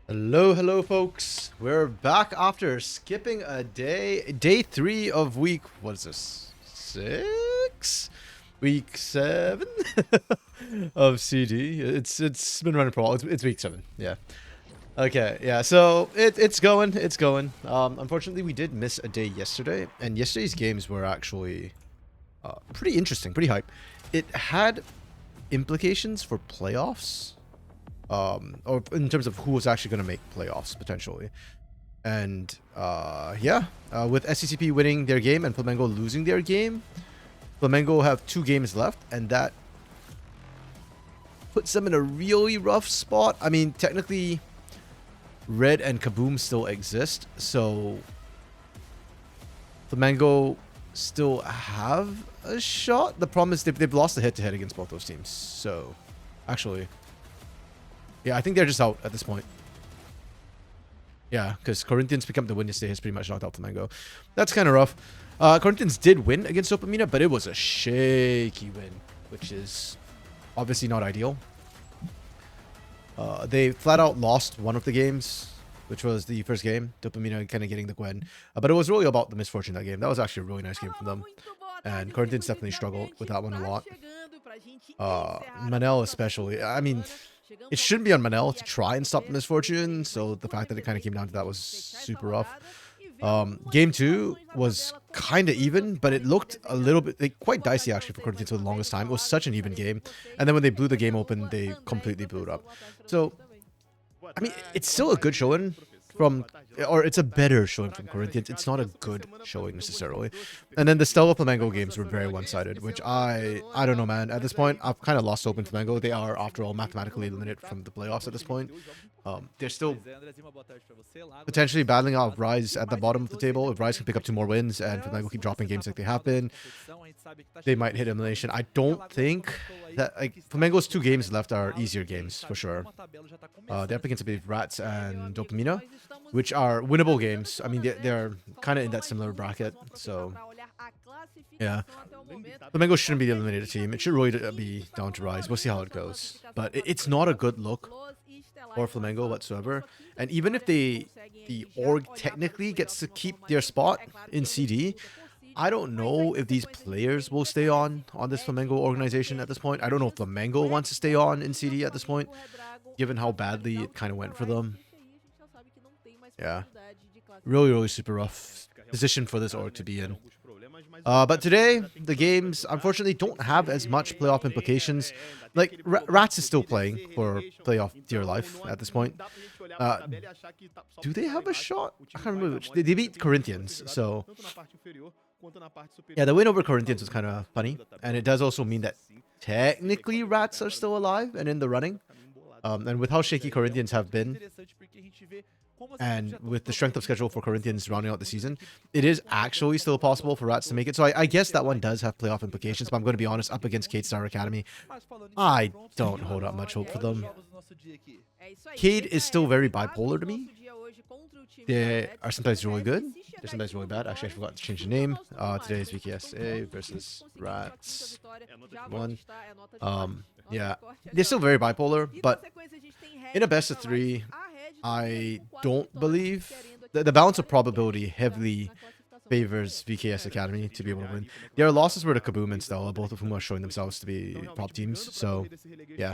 Hello, folks. We're back after skipping a day 3 of week. What is this? 6, week 7 of CD. It's been running for a while. It's week 7. Yeah. Okay. Yeah. So it's going. It's going. Unfortunately, we did miss a day yesterday, and yesterday's games were actually pretty interesting, pretty hype. It had implications for playoffs, or in terms of who was actually going to make playoffs potentially. And yeah, with SCCP winning their game and Flamengo losing their game, Flamengo have 2 games left, and that puts them in a really rough spot. I mean, technically, Red and Kaboom still exist, so Flamengo still have a shot. The problem is they've lost the head-to-head against both those teams. So, actually, yeah, I think they're just out at this point. Yeah, because Corinthians pick up the win yesterday has pretty much knocked out Flamengo. That's kind of rough. Corinthians did win against Dopamina, but it was a shaky win, which is obviously not ideal. They flat out lost one of the games, which was the first game, Dopamina kind of getting the win. But it was really about the misfortune of that game. That was actually a really nice game from them. And Corinthians definitely struggled with that one a lot. Manel especially. I mean, it shouldn't be on Manel to try and stop the misfortune, so the fact that it kind of came down to that was super rough. Game 2 was kind of even, but it looked a little bit quite dicey actually for Corinthians for the longest time. It was such an even game, and then when they blew the game open, they completely blew it up. So, I mean, it's still a good showing from, or it's a better showing from Corinthians. It's not a good showing necessarily. And then the Stella Flamengo games were very one-sided, which I don't know, man. At this point, I've kind of lost hope in Flamengo. They are, after all, mathematically eliminated from the playoffs at this point. They're still potentially battling out RATZ at the bottom of the table. If RATZ can pick up 2 more wins and Flamengo keep dropping games like they have been, they might hit elimination. I don't think that, like, Flamengo's 2 games left are easier games for sure. They're up against, I believe, RATZ and Dopamina, which are winnable games. I mean, they're kind of in that similar bracket. So, yeah, Flamengo shouldn't be the eliminated team. It should really be down to RATZ. We'll see how it goes. But it's not a good look for Flamengo whatsoever. And even if the org technically gets to keep their spot in CD, I don't know if these players will stay on this Flamengo organization at this point. I don't know if Flamengo wants to stay on in CD at this point, given how badly it kind of went for them. Yeah, really super rough position for this org to be in. But today, the games, unfortunately, don't have as much playoff implications. Like, RATZ is still playing for playoff tier life at this point. Do they have a shot? I can't remember which. They beat Corinthians, so... Yeah, the win over Corinthians was kind of funny. And it does also mean that technically RATZ are still alive and in the running. And with how shaky Corinthians have been, and with the strength of schedule for Corinthians rounding out the season, it is actually still possible for RATZ to make it. So I guess that one does have playoff implications, but I'm going to be honest, up against K-Star Academy, I don't hold out much hope for them. Cade is still very bipolar to me. They are sometimes really good, they're sometimes really bad. Actually, I forgot to change the name. Today is VKS.A versus RATZ 1. Yeah, they're still very bipolar, but in a best of 3, I don't believe the balance of probability heavily favors VKS Academy to be able to win. Their losses were to Kaboom and Stella, both of whom are showing themselves to be prop teams. So, yeah.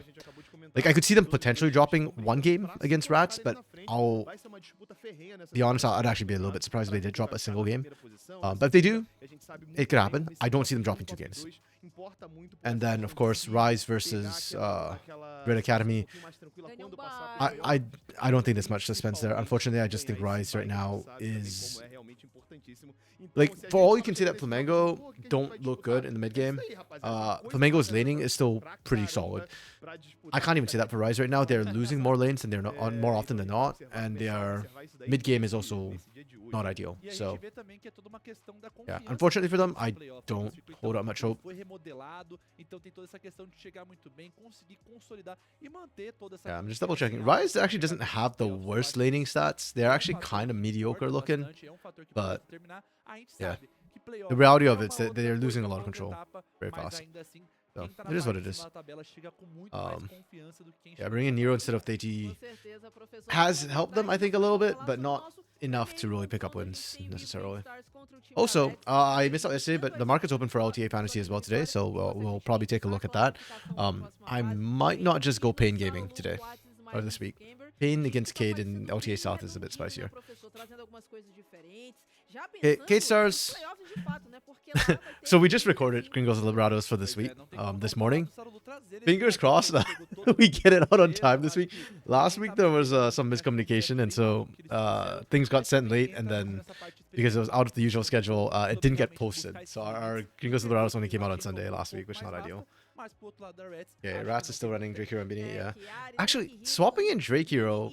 Like, I could see them potentially dropping 1 game against RATZ, but I'll be honest, I'd actually be a little bit surprised if they did drop a single game. But if they do, it could happen. I don't see them dropping 2 games. And then, of course, Rise versus Red Academy. I don't think there's much suspense there. Unfortunately, I just think Rise right now is... Like, for all you can say that Flamengo don't look good in the mid game, Flamengo's laning is still pretty solid. I can't even say that for Rise right now. They're losing more lanes than they're not on more often than not, and their mid game is also not ideal. So, yeah, unfortunately for them, I don't hold out much hope. Yeah, I'm just double checking. Rise actually doesn't have the worst laning stats. They're actually kind of mediocre looking, but yeah, the reality of it is that they're losing a lot of control very fast. So it is what it is. Yeah, bringing in Nero instead of Theiti has helped them, I think, a little bit, but not enough to really pick up wins necessarily. Also, I missed out yesterday, but the market's open for LTA Fantasy as well today, so we'll probably take a look at that. I might not just go Pain Gaming today, or this week. Pain against Cade in LTA South is a bit spicier. Okay, Cade Stars. So we just recorded Gringos and Liberados for this week, this morning. Fingers crossed that we get it out on time this week. Last week there was some miscommunication, and so things got sent late, and then because it was out of the usual schedule, it didn't get posted. So our Gringos and Liberados only came out on Sunday last week, which is not ideal. Yeah, RATZ is still running Drake Hero and Bini, yeah. Actually, swapping in Drake Hero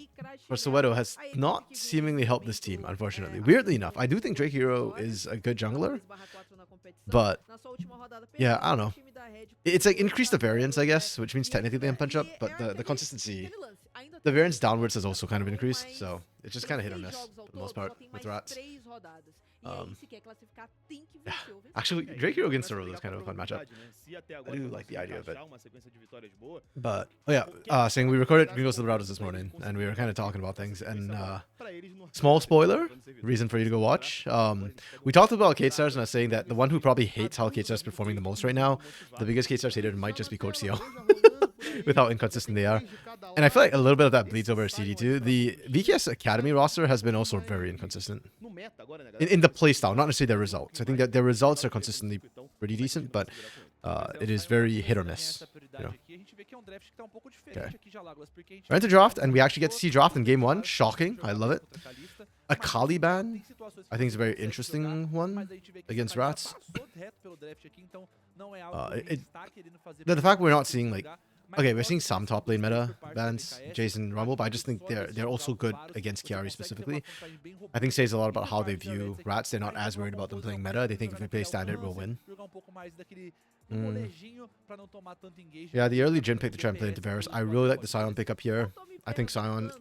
for Soweto has not seemingly helped this team, unfortunately. Weirdly enough, I do think Drake Hero is a good jungler, but yeah, I don't know. It's like increase the variance, I guess, which means technically they can punch up, but the consistency, the variance downwards has also kind of increased, so it's just kind of hit or miss for the most part with RATZ. Yeah. Actually, Drake Hero against Zoro is kind of a fun matchup. I do like the idea of it. But, oh yeah, saying we recorded Gringos to the Routers this morning, and we were kind of talking about things, and small spoiler, reason for you to go watch. We talked about Cade Stars, and I was saying that the one who probably hates how Cade Stars is performing the most right now, the biggest Cade Stars hater might just be Coach CL. With how inconsistent they are. And I feel like a little bit of that bleeds over CD2. The VKS Academy roster has been also very inconsistent. In the playstyle, not necessarily their results. I think that their results are consistently pretty decent, but it is very hit or miss. You know? Okay. We're into draft, and we actually get to see draft in game 1. Shocking. I love it. A Kali ban, I think, is a very interesting one against RATZ. The fact we're not seeing, like, okay, we're seeing some top lane meta bans, Jason Rumble, but I just think they're also good against Kiari specifically. I think it says a lot about how they view RATZ. They're not as worried about them playing meta. They think if they play standard, we'll win. Yeah, the early Jhin pick to try and play into Varus. I really like the Sion pick up here. I think Sion...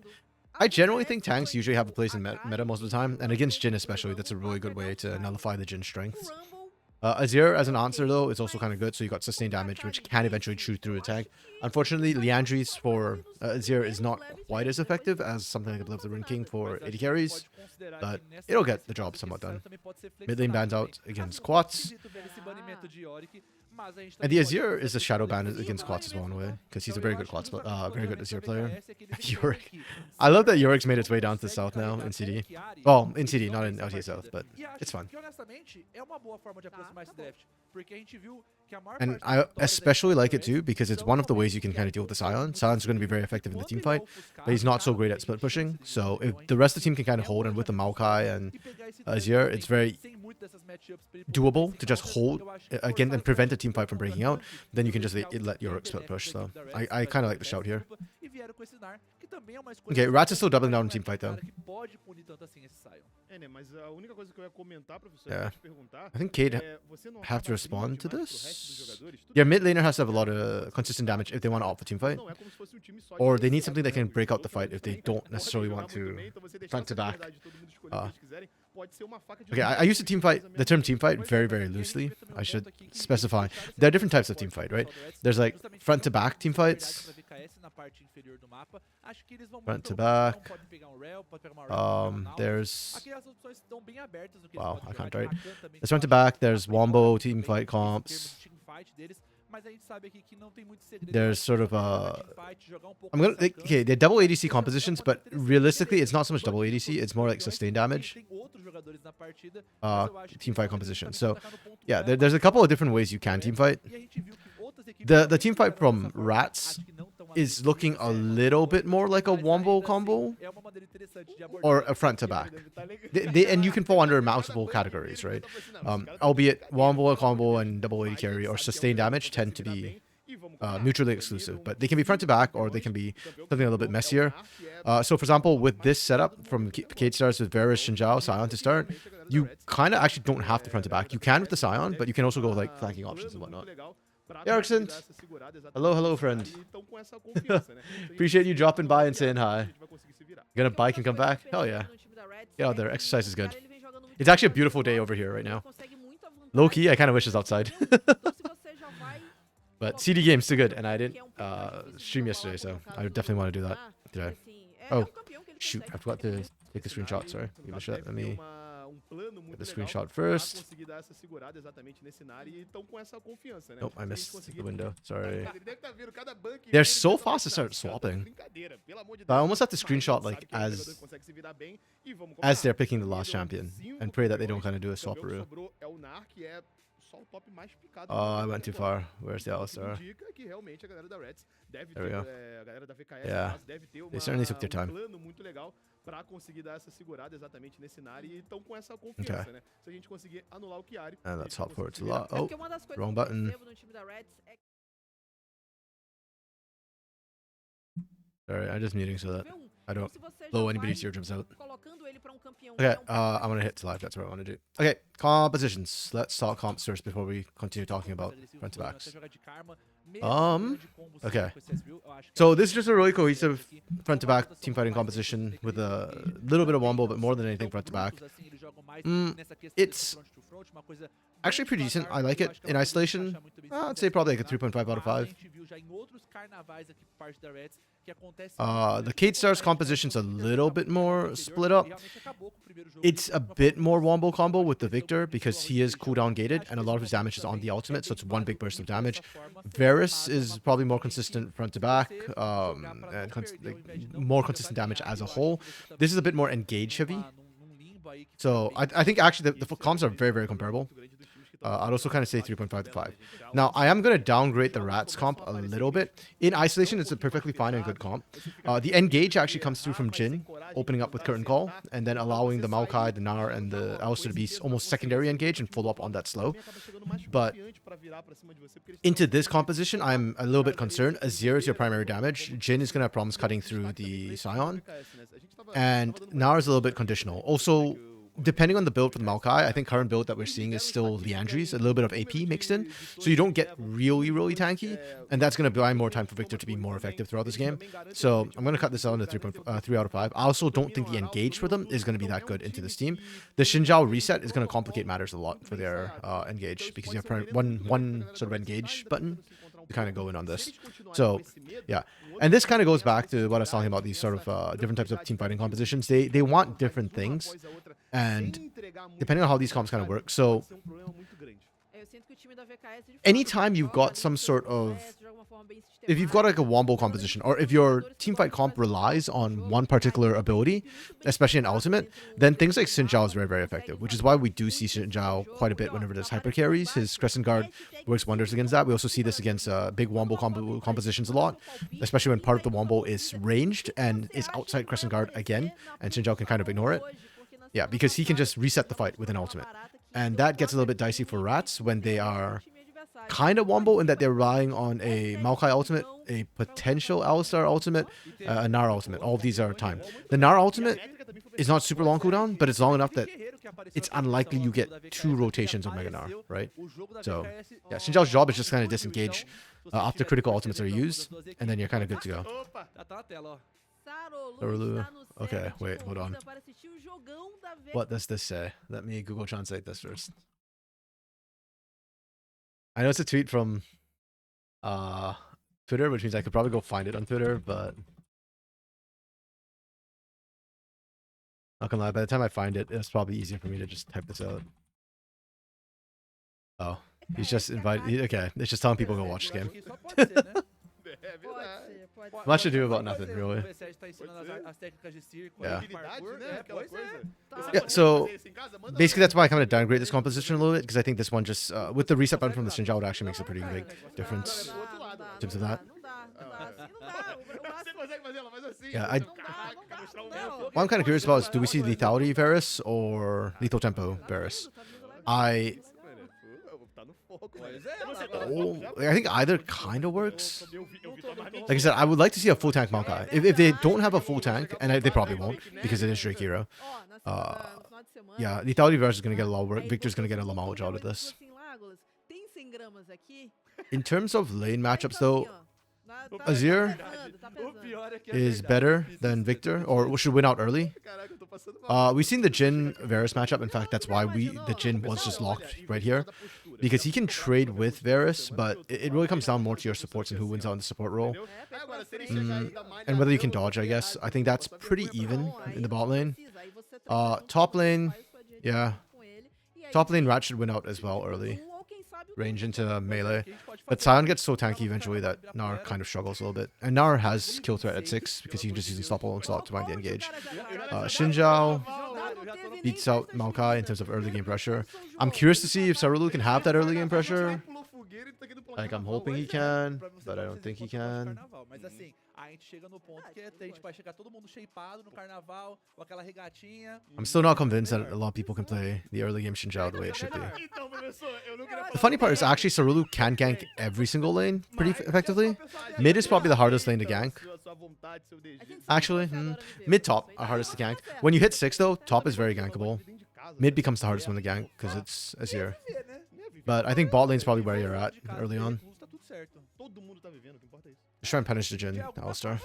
I generally think tanks usually have a place in meta most of the time, and against Jhin especially, that's a really good way to nullify the Jhin strengths. Azir as an answer though is also kind of good, so you got sustained damage, which can eventually chew through a tank. Unfortunately, Liandry's for Azir is not quite as effective as something like Oblivious the Rune King for AD carries, but it'll get the job somewhat done. Mid lane bans out against Quats. And the Azir is a shadow ban against Quats as well in a way, because he's a very good Quats, very good Azir player. Yorick. I love that Yorick's made its way down to the south now in CD. Well, in CD, not in LTA South, but it's fun. And I especially like it too, because it's one of the ways you can kind of deal with the Sion. Sion's going to be very effective in the team fight, but he's not so great at split pushing. So if the rest of the team can kind of hold, and with the Maokai and Azir, it's very doable to just hold again and prevent a team fight from breaking out. Then you can just let Yorick split push. So I kind of like the shout here. Okay, RATZ is still doubling down on team fight though. Yeah. I think Cade have to respond to this. Yeah, mid laner has to have a lot of consistent damage if they want to opt for team fight. Or they need something that can break out the fight if they don't necessarily want to front to back. Okay, I use the term team fight very, very loosely. I should specify. There are different types of team fight, right? There's like front to back team fights. Front to back. There's... Wow, I can't write. There's front to back. There's Wombo team fight comps. There's sort of a... Okay, they're double ADC compositions, but realistically, it's not so much double ADC. It's more like sustained damage. Team fight composition. So, yeah, there's a couple of different ways you can team fight. The team fight from RATZ is looking a little bit more like a Wombo combo or a front to back. And you can fall under multiple categories, right? Albeit Wombo combo and double AD carry or sustained damage tend to be mutually exclusive, but they can be front to back or they can be something a little bit messier. So for example, with this setup from Cade Stars with Varus, Shinjao, Sion to start, you kind of actually don't have to front to back. You can with the Sion, but you can also go with like flanking options and whatnot. Erickson, hello, friend. Appreciate you dropping by and saying hi. You gonna bike and come back? Hell yeah. Get out there. Exercise is good. It's actually a beautiful day over here right now. Low key, I kind of wish it's outside. But CD game's still good, and I didn't stream yesterday, so I definitely want to do that today. Oh, shoot, I forgot to take the screenshot, sorry. Give it a shot, let me get the screenshot first. Nope, I missed the window, sorry. They're so fast to start swapping. But I almost have to screenshot like as they're picking the last champion, and pray that they don't kind of do a swapperoo. Oh, I went too far. Where's the Alistar? There we go. Yeah, they certainly took their time. Okay. And let's hop forward to lot. Oh, wrong button. Sorry, I'm just muting so that I don't blow anybody's eardrums out. Okay, I'm gonna hit to live. That's what I want to do. Okay, compositions. Let's talk comps first before we continue talking about front to backs. Okay. So this is just a really cohesive front to back team fighting composition with a little bit of wombo, but more than anything front to back. It's actually pretty decent. I like it in isolation. I'd say probably like a 3.5 out of 5. The K-Star's composition's a little bit more split up. It's a bit more wombo combo with the Victor because he is cooldown gated and a lot of his damage is on the ultimate, so it's one big burst of damage. Varus is probably more consistent front to back, and more consistent damage as a whole. This is a bit more engage heavy. So I think actually the comps are very, very comparable. I'd also kind of say 3.5 to 5. Now, I am going to downgrade the RATZ comp a little bit. In isolation, it's a perfectly fine and good comp. The engage actually comes through from Jhin, opening up with Curtain Call, and then allowing the Maokai, the Gnar, and the Alistar to be almost secondary engage and follow up on that slow. But into this composition, I'm a little bit concerned. Azir is your primary damage. Jhin is going to have problems cutting through the Scion. And Gnar is a little bit conditional. Also, depending on the build for the Maokai, I think current build that we're seeing is still Liandry's, a little bit of AP mixed in. So you don't get really, really tanky, and that's going to buy more time for Victor to be more effective throughout this game. So I'm going to cut this out into 3 out of 5. I also don't think the engage for them is going to be that good into this team. The Xin Zhao reset is going to complicate matters a lot for their engage, because you have one sort of engage button to kind of go in on this. So yeah, and this kind of goes back to what I was talking about, these sort of different types of team fighting compositions. They want different things, and depending on how these comps kind of work. So anytime you've got some sort of, if you've got like a wombo composition, or if your teamfight comp relies on one particular ability, especially in ultimate, then things like Xin Zhao is very, very effective, which is why we do see Xin Zhao quite a bit whenever there's hyper carries. His Crescent Guard works wonders against that. We also see this against big wombo compositions a lot, especially when part of the wombo is ranged and is outside Crescent Guard again, and Xin Zhao can kind of ignore it. Yeah, because he can just reset the fight with an ultimate. And that gets a little bit dicey for RATZ when they are kind of wombo in that they're relying on a Maokai ultimate, a potential Alistar ultimate, a Gnar ultimate. All of these are timed. The Gnar ultimate is not super long cooldown, but it's long enough that it's unlikely you get 2 rotations of Mega Gnar, right? So yeah, Xin Zhao's job is just kind of disengage after critical ultimates are used, and then you're kind of good to go. Okay, wait, hold on. What does this say? Let me Google Translate this first. I know it's a tweet from Twitter, which means I could probably go find it on Twitter, but not gonna lie, by the time I find it, it's probably easier for me to just type this out. Oh, he's just invited. Okay, it's just telling people to go watch the game. Much to do about nothing, really. Yeah. Yeah, so basically that's why I kind of downgrade this composition a little bit, because I think this one just, with the reset button from the Xin Zhao, it actually makes a pretty big difference in terms of that. Yeah, what I'm kind of curious about is, do we see Lethality Varus or Lethal Tempo Varus? I think either kind of works. Like I said, I would like to see a full tank Maokai. If they don't have a full tank, and they probably won't because it is Drake Hero. Yeah, Lethality Varus is going to get a lot of work. Victor's going to get a lot of mileage out of this. In terms of lane matchups, though, Azir is better than Victor, or should win out early. We've seen the Jhin Varus matchup. In fact, that's why the Jhin was just locked right here, because he can trade with Varus, but it really comes down more to your supports and who wins out in the support role, and whether you can dodge. I guess I think that's pretty even in the bot lane. Top lane, yeah, top lane Rat should win out as well early. Range into melee, but Sion gets so tanky eventually that Gnar kind of struggles a little bit, and Gnar has kill threat at 6 because he can just use Unstoppable and slot to bind the engage. Xin Zhao beats out Maokai in terms of early game pressure. I'm curious to see if Sarulu can have that early game pressure. Like, I'm hoping he can, but I don't think he can. I'm still not convinced that a lot of people can play the early game Xin Zhao the way it should be. The funny part is actually Sarulu can gank every single lane pretty effectively. Mid is probably the hardest lane to gank. Actually, mid top are hardest to gank. When you hit 6 though, top is very gankable. Mid becomes the hardest one to gank because it's Azir. But I think bot lane's probably where you're at early on. Just try and punish the Jhin, Alistar.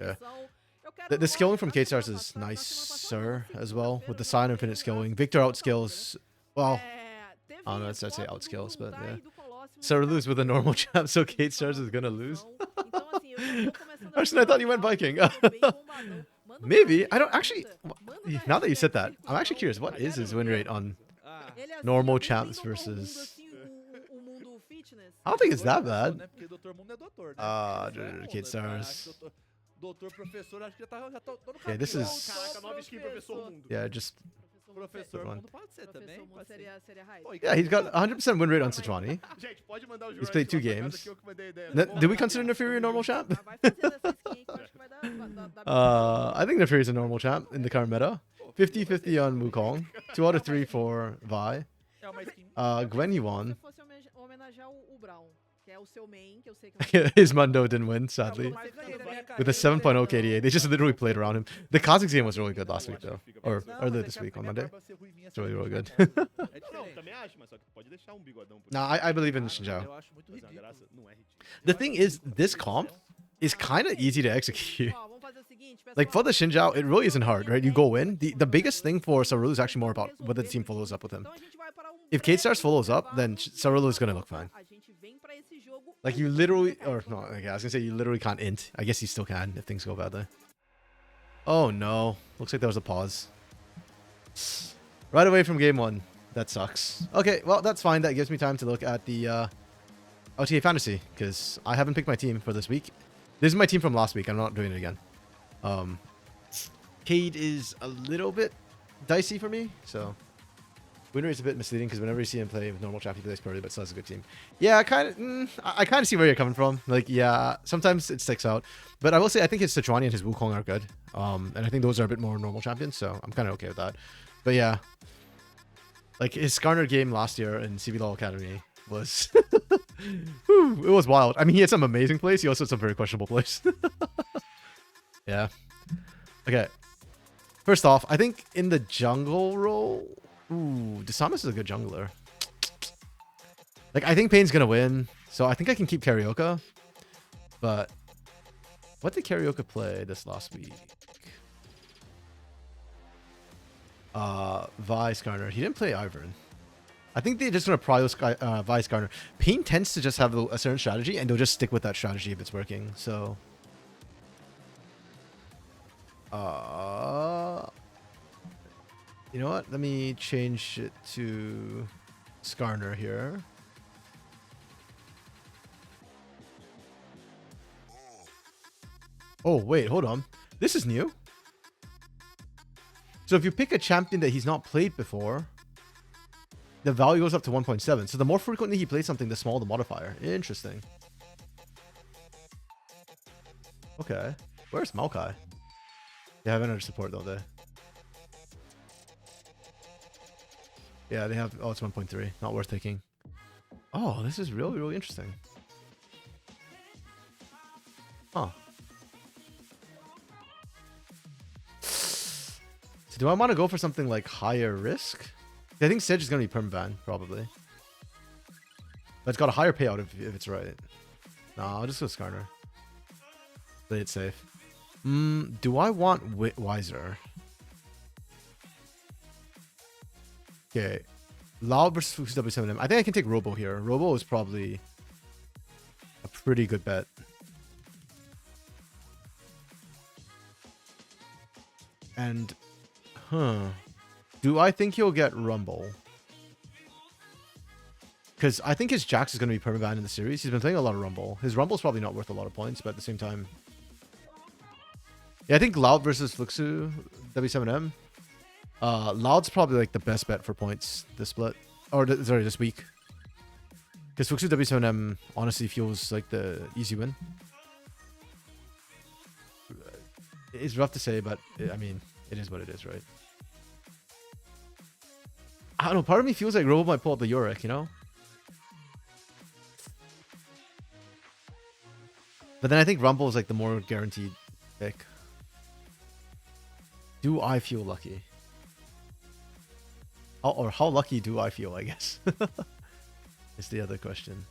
Yeah. The skilling from K-Stars is nicer as well, with the Sion Infinite skilling. Victor outskills, well, I don't know, I'd say outskills, but yeah. Sarulu's with a normal champ, so K-Stars is gonna lose. Actually, I thought you went Viking. Maybe. I don't actually, now that you said that, I'm actually curious, what is his win rate on normal champs versus... I don't think it's that bad. K-Stars. Okay, this is... Yeah, just... Yeah, he's got 100% win rate on Sejuani. He's played 2 games. Did we consider Nefiri a normal champ? I think Nefiri is a normal champ in the current meta. 50-50 on Wukong. 2 out of 3 for Vi. Gwen he won. His Mundo didn't win, sadly. With a 7.0 KDA. They just literally played around him. The Kha'Zix game was really good last week, though. Or earlier this week on Monday. It's really, really good. Nah, I believe in Xin Zhao. The thing is, this comp is kind of easy to execute. Like, for the Xin Zhao, it really isn't hard, right? You go in. The biggest thing for Sarulu is actually more about whether the team follows up with him. If K-Stars follows up, then Sarulu is going to look fine. Like, you literally... Or, no, okay, I was going to say you literally can't int. I guess you still can if things go badly. Oh, no. Looks like there was a pause. Right away from game 1. That sucks. Okay, well, that's fine. That gives me time to look at the OTA Fantasy, because I haven't picked my team for this week. This is my team from last week. I'm not doing it again. Cade is a little bit dicey for me, so... Win rate's a bit misleading because whenever you see him play with normal champ, he plays poorly, but still has a good team. Yeah, I kind of see where you're coming from. Like, yeah, sometimes it sticks out. But I will say, I think his Sejuani and his Wukong are good. And I think those are a bit more normal champions, so I'm kind of okay with that. But yeah, like his Skarner game last year in CBLOL Academy was... Whew, it was wild. I mean, he had some amazing plays. He also had some very questionable plays. Yeah. Okay. First off, I think in the jungle role... Ooh, Desamus is a good jungler. Like, I think Pain's gonna win, so I think I can keep Carioca. But what did Carioca play this last week? Vi Skarner. He didn't play Ivern. I think they're just gonna pry those Vi Skarner. Pain tends to just have a certain strategy, and they'll just stick with that strategy if it's working. So, you know what? Let me change it to Skarner here. Oh, wait, hold on. This is new. So if you pick a champion that he's not played before, the value goes up to 1.7. So the more frequently he plays something, the smaller the modifier. Interesting. Okay. Where's Maokai? They have another support, don't they? Yeah, they have... Oh, it's 1.3. Not worth taking. Oh, this is really, really interesting. Huh. So do I want to go for something like higher risk? I think Sedge is going to be permaban, probably. But it's got a higher payout if it's right. Nah, I'll just go Skarner. Play it safe. Do I want Wiser? Okay. Loud versus W7M. I think I can take Robo here. Robo is probably a pretty good bet. And, do I think he'll get Rumble? Because I think his Jax is going to be permabanned in the series. He's been playing a lot of Rumble. His Rumble's probably not worth a lot of points, but at the same time... Yeah, I think Loud versus Fluxu, W7M. Loud's probably like the best bet for points this split. Or, sorry, this week. Because Fluxu W7M honestly feels like the easy win. It's rough to say, but I mean, it is what it is, right? I don't know, part of me feels like Robo might pull up the Yorick, you know? But then I think Rumble is like the more guaranteed pick. Do I feel lucky? Or how lucky do I feel, I guess? Is the other question.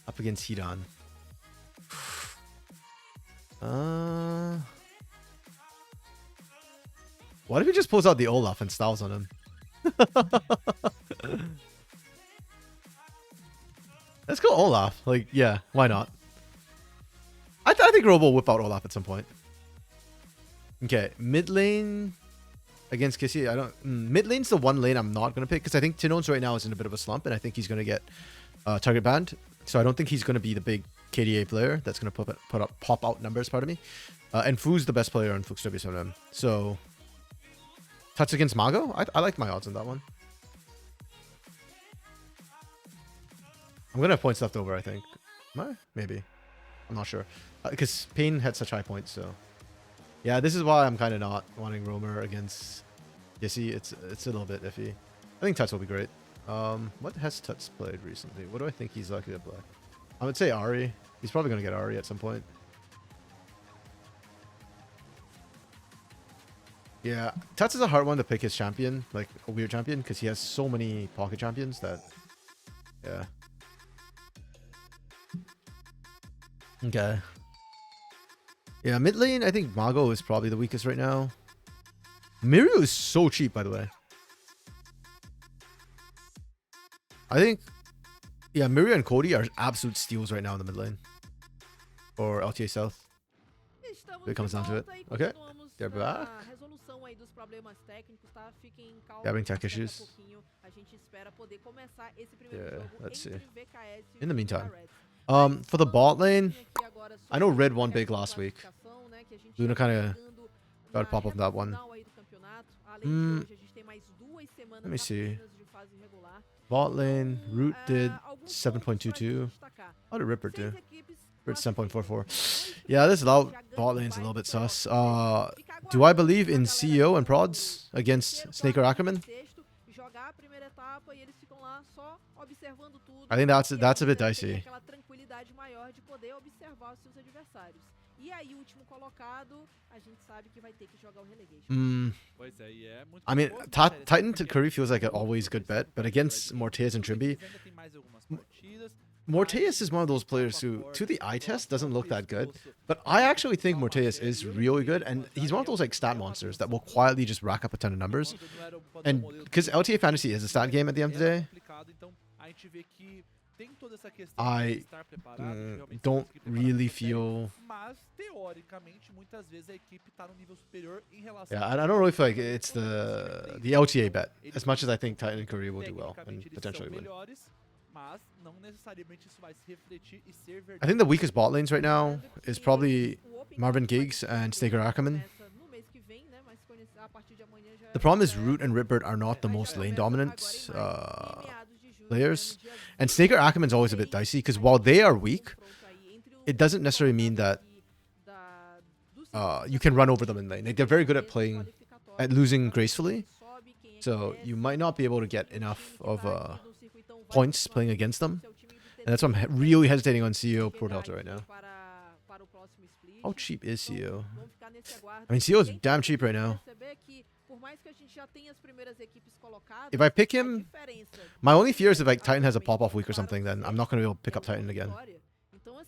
Up against Hidan. What if he just pulls out the Olaf and styles on him? Let's go Olaf. Like, yeah, why not? I think Robo will whip out Olaf at some point. Okay, mid lane against Kissy. Mid lane's the one lane I'm not gonna pick because I think Tinones right now is in a bit of a slump and I think he's gonna get target banned. So I don't think he's gonna be the big KDA player that's gonna pop out numbers. Pardon me. And Fu's the best player on Flux W7M. So touch against Mago. I like my odds on that one. I'm gonna have points left over. I think. Am I? Maybe. I'm not sure because Pain had such high points. So. Yeah, this is why I'm kind of not wanting Roamer against Yessi. It's a little bit iffy. I think Tuts will be great. What has Tuts played recently? What do I think he's likely to play? I would say Ari. He's probably going to get Ari at some point. Yeah, Tuts is a hard one to pick his champion, like a weird champion, because he has so many pocket champions that... Yeah. Okay. Yeah, mid lane, I think Mago is probably the weakest right now. Mirio is so cheap, by the way. I think, yeah, Mirio and Cody are absolute steals right now in the mid lane. Or LTA South. If it comes down to it. Okay, they're back. Having tech issues. Yeah, let's see. In the meantime. For the bot lane, I know Red won big last week. Luna kind of got to pop up that one. Let me see. Bot lane, Root did 7.22. How did Ripper do? Ripper 7.44. Yeah, this loud bot lane's a little bit sus. Do I believe in CEO and prods against Snake or Ackerman? I think that's a bit dicey. I mean, Titan to Curry feels like an always good bet, but against Morteus and Trimby, Morteus is one of those players who, to the eye test, doesn't look that good. But I actually think Morteus is really good, and he's one of those like stat monsters that will quietly just rack up a ton of numbers. And because LTA Fantasy is a stat game at the end of the day, I don't really feel... Yeah, I don't really feel like it's the LTA bet, as much as I think Titan and Korea will do well and potentially win. I think the weakest bot lanes right now is probably Marvin Giggs and Snaker Ackerman. The problem is Root and Ripbird are not the most lane dominant players. And Snaker Ackerman's always a bit dicey because while they are weak, it doesn't necessarily mean that you can run over them in lane. Like, they're very good at losing gracefully. So you might not be able to get enough of points playing against them. And that's why I'm really hesitating on CEO Pro Delta right now. How cheap is CEO? I mean, CEO is damn cheap right now. If I pick him, my only fear is if like Titan has a pop-off week or something, then I'm not going to be able to pick up Titan again.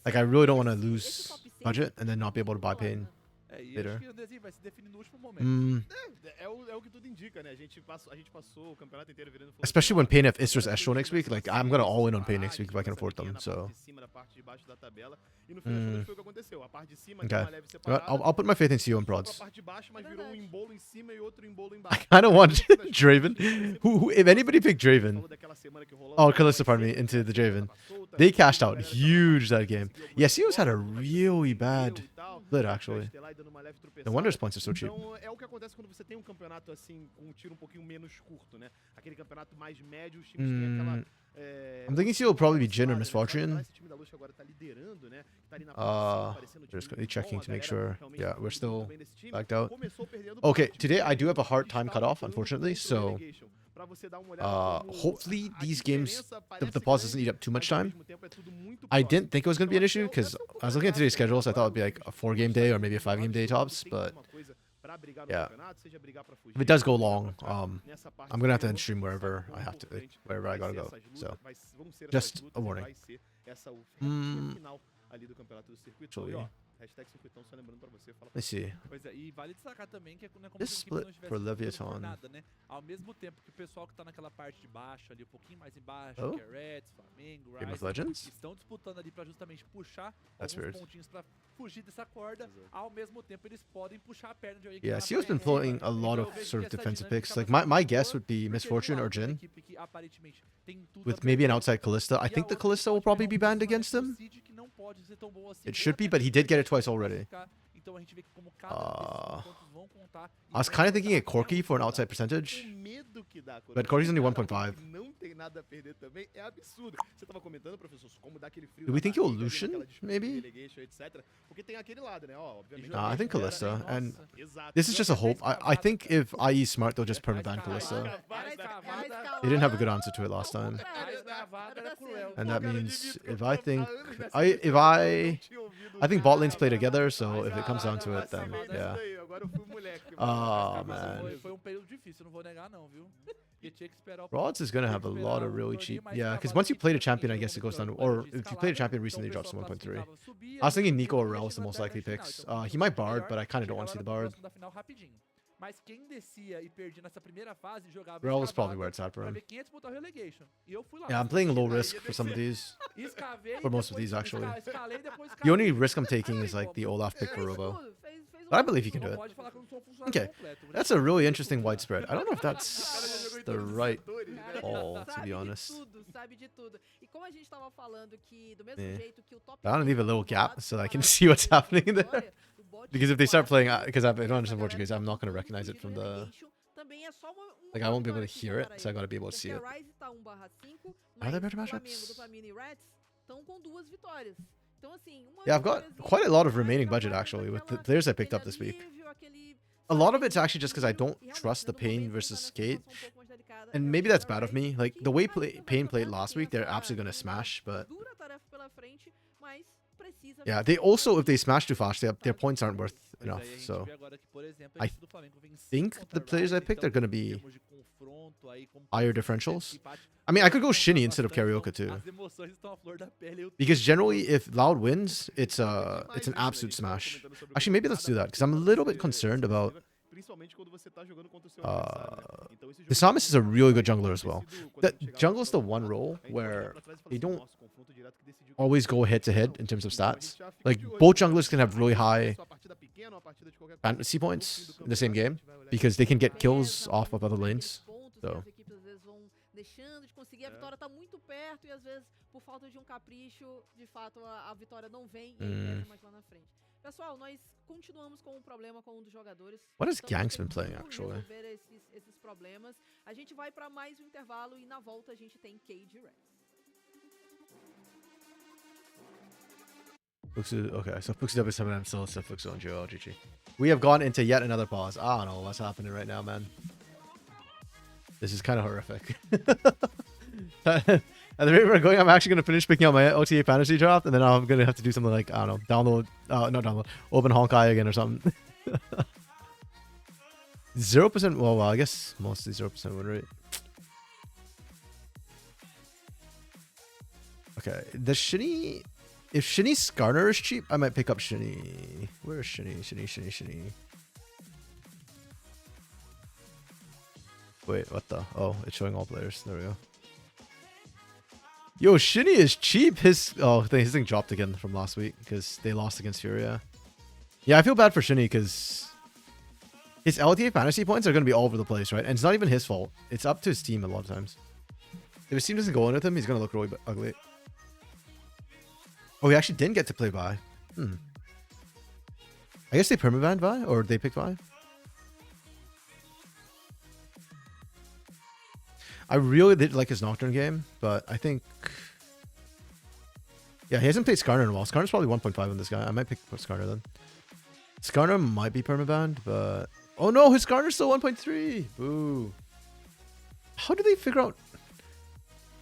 Like, I really don't want to lose budget and then not be able to buy Pain later. Especially when Pain have Istra's Estro next week. Like, I'm going to all in on Pain next week if I can afford them, so. Okay. I'll put my faith in CEO and Prods. I kind of want Draven. Who, if anybody picked Draven, oh, Kalista, pardon me, into the Draven, they cashed out huge that game. Yeah, CEO's had a really bad split, actually. No wonder his points are so cheap. I'm thinking CEO will probably be Jin or Misfortune. Just checking to make sure. Yeah, we're still backed out. Okay, today I do have a hard time cutoff, unfortunately, so hopefully these games, the pause doesn't eat up too much time. I didn't think it was going to be an issue because I was looking at today's schedule, so I thought it would be like a 4-game day or maybe a 5-game day tops, but yeah, if it does go long, I'm going to have to end stream wherever I have to, like, wherever I got to go, so just a warning. Actually, let's see. This split for Leviathan. Oh? Game of Legends? That's weird. Yeah, CEO's been pulling a lot of sort of defensive picks. Like, my guess would be Misfortune or Jin, with maybe an outside Kalista. I think the Kalista will probably be banned against him. It should be, but he did get it twice already. I was kind of thinking a Corki for an outside percentage, but Corki's only 1.5. Do we think he'll Lucian, maybe? Nah, I think Kalista, and this is just a hope. I think if IE's smart, they'll just permaban Kalista. They didn't have a good answer to it last time. And that means if I think bot lanes play together, so if it comes down to it, then yeah. Oh man. RATZ is gonna have a lot of really cheap, yeah, because once you play the champion, I guess it goes down to, or if you play the champion recently, it drops to 1.3. I was thinking Nico or Rel is the most likely picks. He might Bard, but I kind of don't want to see the Bard. Rel is probably where it's at for him. Yeah, I'm playing low risk for some of these. For most of these, actually. The only risk I'm taking is like the Olaf pick for Robo. But I believe he can do it. Okay, that's a really interesting widespread. I don't know if that's the right call, to be honest. Yeah. I want to leave a little gap so I can see what's happening there. Because if they start playing, because I don't understand Portuguese, I'm not going to recognize it from the... Like, I won't be able to hear it, so I got to be able to see it. Are there better matchups? Yeah, I've got quite a lot of remaining budget, actually, with the players I picked up this week. A lot of it's actually just because I don't trust the Pain versus Skate. And maybe that's bad of me. Like, the way Pain played last week, they're absolutely going to smash, but... Yeah, they also, if they smash too fast, their points aren't worth enough, so... I think the players I picked are going to be higher differentials. I mean, I could go Shinny instead of Karaoke too. Because generally, if Loud wins, it's an absolute smash. Actually, maybe let's do that, because I'm a little bit concerned about... The Samus is a really good jungler as well. That jungle is the one role where they don't always go head-to-head in terms of stats. Like, both junglers can have really high fantasy points in the same game, because they can get kills off of other lanes. So... What has Gangs been playing, actually? Okay, so Fuxi W7 and still Fuxi on Joe, GG. We have gone into yet another pause. I don't know what's happening right now, man. This is kind of horrific. At the rate we're going, I'm actually gonna finish picking out my OTA fantasy draft, and then I'm gonna have to do something like, I don't know, download, not download, open Honkai again or something. 0%. Well, I guess mostly 0% win rate. Okay, the Shinny. If Shinny Skarner is cheap, I might pick up Shinny. Where is Shinny? Shinny. Wait, what the? Oh, it's showing all players. There we go. Yo, Shinny is cheap. His thing dropped again from last week because they lost against Furia. Yeah, I feel bad for Shinny because his LTA fantasy points are going to be all over the place, right? And it's not even his fault. It's up to his team a lot of times. If his team doesn't go in with him, he's going to look really ugly. Oh, he actually didn't get to play Vi. I guess they permabanned Vi, or they picked Vi. I really did like his Nocturne game, but I think... Yeah, he hasn't played Skarner in a while. Skarner's probably 1.5 on this guy. I might pick Skarner then. Skarner might be permabanned, but... Oh no, his Skarner's still 1.3! Boo. How did they figure out...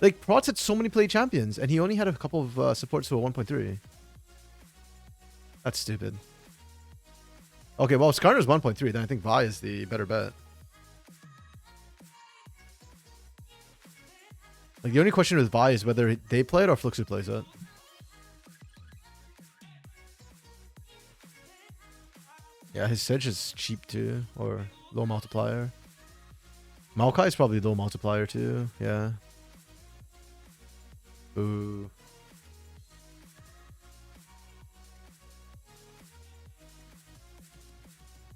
Like, RATZ had so many play champions, and he only had a couple of supports to a 1.3. That's stupid. Okay, well, if Skarner's 1.3, then I think Vi is the better bet. Like, the only question with Vi is whether they play it or Fluxu plays it. Yeah, his Sedge is cheap too, or low multiplier. Maokai is probably low multiplier too, yeah. Ooh.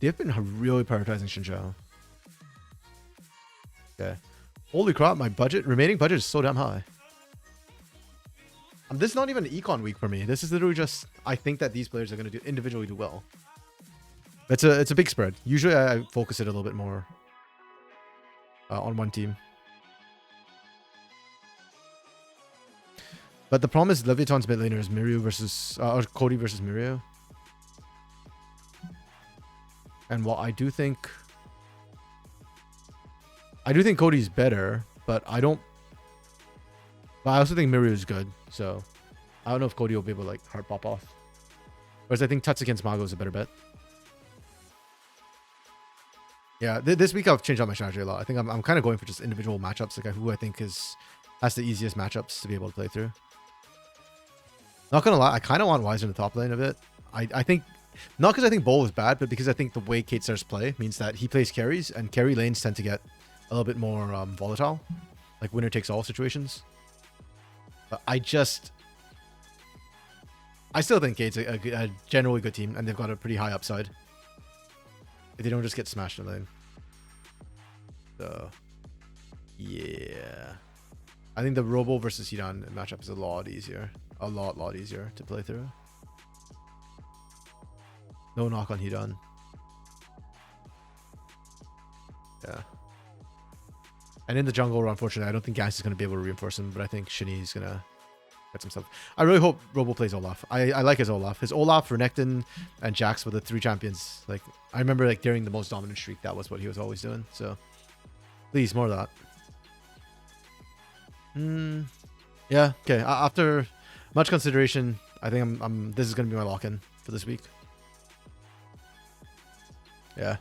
They've been really prioritizing Xinjiao. Okay. Holy crap, my remaining budget is so damn high. This is not even an econ week for me. This is literally just, I think that these players are going to individually do well. It's a big spread. Usually I focus it a little bit more on one team. But the problem is Leviathan's mid laner is Mirio versus or Cody versus Mirio. And while I do think Cody's better, but I also think Mirio is good. So I don't know if Cody will be able to like hard pop off. Whereas I think Tuts against Mago is a better bet. Yeah, this week I've changed out my strategy a lot. I think I'm kind of going for just individual matchups, like who I think has the easiest matchups to be able to play through. Not gonna lie, I kind of want Wiser in the top lane a bit. I think, not because I think Bowl is bad, but because I think the way Kate starts play means that he plays carries, and carry lanes tend to get a little bit more volatile, like winner takes all situations. But I still think Kate's a generally good team, and they've got a pretty high upside if they don't just get smashed in the lane. So, yeah. I think the Robo versus Hidan matchup is a lot easier. A lot easier to play through. No knock on Hidan. Yeah. And in the jungle, unfortunately, I don't think Gas is going to be able to reinforce him, but I think Shinny's going to get some stuff. I really hope Robo plays Olaf. I like his Olaf. His Olaf, Renekton, and Jax were the 3 champions. Like, I remember like during the most dominant streak, that was what he was always doing. So, please, more of that. Yeah, okay. After much consideration, I think this is going to be my lock-in for this week. Yeah.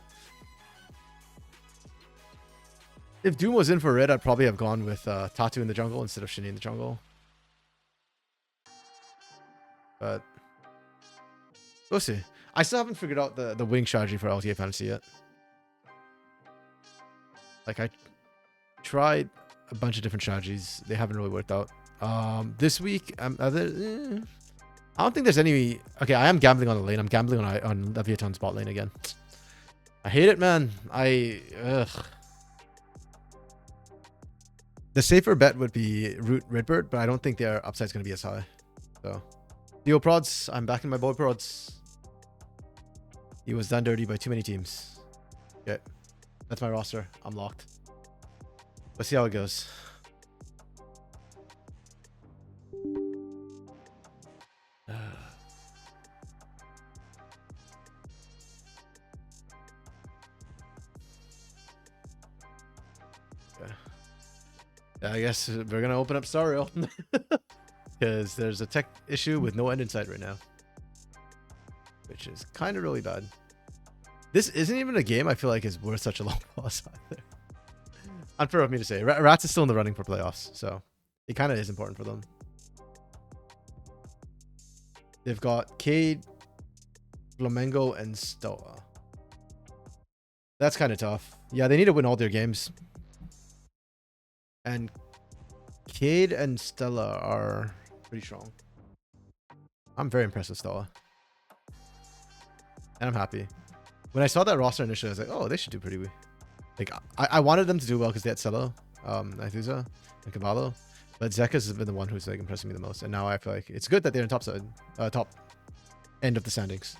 If Doom was in for Red, I'd probably have gone with Tatu in the jungle instead of Shinny in the jungle. But we'll see. I still haven't figured out the winning strategy for LTA Fantasy yet. Like, I tried a bunch of different strategies. They haven't really worked out. This week, I don't think there's any... Okay, I am gambling on the lane. I'm gambling on Leviathan's bot lane again. I hate it, man. Ugh. The safer bet would be Root Redbird, but I don't think their upside's going to be as high. So, Theo Prods, I'm backing my boy Prods. He was done dirty by too many teams. Okay, that's my roster. I'm locked. Let's see how it goes. Okay. I guess we're gonna open up Star Rail. Because there's a tech issue with no end in sight right now. Which is kind of really bad. This isn't even a game I feel like is worth such a long pause either. Unfair of me to say. RATZ is still in the running for playoffs, so it kind of is important for them. They've got Cade, Flamengo, and Stoa. That's kind of tough. Yeah, they need to win all their games. And Cade and Stella are pretty strong. I'm very impressed with Stoa. And I'm happy. When I saw that roster initially, I was like, oh, they should do pretty well. Like, I wanted them to do well because they had Cello, Nithuza, and Cavallo. But Zekas has been the one who's like impressing me the most. And now I feel like it's good that they're in top end of the standings.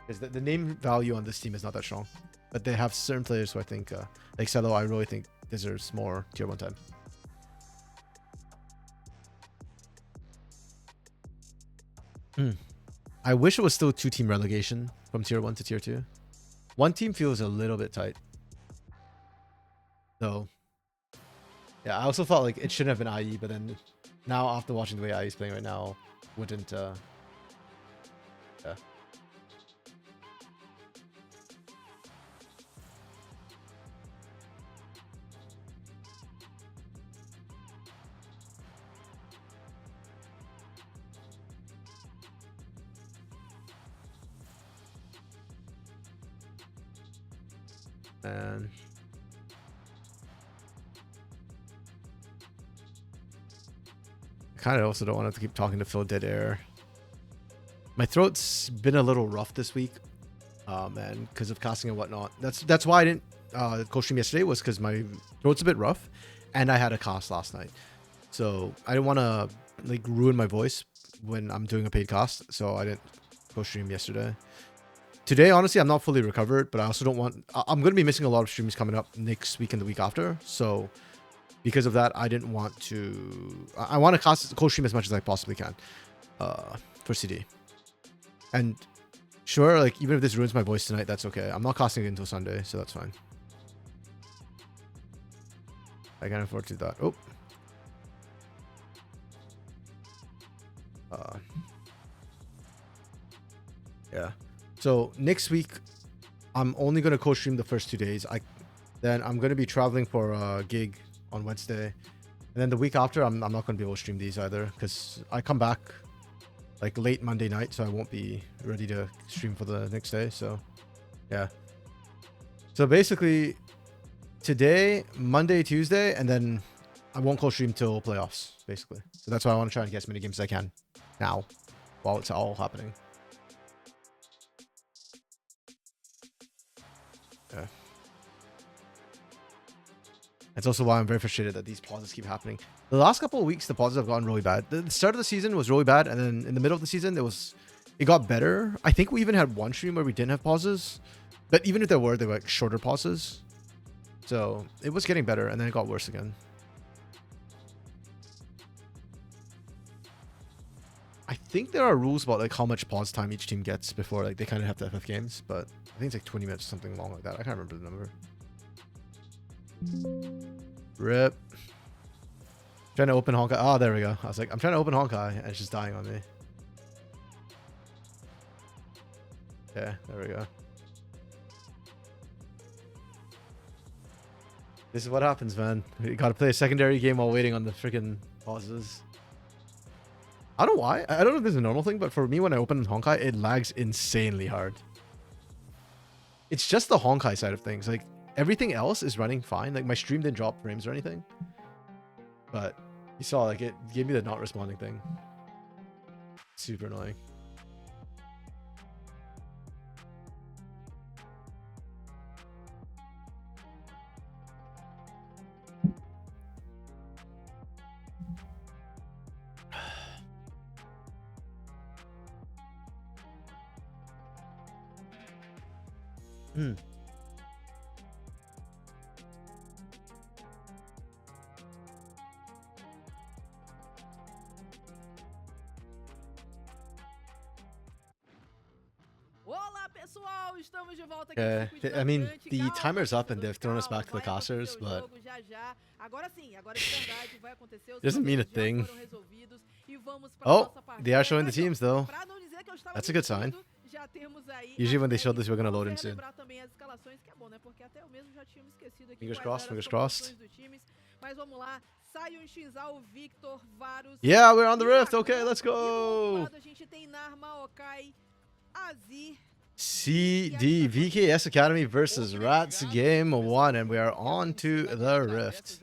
Because the name value on this team is not that strong. But they have certain players who I think, like Cello, I really think deserves more tier 1 time. I wish it was still 2-team relegation from tier 1 to tier 2. One team feels a little bit tight. So, yeah, I also thought like it shouldn't have been IE, but then now after watching the way IE is playing right now, wouldn't, yeah. And I kind of also don't want to keep talking to Phil dead air. My throat's been a little rough this week, and because of casting and whatnot. That's why I didn't co-stream yesterday, was because my throat's a bit rough, and I had a cast last night, so I didn't want to like ruin my voice when I'm doing a paid cast, so I didn't co-stream yesterday. Today, honestly, I'm not fully recovered, but I also don't want... I'm going to be missing a lot of streams coming up next week and the week after. So, because of that, I didn't want to... I want to co-stream as much as I possibly can for CD. And sure, like, even if this ruins my voice tonight, that's okay. I'm not casting it until Sunday, so that's fine. I can afford to do that. Oh. Yeah. So next week, I'm only going to co-stream the first 2 days. Then I'm going to be traveling for a gig on Wednesday. And then the week after, I'm not going to be able to stream these either, because I come back like late Monday night, so I won't be ready to stream for the next day. So yeah. So basically today, Monday, Tuesday, and then I won't co-stream till playoffs, basically. So that's why I want to try and get as many games as I can now while it's all happening. Yeah. That's also why I'm very frustrated that these pauses keep happening. The last couple of weeks, the pauses have gotten really bad. The start of the season was really bad, and then in the middle of the season, it got better. I think we even had one stream where we didn't have pauses, but even if they were like shorter pauses. So it was getting better, and then it got worse again. I think there are rules about like how much pause time each team gets before like they kind of have to FF games, but I think it's like 20 minutes or something long like that. I can't remember the number. Rip. Trying to open Honkai. Oh, there we go. I was like, I'm trying to open Honkai, and it's just dying on me. Okay, there we go. This is what happens, man. You gotta play a secondary game while waiting on the freaking pauses. I don't know why. I don't know if this is a normal thing, but for me, when I open Honkai, it lags insanely hard. It's just the Honkai side of things. Like, everything else is running fine. Like, my stream didn't drop frames or anything. But you saw, like, it gave me the not responding thing. Super annoying. Okay. I mean, the timer's up and they've thrown us back to the casters, but doesn't mean a thing. Oh, they are showing the teams though. That's a good sign. Usually when they show this, we're gonna load in soon. Fingers crossed, fingers crossed. Yeah, we're on the rift. Okay, let's go. CD VKS Academy versus RATZ game 1, and we are on to the rift.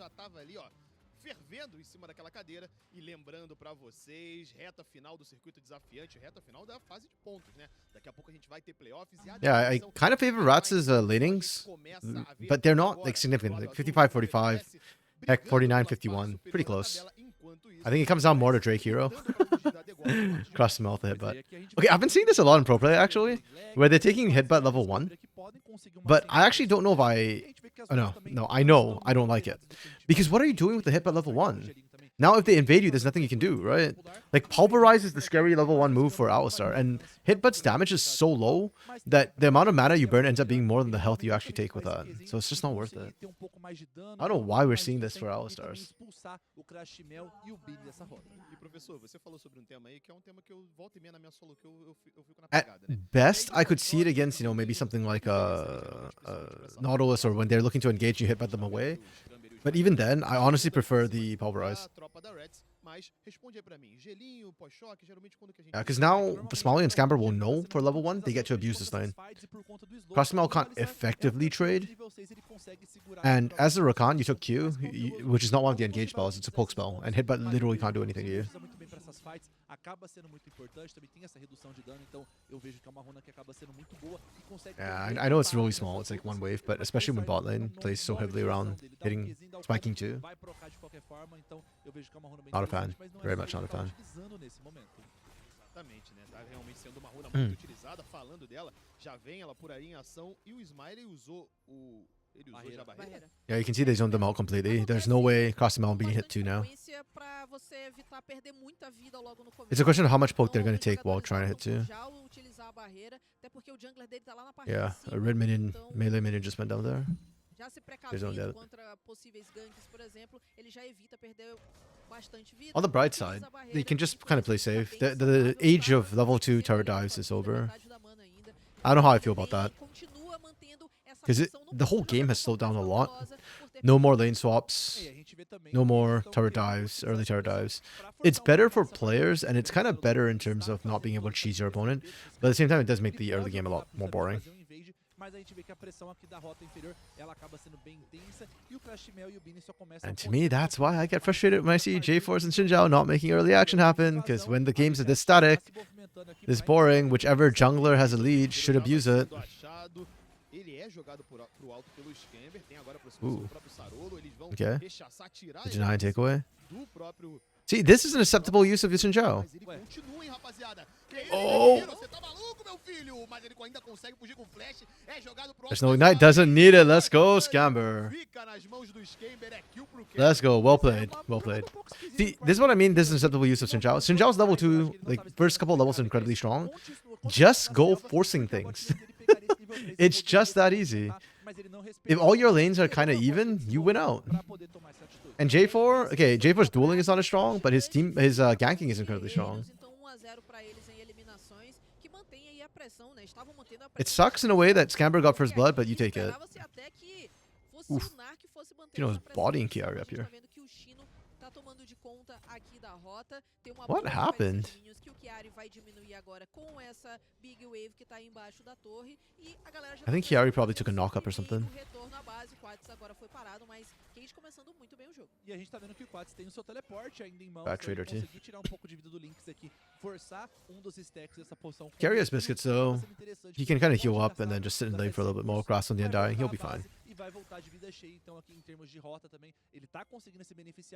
Fervendo em cima daquela cadeira e lembrando para vocês, reta final do circuito desafiante, reta final da fase de pontos, né? Daqui a pouco a gente vai ter playoffs e yeah, I kind of favor RATZ's lanings, but they're not like significant, like 55-45, heck 49-51, pretty close. I think it comes down more to Drake Hero. Cross the mouth the headbutt. Okay, I've been seeing this a lot in pro play actually, where they're taking headbutt level 1, but I actually don't know if I know I don't like it. Because what are you doing with the headbutt level 1? Now if they invade you, there's nothing you can do, right? Like Pulverize is the scary level 1 move for Alistar, and Hitbutt's damage is so low that the amount of mana you burn ends up being more than the health you actually take with that. So it's just not worth it. I don't know why we're seeing this for Alistars. At best, I could see it against, maybe something like Nautilus, or when they're looking to engage you, Hitbutt them away. But even then, I honestly prefer the Pulverize. Yeah, because now Smalley and Scamber will know for level 1, they get to abuse this lane. Crossmail can't effectively trade. And as the Rakan, you took Q, which is not one of the engaged spells, it's a poke spell. And Hitbutt literally can't do anything to you. Yeah, I know it's really small, it's like one wave, but especially when bot lane plays so heavily around hitting, spiking too. Not a fan, very much not a fan. Yeah, you can see they zoned them out completely. There's no way Crossmail being hit too now. It's a question of how much poke they're going to take while trying to hit two. Yeah, a red minion, melee minion just went down there. On the bright side, they can just kind of play safe. The age of level 2 turret dives is over. I don't know how I feel about that. Because the whole game has slowed down a lot. No more lane swaps. No more turret dives, early turret dives. It's better for players, and it's kind of better in terms of not being able to cheese your opponent. But at the same time, it does make the early game a lot more boring. And to me, that's why I get frustrated when I see J-Force and Xin Zhao not making early action happen, because when the games are this static, this boring, whichever jungler has a lead should abuse it. Ooh. Okay. The deny and takeaway. See, this is an acceptable use of Xin Zhao. Oh! There's no ignite, doesn't need it. Let's go, Scamber. Let's go. Well played. Well played. See, this is what I mean. This is an acceptable use of Xin Zhao. Xin Zhao's level 2, like, first couple levels incredibly strong. Just go forcing things. It's just that easy. If all your lanes are kind of even, you win out. And J4, okay, J4's dueling is not as strong, but his ganking is incredibly strong. It sucks in a way that Scamber got first blood, but you take it. Oof. You know, his bodying Chiari up here. What happened? I think Chiari probably took a knock-up or something. Bad trader too. Chiari has biscuits though. He can kind of heal up and then just sit in lane for a little bit more. Cross on the Undying, he'll be fine.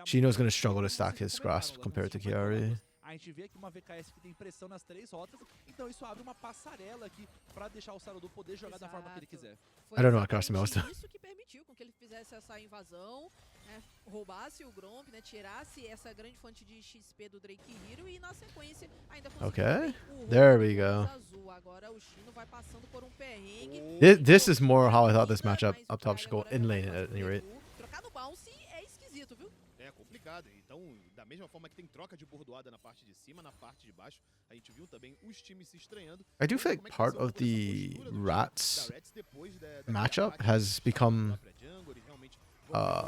Chino's going to struggle to stack his grasp compared to Chiari. A gente vê aqui uma VKS que tem pressão nas 3 rotas, então isso abre uma passarela aqui para deixar o Sarudo poder jogar da forma que ele quiser. I don't know what Crossmail is doing. permitiu com que ele fizesse essa invasão, né, roubasse o Gromp, né, tirasse essa grande fonte de XP do Drake Hero e na sequência ainda conseguiu Okay, também o there roubo we do go. Bônus azul. Agora o Chino vai passando por um perrengue. This is more how I thought this matchup up top should go in lane at any rate. Trocar no bounce é esquisito, viu? É complicado. Então, da mesma forma que tem troca de bordoada na parte de cima, na parte de baixo, a gente viu também os times se estranhando. I do feel like part of the RATZ matchup has become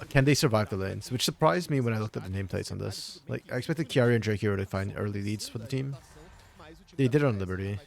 can they survive the lanes, which surprised me when I looked at the nameplates on this. Like, I expected Kiari and Drake Hero to find early leads for the team. They did it on Liberty.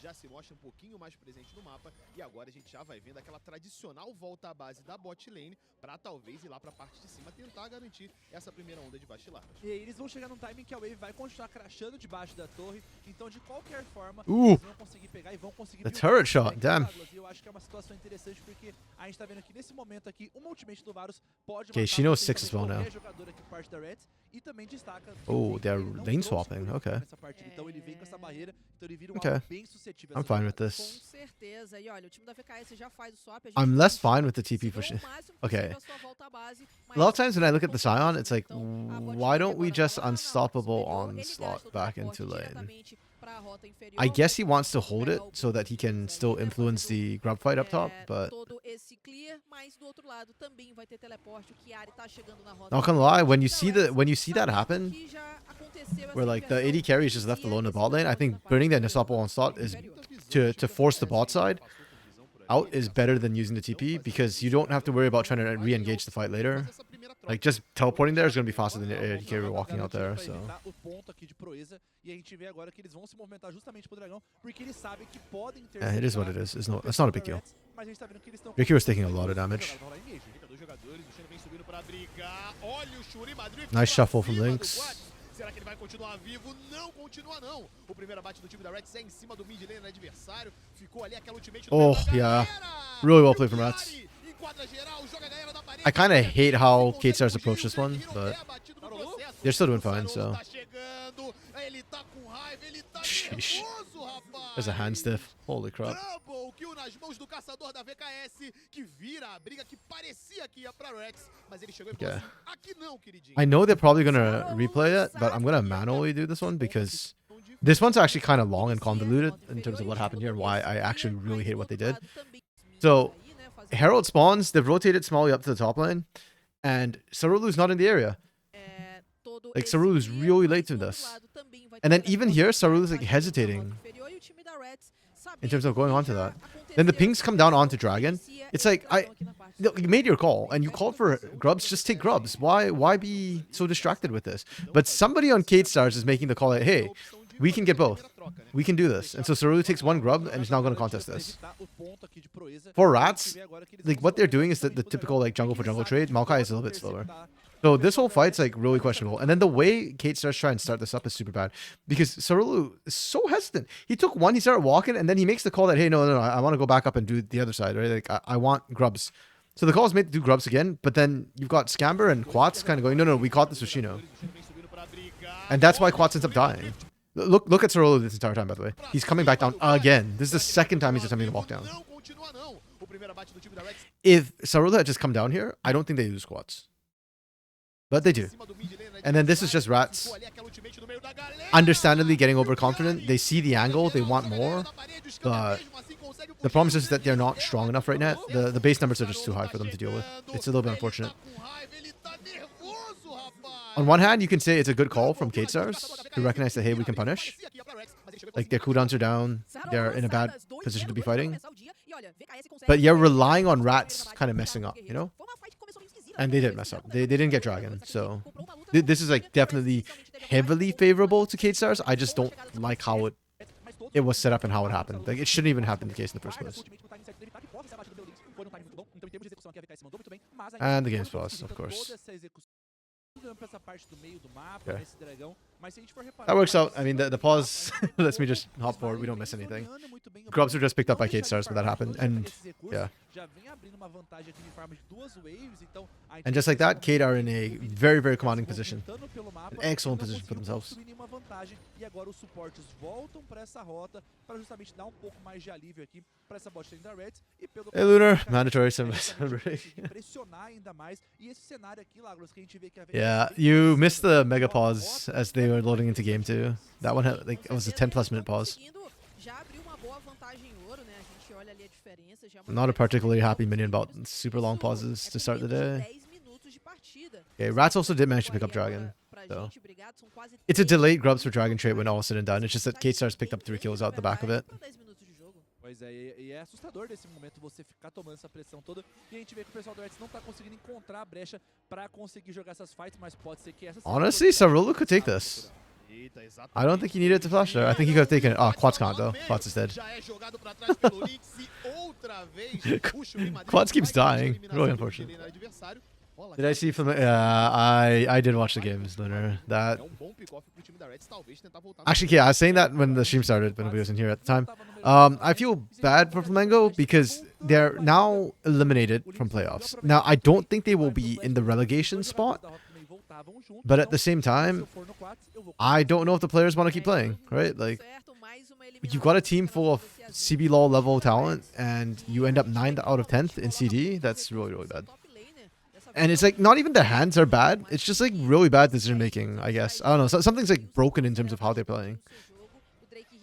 Já se mostra pouquinho mais presente no mapa e agora a gente já vai vendo aquela tradicional volta à base da bot lane para talvez ir lá para a parte de cima tentar garantir essa primeira onda de bastiladas. E aí eles vão chegar num timing que a wave vai continuar crashando debaixo da torre, então de qualquer forma eles vão conseguir pegar e vão conseguir... The turret shot, damn. E eu acho que é uma situação interessante porque a gente tá vendo que nesse momento aqui uma ultimate do Varus pode Okay, she knows 6 matar as well now. qualquer jogador aqui parte da RED e também destaca... Oh, they're ele não lane trouxe swapping, por okay. nessa partida, então ele vem com essa barreira, então ele vira um Okay. alvo bem suscetível. I'm fine with Com this. certeza. E olha, o time da VKS já faz o swap. I'm less fine with the TP for sure. Okay. A lot of times when I look at the Scion, it's like, why don't we just unstoppable onslaught back into lane? I guess he wants to hold it so that he can still influence the grub fight up top, but not gonna lie, when you see that happen, where like the AD carry is just left alone in the bot lane, I think burning the unstoppable onslaught is to force the bot side out is better than using the TP because you don't have to worry about trying to re-engage the fight later. Like, just teleporting there is going to be faster than the AD carry walking out there, so... Yeah, it is what it is. It's not a big deal. Ricky was taking a lot of damage. Nice shuffle from Lynx. Será que ele vai continuar vivo? Não continua não. O primeiro abate do time da RATZ é em cima do mid lane do adversário. Ficou ali aquela ultimate do Oh, yeah. Really well played from RATZ. I kind of hate how K-Stars approach this one, but they're still doing fine, so... Sheesh. There's a hand stiff. Holy crap. Okay. I know they're probably gonna replay it, but I'm gonna manually do this one because this one's actually kind of long and convoluted in terms of what happened here and why I actually really hate what they did. So, Herald spawns, they've rotated Smalley up to the top lane, and Sarulu's not in the area. Like, Sarulu's really late to this. And then even here, Sarulu's like hesitating in terms of going on to that. Then the pings come down onto Dragon. It's like, you made your call, and you called for grubs, just take grubs. Why be so distracted with this? But somebody on K-Stars is making the call like, hey, we can get both. We can do this. And so Sarulu takes one grub and is now going to contest this. For RATZ, like what they're doing is the typical like jungle for jungle trade. Maokai is a little bit slower. So this whole fight's like really questionable. And then the way Kate starts trying to start this up is super bad. Because Sarulu is so hesitant. He took one, he started walking, and then he makes the call that, hey, no, I want to go back up and do the other side, right? Like, I want grubs. So the call is made to do grubs again, but then you've got Scamber and Quats kind of going, no, we caught this with Shino. And that's why Quats ends up dying. Look at Sarulu this entire time, by the way. He's coming back down again. This is the second time he's attempting to walk down. If Sarulu had just come down here, I don't think they lose Quats. But they do. And then this is just RATZ understandably getting overconfident. They see the angle, they want more. But the problem is just that they're not strong enough right now. The base numbers are just too high for them to deal with. It's a little bit unfortunate. On one hand, you can say it's a good call from K-Stars to recognize that, hey, we can punish. Like, their cooldowns are down. They're in a bad position to be fighting. But you're relying on RATZ kind of messing up, you know? And they didn't mess up. They didn't get Dragon. So this is like definitely heavily favorable to K-Stars. I just don't like how it was set up and how it happened. Like, it shouldn't even happen in the case in the first place. And the game's paused, of course. Okay. That works out. I mean, the pause lets me just hop forward. We don't miss anything. Grubs were just picked up by Kate Stars when that happened. And yeah. And just like that, Kate are in a very, very commanding position. An excellent position for themselves. Hey Lunar, mandatory Yeah, you missed the mega pause as they were loading into game 2. That one had, like, it was a 10+ minute pause. I'm not a particularly happy minion about super long pauses to start the day. Okay, RATZ also did manage to pick up Dragon, though. It's a delayed Grubs for Dragon trait when all is said and done. It's just that Kate Stars picked up 3 kills out the back of it. Pois é, e é assustador nesse momento você ficar tomando essa pressão toda e a gente vê que o pessoal do RED não tá conseguindo encontrar a brecha pra conseguir jogar essas fights, mas pode ser que essa... Honestly, Sarulu could take this. I don't think he needed to flash there. I think he could have taken it. Oh, Quads can't though. Quads is dead. Quads keeps dying. Really unfortunate. Did I see from the... Yeah, I did watch the games, Lunar. That... Actually, yeah, I was saying that when the stream started, when we wasn't here at the time. I feel bad for Flamengo because they're now eliminated from playoffs. Now, I don't think they will be in the relegation spot. But at the same time, I don't know if the players want to keep playing, right? Like, you've got a team full of CB LoL level talent, and you end up 9th out of 10th in CD. That's really, really bad. And it's like, not even the hands are bad. It's just like really bad decision making, I guess. I don't know. So, something's like broken in terms of how they're playing.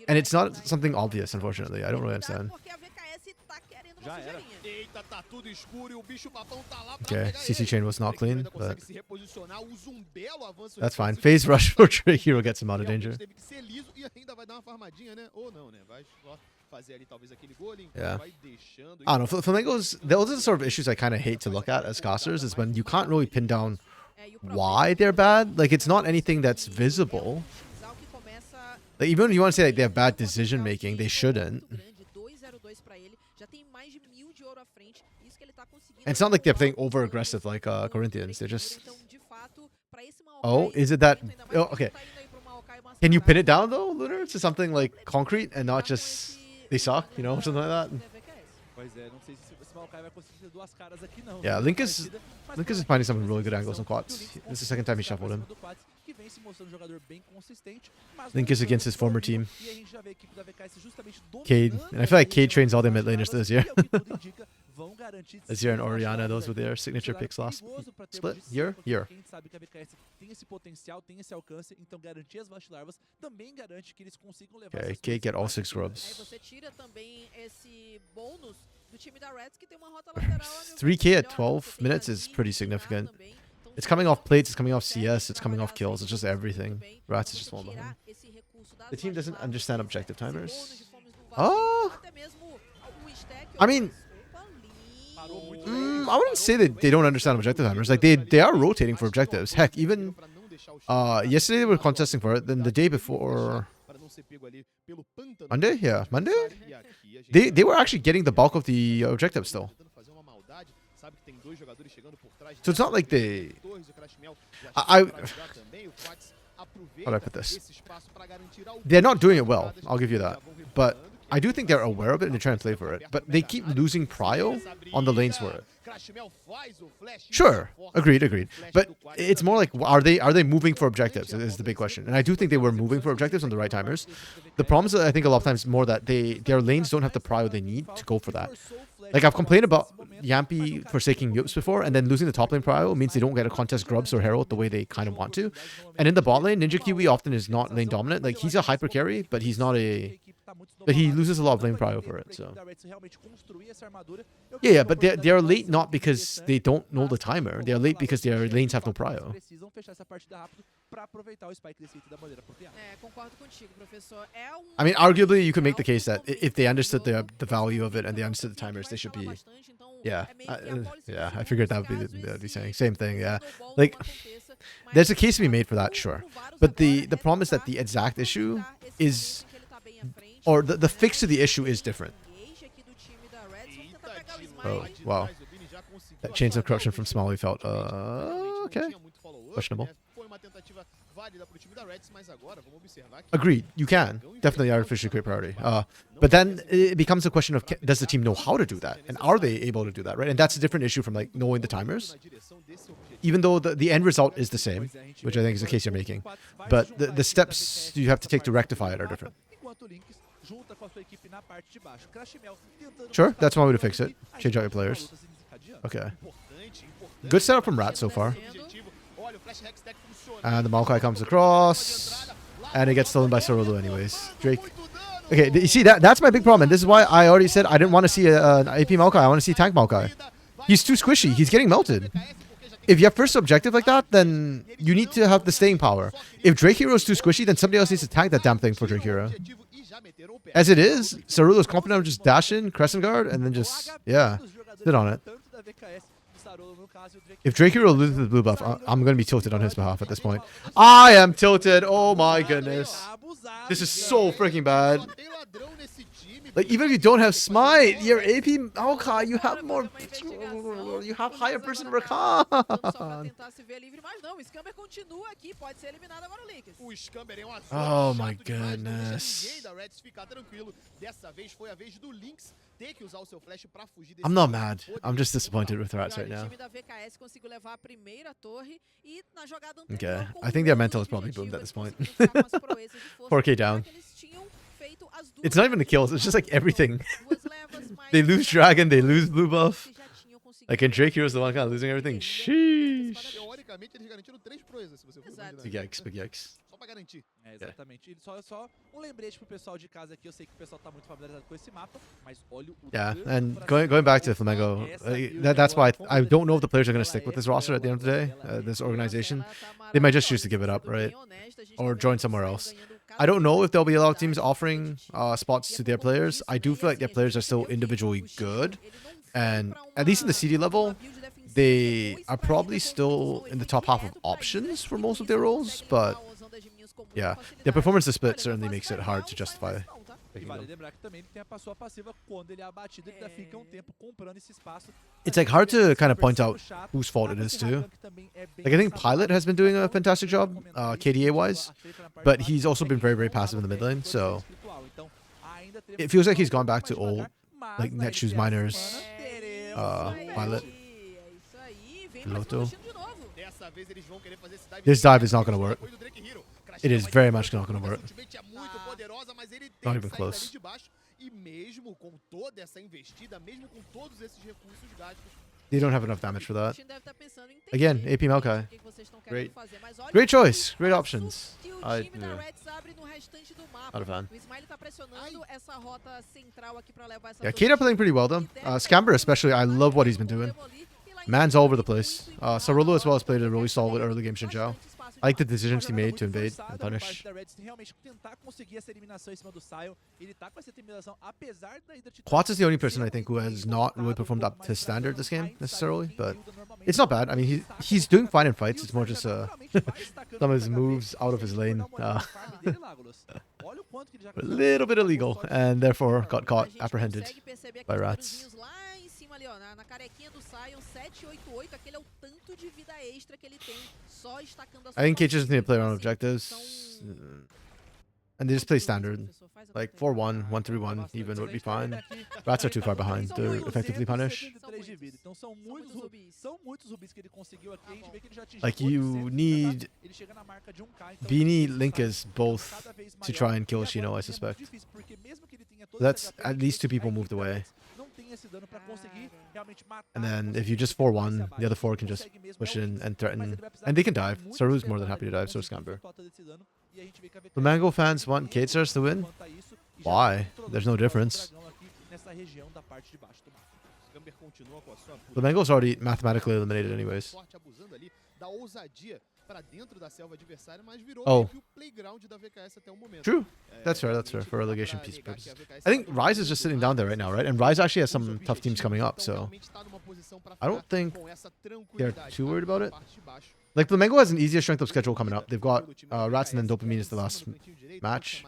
And it's not something obvious, unfortunately. I don't really understand. Okay, CC chain was not clean, but that's fine. Phase rush for Drake Hero gets him out of danger. Yeah. I don't know. Flamengo's, those are the sort of issues I kind of hate to look at as casters, is when you can't really pin down why they're bad. Like, it's not anything that's visible. Like, even if you want to say like they have bad decision making, they shouldn't. And it's not like they're playing over aggressive like Corinthians. They're just... Oh, is it that... Oh, okay. Can you pin it down though, Lunar, to something like concrete and not just they suck, you know, something like that? Yeah, Link is finding some really good angles on Quads. This is the second time he shuffled him. Link is against his former team, Cade, and I feel like Cade trains all their mid laners this year. Azir and Orianna, those were their signature picks last split. Year. Okay, Cade get all 6 grubs. 3k at 12 minutes is pretty significant. It's coming off plates, it's coming off CS, it's coming off kills, it's just everything. RATZ is just one behind. The team doesn't understand objective timers. Oh! I mean... I wouldn't say that they don't understand objective timers. Like, they are rotating for objectives. Heck, even... yesterday they were contesting for it, then the day before... Monday? Yeah, Monday? They were actually getting the bulk of the objectives still. So it's not like they... How do I put this? They're not doing it well, I'll give you that. But I do think they're aware of it and they're trying to play for it. But they keep losing prio on the lanes for it. Sure, agreed. But it's more like, are they moving for objectives is the big question. And I do think they were moving for objectives on the right timers. The problem is that I think a lot of times more that their lanes don't have the prio they need to go for that. Like, I've complained about Yampi forsaking Yops before, and then losing the top lane prio means they don't get to contest Grubs or Herald the way they kind of want to. And in the bot lane, Ninja Kiwi often is not lane dominant. Like, he's a hyper carry, but he's not a... But he loses a lot of lane prio for it, so... Yeah, but they're late not because they don't know the timer. They're late because their lanes have no prio. I mean, arguably, you could make the case that if they understood the value of it and they understood the timers, they should be... Yeah, I figured that would be the saying. Same thing, yeah. Like, there's a case to be made for that, sure. But the problem is that the exact issue is... Or the fix to the issue is different. Oh, wow. That chains of corruption from Smalley felt, okay. Questionable. uma tentativa válida pro time da RETZ, mas agora vamos observar que Agreed, you can definitely artificially create priority. But then it becomes a question of does the team know how to do that, and are they able to do that, right? And that's a different issue from like knowing the timers. Even though the end result is the same, which I think is the case you're making, but the steps you have to take to rectify it are different. Sure, that's one way to fix it. Change out your players. Okay. Good setup from RATZ so far. And the Maokai comes across. And it gets stolen by Circuito anyways. Drake. Okay, you see, that's my big problem. And this is why I already said I didn't want to see an AP Maokai. I want to see tank Maokai. He's too squishy. He's getting melted. If you have first objective like that, then you need to have the staying power. If Drake Hero is too squishy, then somebody else needs to tank that damn thing for Drake Hero. As it is, Circuito's confident to just dash in, Crescent Guard, and then just, yeah, sit on it. If Drake Hero loses the blue buff, I'm going to be tilted on his behalf at this point. I am tilted. Oh my goodness. This is so freaking bad. Like, even if you don't have Smite, your AP Maokai, you have more... You have higher person recon. Oh my goodness. I'm not mad. I'm just disappointed with RATZ right now. Okay, I think their mental is probably boomed at this point. 4k down. It's not even the kills, it's just like everything. They lose Dragon, they lose blue buff. Like, and Drake Hero's the one kind of losing everything. Sheesh. Big yikes, big yikes. É, exatamente. Só lembrete pro pessoal de casa aqui, eu sei que o pessoal tá muito familiarizado com esse mapa, mas olha o Yeah, and going back to Flamengo, that's why I don't know if the players are going to stick with this roster at the end of the day, this organization. They might just choose to give it up, right? Or join somewhere else. I don't know if there'll be a lot of teams offering spots to their players. I do feel like their players are still individually good. And at least in the CD level, they are probably still in the top half of options for most of their roles. But yeah, their performance split certainly makes it hard to justify. It's like hard to kind of point out whose fault it is too. Like, I think Pilot has been doing a fantastic job, KDA wise, but he's also been very, very passive in the mid lane. So it feels like he's gone back to old, like Netshoes miners, Pilot, Piloto. This dive is not going to work. It is very much not going to work. Not even close. They don't have enough damage for that. Again, AP Maokai. Great choice. Great options. Not a fan. Yeah, Kata playing pretty well though. Scamber especially, I love what he's been doing. Man's all over the place. Circuito as well has played a really solid early game Xinjiao. I like the decisions he made to invade and punish. Quats is the only person I think who has not really performed up to standard this game necessarily, but it's not bad. I mean, he's doing fine in fights. It's more just some of his moves out of his lane. A little bit illegal, and therefore got caught, apprehended by RATZ. Na carequinha do Sion, 788, aquele é o tanto de vida extra que ele tem, só estacando a sua. I think Cage just need to play around objectives. And they just play standard. Like 4-1, 1-3-1 even would be fine. RATZ are too far behind to effectively punish. Like, you need Beanie Linkas both to try and kill Shino, I suspect. That's at least 2 people moved away. And then if you just 4-1, the other 4 can just push in and threaten. And they can dive. Saru's more than happy to dive, so is Scamber. Flamengo fans want K-Stars to win? Why? There's no difference. Flamengo's already mathematically eliminated anyways. Oh. True. That's fair, for relegation piece purposes. I think Rise is just sitting down there right now, right? And Rise actually has some tough teams coming up, so I don't think they're too worried about it. Like, Flamengo has an easier strength of schedule coming up. They've got RATZ and then Dopamine is the last match.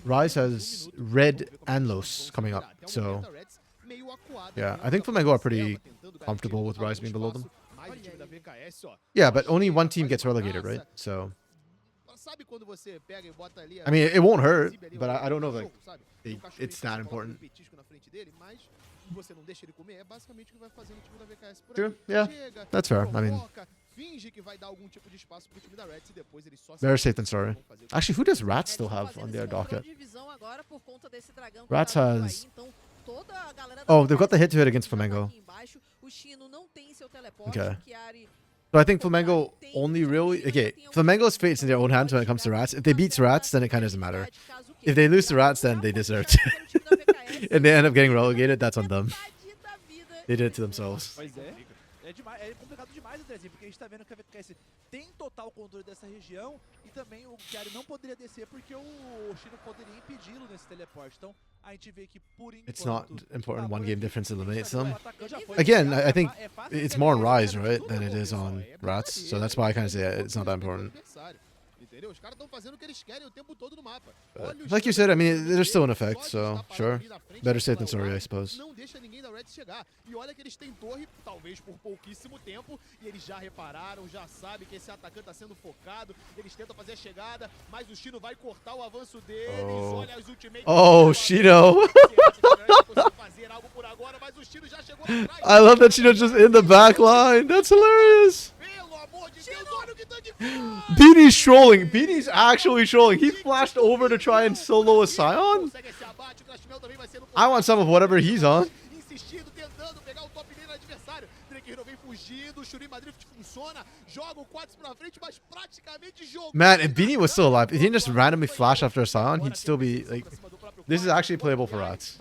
Rise has Red and Los coming up, so yeah, I think Flamengo are pretty comfortable with Rise being below them. time da VKS, ó. Yeah, but only one team gets relegated, right? So, Sabe quando você pega e bota ali I mean, it won't hurt, ali, but I don't know if sabe? like, Um cachorrinho it's que that você coloca important. petisco na frente dele, mas você não deixa ele comer, é basicamente o que vai fazendo o time da VKS por True. aqui. Yeah, Chega, that's fair. I mean, provoca, finge que vai dar algum tipo de espaço pro time da RATZ e depois eles só better se safe than sorry. vão fazer o que Actually, who does RATZ Eles still estão have fazendo on esse their controle docket? de visão agora por conta desse dragão que RATZ tá vindo has- aí, então toda a galera da Oh, they've got the VKS hit-to-hit against já tá Flamengo. aqui embaixo. O Chino não tem seu teleporte, Okay. o Chiari So I think Flamengo only really... Okay, Flamengo's fate's in their own hands when it comes to RATZ. If they beat RATZ, then it kind of doesn't matter. If they lose to RATZ, then they deserve to. And they end up getting relegated, that's on them. They did it to themselves. Pois é. É demais, é complicado demais, Andrezinho, porque a gente tá vendo que a VKS tem total controle dessa região e também o Chiari não poderia descer porque o Chino poderia impedi-lo nesse teleporte. Então a gente vê que por enquanto... It's not important one game difference eliminates them. Again, Again, I think it's more on Rise, right, than it is on RATZ. So that's why I kind of say it's not that important. Entendeu? Os caras estão fazendo o que eles querem o tempo todo no mapa. Like you said, I mean, they're still in effect, so sure. Better safe than sorry, I suppose. Não deixa ninguém da RED chegar. E olha que eles têm torre, talvez por pouquíssimo tempo, e eles já repararam, já sabem que esse atacante está sendo focado. Eles tentam fazer a chegada, mas o Chino vai cortar o avanço deles. Oh. Olha as ultimates. Oh, Shino! Fazer algo por agora, mas o Chino já chegou atrás. I love that Shino's just in the back line. That's hilarious. Pelo amor de Deus, olha o que tá de fora. Beanie's trolling. Beanie's actually trolling. He flashed over to try and solo a Scion. Consegue esse abate, o Crash Mel também vai ser no I want some of whatever he's on. insistindo, tentando pegar o top lane do adversário. Drake Hero vem fugindo, o Shuri Madrift funciona, joga o Quads pra frente, mas praticamente jogou. Man, if Beanie was still alive, if he didn't just randomly flash after a Scion, he'd still be like... This is actually playable for RATZ.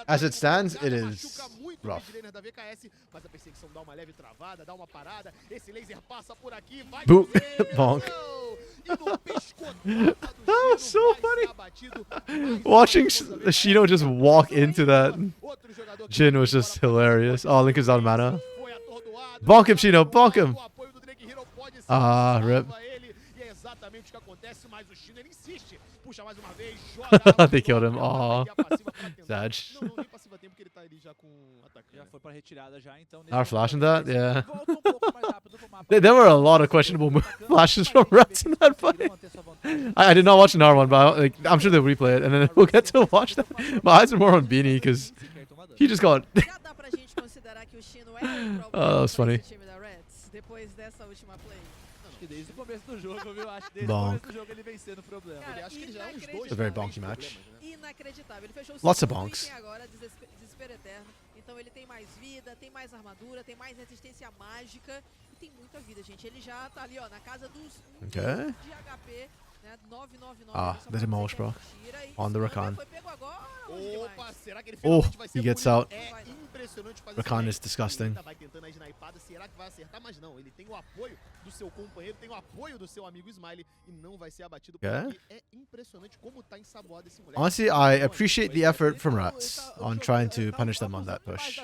As it stands, it is rough. Da VKS, mas a perseguição dá uma leve travada, dá uma parada. Esse laser passa por aqui, vai Boop. pro Bonk. E no pescotada do That was Chino so vai funny. ser abatido. Mais Watching uma vez, Shino just walk into that outro jogador que Jhin was just hilarious. Oh, Link is out of mana. foi atordoado. Bonk him, Shino, bonk him. O apoio do Drake Hero pode ser Ah, que rip. salva ele, e é exatamente o que acontece, mas o Chino ele insiste. Puxa mais uma vez, joga. They killed him. E a Aw. passiva pra tentar. Sad. Não, nem passiva tempo, porque ele tá ali já com atacante. Já foi pra retirada já, então... nesse Are momento, flashing that? Yeah. volta um pouco mais rápido pro mapa. There were a lot of questionable flashes from RATZ in that fight. I did not watch another one, but I'm sure they'll replay it, and then we'll get to watch that. My eyes are more on Beanie, because he just got... Já dá pra gente considerar que o Chino é um problema Oh, that was funny. pro time da RATZ, depois dessa última play. Acho que desde o começo do jogo, viu? Acho que desde Bonk. o começo do jogo ele vem sendo problema. Cara, Ele acha que ele já é uns dois. It's a very bonky match. Inacreditável. Ele fechou o Lots of segundo bonks. item agora, desespero eterno. Então ele tem mais vida, tem mais armadura, tem mais resistência mágica e tem muita vida, gente. Ele já tá ali, ó, na casa dos 1 Okay. de HP, né? 999. Ah, só the pra demolish, dizer que bro. tira e On the Stamper Rakan. foi pego agora, longe Opa, demais. será que ele Oh, finalmente vai ser he gets punido? out. É impressionante fazer Rakan isso. is disgusting. Ele vai tentando a snipada, será que vai acertar? Mas não, ele tem o apoio do seu companheiro, tem o apoio do seu amigo Smiley e não vai ser abatido por Okay. aqui. É impressionante como tá ensaboado esse moleque. Honestly, I appreciate the effort from RATZ on trying to punish them on that push.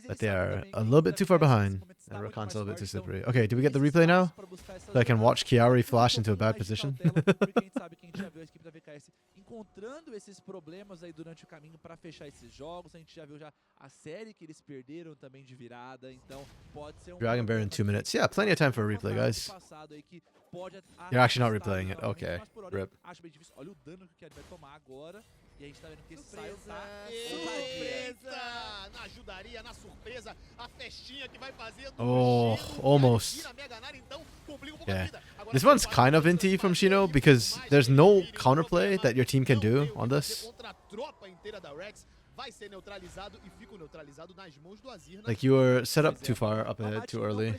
But they are a little bit too far behind, and Rakan's a little bit too slippery. Okay, do we get the replay now? So I can watch Chiari flash into a bad position. Porque a gente sabe que a gente já viu a equipe da VKS encontrando esses problemas aí durante o caminho para fechar esses jogos. A gente já viu já a série que eles perderam também de virada, então pode ser Dragon Bear in 2 minutes. Yeah, plenty of time for a replay, guys. You're actually not replaying it. Okay, rip. Acho bem difícil. Olha o dano que o Chiari vai tomar agora. E a gente tá vendo que esse Sion Surpresa. tá... Surpresa! Na ajudaria, na surpresa, a festinha que vai fazer do Oh, Chino. almost. Tira a Mega Nara, então, complica um pouco a Yeah. vida. Agora This tem one's quatro kind of pessoas inty from que Shino fazem because mais there's um no perigo, counterplay problema. that your team can Não do tem o que on fazer this. contra a tropa inteira da RATZ. Vai ser neutralizado e fica neutralizado nas mãos do Azir. Like you were set up too far up ahead too early.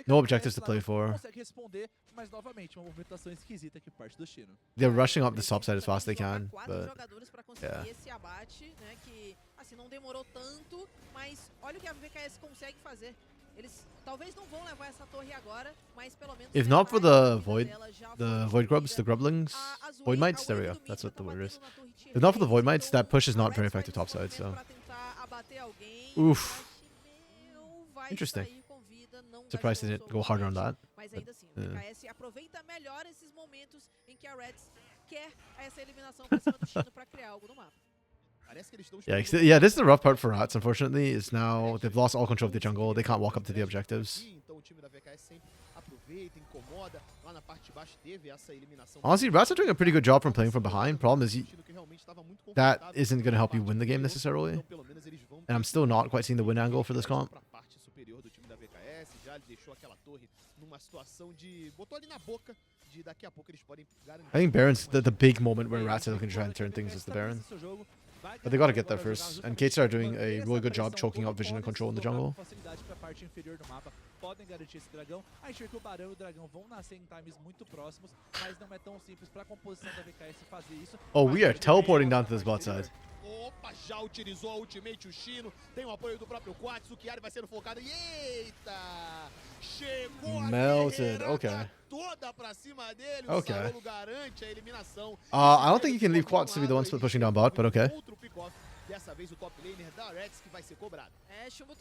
No objectives to play for. Consegue responder, mas novamente uma movimentação esquisita aqui por parte do Chino. They're rushing up the top side as fast as they Jogar can, quatro but jogadores pra conseguir yeah. esse abate, né? Que assim não demorou tanto, mas olha o que a VKS consegue fazer. Eles talvez não vão levar essa torre agora, mas pelo menos If not for metade the da Void, vida dela já the foi Void Grubs, the destruída. Grublings, A Azul Void e a Mites, there we Wave go. do That's mid what the tá word is. batendo na torre tier If not for the 3, Void Mites, então that push is a not RATZ very vai effective nesse topside, momento so. pra tentar abater alguém, Oof. mas não vai Interesting. sair com vida, não Surprised they gastou didn't go harder on somente, that. mas but, ainda assim, o yeah. VKS aproveita melhor esses momentos em que a RATZ quer essa eliminação pra cima do Chino pra criar algo no mapa. Yeah, yeah, this is the rough part for RATZ, unfortunately, is now they've lost all control of the jungle. They can't walk up to the objectives. Honestly, RATZ are doing a pretty good job from playing from behind. Problem is, that isn't going to help you win the game necessarily. And I'm still not quite seeing the win angle for this comp. I think Baron's the big moment where RATZ are looking to try and turn things is the Baron. But they gotta get there first. And VKS.A are doing a really good job choking out vision and control in the jungle. Podem garantir esse dragão. A gente vê que o Barão e o Dragão vão nascer em times muito próximos, mas não é tão simples para a composição da VKS fazer isso. Oh, we are teleporting down to this bot side. Opa, já utilizou a ultimate o Chino. Tem o apoio do próprio Quatz. O Chiari vai sendo focado. E eita! Chegou Melted. Okay. toda pra cima dele. Okay. O Sarolo garante a eliminação. I don't think you can leave Quatz to be the one pushing down bot, but okay. Dessa vez o top laner da RATZ que vai ser cobrado.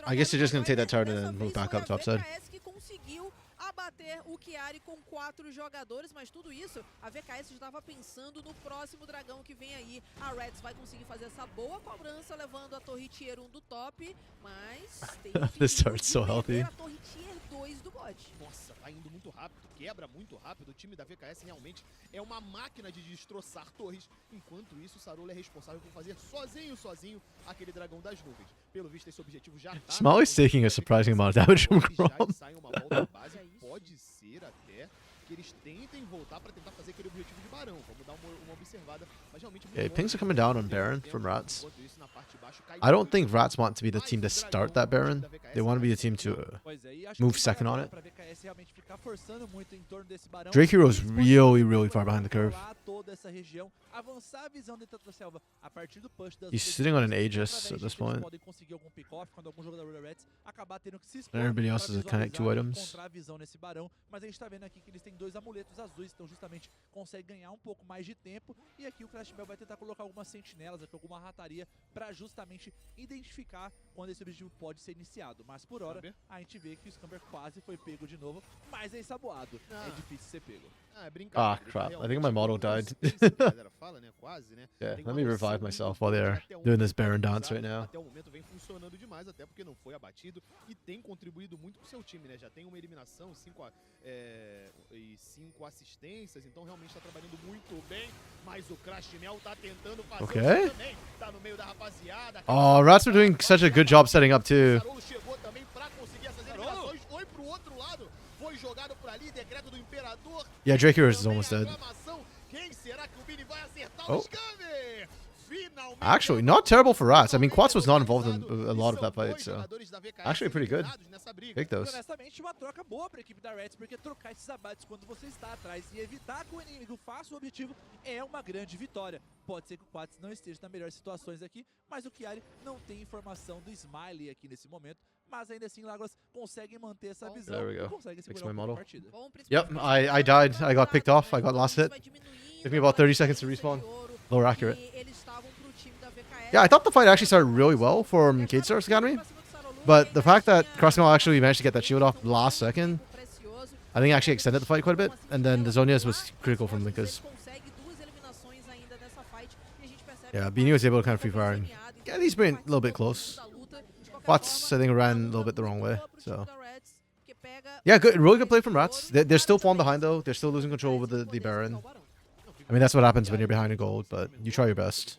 I guess you're just gonna take that turret and then move back up top side. que conseguiu abater o Chiari com 4 jogadores, mas tudo isso, a VKS estava pensando no próximo dragão que vem aí. A RATZ vai conseguir fazer essa boa cobrança, levando a torre tier 1 do top, mas tem This turret's so healthy. a torre tier 2 do bot. Nossa, tá indo muito rápido, quebra muito rápido. O time da VKS realmente é uma máquina de destroçar torres. Enquanto isso, o Sarolo é responsável por fazer sozinho aquele dragão das nuvens. Pelo visto, esse objetivo já tá. Smalley's taking a surprising amount of damage from Chrome. Pode ser até que eles tentem voltar para tentar fazer aquele objetivo de Barão. Vamos dar uma observada, mas realmente Okay, pings are coming down on Baron from RATZ. I don't think RATZ want to be the team to start that Baron. They want to be the team to move second on it. Drake Hero is really far behind the curve. He's sitting on an Aegis at this point. And everybody else is Connect 2 items. Mas a gente tá vendo aqui que eles têm 2 amuletos azuis, então justamente consegue ganhar um pouco mais de tempo. E aqui o Clash Bell vai tentar colocar algumas sentinelas, aqui alguma rataria, pra justamente identificar quando esse objetivo pode ser iniciado. Mas por hora, a gente vê que o Scamber quase foi pego de novo, mas é ensaboado. É difícil ser pego. Ah, crap. I think my model died. Yeah, let me revive myself while they're doing this Baron dance right now. Até o momento vem funcionando demais, até porque não foi abatido e tem contribuído muito pro seu time, né? Já tem uma eliminação, 5 assistências, então realmente tá trabalhando muito bem, mas o Crash Mel tá tentando fazer Okay. também. Tá no meio da rapaziada. Oh, RATZ are doing such a good job setting up too. Sarolo chegou também pra conseguir essas eliminações, foi pro outro lado, foi jogado por ali, decreto do Imperador. Yeah, Drake Hero is almost dead. Quem será que o Vini vai acertar Oh. o Scamber? Finalmente. Actually, not terrible for RATZ. I mean, Quatz was not involved in a lot of that fight, so actually pretty good. Take those. Honestamente, uma troca boa pra equipe da RATZ, porque trocar esses abates quando você está atrás e evitar que o inimigo faça o objetivo é uma grande vitória. Pode ser que o Quatz não esteja nas melhores situações aqui, mas o Chiari não tem informação do Smiley aqui nesse momento. Mas ainda assim, Lágrimas conseguem manter essa visão. There we go. E conseguem Fix segurar my um pouco a model. partida. Yep, I died. I got picked off. I got last hit. Took me about 30 seconds to respawn. Lower accurate. Yeah, I thought the fight actually started really well from VKS.A's Academy. But the fact that Crossmel actually managed to get that shield off last second, I think actually extended the fight quite a bit. And then the Zonia's was critical from Linka's. Yeah, Beanie was able to kind of free fire and get these being a little bit close. Quatz, I think, ran a little bit the wrong way. So yeah, good, really good play from RATZ. They're still falling behind though. They're still losing control with the Baron. I mean, that's what happens when you're behind in gold, but you try your best.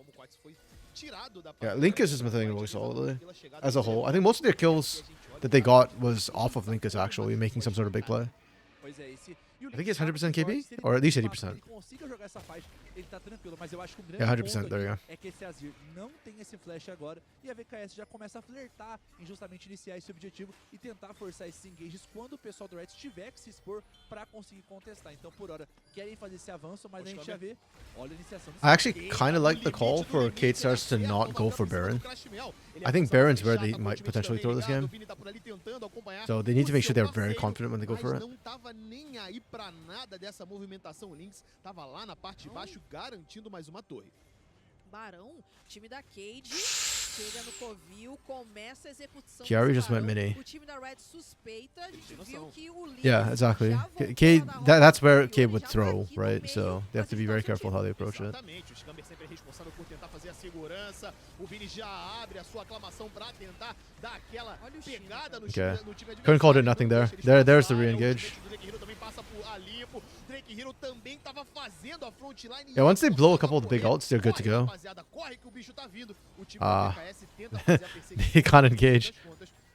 Yeah, Linkus is playing really solidly as a whole. I think most of their kills that they got was off of Linkus actually making some sort of big play. I think he's 100% KP, or at least 80%. Yeah, 100%, there you go. É que esse Azir não tem esse flash agora e a VKS já começa a flertar em justamente iniciar esse objetivo e tentar forçar esses engages quando o pessoal do RATZ tiver que se expor para conseguir contestar. Então, por hora, querem fazer esse avanço, mas a gente já vê, olha a iniciação. I actually kind of like the call for VKS.A to not go for Baron. I think Baron's where they might potentially throw this game. So they need to make sure they're very confident when they go for it. Não tava nem aí pra nada dessa movimentação. Lynx tava lá na parte de baixo garantindo mais uma torre. Barão, time da Cade chega no covil, começa a execução Chiari desse just went barão. mini. O time da RED suspeita, a gente viu que o Lynx Yeah, exactly. já voltou Cade, lá da that's rota where anterior, Cade ele would já tá throw, aqui no right? meio, So they have to be very careful how they approach it. Exatamente, o Scamber sempre é responsável por tentar fazer a segurança. O Vini já abre a sua aclamação pra tentar dar aquela pegada no Okay. time adversário. Couldn't call it nothing there. There's the re-engage. O Drake Hero também passa por a limpo. Drake Hero também tava fazendo a frontline. Yeah, once they blow a couple of the big ults, they're good to go. Rapaziada, corre que o bicho tá vindo. O time Ah. da VKS tenta fazer a perseguição. They can't engage.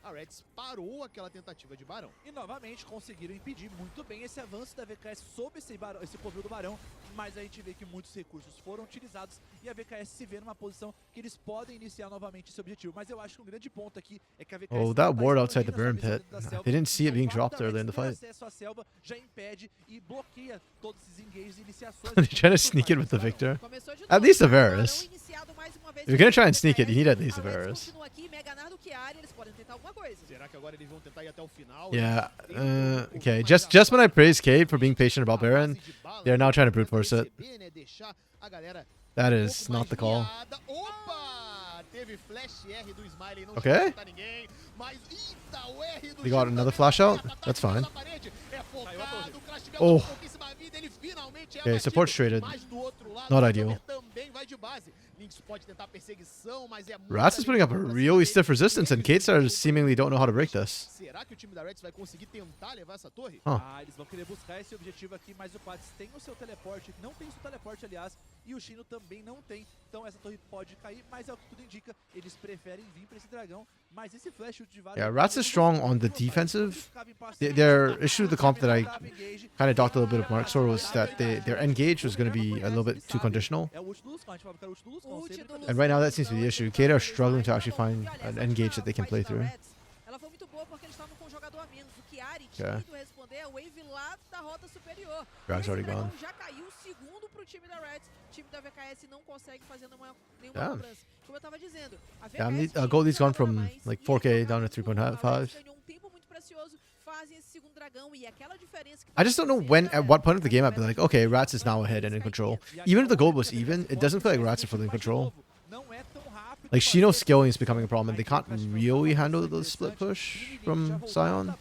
A RETZ parou aquela tentativa de barão. E novamente conseguiram impedir muito bem esse avanço da VKS sobre esse covil do Barão, mas a gente vê que muitos recursos foram utilizados e a VKS se vê numa posição que eles podem iniciar novamente esse objetivo. Mas eu acho que um grande ponto aqui é que a VKS Oh, that ward outside the burn pit. They didn't see it being dropped early in the fight. acesso à selva já impede e bloqueia todos esses engages e iniciações. They're trying to sneak it with the Victor. Começou de At novo, least a Barão Varus. iniciado mais uma vez If you're gonna try and pela sneak it, you need at least a VKS. A RED Varus. continua aqui, mega nardo que área, eles podem tentar alguma coisa. Será que agora eles vão tentar ir até o final? Yeah. Okay. Just when I praise Cade for being patient about Baron, they're now trying to brute force it. That is not the call. Opa! Teve flash R do Smiley, não Okay. chegou a matar ninguém, mas eita, o R do They got Chico another também flash vai out? atacar That's cima fine. da parede. É focado, o Crash Bell Oh. com pouquíssima vida, ele finalmente é Okay, abatido, support traded. mas do outro lado, Not o ideal. Gamer também vai de base. Lynx pode tentar perseguição, mas é RATZ is putting up a really stiff resistance, and K-Star seemingly don't know how to break this. Será que o time da RETZ vai conseguir tentar levar essa torre? Huh. Ah, eles vão querer buscar esse objetivo aqui, mas o Pats tem o seu teleporte, não tem o seu teleporte, aliás, e o Shino também não tem. Então essa torre pode cair, mas é o que tudo indica, eles preferem vir pra esse dragão, mas esse flash de Vara... Yeah, RATZ is strong on the defensive. Their issue with the comp that I kind of talked a little bit of Mark Sor was that their engage was going to be a little bit too conditional. É o ult do Luscon, a gente vai buscar o ult do Luscon, sempre pra And right now that seems to be the issue. K are struggling to actually find an engage that they can play through. Ela foi muito boa porque eles estavam com um jogador a menos. O Chiari Okay. tinha ido responder a wave lá da rota superior. Drag's Esse already dragão gone. já caiu o segundo pro time da RETZ. O time da VKS não consegue fazer nenhuma Yeah. cobrança. Como eu tava dizendo, a Yeah, VKS tinha Goldie's gone um from jogador a mais like e 4K eles down to jogaram tudo. A 3.5. RETZ ganhou um tempo muito precioso, fazem esse segundo dragão e aquela diferença que I just don't know when, at what point of the game I'd be like, okay, RATZ is now ahead and in control. Even if the gold was even, it doesn't feel like RATZ are fully in control. Não é tão rápido. Like, Shino's scaling is becoming a problem, and they can't really handle the split push from Sion.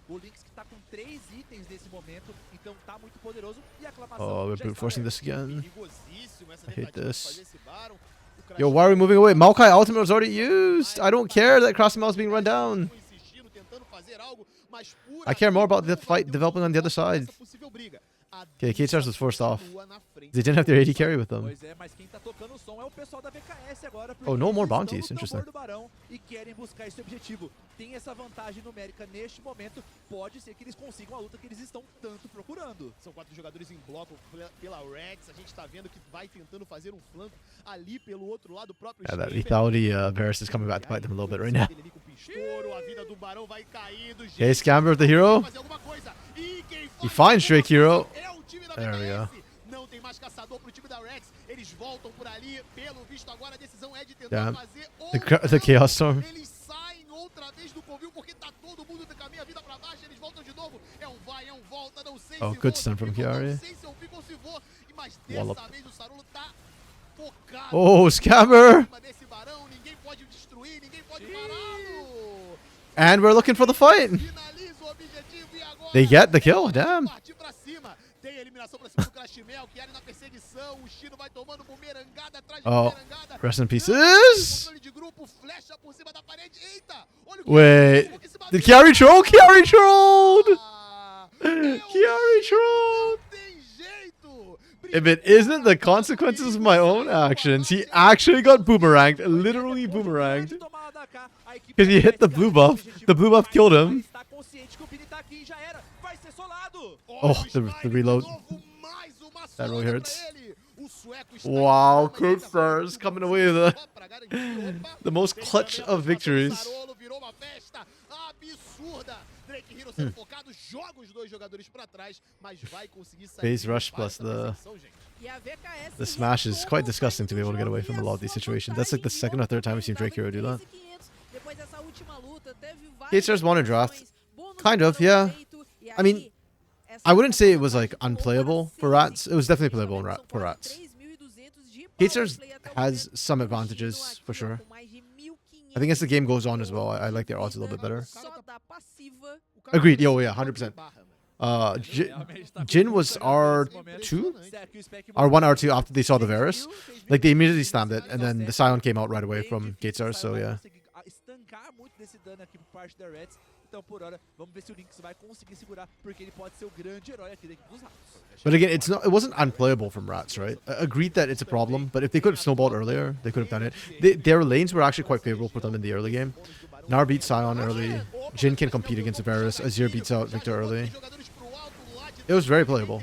O Lynx que tá com 3 itens nesse momento, então tá muito poderoso e a aclamação Oh, we're já brute está forcing aberta. this again. Perigosíssimo essa I hate tentativa de this. fazer esse Baron. O Crash Yo, why are we moving away? Maokai ultimate was already used. I don't care that Crossing Mel is being run down. insistindo, tentando fazer algo, mas por I care more about the aqui fight não developing on the other essa side. possível briga. A Okay, K-Stars was forced off. continua na frente. They didn't have their AD carry with them. Pois é, mas quem tá tocando o som é o pessoal da VKS agora. Oh, no more eles estão bounties, no tambor interesting. do Barão e querem buscar esse objetivo. Tem essa vantagem numérica neste momento. Pode ser que eles consigam a luta que eles estão tanto procurando. São 4 jogadores em bloco pela RETZ. A gente tá vendo que vai tentando fazer um flanco ali pelo outro lado, o próprio Yeah, that Scamber. lethality Varus is coming back to bite them a little bit right now. Ele ali com o pistouro, a vida do Barão vai caindo. Okay, Scamber with the hero. Fazer alguma coisa. E quem He faz finds Drake Hero. é o time da There we VKS. Não tem mais caçador pro time da RETZ. Eles voltam por ali. Pelo visto, agora a decisão é de tentar Yeah. fazer The Chaos Storm. Eles saem outra vez do covil porque tá todo mundo de caminho a vida pra baixo. Eles voltam de novo. É um vai, é um volta. Não sei Oh, se good vou, stun se from fico, Chiari. não sei se eu fico ou se vou. Mas dessa Wallop. vez o Sarulo tá focado. Oh, Scamber. Em cima desse Barão. Ninguém pode destruir, ninguém pode pará-lo. And we're looking for the fight. Finaliza o objetivo e agora They get the kill, damn. partir pra cima. Tem a eliminação pra cima do Crash Mel, Chiari na perseguição. O Chino vai tomando bumerangada atrás de Oh, bumerangada. rest in pieces. Controle de grupo, flecha por cima da parede. Eita! Olha o Wait, que se did Chiari troll? Chiari trolled. Chiari Chiari trolled. tem jeito! If it isn't the consequences of my own actions, he actually got boomeranged, literally boomeranged. Because he hit the blue buff. The blue buff killed him. Oh, the reload. That really hurts. Wow, K-Stars coming away with the most clutch of victories. Virou uma festa absurda. Drake Hero sendo focado, joga os dois jogadores pra trás, mas vai conseguir sair. Phase rush plus the smash is quite disgusting to be able to get away from a lot of these situations. That's like the second or third time we've seen Drake Hero do that. K-Stars won a draft. Kind of, yeah. I mean, I wouldn't say it was like unplayable for RATZ. It was definitely playable for RATZ. K-Stars has some advantages for sure. I think as the game goes on as well, I like their odds a little bit better. Só da passiva. Agreed. Yo, yeah, 100%. Jin was R2? R1, R2 after they saw the Varus. Like, they immediately slammed it, and then the Sion came out right away from VKS.A, so yeah. Estancar muito desse dano aqui por parte da RATZ. Então, por hora, vamos ver se o Lynx vai conseguir segurar, porque ele pode ser o grande herói aqui da equipe dos Ratos. But again, it wasn't unplayable from RATZ, right? Agreed that it's a problem, but if they could have snowballed earlier, they could have done it. Their lanes were actually quite favorable for them in the early game. Nar beats Sion early. Jin can compete against the Varus. Azir beats out Victor early. It was very playable.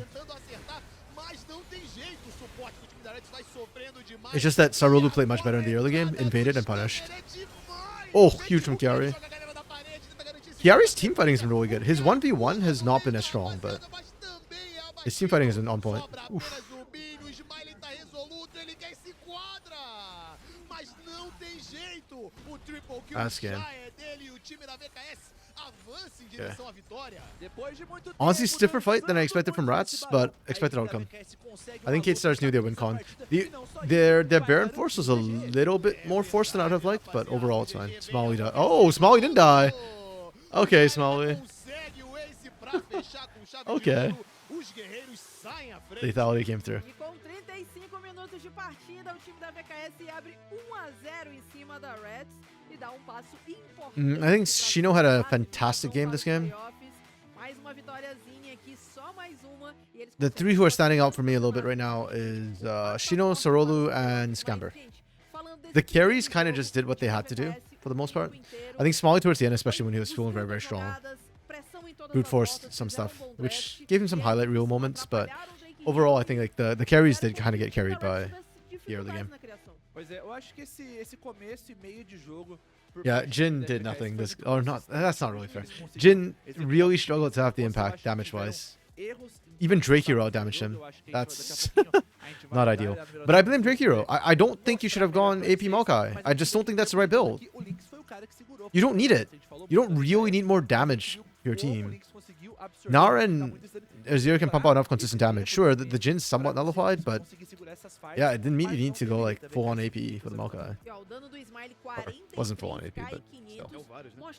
It's just that Sarulu played much better in the early game, invaded and punished. Oh, huge from Chiari. Chiari's team fighting has been really good. His 1v1 has not been as strong, but his team fighting has been on point. Oof. That's game. Okay. Honestly, stiffer fight than I expected from RATZ, but expected outcome. I think K-Stars knew they would win con. Their Baron Force was a little bit more forced than I'd have liked, but overall it's fine. Smalley died. Oh, Smalley didn't die. Okay, Smalley. Okay. Lethality came through. E com 35 minutos de partida, o time da VKS abre 1-0 em cima da RED e dá passo importante. I think Shino had a fantastic game this game. Mais uma vitóriazinha aqui, só mais uma. The three who are standing out for me a little bit right now is Shino, Sarolu, and Scamber. The carries kind of just did what they had to do for the most part. I think Smalley towards the end, especially when he was feeling very, very strong, brute forced some stuff, which gave him some highlight reel moments, but overall I think like the carries did kind of get carried by the early game. Pois é, eu acho que esse começo e meio de jogo. Yeah, Jin did nothing. That's not really fair. Jin really struggled to have the impact damage-wise. Even Drake Hero damaged him. That's not ideal. But I blame Drake Hero. I don't think you should have gone AP Maokai. I just don't think that's the right build. You don't need it. You don't really need more damage for your team. Nar and Azir can pump out enough consistent damage. Sure, the Jin's somewhat nullified, but yeah, it didn't mean you need to go like full-on AP for the Maokai. Wasn't full-on AP, but still.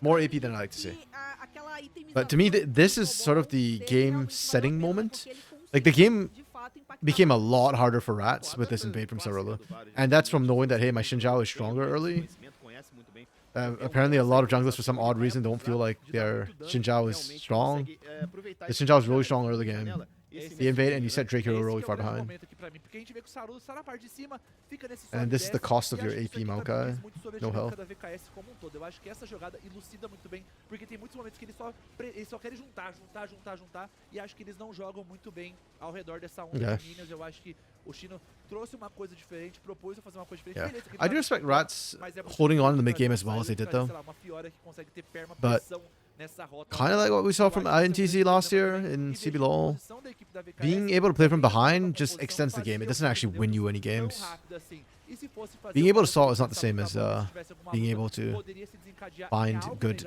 More AP than I like to see. But to me, this is sort of the game-setting moment. Like, the game became a lot harder for RATZ with this invade from Sarulu. And that's from knowing that, hey, my Xin Zhao is stronger early. Apparently, a lot of junglers, for some odd reason, don't feel like their Xin Zhao is strong. The Xin Zhao is really strong early game. He invade and you set Drake Hero really far behind. And this is the cost of your AP Maokai. No health. Eu acho que essa jogada elucida muito bem, porque tem muitos momentos que eles só querem juntar, e acho que eles não jogam muito bem ao redor dessa onda de minions. Eu acho que o Shino trouxe uma coisa diferente, propôs fazer uma coisa diferente. Beleza, I do respect RATZ holding on in the mid game as well as they did though. But kind of like what we saw from INTZ last year in CB LoL. Being able to play from behind just extends the game. It doesn't actually win you any games. Being able to stall is not the same as being able to find good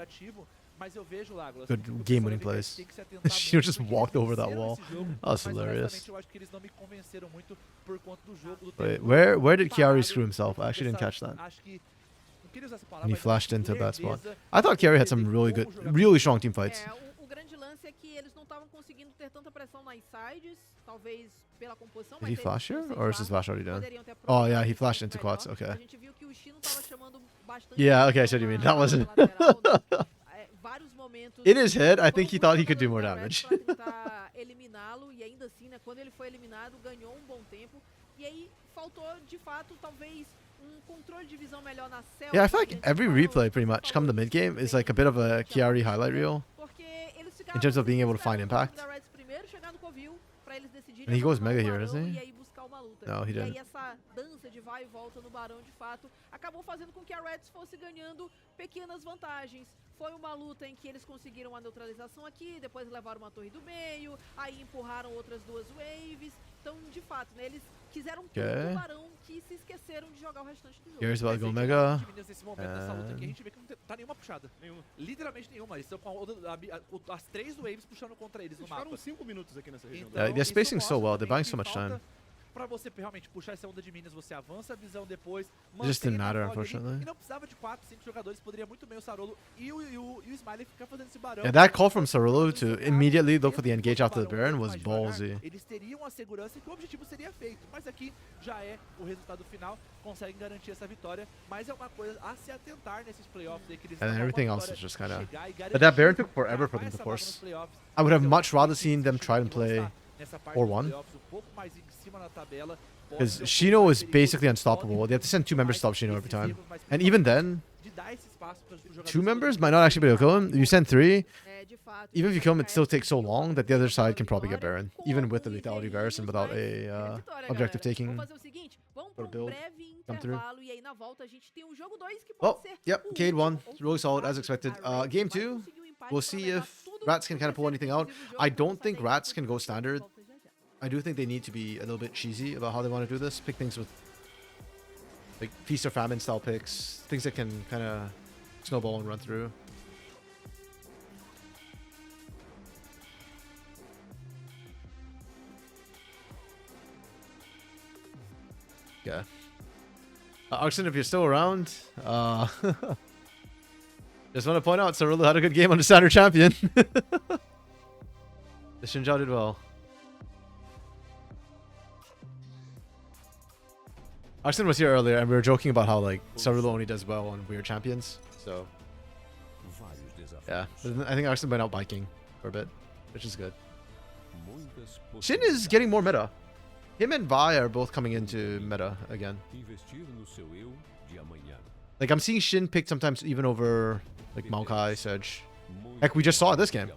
game-winning plays. She just walked over that wall. That was hilarious. Wait, where did Chiari screw himself? I actually didn't catch that. And he flashed into a bad spot. I thought Chiari had some really good, really strong team fights. Did he flash here? Or is his flash already done? Oh yeah, he flashed into quads. Okay. Yeah, okay, I see what you mean. That wasn't... In his head, I think he thought he could do more damage. Yeah, I feel like every replay pretty much come the mid game is like a bit of a Chiari highlight reel in terms of being able to find impact. And he goes mega here, doesn't he? No, he didn't. Foi uma luta em que eles conseguiram a neutralização aqui, depois levaram uma torre do meio, aí empurraram outras duas waves. Então, de fato, né, eles quiseram tanto o barão que se esqueceram de jogar o restante do jogo. Here's about to go mega. Nesse momento dessa luta aqui, a gente vê que não tá nenhuma puxada. Literalmente nenhuma. Eles estão com as três waves puxando contra eles no mapa. Ficaram 5 minutos aqui nessa região. They're spacing so well. They're buying so much time. pra você realmente puxar essa onda de minions, você avança a visão depois, just didn't mantém a matter, fog ali, unfortunately. e não precisava de 4, 5 jogadores, poderia muito bem o Sarolo e o Smiley ficar fazendo esse barão. Yeah, that call from Sarolo to immediately look for the engage after the Baron was ballsy. Eles teriam a segurança que o objetivo seria feito, mas aqui já é o resultado final, conseguem garantir essa vitória, mas é uma coisa a se atentar nesses playoffs aí que eles And estão everything com a else is vitória just kind of... chegar e But that Baron garantir took forever for gravar them to essa vaga nos force. playoffs. I would have Então, much rather eles seen them try and vão play estar nessa parte 4-1. dos playoffs um pouco mais em cima na tabela. Pode Because ser um pouco Shino mais is perigoso, basically podem unstoppable. They have to send 2 members to stop mais Shino every time. decisivos, mas And even then, de dar esse espaço pros jogadores 2 members poderem might not actually be able to kill him. You send 3, É, de fato, even if you kill him, it still takes so long that the other side can probably get vitória Baron. com Even with the algum lethality inteirinho, Varus and without mas a vitória, objective galera. taking. Vamos fazer o seguinte, vamos for a para um build, breve come through. intervalo e aí na volta a gente tem o jogo 2 que pode Oh, ser yep, o Cade won. último ou Really solid, as quem sabe expected. a RED Game vai 2, conseguir um empate we'll pra see levar if tudo RATZ can pro kind of pull anything out. terceiro jogo. I Vamos don't think fazer isso, RATZ can go depois a gente standard. volta já já. I do think they need to be a little bit cheesy about how they want to do this. Pick things with like feast or famine style picks, things that can kind of snowball and run through. Yeah. Arxen, if you're still around, just want to point out Cerullo had a good game on the standard champion. The Shinjao did well. Arxen was here earlier, and we were joking about how like Cerullo only does well on weird champions. So yeah, but I think Arxen went out biking for a bit, which is good. Shin is getting more meta. Him and Vi are both coming into meta again. Like I'm seeing Shin picked sometimes even over like Maokai, Sedge. Heck, we just saw it this game.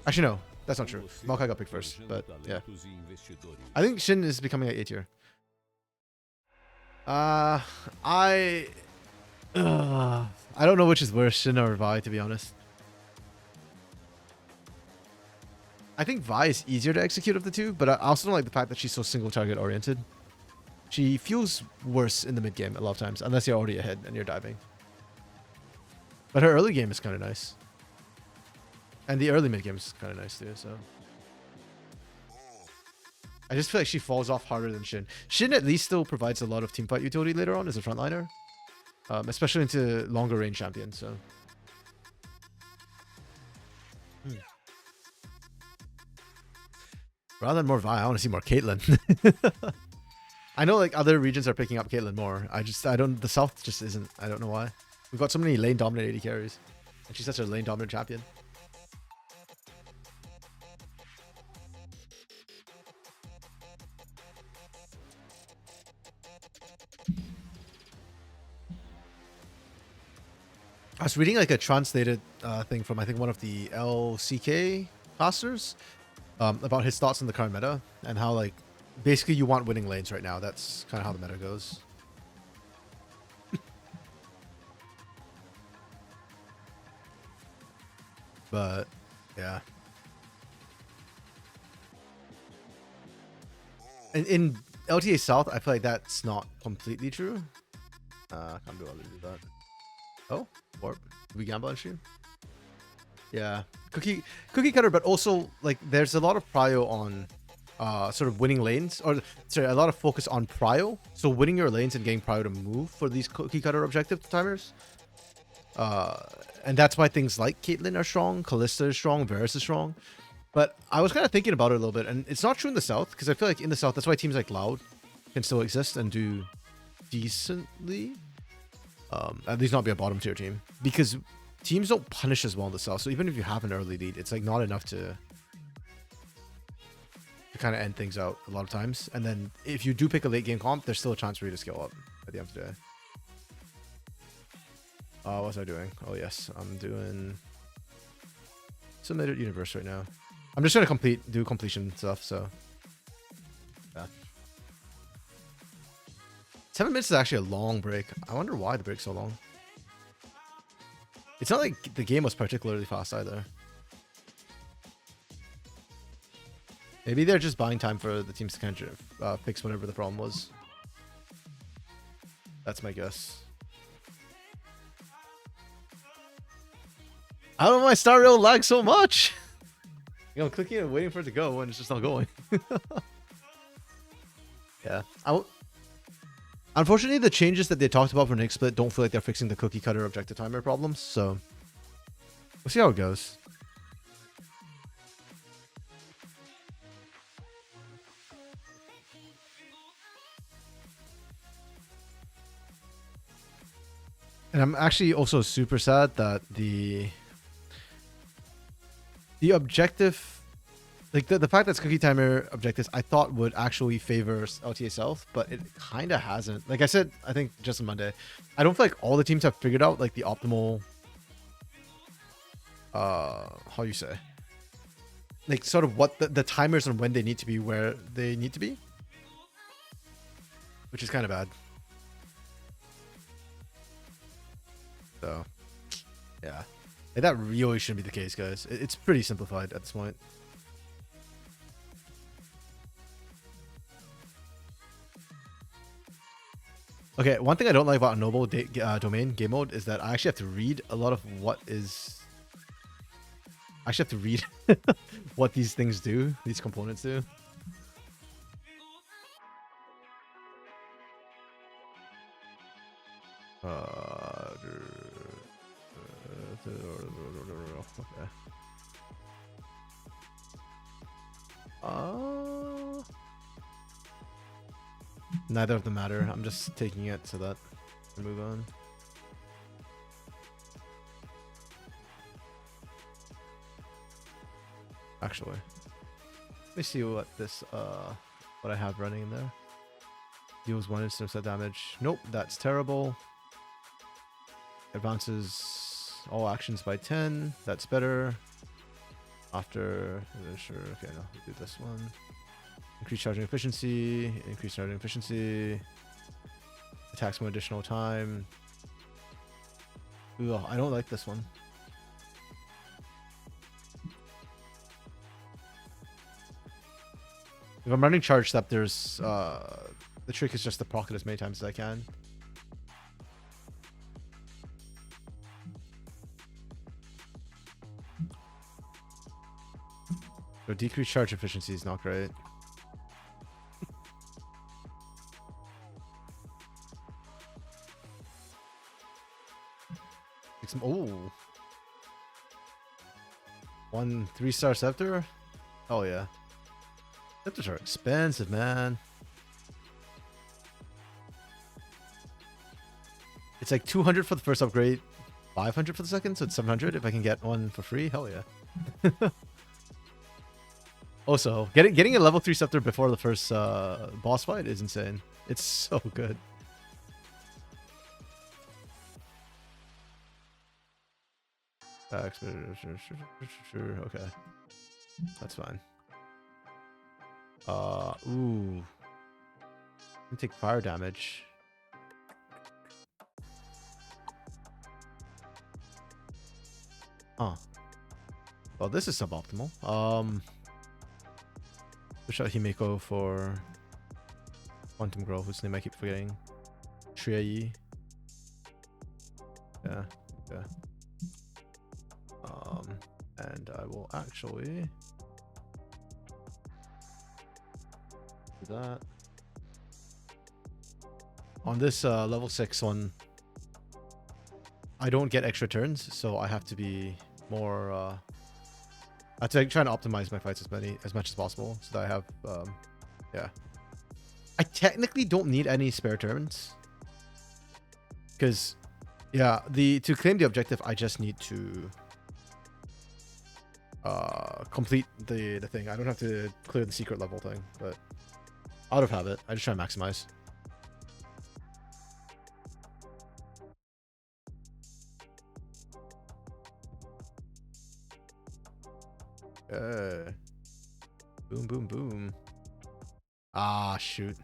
Actually, no, that's not true. Maokai got picked first, but yeah. I think Shin is becoming like A tier. I don't know which is worse, Shin or Vi, to be honest. I think Vi is easier to execute of the two, but I also don't like the fact that she's so single target oriented. She feels worse in the mid game a lot of times, unless you're already ahead and you're diving. But her early game is kind of nice. And the early mid game is kind of nice too, so. I just feel like she falls off harder than Shin. Shin at least still provides a lot of teamfight utility later on as a frontliner. Especially into longer range champions, so. Rather than more Vi, I want to see more Caitlyn. I know like other regions are picking up Caitlyn more. The South just isn't. I don't know why. We've got so many lane dominant AD carries. And she's such a lane dominant champion. I was reading like a translated thing from I think one of the LCK casters about his thoughts on the current meta and how like basically you want winning lanes right now. That's kind of how the meta goes. But yeah. In LTA South, I feel like that's not completely true. Can't do that. Oh, warp. Did we gamble on stream? Yeah, cookie cutter, but also like there's a lot of prio on sort of winning lanes, or sorry, a lot of focus on prio. So winning your lanes and getting prio to move for these cookie cutter objective timers. And that's why things like Caitlyn are strong, Kalista is strong, Varus is strong. But I was kind of thinking about it a little bit, and it's not true in the South, because I feel like in the South, that's why teams like Loud can still exist and do decently. At least not be a bottom tier team, because teams don't punish as well in the South. So even if you have an early lead, it's like not enough to kind of end things out a lot of times. And then if you do pick a late game comp, there's still a chance for you to scale up at the end of the day. What was I doing? Oh yes, I'm doing submitted universe right now. I'm just gonna do completion stuff. So yeah. 7 minutes is actually a long break. I wonder why the break's so long. It's not like the game was particularly fast either. Maybe they're just buying time for the teams to kind of fix whatever the problem was. That's my guess. I don't know why Star Rail lags so much. You know, I'm clicking and waiting for it to go and it's just not going. Yeah. Unfortunately, the changes that they talked about for Nick Split don't feel like they're fixing the cookie cutter objective timer problems, so we'll see how it goes. And I'm actually also super sad that the objective, like the fact that cookie timer objectives I thought would actually favor LTA South, but it kind of hasn't. Like I said, I think just on Monday, I don't feel like all the teams have figured out like the optimal, how you say, like sort of what the timers and when they need to be where they need to be, which is kind of bad. So, yeah, like, that really shouldn't be the case, guys. It's pretty simplified at this point. Okay, one thing I don't like about a noble domain game mode is that I actually have to read a lot of what is... I actually have to read what these things do, these components do. Okay. Neither of them matter. I'm just taking it so that I move on. Actually, let me see what this what I have running in there. Deals 1 instant set damage. Nope, that's terrible. Advances all actions by 10. That's better. After sure, okay, no, we'll do this one. Increase charging efficiency. Increase charging efficiency. Attacks more additional time. Ooh, I don't like this one. If I'm running charge scepters, the trick is just to proc it as many times as I can. So decreased charge efficiency is not great. Oh, 1 3-star scepter. Oh yeah, scepters are expensive, man. It's like 200 for the first upgrade, 500 for the second, so it's 700 if I can get one for free. Hell yeah. Also, getting a level 3 scepter before the first boss fight is insane. It's so good. Sure, okay. That's fine. Ooh. I take fire damage. Huh. Well, this is suboptimal. Push out Himeko for Quantum Growth, whose name I keep forgetting. Triai. Yeah, yeah. And I will actually do that. On this level 6 one, I don't get extra turns, so I have to be more I have to try to optimize my fights as much as possible so that I have yeah. I technically don't need any spare turns. Because yeah, to claim the objective I just need to complete the thing. I don't have to clear the secret level thing, but out of habit, I just try to maximize. Boom, boom, boom. Ah, shoot.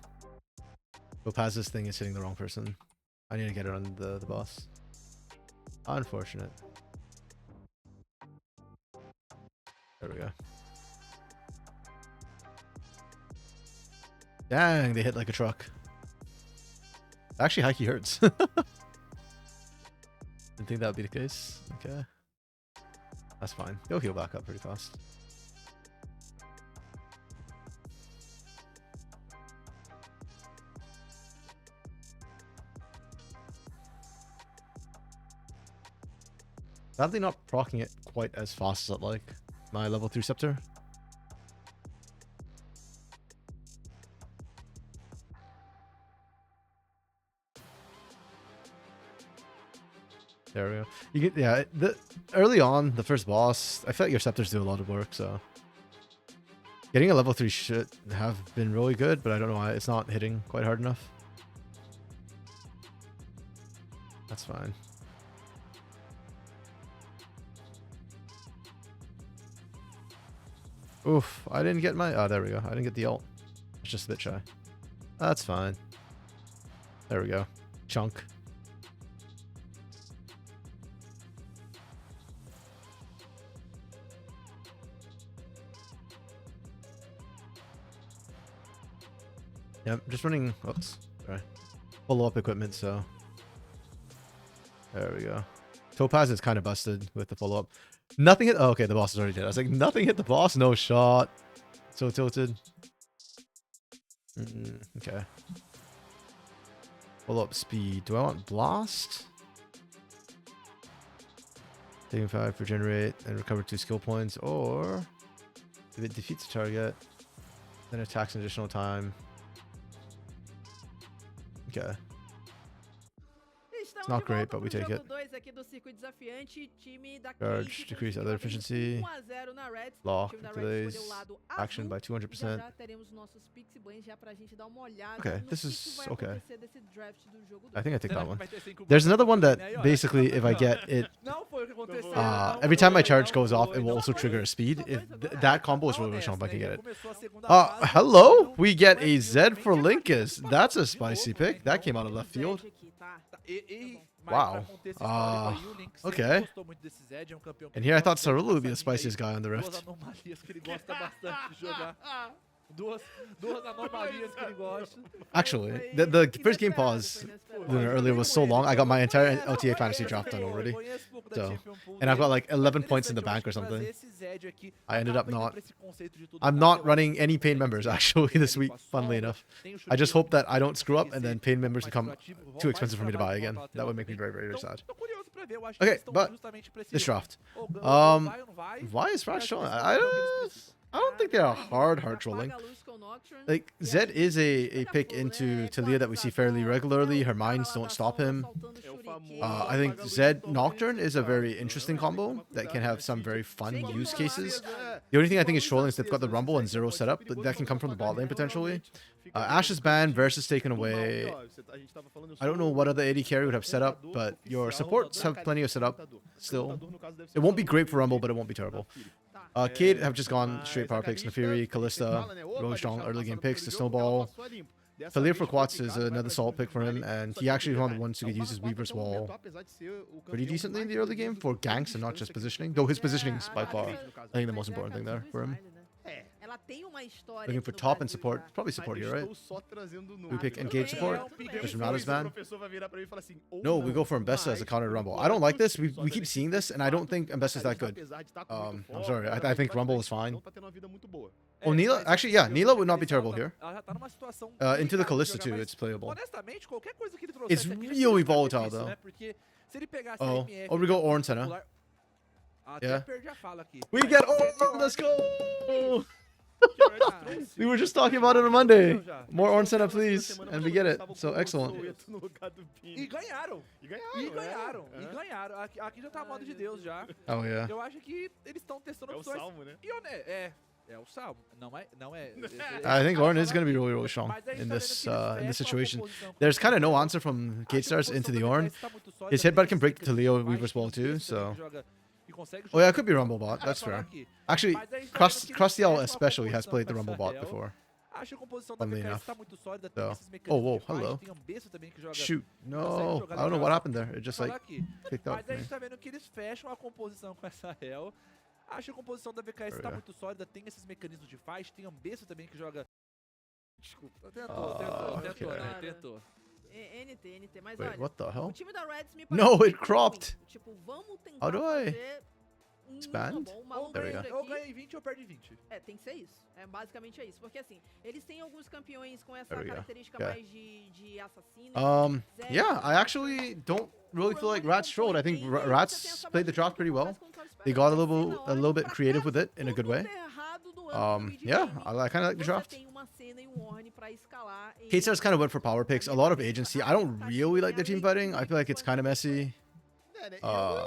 Lopaz's thing is hitting the wrong person. I need to get it on the boss. Unfortunate. There we go. Dang, they hit like a truck. Actually, Hikey hurts. Didn't think that would be the case. Okay. That's fine. He'll heal back up pretty fast. Sadly not proccing it quite as fast as I'd like. My level 3 scepter. There we go. You get, yeah, early on, the first boss, I feel like your scepters do a lot of work, so getting a level 3 should have been really good, but I don't know why it's not hitting quite hard enough. That's fine. Oof, I didn't get my... Oh, there we go. I didn't get the ult. It's just a bit shy. That's fine. There we go. Chunk. Yep, just running... Oops. Sorry. Follow-up equipment, so... There we go. Topaz is kind of busted with the follow-up. Nothing hit... Oh, okay, the boss is already dead. I was like, nothing hit the boss? No shot. So tilted. Okay. Follow-up speed. Do I want blast? Taking 5, regenerate, and recover 2 skill points. Or... if it defeats the target, then attacks an additional time. Okay. It's not great, but we take it. Charge, decrease other efficiency. Lock, delays, action by 200%. Okay, this is okay. I think I take that one. There's another one that basically, if I get it, every time my charge goes off, it will also trigger a speed. If that combo is really strong, if I can get it. Hello? We get a Z for Linkus. That's a spicy pick. That came out of left field. Wow. Okay. And here I thought Sarulu would be the spiciest guy on the Rift. Actually, the first game pause earlier was so long, I got my entire LTA fantasy draft done already. So, and I've got like 11 points in the bank or something. I ended up I'm not running any pain members actually this week, funnily enough. I just hope that I don't screw up and then pain members become too expensive for me to buy again. That would make me very, very sad. Okay, but this draft. Why is Rat showing? I don't think they are hard trolling. Like, Zed is a pick into Talia that we see fairly regularly. Her mines don't stop him. I think Zed Nocturne is a very interesting combo that can have some very fun use cases. The only thing I think is trolling is they've got the Rumble and Zero set up, but that can come from the bot lane potentially. Ash's ban, Versus taken away. I don't know what other AD carry would have set up, but your supports have plenty of setup still. It won't be great for Rumble, but it won't be terrible. Cade have just gone straight power picks. Nefiri, Callista, really strong early game picks. The Snowball. Talia for Quats is another solid pick for him, and he actually is one of the ones who could use his Weaver's Wall pretty decently in the early game for ganks and not just positioning. Though his positioning is by far, I think, the most important thing there for him. Looking for top and support. Probably support here, right? We pick engage support. There's Renata's ban. No, we go for Mbessa as a counter to Rumble. I don't like this. We keep seeing this, and I don't think Mbessa's that good. I'm sorry. I think Rumble is fine. Oh, Neela? Actually, yeah. Neela would not be terrible here. Into the Callista, too. It's playable. It's really volatile, though. Oh, we go Ornn Senna. Yeah. We get Ornn! Let's go! We were just talking about it on Monday. More Ornn Senna, please. And we get it. So, excellent. E ganharam. Aqui já tá modo de Deus já. Oh, yeah. Eu acho que eles estão testando opções. É o salmo. Não é. I think Ornn is going to be really, really strong in this situation. There's kind of no answer from Gate Stars into the Ornn. His headbutt can break the Leo Weaver's Wall too, so... Oh yeah, it could be Rumble bot. That's fair. Actually, Crustiel especially has played the Rumble bot before. Funnily enough. So. Oh, whoa, hello. Shoot. No. I don't know what happened there. It just like picked up. Mas a gente tá vendo que eles fecham a composição com essa Hell. Acho que a composição da VKS tá muito sólida, tem esses mecanismos de fight, tem Ambessa também que joga... Desculpa, tentou. NT, mas Wait, olha, what the hell? o time da RATZ me No, parece it cropped. Tipo, vamos tentar How do I fazer expand? There we go. Ou ganha em 20 ou perde em 20. Tem que ser isso. Basicamente é isso. Porque assim, eles têm alguns campeões com essa There we go. característica Okay. mais de assassino. Yeah, I actually don't really feel like RATZ trolled. I think RATZ played the draft pretty well. They got a little bit creative with it in a good way. Yeah, I kind of like the draft. K-Stars kind of went for power picks. A lot of agency. I don't really like the team fighting. I feel like it's kind of messy.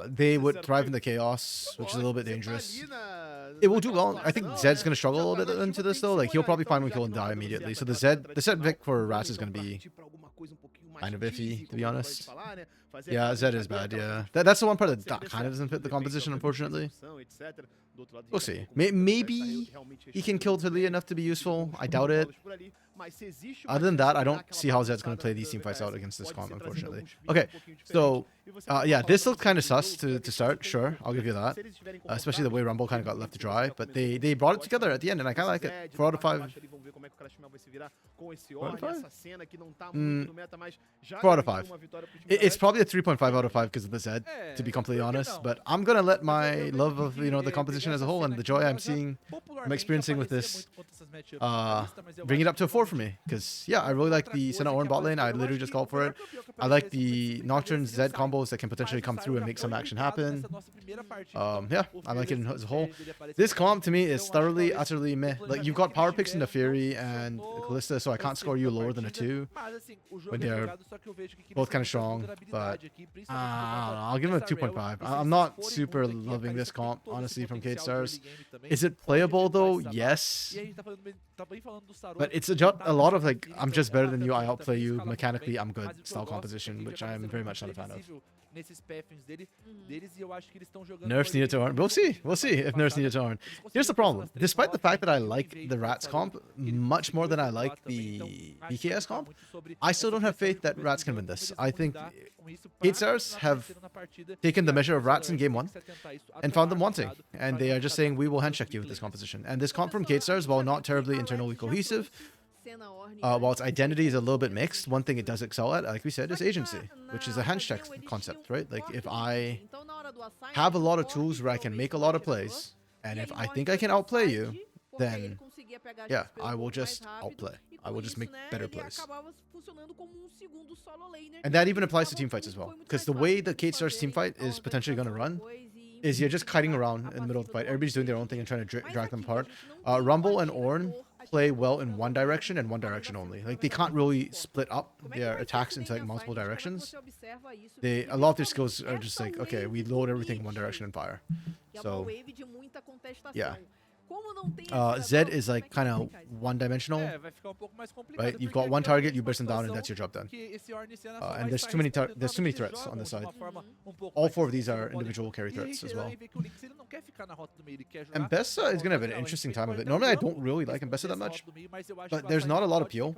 They would thrive in the chaos, which is a little bit dangerous. It will do well. I think Zed's going to struggle a little bit into this, though. Like, he'll probably find one kill and die immediately. So the Zed pick for RATZ is going to be kind of iffy, to be honest. Yeah, Zed is bad, yeah. That's the one part that kind of doesn't fit the composition, unfortunately. We'll see. Maybe he can kill Talia enough to be useful. I doubt it. Other than that, I don't see how Zed's going to play these team fights out against this comp, unfortunately. Okay, so, yeah, this looked kind of sus to start, sure. I'll give you that. Especially the way Rumble kind of got left to dry. But they brought it together at the end, and I kind of like it. 4 out of 5. 4 out of 5? 4 out of 5. It's probably a 3.5 out of 5 because of the Zed, to be completely honest. But I'm going to let my love of, the composition as a whole and the joy I'm experiencing with this, bring it up to a 4 for me. Because, yeah, I really like the Senna Ornn bot lane. I literally just called for it. I like the Nocturne Zed combos that can potentially come through and make some action happen. Yeah, I like it as a whole. This comp, to me, is thoroughly, utterly meh. Like, you've got power picks in the Fury and Kalista, so I can't score you lower than a 2 when they're both kind of strong. But, I don't know, I'll give him a 2.5. I'm not super loving this comp, honestly, from K-Stars. Is it playable, though? Yes. But it's a lot of, like, I'm just better than you, I outplay you, mechanically I'm good style composition, which I'm very much not a fan of. Nerfs needed to Ornn. We'll see. We'll see if nerfs needed to Ornn. Here's the problem. Despite the fact that I like the RATZ comp much more than I like the VKS comp, I still don't have faith that RATZ can win this. I think K-Stars have taken the measure of RATZ in game 1 and found them wanting. And they are just saying, we will handcheck you with this composition. And this comp from K-Stars, while not terribly internally cohesive, while its identity is a little bit mixed, one thing it does excel at, like we said, is agency, which is a handcheck concept, right? Like, if I have a lot of tools where I can make a lot of plays, and if I think I can outplay you, then, yeah, I will just outplay. I will just make better plays. And that even applies to team fights as well, because the way the K-Stars team fight is potentially going to run is you're just kiting around in the middle of the fight. Everybody's doing their own thing and trying to drag them apart. Rumble and Ornn play well in one direction and one direction only. Like, they can't really split up their attacks into, like, multiple directions. A lot of their skills are just like, okay, we load everything in one direction and fire. So, yeah. Zed is like kind of one-dimensional, right? You've got one target, you burst them down, and that's your job done. And there's too many threats on the side. All 4 of these are individual carry threats as well. And Mbessa is gonna have an interesting time of it. Normally, I don't really like Mbessa that much, but there's not a lot of peel.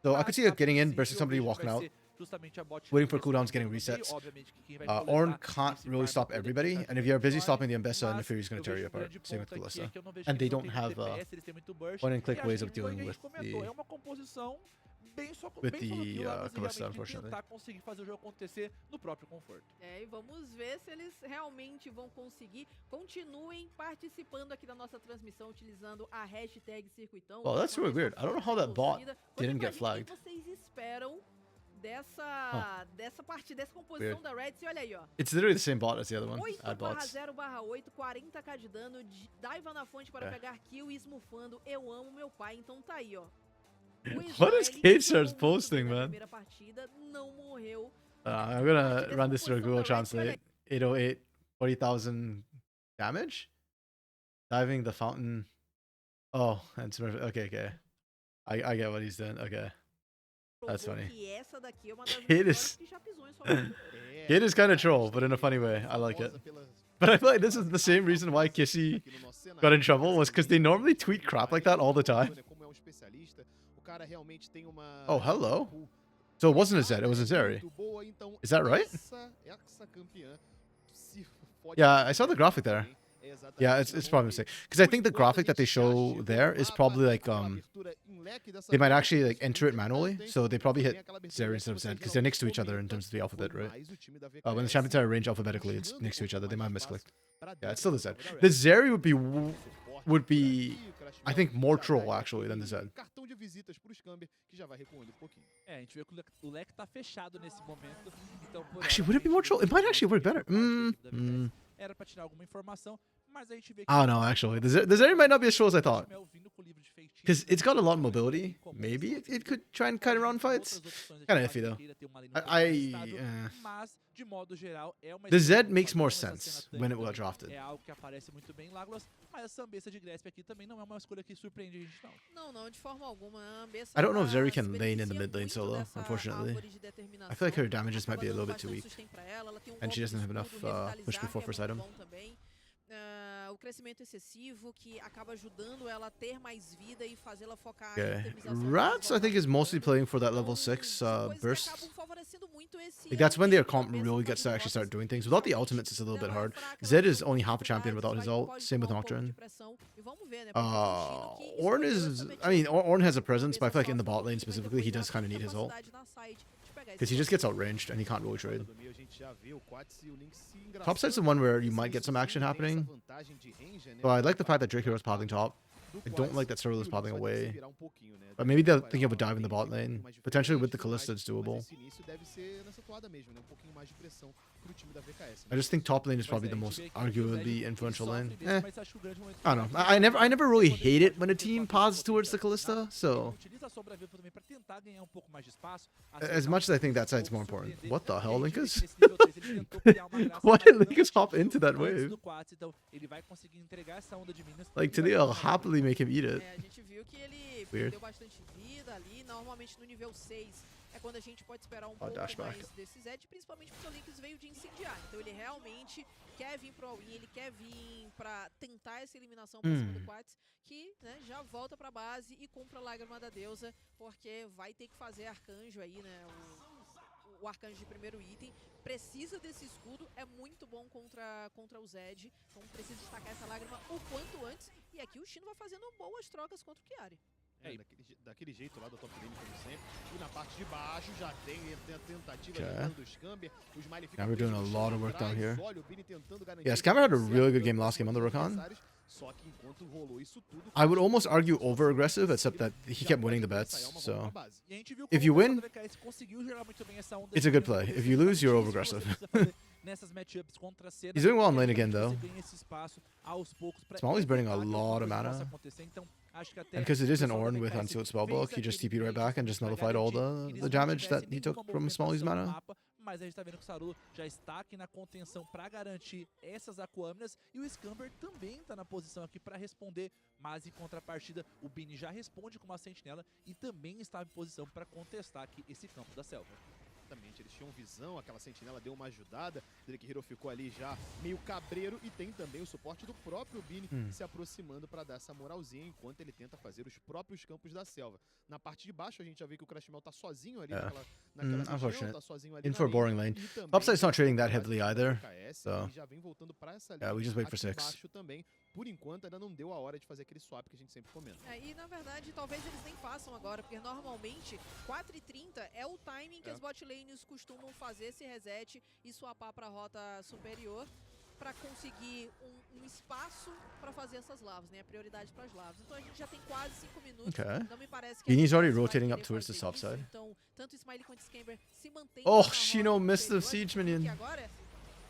So I could see it getting in, bursting somebody, walking out, waiting for cooldowns, getting resets. Ornn can't really stop everybody, and if you're busy stopping the Mbessa, and the Fury's going to tear you apart. Same with Kalista. And they don't have point-and-click ways of dealing with the Kalista, unfortunately. E vamos ver se eles realmente vão conseguir. Continuem participando aqui da nossa transmissão utilizando a hashtag Circuitão. Well, that's really weird. I don't know how that bot didn't get flagged. O que vocês esperam dessa partida, dessa composição da RED? E olha aí, ó. It's literally the same bot as the other one. 8/0/8, 40k de dano, daiva na fonte para pegar kill e smurfando. Eu amo meu pai, então tá aí, ó. What is K-Stars posting, man? Partida, não morreu. I'm gonna run this through Google Translate. 808, 40,000 damage? Diving the fountain. Oh, and okay. I get what he's doing. Okay. That's funny. Kid is kind of troll, but in a funny way. I like it. But I feel like this is the same reason why Kissy got in trouble, was because they normally tweet crap like that all the time. Oh, hello. So it wasn't a Zed, it was a Zeri. Is that right? Yeah, I saw the graphic there. Yeah, it's probably a mistake. Because I think the graphic that they show there is probably like, they might actually like enter it manually. So they probably hit Zeri instead of Zed, because they're next to each other in terms of the alphabet, right? When the champions are arranged alphabetically, it's next to each other. They might have misclicked. Yeah, it's still the Zed. The Zeri would be, I think, more troll actually than the Zed. A gente vê que o leque tá fechado nesse momento. Então, por Actually, hora, would it be a more gente troll? It vê might que actually work better. parte da VKS era pra tirar alguma informação, mas a gente vê que I don't know, actually. The Zeri might not be as troll as I thought. Cashmel vindo com o livro de feitiços, Because it's got a lot of também mobility. bem comum Maybe nesse it could jogo. try and kite around Tem fights. outras opções aqui, Kinda caso iffy, though. queira ter uma lane um pouco mais estável, I mas, de modo geral, é uma The escolha Z do makes more padrão, essa sense cena when tanque it got também drafted. é algo que aparece muito bem em Legolas, mas a Sambessa de Gresp aqui também não é uma escolha que surpreende a gente, não. Não, de forma alguma. A Ambessa, I don't know if ela Zeri can se lane in the beneficia mid lane muito solo, dessa unfortunately. árvore de I feel like determinação. her damages might Acaba be a dando little bit too bastante weak. sustain pra ela. Ela tem And she golpe doesn't de have enough escudo, push revitalizar, before que é first muito item. bom também. O crescimento excessivo que acaba ajudando ela a ter mais vida e fazê-la focar em Okay. itemização RATZ, I think, is mostly playing for that level Então, 6 são coisas que burst. acabam favorecendo muito esse Like, that's when their ambiente. comp Ambessa really gets to fazendo actually start rotas doing things. Without the justamente ultimates, it's a little bit dela é hard. fraca, ela Zed tem is only half a champion dificuldades, without his vai- ult. pode Same with tomar um pouco de Nocturne. pressão. E vamos ver, né? Porque foi o Chino que Ornn escolheu is... exatamente I mean, isso. Ornn has a presence, but I Ambessa feel like in the sofre bot lane muito, mas specifically, he depois does ela kind of tem need his ult. capacidade na side de pegar Because esse he just golpe. gets outranged and he can't really trade. A gente já vê o Quats e o Link se engraçando. Top side's the one where you Esse might get some action tem essa happening. vantagem de range, né, But I like the pra fact that Drake Hero's popping top. do I don't Quats, like that Circle e is o popping Link vai ter que se away. virar um pouquinho, né? But maybe they'll Vai think of a dar dive in the bot um pouquinho lane. mais de Potentially with frente the e tudo mais, Kalista, it's mas doable. esse início deve ser nessa toada mesmo, né? Um pouquinho mais de pressão pro time da VKS. I just think top lane is Mas probably é, the a gente most vê aqui que o Zed, arguably ele influential sofre lane. mesmo, mas acho que o grande momento I don't do know. Quats I never really quando hate ele it when a pode team ter pauses potencial towards the de Kalista, dominar, so ele utiliza a sombra viva também pra tentar ganhar um pouco mais de espaço, as acertar much as I think that um side's more pouco, important. surpreender, What the e a hell, gente vê Linkus? que nesse nível 3 ele tentou criar uma graça, Why mas did não Linkus hop atingiu into that antes wave? do Quats, então ele vai conseguir entregar essa onda de minions Like, e today vai I'll conseguir happily make him eat it. A gente viu que ele Weird. perdeu bastante vida ali. Normalmente no nível 6 é quando a gente pode esperar um pouco dash back. mais desse Zed, principalmente porque o Lynx veio de incendiar. Então ele realmente quer vir pro all-in, ele quer vir pra tentar essa eliminação por cima do Quats, que, né, já volta pra base e compra a Lágrima da Deusa, porque vai ter que fazer arcanjo aí, né? O arcanjo de primeiro item. Precisa desse escudo, é muito bom contra o Zed. Então precisa destacar essa lágrima o quanto antes. E aqui o Chino vai fazendo boas trocas contra o Chiari. Daquele jeito lá do top lane, como sempre. E na parte de baixo já tem a tentativa Okay. do Scamber. O Smiley fica Now we're doing preso a no lot chão of work down atrás. here. Olha o Bini tentando garantir Yeah, Scammer had a certo really good game para last game on the os Rokon. adversários. Só que enquanto rolou isso tudo, I would almost argue over-aggressive, except that he kept winning the bets, so... E a gente viu If como you o pessoal win, da VKS conseguiu gerar muito bem essa onda it's a de good minions, play. porque If you lose, you're exatamente over-aggressive. isso que você precisa fazer nessas matchups contra a cena, He's doing well in que lane é again, justamente though. você ganha esse espaço aos poucos pra Smalley's burning a evitar que lot of alguma coisa mana. possa acontecer. Então, acho que até And because it is o an pessoal da Ornn with VKS Unsealed Spellbook, he just fez TP'd right aquele back and bait just pra nullified all garantir que the eles não damage that tivessem he took nenhuma from Smalley's movimentação no mana. mapa, mas a gente tá vendo que o Saru já está aqui na contenção pra garantir essas Aquaminas e o Scamber também tá na posição aqui pra responder, mas em contrapartida o Bini já responde com uma sentinela e também está em posição pra contestar aqui esse campo da selva. Exatamente, eles tinham visão, aquela sentinela deu uma ajudada, Drake Hero ficou ali já meio cabreiro e tem também o suporte do próprio Bini se aproximando para dar essa moralzinha enquanto ele tenta fazer os próprios campos da selva. Na parte de baixo a gente já vê que o Crashmel tá sozinho ali naquela região, unfortunate. tá sozinho ali In na for a lane, boring lane. e também Topside's not trading o that Quats heavily da either, VKS, so... e já vem voltando para essa Yeah, we just wait for aqui 6. embaixo também. Por enquanto ainda não deu a hora de fazer aquele swap que a gente sempre comenta. E na verdade, talvez eles nem façam agora, porque normalmente 4h30 é o timing que as bot lanes costumam fazer esse reset e swapar para a rota superior para conseguir um espaço para fazer essas lavas, né? A prioridade para as lavas. Então a gente já tem quase 5 minutos. Okay. Não me parece que Bini's a already vai rotating querer up towards the fazer top isso, side. Então, tanto o Smiley quanto o Scamber se mantêm Oh, na rota Shino missed the superior, siege minion. porque agora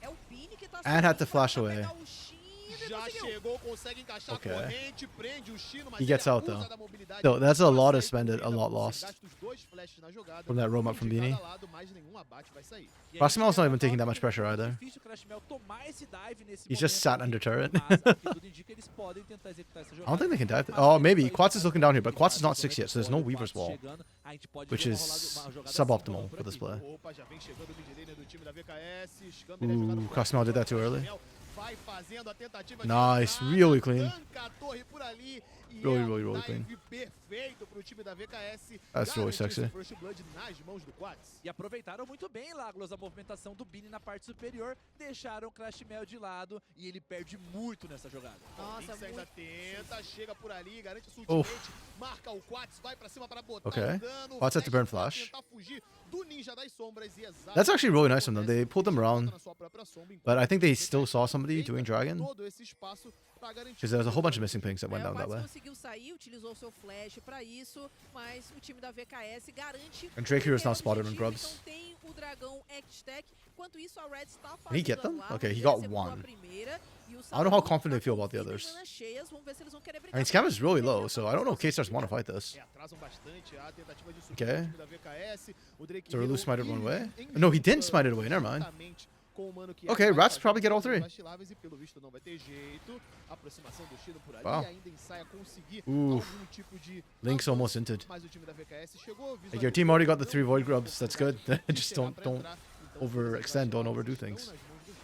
é o Bini que tá And had to sozinho flash pra away. pegar o Chino e Já conseguiu. chegou, consegue encaixar Okay. a corrente, prende o Chino, mas He gets ele out, abusa though. da mobilidade. So that's a lot Pra of sair spend, a correndo, lot você lost gasta os 2 flashes na jogada, from that roam up um from de cada Bini. lado, mas nenhum abate vai sair. Proximal's not even taking that much pressure either. Difícil o Crashmel tomar esse dive nesse He's just momento sat aqui, under turret. mas ao que tudo indica, eles podem tentar executar essa I jogada. don't think they can dive. Mas Oh, eles maybe. aí Quats is looking down here, but Quats is not no 6 yet, so there's no momento do Weaver's Quats Wall, chegando, a gente pode which ver is uma jogada suboptimal simbólica for this aqui. play. Opa, já vem chegando o mid laner do time da VKS. Scamber é jogado Ooh, por Cosmel did that too early. Crashmel vai fazendo a tentativa Nice, de entrada, really clean. tanca a torre por ali e Really um clean. dive perfeito pro time da VKS. That's really garantir sexy. esse First Blood nas mãos do Quats. E aproveitaram muito bem, Laglos, a movimentação do Bini na parte superior, deixaram o Crashmel de lado e ele perde muito nessa jogada. Nossa, Lynx ainda muito... tenta, chega por ali, garante o ultimate, marca o Quats, vai pra cima pra botar Okay. o dano. Quats had to burn pra flash. tentar fugir do ninja das sombras e That's actually really nice of them. They pulled them around, na sua própria sombra, but I think they still saw somebody probably doing Dragon. todo esse espaço pra garantir Because there's a whole bunch of missing pings that went O down that RATZ way. conseguiu sair, utilizou seu flash pra isso, mas o time da VKS garante And Drake here is o now spotted on objetivo, Grubs. então tem o dragão X-Tech. Enquanto isso, a RED tá Did he get fazendo them? as Okay, he larvas, got executou a one. primeira, e o I don't know how Sabu confident I tá feel com about the vida e others. manas cheias. Vamos ver se eles vão querer I brigar mean, por Scam is isso. really low, so I don't know if K-Stars want to fight this. Atrasam bastante a tentativa de subir Okay. do time da VKS. O Drake So Relu Hero smited one way? em No, he didn't luta smite it away, never mind. juntamente com o mano que Okay, vai RATZ fazer probably get all as three. vaciláveis e pelo visto não vai ter jeito. Aproximação do Chino por ali Wow. e ainda ensaia conseguir Oof. algum tipo de Link's avanço, almost inted. mas o time da VKS chegou, Like, your team already got the 3 Void Grubs, visualizou that's good. Just chegar don't pra don't entrar, então overextend, don't overdo estão things. nas mãos do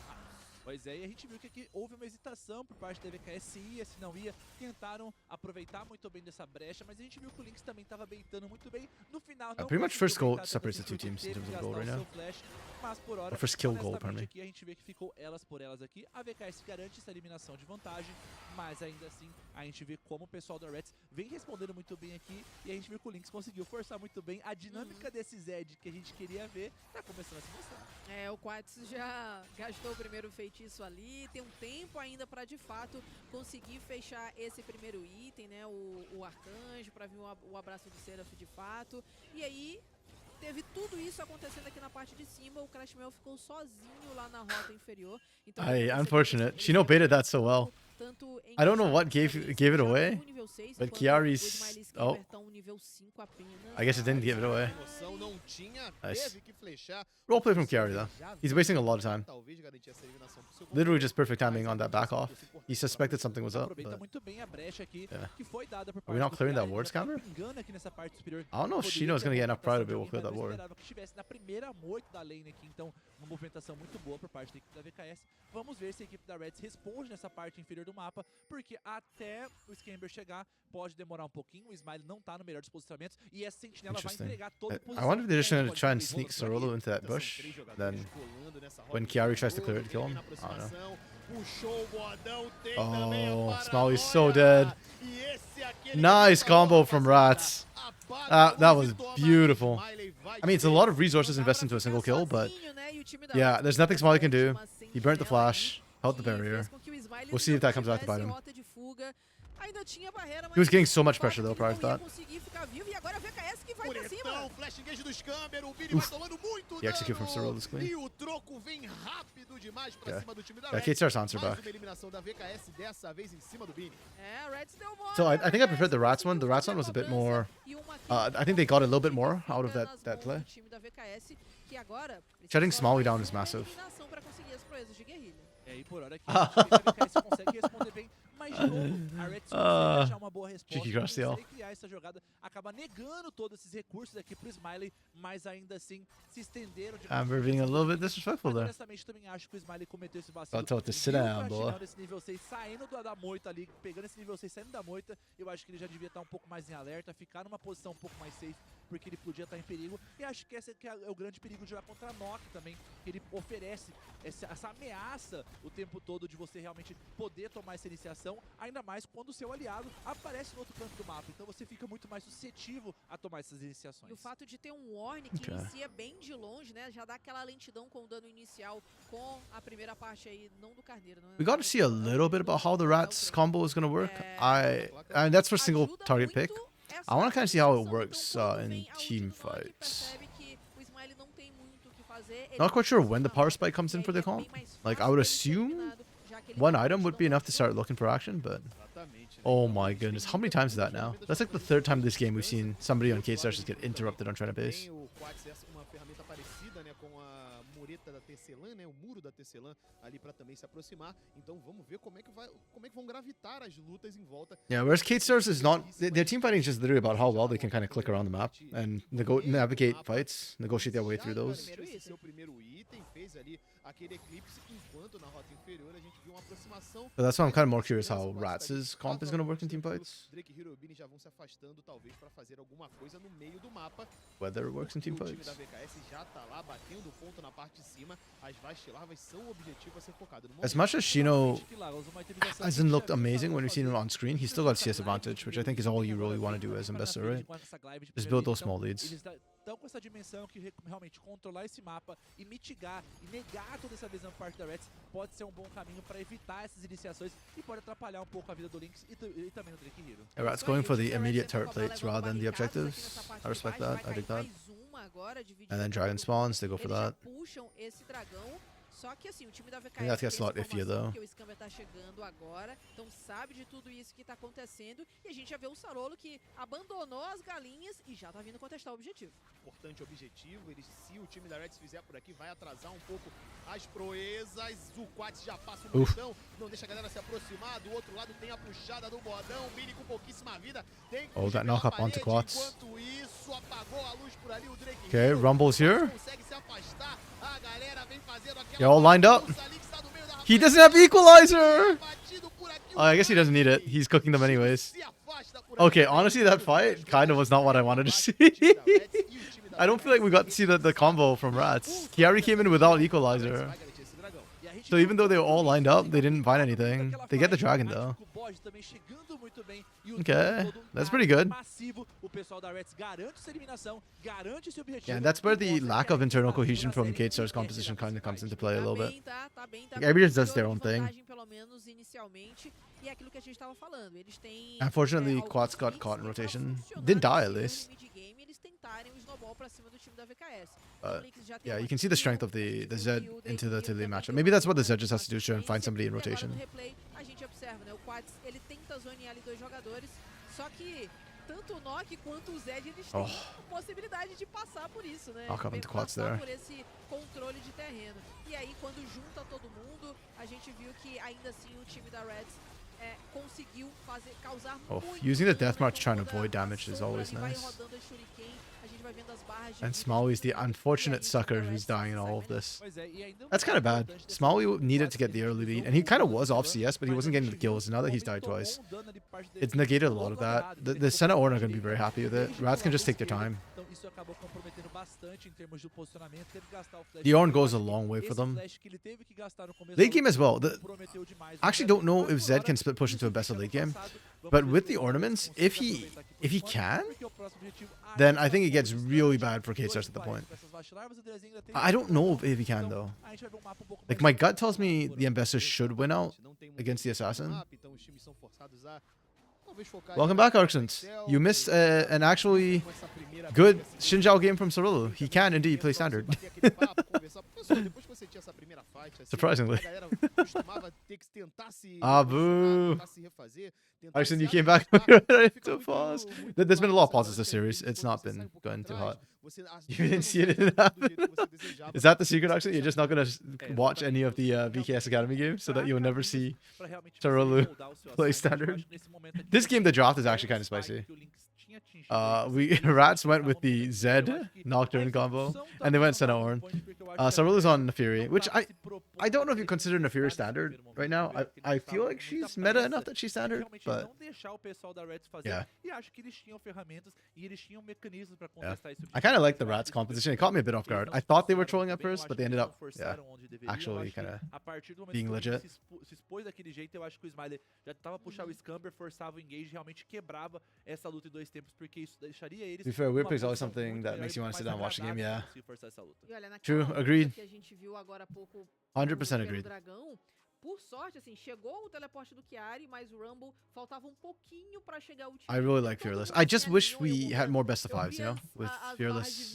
Pois é, e a gente viu que aqui houve uma hesitação por parte da VKS, se ia, se não ia. Tentaram aproveitar muito bem dessa brecha, mas a gente viu que o Lynx também estava beitando muito bem. No final, não pretty much conseguiu first goal beitar, separates the tanto two assim, teams in teve terms que of goal gastar right o now. seu flash, mas por hora, Or first kill goal, honestamente, pardon me. aqui a gente vê que ficou elas por elas aqui. A VKS garante essa eliminação de vantagem, mas ainda assim a gente vê como o pessoal da RATZ vem respondendo muito bem aqui, e a gente viu que o Lynx conseguiu forçar muito bem. A dinâmica desse Zed que a gente queria ver tá começando a se mostrar. É, o Quats já gastou o primeiro feitiço ali, tem um tempo ainda pra de fato conseguir fechar esse primeiro item, né, o arcanjo, pra vir o abraço do Seraph de fato. E aí teve tudo isso acontecendo aqui na parte de cima, o Crashmel ficou sozinho lá na rota inferior. Então, Unfortunate. Shino baited that so well. tanto em I don't know what questão gave de it já away, no nível 6, but enquanto Chiari's- o Smiley oh. Skipper tão nível 5 apenas. I guess it didn't give it away. Noção, não tinha, Nice. teve que flechar. Role play from Chiari though. Já He's viu wasting a lot of time. talvez garantir essa eliminação pro seu Literally companheiro, just perfect timing mas on that ainda back assim, off. esse importante He suspected something was up, Aproveita but muito bem a brecha aqui Yeah. que foi dada por Are we parte not do clearing that Chiari, ward ainda tá scammer? pingando aqui nessa parte superior. I don't know if Poderia Shino's ter gonna get uma enough pride to movimentação be able to de clear that alguém, mas ward. esperava que estivesse na primeira moito da lane aqui, então uma movimentação muito boa por parte da equipe da VKS. Vamos ver se a equipe da RATZ responde nessa parte inferior do mapa, porque até o Scamber chegar pode demorar um pouquinho. O Smiley não tá no melhor dos posicionamentos e essa sentinela vai Interesting. entregar toda a I posição. wonder if they're just que gonna pode try and ter sneak rolando por aqui. Sorolo into that Então, são bush. 3 jogadores Then colando nessa rota when de Chiari tries to jogo, clear it, kill him. vem na I don't know. aproximação, puxou o bodão, tem Oh, também a Smiley's so paranoia. dead. E esse é aquele Nice que combo acabou from com RATZ. apaga That o was Vitor, beautiful. mas Smiley vai I mean, it's a lot of resources invested into a single kill, but yeah, there's nothing Smiley can do. He burnt the flash, held the barrier. We'll see if that comes back to bite him. He was getting so much pressure though prior to that. Bonitão, flash engage do Scamber, o Vini vai tomando muito He executed from dano. Sorolo's clean. E o troco vem rápido demais pra Yeah. cima do time da Yeah, RATZ. K-Star's answer Mais back. uma eliminação da VKS, dessa vez em cima do Vini. So I think I preferred the RATZ one. The RATZ one was a bit more. I think they got a little bit more out of that play. Shutting Smalley down is massive. É, e por hora aqui, a VKS consegue responder bem, mas de novo, a RATZ consegue achar uma boa resposta, Cheeky cross consegue steal. criar essa jogada, acaba negando todos esses recursos aqui pro Smiley, mas ainda assim se estenderam de Amber being a little bit disrespectful Mas there. honestamente também acho que o Smiley cometeu esse vacilo. Got told to sit Viu o down, boy. Crashdown desse nível 6 saindo da moita ali, pegando esse nível 6 saindo da moita, eu acho que ele já devia estar um pouco mais em alerta, ficar numa posição um pouco mais safe, porque ele podia estar em perigo. E acho que esse que é o grande perigo de jogar contra a Nock também, que ele oferece essa ameaça o tempo todo de você realmente poder tomar essa iniciação, ainda mais quando o seu aliado aparece no outro canto do mapa. Então você fica muito mais suscetível a tomar essas iniciações. E o fato de ter um Warning que Okay. inicia bem de longe, né? Já dá aquela lentidão com o dano inicial com a primeira parte aí, não do Carneiro. Não é? We got to see a little bit about how the RATZ combo is gonna work. And that's for single Ajuda target pick. muito essa I wanna kinda see how it situação, works, então, quando in vem a ult team do Nock, fights. percebe que o Smiley não tem muito o que fazer, ele Not quite sure when the precisa power spike comes in e for aí the é bem comp. mais Like, I fácil would dele ser assume eliminado, já que ele one tem item would be uma enough to start looking for action, but Exatamente, né? oh Então, a my gente tem goodness, how many muita times is that now? ferramenta That's like the third time this game we've seen somebody on K-Stars just get interrupted on trying to base. Tem o Quats, essa uma ferramenta parecida, né, com a mureta da Tecelã, né, o muro da Tecelã ali pra também se aproximar. Então vamos ver como é que vão gravitar as lutas em volta. Yeah, whereas K-Stars is not, their team fighting is just literally about how well they can kind of click around the map and navigate fights, negotiate their way through those. Esse seu primeiro item fez ali aquele eclipse, enquanto na rota inferior a gente viu uma aproximação. So that's why I'm kind of more curious how RATZ's comp is going to work in team fights. Drake Hero e Bini já vão se afastando, talvez, para fazer alguma coisa no meio do mapa. Whether it works in team O time fights. da VKS já tá lá, batendo ponto na parte de cima. As vastilarvas são o objetivo a ser focado. No As momento, much as Shino Que lá, usa uma itemização hasn't que looked já amazing tava when we've seen him fazendo. on screen, he's still got CS advantage, which I think is all you really want to do as investor, right? Just build those small leads. Eles estão com essa dimensão que realmente controlar esse mapa e mitigar e negar toda essa visão por parte da RATZ pode ser um bom caminho para evitar essas iniciações e pode atrapalhar um pouco a vida do Lynx e também do Drake Hero. RATZ going for the immediate turret plates rather than the objectives. I respect that. I dig that. And then dragon spawns, they go for that. Puxam esse dragão. Só que assim, o time da VKS I think that gets a lot iffier though. que o Scamber tá chegando agora, então sabe de tudo isso que tá acontecendo e a gente já vê o Sarolo que abandonou as galinhas e já tá vindo contestar o objetivo. Importante objetivo, se o time da RED fizer por aqui, vai atrasar um pouco as proezas. O Quats já passa o modão, não deixa a galera se aproximar. Do outro lado tem a puxada do modão, o Billy com pouquíssima vida. Tem que that knock up onto Quats. Enquanto isso, apagou a luz por ali, o Drake Okay, Rumble's here. consegue se afastar. A galera vem fazendo aquela They're all lined up. He doesn't have equalizer! Oh, I guess he doesn't need it. He's cooking them anyways. Okay, honestly, that fight kind of was not what I wanted to see. I don't feel like we got to see the combo from RATZ. Kiari came in without equalizer. So even though they were all lined up, they didn't find anything. They get the dragon though. Okay, that's pretty good. Yeah, and that's where the lack of internal cohesion from VKS.A's composition kind of comes into play a little bit. Everybody just does their own thing. Unfortunately, Quats got caught in rotation. Didn't die at least. Yeah, you can see the strength of the Zed into the Tilly matchup. Maybe that's what the Zed just has to do, try and find somebody in rotation. Tanto o Nock quanto o Zed, eles têm possibilidade de passar por isso, né? I'll come into Quats there. Por esse controle de terreno. E aí, quando junta todo mundo, a gente viu que ainda assim o time da RATZ conseguiu causar using the Death March trying to avoid damage is always nice. And Smawi's the unfortunate sucker who's dying in all of this. That's kind of bad. Smawi needed to get the early lead, and he kind of was off CS, but he wasn't getting the kills. Now that he's died twice, it's negated a lot of that. The Senna Orn are going to be very happy with it. RATZ can just take their time. The Orn goes a long way for them. Late game as well. I actually don't know if Zed can split push into a best of late game, but with the ornaments, if he can, then I think it gets really bad for KSR at the point. I don't know if he can though. Like my gut tells me the Ambassador should win out against the Assassin. Welcome back, Arxent. You missed an actually good Xinjiao game from Circuito. He can indeed play standard. Surprisingly. Boo. Arxent, you came back to pause. There's been a lot of pauses this series. It's not been going too hot. You didn't see it happen. Is that the secret, actually? You're just not going to watch any of the VKS Academy games so that you'll never see Charolu play standard? This game, the draft is actually kind of spicy. RATZ went with the Zed Nocturne combo, and they went Senna Orn. Sarulu's on Nefiri, which I don't know if you consider Nefiri standard right now. I feel like she's meta enough that she's standard, but yeah. I kind of like the RATZ composition. It caught me a bit off guard. I thought they were trolling at first, but they ended up actually kind of being legit. To be fair, weird play is always something that makes you want to sit down and watch the game, yeah. True, agreed. 100% agreed. Por sorte, assim, chegou o teleporte do Kiari, mas o Rumble faltava pouquinho para chegar o time. I really like Fearless. I just wish we had more best of fives, you know, with Fearless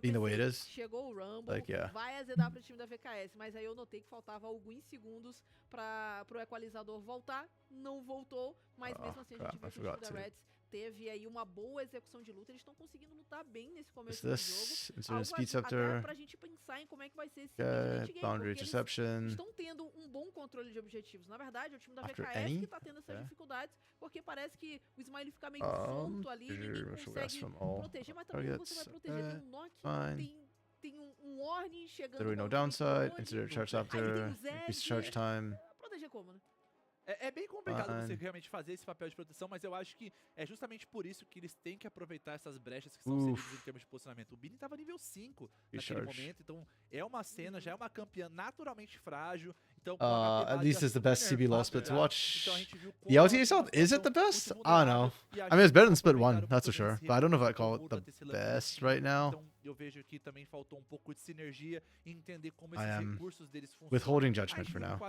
being the way it is. Chegou o Rumble, like, yeah. Vai azedar para o time da VKS, mas aí eu notei que faltava alguns segundos para o equalizador voltar. Não voltou, mas mesmo assim a gente viu que o time da RATZ teve aí uma boa execução de luta. Eles estão conseguindo lutar bem nesse começo do jogo. Até pra gente pensar em como é que vai ser esse game, boundary interception. Estão tendo bom controle de objetivos. Na verdade, é o time da VKS que tá tendo essas dificuldades, porque parece que o Smiley fica meio solto ali, ninguém consegue proteger, mas também você vai proteger um Nock, tem um Ornn chegando. There no downside, consider charge after, increase charge time. Proteger como, né? É bem complicado você realmente fazer esse papel de proteção, mas eu acho que é justamente por isso que eles têm que aproveitar essas brechas que são servidas em termos de posicionamento. O Bini tava nível 5 naquele momento, então é uma cena, já é uma campeã naturalmente frágil, At least it's the best CB LoL split to watch. The LTA South, is it the best? I don't know. I mean, it's better than Split 1, that's for sure. But I don't know if I'd call it the best right now. I am withholding judgment for now.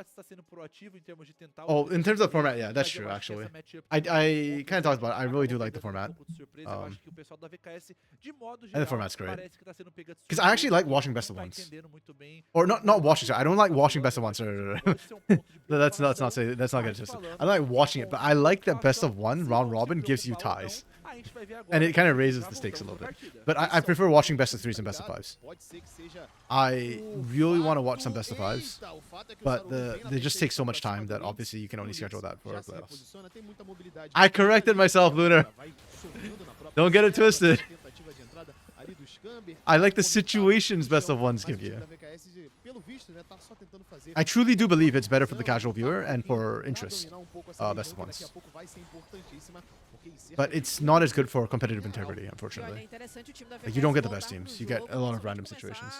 Oh, in terms of format, yeah, that's true, actually. I kind of talked about it. I really do like the format. And the format's great. Because I actually like watching best of ones. Or not watching, sorry. I don't like watching best of ones. Let's not say, let's not get it twisted. I like watching it, but I like that best of one round robin gives you ties. And it kind of raises the stakes a little bit. But I prefer watching best of threes and best of fives. I really want to watch some best of fives, but they just take so much time that obviously you can only schedule that for playoffs. I corrected myself, Lunar. Don't get it twisted. I like the situations best of ones give you. I truly do believe it's better for the casual viewer and for interest, best of ones. But it's not as good for competitive integrity, unfortunately. Like, you don't get the best teams. You get a lot of random situations.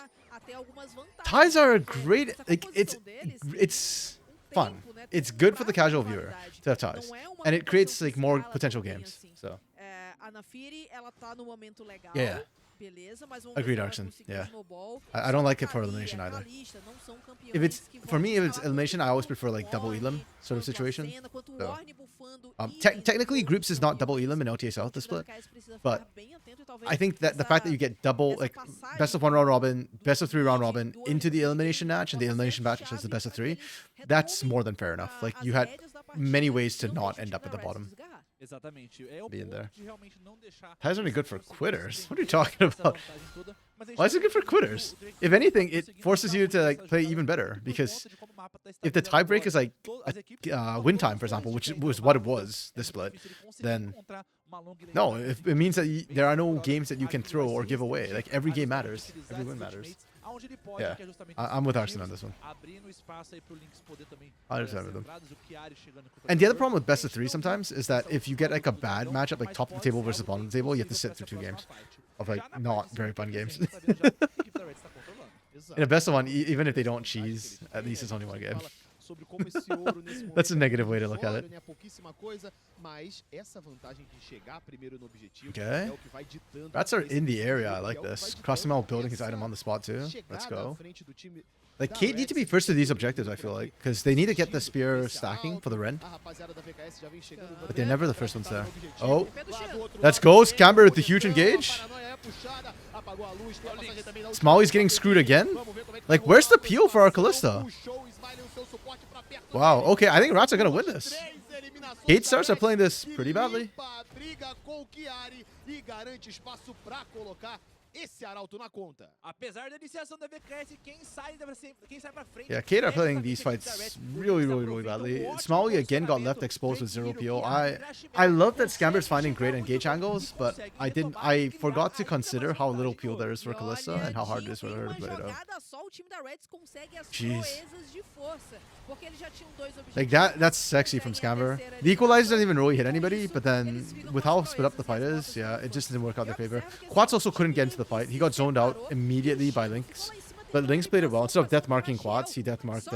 Ties are a great... Like, it's fun. It's good for the casual viewer to have ties. And it creates like more potential games. So. Yeah. Agreed, Arxon. Yeah. I don't like it for elimination either. If it's elimination, I always prefer like double elim sort of situation. So, technically, groups is not double elim in LTA South the split, but I think that the fact that you get double like best of one round robin, best of three round robin into the elimination match, and the elimination match is the best of three, that's more than fair enough. Like, you had many ways to not end up at the bottom. Be in there. Ties are only good for quitters. What are you talking about? Why is it good for quitters? If anything, it forces you to like play even better, because if the tiebreak is like a win time, for example, which was what it was this split, then no, it means that there are no games that you can throw or give away. Like, every game matters, every win matters. Yeah, I'm with Arxon on this one. I understand with them. And the other problem with best of three sometimes is that if you get like a bad matchup, like top of the table versus bottom of the table, you have to sit through 2 games of like not very fun games. In a best of one, even if they don't cheese, at least it's only 1 game. That's a negative way to look at it. Okay. Rats are in the area. I like this. Crossmel building his item on the spot too. Let's go. Like, Kate need to be first to these objectives, I feel like, because they need to get the spear stacking for the Ren. But they're never the first ones there. Oh, let's go. Scamber with the huge engage. Smalley's getting screwed again. Like, where's the peel for our Kalista? Wow, okay, I think Rats are going to win this. Kate Stars are playing this pretty badly. Yeah, Kate are playing these fights really badly. Smalley again got left exposed with 0 PO. I love that Scamber's finding great engage angles, but I forgot to consider how little PO there is for Kalista and how hard it is for her to play it out. Jeez. Like, that's sexy from Scamber. The equalizer doesn't even really hit anybody, but then with how split up the fight is, yeah, it just didn't work out in their favor. Quats also couldn't get into the fight. He got zoned out immediately by Lynx, but Lynx played it well. Instead of death marking Quats, he death marked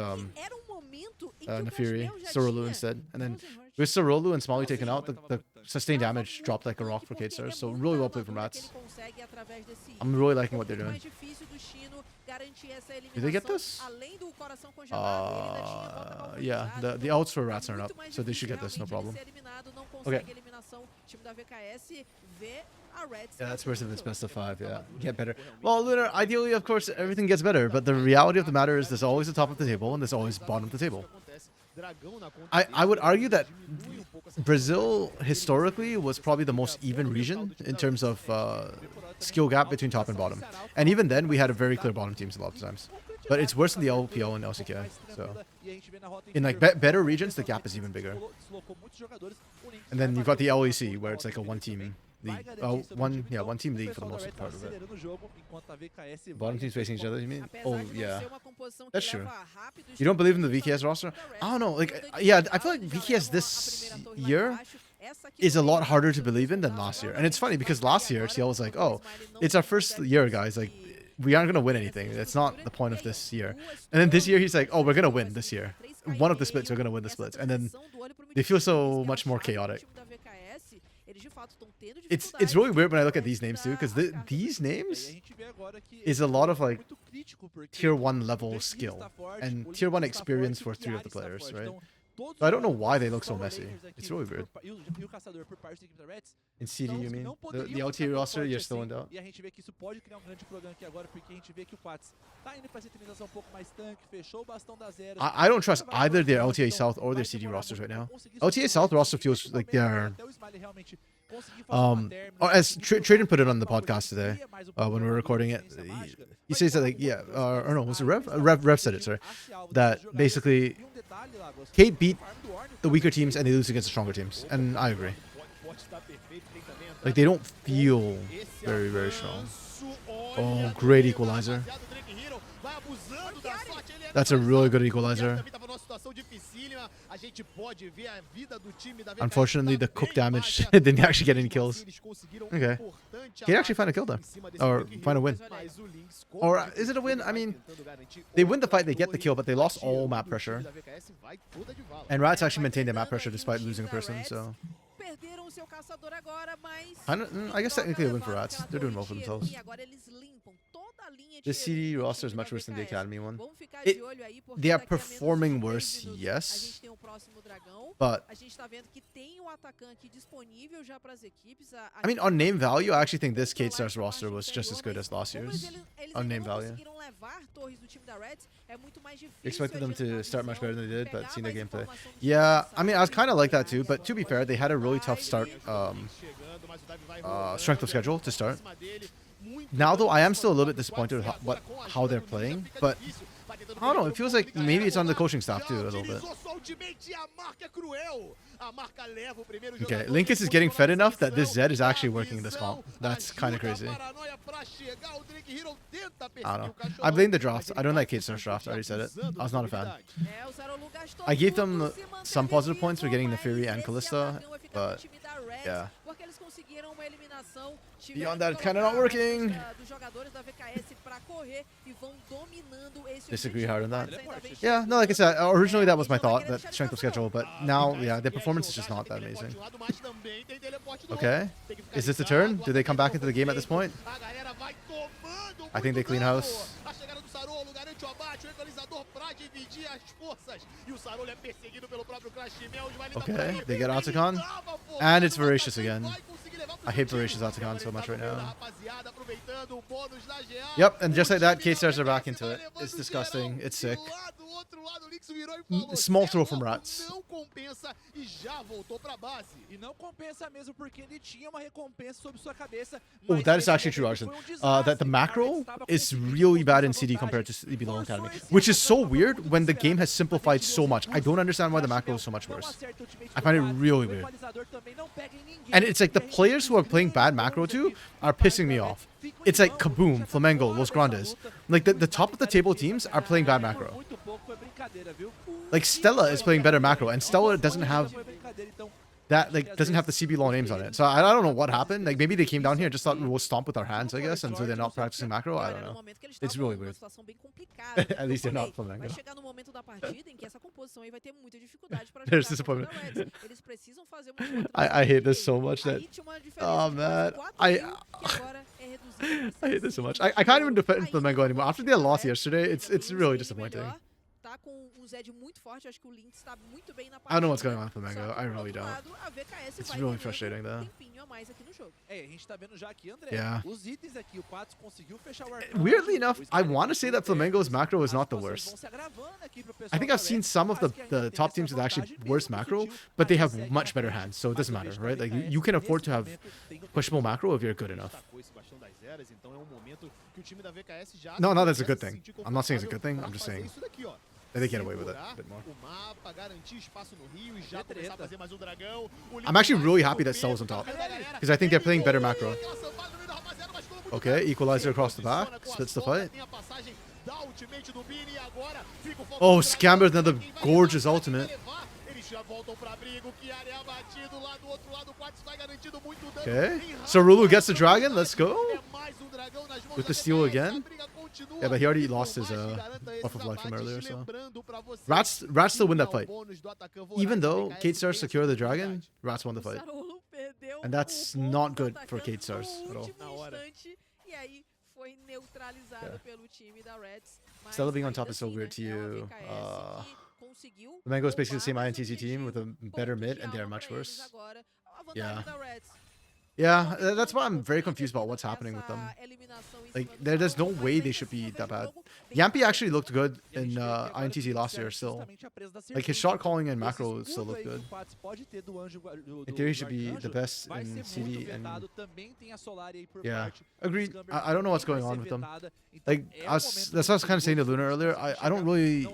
Nafiri, Sorolu instead. And then with Sorolu and Smalley taken out, the sustained damage dropped like a rock for Kate Stars. So really well played from Rats. I'm really liking what they're doing. Did they get this? Yeah, the outs for Rats aren't up, so they should get this, no problem. Okay. Yeah, that's worse if it's best of 5, yeah. Get better. Well, Lunar, ideally, of course, everything gets better, but the reality of the matter is there's always the top of the table and there's always bottom of the table. I would argue that Brazil, historically, was probably the most even region in terms of skill gap between top and bottom. And even then, we had a very clear bottom teams a lot of times. But it's worse in the LPO and LCK, so... In like better regions, the gap is even bigger. And then you've got the LEC, where it's like a one-team league. One team league for the most part of it. Bottom teams facing each other, you mean? Oh, yeah. That's true. You don't believe in the VKS roster? I don't know. Like, yeah, I feel like VKS this year is a lot harder to believe in than last year. And it's funny because last year, CL was like, oh, it's our first year, guys. Like, we aren't gonna win anything. That's not the point of this year. And then this year he's like, oh, we're gonna win this year. One of the splits, we're gonna win the splits. And then they feel so much more chaotic. It's really weird when I look at these names too, because these names is a lot of like tier 1 level skill and tier 1 experience for 3 of the players, right? So I don't know why they look so messy. It's really weird. In CD, you mean? The LTA roster, you're still in doubt? I don't trust either their LTA South or their CD rosters right now. LTA South roster feels like they're... as Traden put it on the podcast today, when we were recording it, he says that, like, yeah, or no, was it Rev? Rev said it, sorry. That basically, Kate beat the weaker teams and they lose against the stronger teams. And I agree. Like, they don't feel very, very strong. Oh, great equalizer. That's a really good equalizer. Unfortunately, the cook damage didn't actually get any kills. Okay. Can you actually find a kill though? Or find a win? Or is it a win? I mean, they win the fight, they get the kill, but they lost all map pressure. And RATZ actually maintained their map pressure despite losing a person, so... I guess technically a win for RATZ. They're doing well for themselves. The CD roster is much worse than the Academy one. They are performing worse, yes. But I mean, on name value, I actually think this K-Stars roster was just as good as last year's. On name value. Expected them to start much better than they did, but seeing their gameplay. Yeah, I mean, I was kind of like that too, but to be fair, they had a really tough start, strength of schedule to start. Now, though, I am still a little bit disappointed with how they're playing, but I don't know, it feels like maybe it's on the coaching staff too, a little bit. Okay, Linkus is getting fed enough that this Zed is actually working in this comp. That's kind of crazy. I don't know. I blame the draft. I don't like K-Stars draft, I already said it. I was not a fan. I gave them some positive points for getting the Fury and Kalista, but yeah. Beyond that, it's kind of not working. Disagree hard on that. Yeah, no, like I said, originally that was my thought, that strength of schedule, but now, yeah, their performance is just not that amazing. Okay, is this the turn? Do they come back into the game at this point? I think they clean house. Okay, they get Atakan, and it's Voracious again. I hate Voracious Atakan so much right now. Yep, and just like that, K-Stars are back into it. It's disgusting. It's sick. Small throw from RATZ. Oh, that is actually true, Arson. That the macro is really bad in CD compared to CB Low Academy, which is so weird when the game has simplified so much. I don't understand why the macro is so much worse. I find it really weird. And it's like the players who are playing bad macro too are pissing me off. It's like Kaboom, Flamengo, Los Grandes. Like the top of the table teams are playing bad macro. Like Stella is playing better macro, and Stella doesn't have that, like, doesn't have the CB law names on it. So I don't know what happened. Like, maybe they came down here and just thought we'll stomp with our hands, I guess, and so they're not practicing macro. I don't know. It's really weird. At least they're not Flamengo. There's disappointment. I hate this so much that... Oh, man. I hate this so much. I can't even defend Flamengo anymore. After their loss yesterday, it's really disappointing. I don't know what's going on with Flamengo. I really don't. It's really frustrating though. Yeah. Weirdly enough, I want to say that Flamengo's macro is not the worst. I think I've seen some of the top teams with actually worse macro, but they have much better hands, so it doesn't matter, right? Like you can afford to have pushable macro if you're good enough. No, that's a good thing. I'm not saying it's a good thing. I'm just saying they get away with it a bit more. I'm actually really happy that Stella's on top, because I think they're playing better macro. Okay, equalizer across the back, splits the fight. Oh, Scamber, another gorgeous ultimate. já voltam pra briga. O Chiari é abatido lá do outro lado. O Quatz vai garantindo muito dano. Okay. So Rulu gets the dragon. Let's go. É mais um dragão nas mãos With da the steal VKS. again. A briga continua. Yeah, but he already E por lost his mais que garanta esses buff of life from abates, earlier, so. lembrando pra você RATZ still win that que fight. é o bônus do atacante voraz Even da though VKS Kate Stars tem essa secure the oportunidade. dragon, RATZ won the fight. Sarolo perdeu And that's o bônus not do good for atacante Kate Stars no at all. último Na hora. instante, e aí foi neutralizado Yeah. pelo time da REDZ. Mas Stella being on ainda top is so assim, weird to né, é uma you. VKS que conseguiu The Mango is basically the same roubar, mas o INTZ team with a objetivo, better pontos mid, de and they are alma much pra eles worse. agora. A vantagem Yeah. da REDZ. Yeah, that's why I'm very confused about what's happening with them. Like, there's no way they should be that bad. Yampy actually looked good in INTZ last year still. Like, his shot calling and macro still looked good. In theory, he should be the best in CD and... Yeah, agreed. I don't know what's going on with them. Like, that's what I was kind of saying to Luna earlier. I don't really...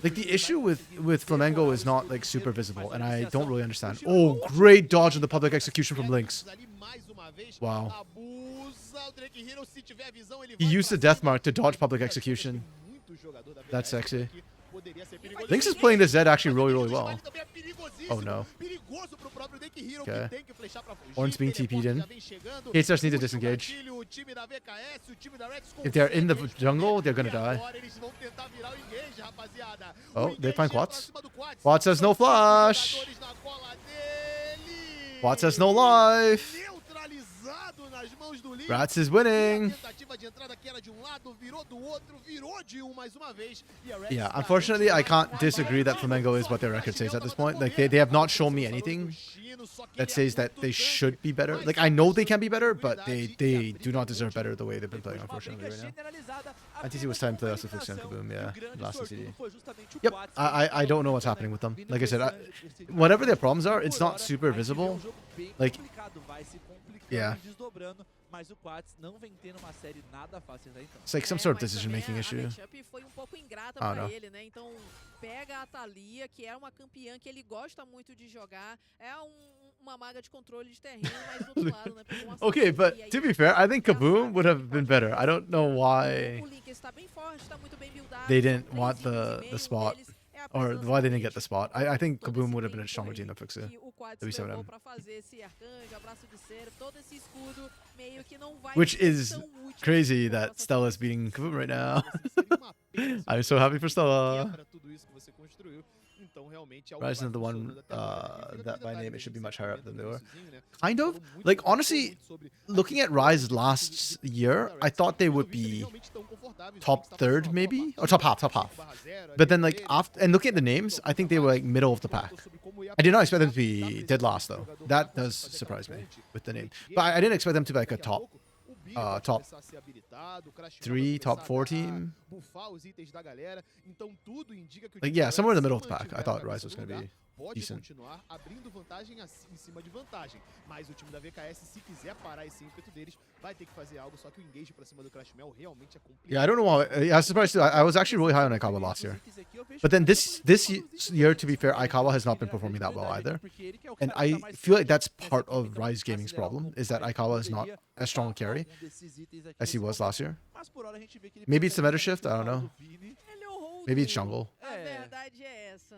Like, the issue with Flamengo is not, like, super visible, and I don't really understand. Oh, great dodge in the public execution from Lynx. Wow. He used the death mark to dodge public execution. That's sexy. Lynx is playing this Zed actually really, really well. Oh no. Okay. Orange being TP'd in. Kate Stars need to disengage. If they're in the jungle, they're gonna die. Oh, they find Quats. Quats has no flash. Quats has no life. RATZ is winning. Yeah, unfortunately, I can't disagree that Flamengo is what their record says at this point. Like, they have not shown me anything that says that they should be better. Like, I know they can be better, but they do not deserve better the way they've been playing, unfortunately, right now. NTC was time to play us with and Kaboom, yeah, last CCD. Yep, I don't know what's happening with them. Like I said, whatever their problems are, it's not super visible. Like, yeah. It's like some sort of decision-making issue. I don't know. Então, pega a Thalia, que é uma campeã que ele gosta muito de jogar. É uma maga de controle de terreno, mas do outro lado, né? Okay, but to be fair, I think Kaboom would have been better. I don't know why they didn't want the spot. Or why they didn't get the spot. I think Kaboom would have been a stronger team than Fixer. Which is crazy that Stella's beating Kaboom right now. I'm so happy for Stella. Ryzen is the one that by name it should be much higher up than they were. Kind of. Like, honestly, looking at Rise last year, I thought they would be top third maybe? Or top half. But then, like, after and looking at the names, I think they were like middle of the pack. I did not expect them to be dead last though. That does surprise me with the name. But I didn't expect them to be like a top 3, top 4 team. Like, yeah, somewhere in the middle of the pack. I thought Rise was going to be decent. Abrindo vantagem em cima de vantagem, mas o time da VKS, se quiser parar esse ímpeto deles, vai ter que fazer algo, só que o engage pra cima do Crash Mel realmente é complicado. Yeah, I don't know why. I was surprised too. I was actually really high on Aikawa last year. But then this year, to be fair, Aikawa has not been performing that well either. And I feel like that's part of Rise Gaming's problem, is that Aikawa is not as strong a carry as he was last year. Maybe it's the meta shift, I don't know. Maybe it's jungle.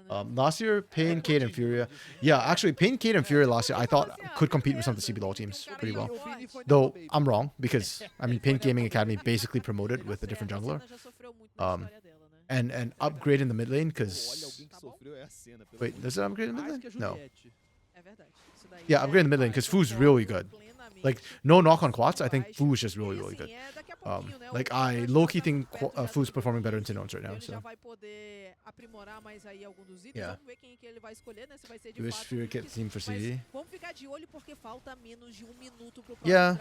Last year, Pain, Kate, and Furia. Yeah, actually, Pain, Kate, and Furia last year I thought could compete with some of the CBLOL teams pretty well. Though I'm wrong, because I mean, Pain Gaming Academy basically promoted with a different jungler. And upgrade in the mid lane, because wait, does it upgrade in the mid lane? No. Yeah, upgrade in the mid lane because Fu's really good. Like, no knock on Quats, I think Fu is just really, really good. Like, I low-key think Fu's performing better in Tinones right now, so. Yeah. You wish Fury get team for CD? Yeah.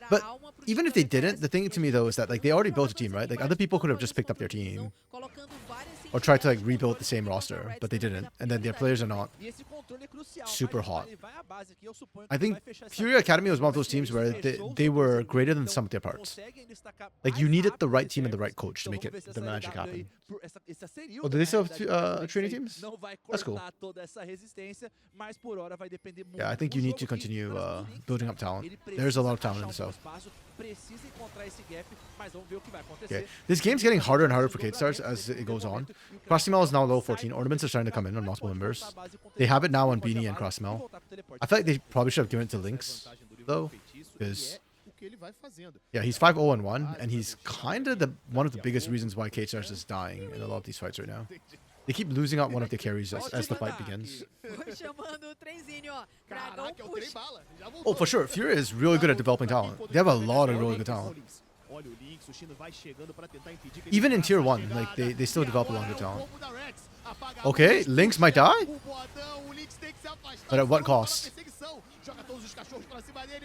But even if they didn't, the thing to me, though, is that, like, they already built a team, right? Like, other people could have just picked up their team. Or tried to, like, rebuild the same roster, but they didn't. And then their players are not super hot. I think Fury Academy was one of those teams where they were greater than some of their parts. Like, you needed the right team and the right coach to make the magic happen. Oh, do they still have training teams? That's cool. Yeah, I think you need to continue building up talent. There's a lot of talent in the South. Okay. This game's getting harder and harder for Kate Stars as it goes on. 1. Crossmel is now low 14. Ornaments are starting to come in on multiple members. They have it now on Beanie and Crossmel. I feel like they probably should have given it to Lynx, though, because yeah, he's 5-0-1, and he's kind of one of the biggest reasons why KHS is dying in a lot of these fights right now. They keep losing out one of the carries as the fight begins. Oh, for sure. Fury is really good at developing talent. They have a lot of really good talent. Even in tier 1, like they still develop a lot of good talent. Okay, Lynx might die? But at what cost?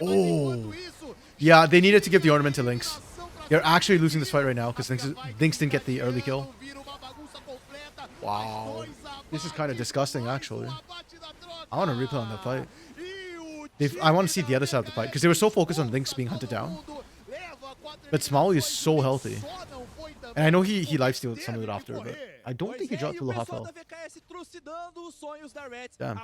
Oh. Yeah, they needed to give the ornament to Lynx. They're actually losing this fight right now because Lynx didn't get the early kill. Wow. This is kind of disgusting, actually. I want to replay on that fight. I want to see the other side of the fight because they were so focused on Lynx being hunted down. But Smalley is so healthy. And I know he lifestealed some of it after, but I don't think he dropped below half health. Damn.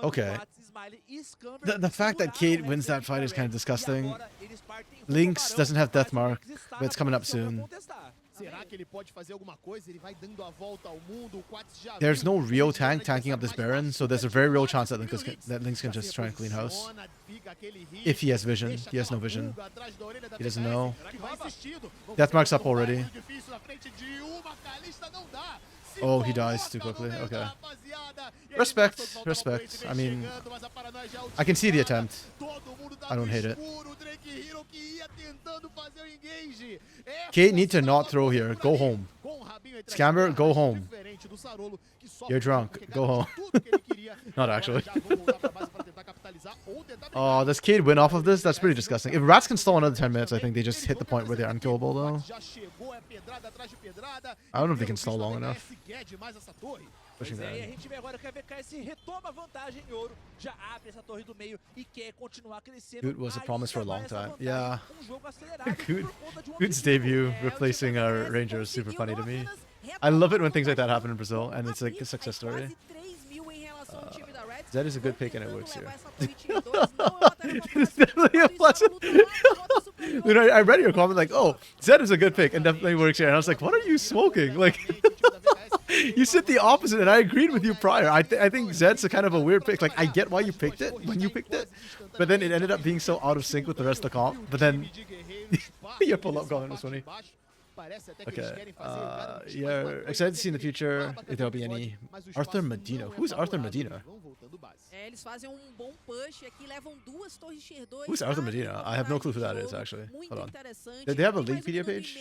Okay. The fact that Kate wins that fight is kind of disgusting. Lynx doesn't have death mark, but it's coming up soon. There's no real tank tanking up this Baron, so there's a very real chance that Lynx can just try and clean house. If he has vision. He has no vision. He doesn't know. Deathmark's up already. Oh, he dies too quickly. Okay. Respect. Respect. I mean, I can see the attempt. I don't hate it. Kate need to not throw here. Go home. Scamber, go home. You're drunk. Go home. Not actually. Oh, does Cade win off of this? That's pretty disgusting. If RATZ can stall another 10 minutes, I think they just hit the point where they're unkillable, though. I don't know if they can stall long enough. Pushing that. Goot was a promise for a long time. Yeah. Goot's debut replacing our Ranger is super funny to me. I love it when things like that happen in Brazil, and it's like a success story. Zed is a good pick and it works here. It's definitely a plus. Dude, I read your comment like, oh, Zed is a good pick and definitely works here. And I was like, what are you smoking? Like, you said the opposite and I agreed with you prior. I think Zed's a kind of a weird pick. Like, I get why you picked it when you picked it, but then it ended up being so out of sync with the rest of the comp. But then your pull-up comment was funny. Okay, yeah, excited to see in the future if there'll be any. Arthur Medina. Who's Arthur Medina? Who's Arthur Medina? I have no clue who that is, actually. Hold on. Did they have a Wikipedia page?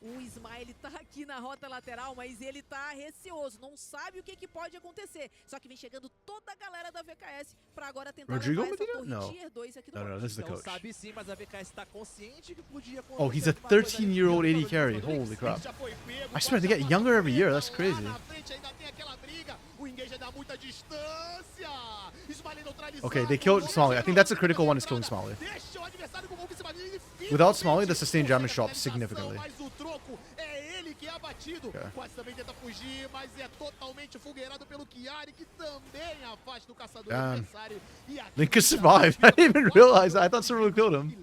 O Smiley tá aqui na rota lateral, mas ele tá receoso, não sabe o que pode acontecer. Só que vem chegando toda a galera da VKS para agora tentar levar essa torre tier 2 aqui do No, this is the coach. Sabe sim, mas a VKS tá consciente que podia acontecer. Oh, he's a 13-year-old AD carry. Holy crap. I swear, they get younger every year. That's crazy. Okay, they killed Smalley. I think that's a critical one is killing Smalley. Without Smalley, the sustained damage drops significantly. Okay. Damn. Link survived. I didn't even realize that. I thought someone killed him.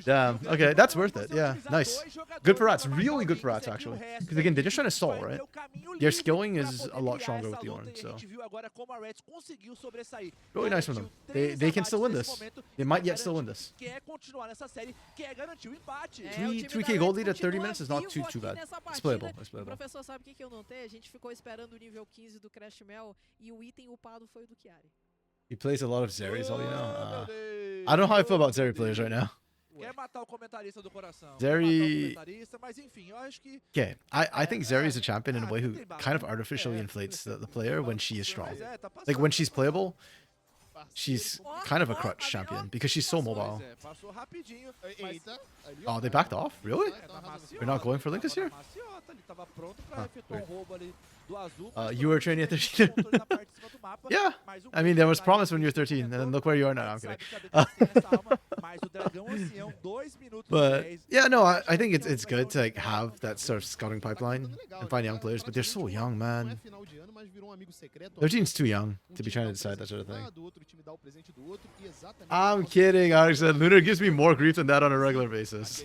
Damn. Okay, that's worth it. Yeah, nice. Good for RATZ. Really good for RATZ, actually. Because again, they're just trying to stall, right? Their skilling is a lot stronger with the Ornn, so. Really nice from them. They can still win this. They might yet still win this. 3k gold lead at 30 minutes is not too bad. It's playable. It's playable. Professor, sabe o que eu notei? A gente ficou esperando o nível 15 do Crash Mel e o item upado foi o do Chiari. He plays a lot of Zeri's, all you know. I don't know how I feel about Zeri players right now. Zeri... Okay, I think Zeri is a champion in a way who kind of artificially inflates the player when she is strong. Like, when she's playable, she's kind of a crutch champion because she's so mobile. Oh, they backed off? Really? You're not going for Link this year? Huh, you were training at 13? Yeah. I mean, there was promise when you were 13, and then look where you are now. I'm kidding. But, yeah, no, I think it's good to like have that sort of scouting pipeline and find young players, but they're so young, man. 13's too young to be trying to decide that sort of thing. o time dar o presente do outro e exatamente... I'm kidding, Alex. Lunar gives me more grief than that on a regular basis.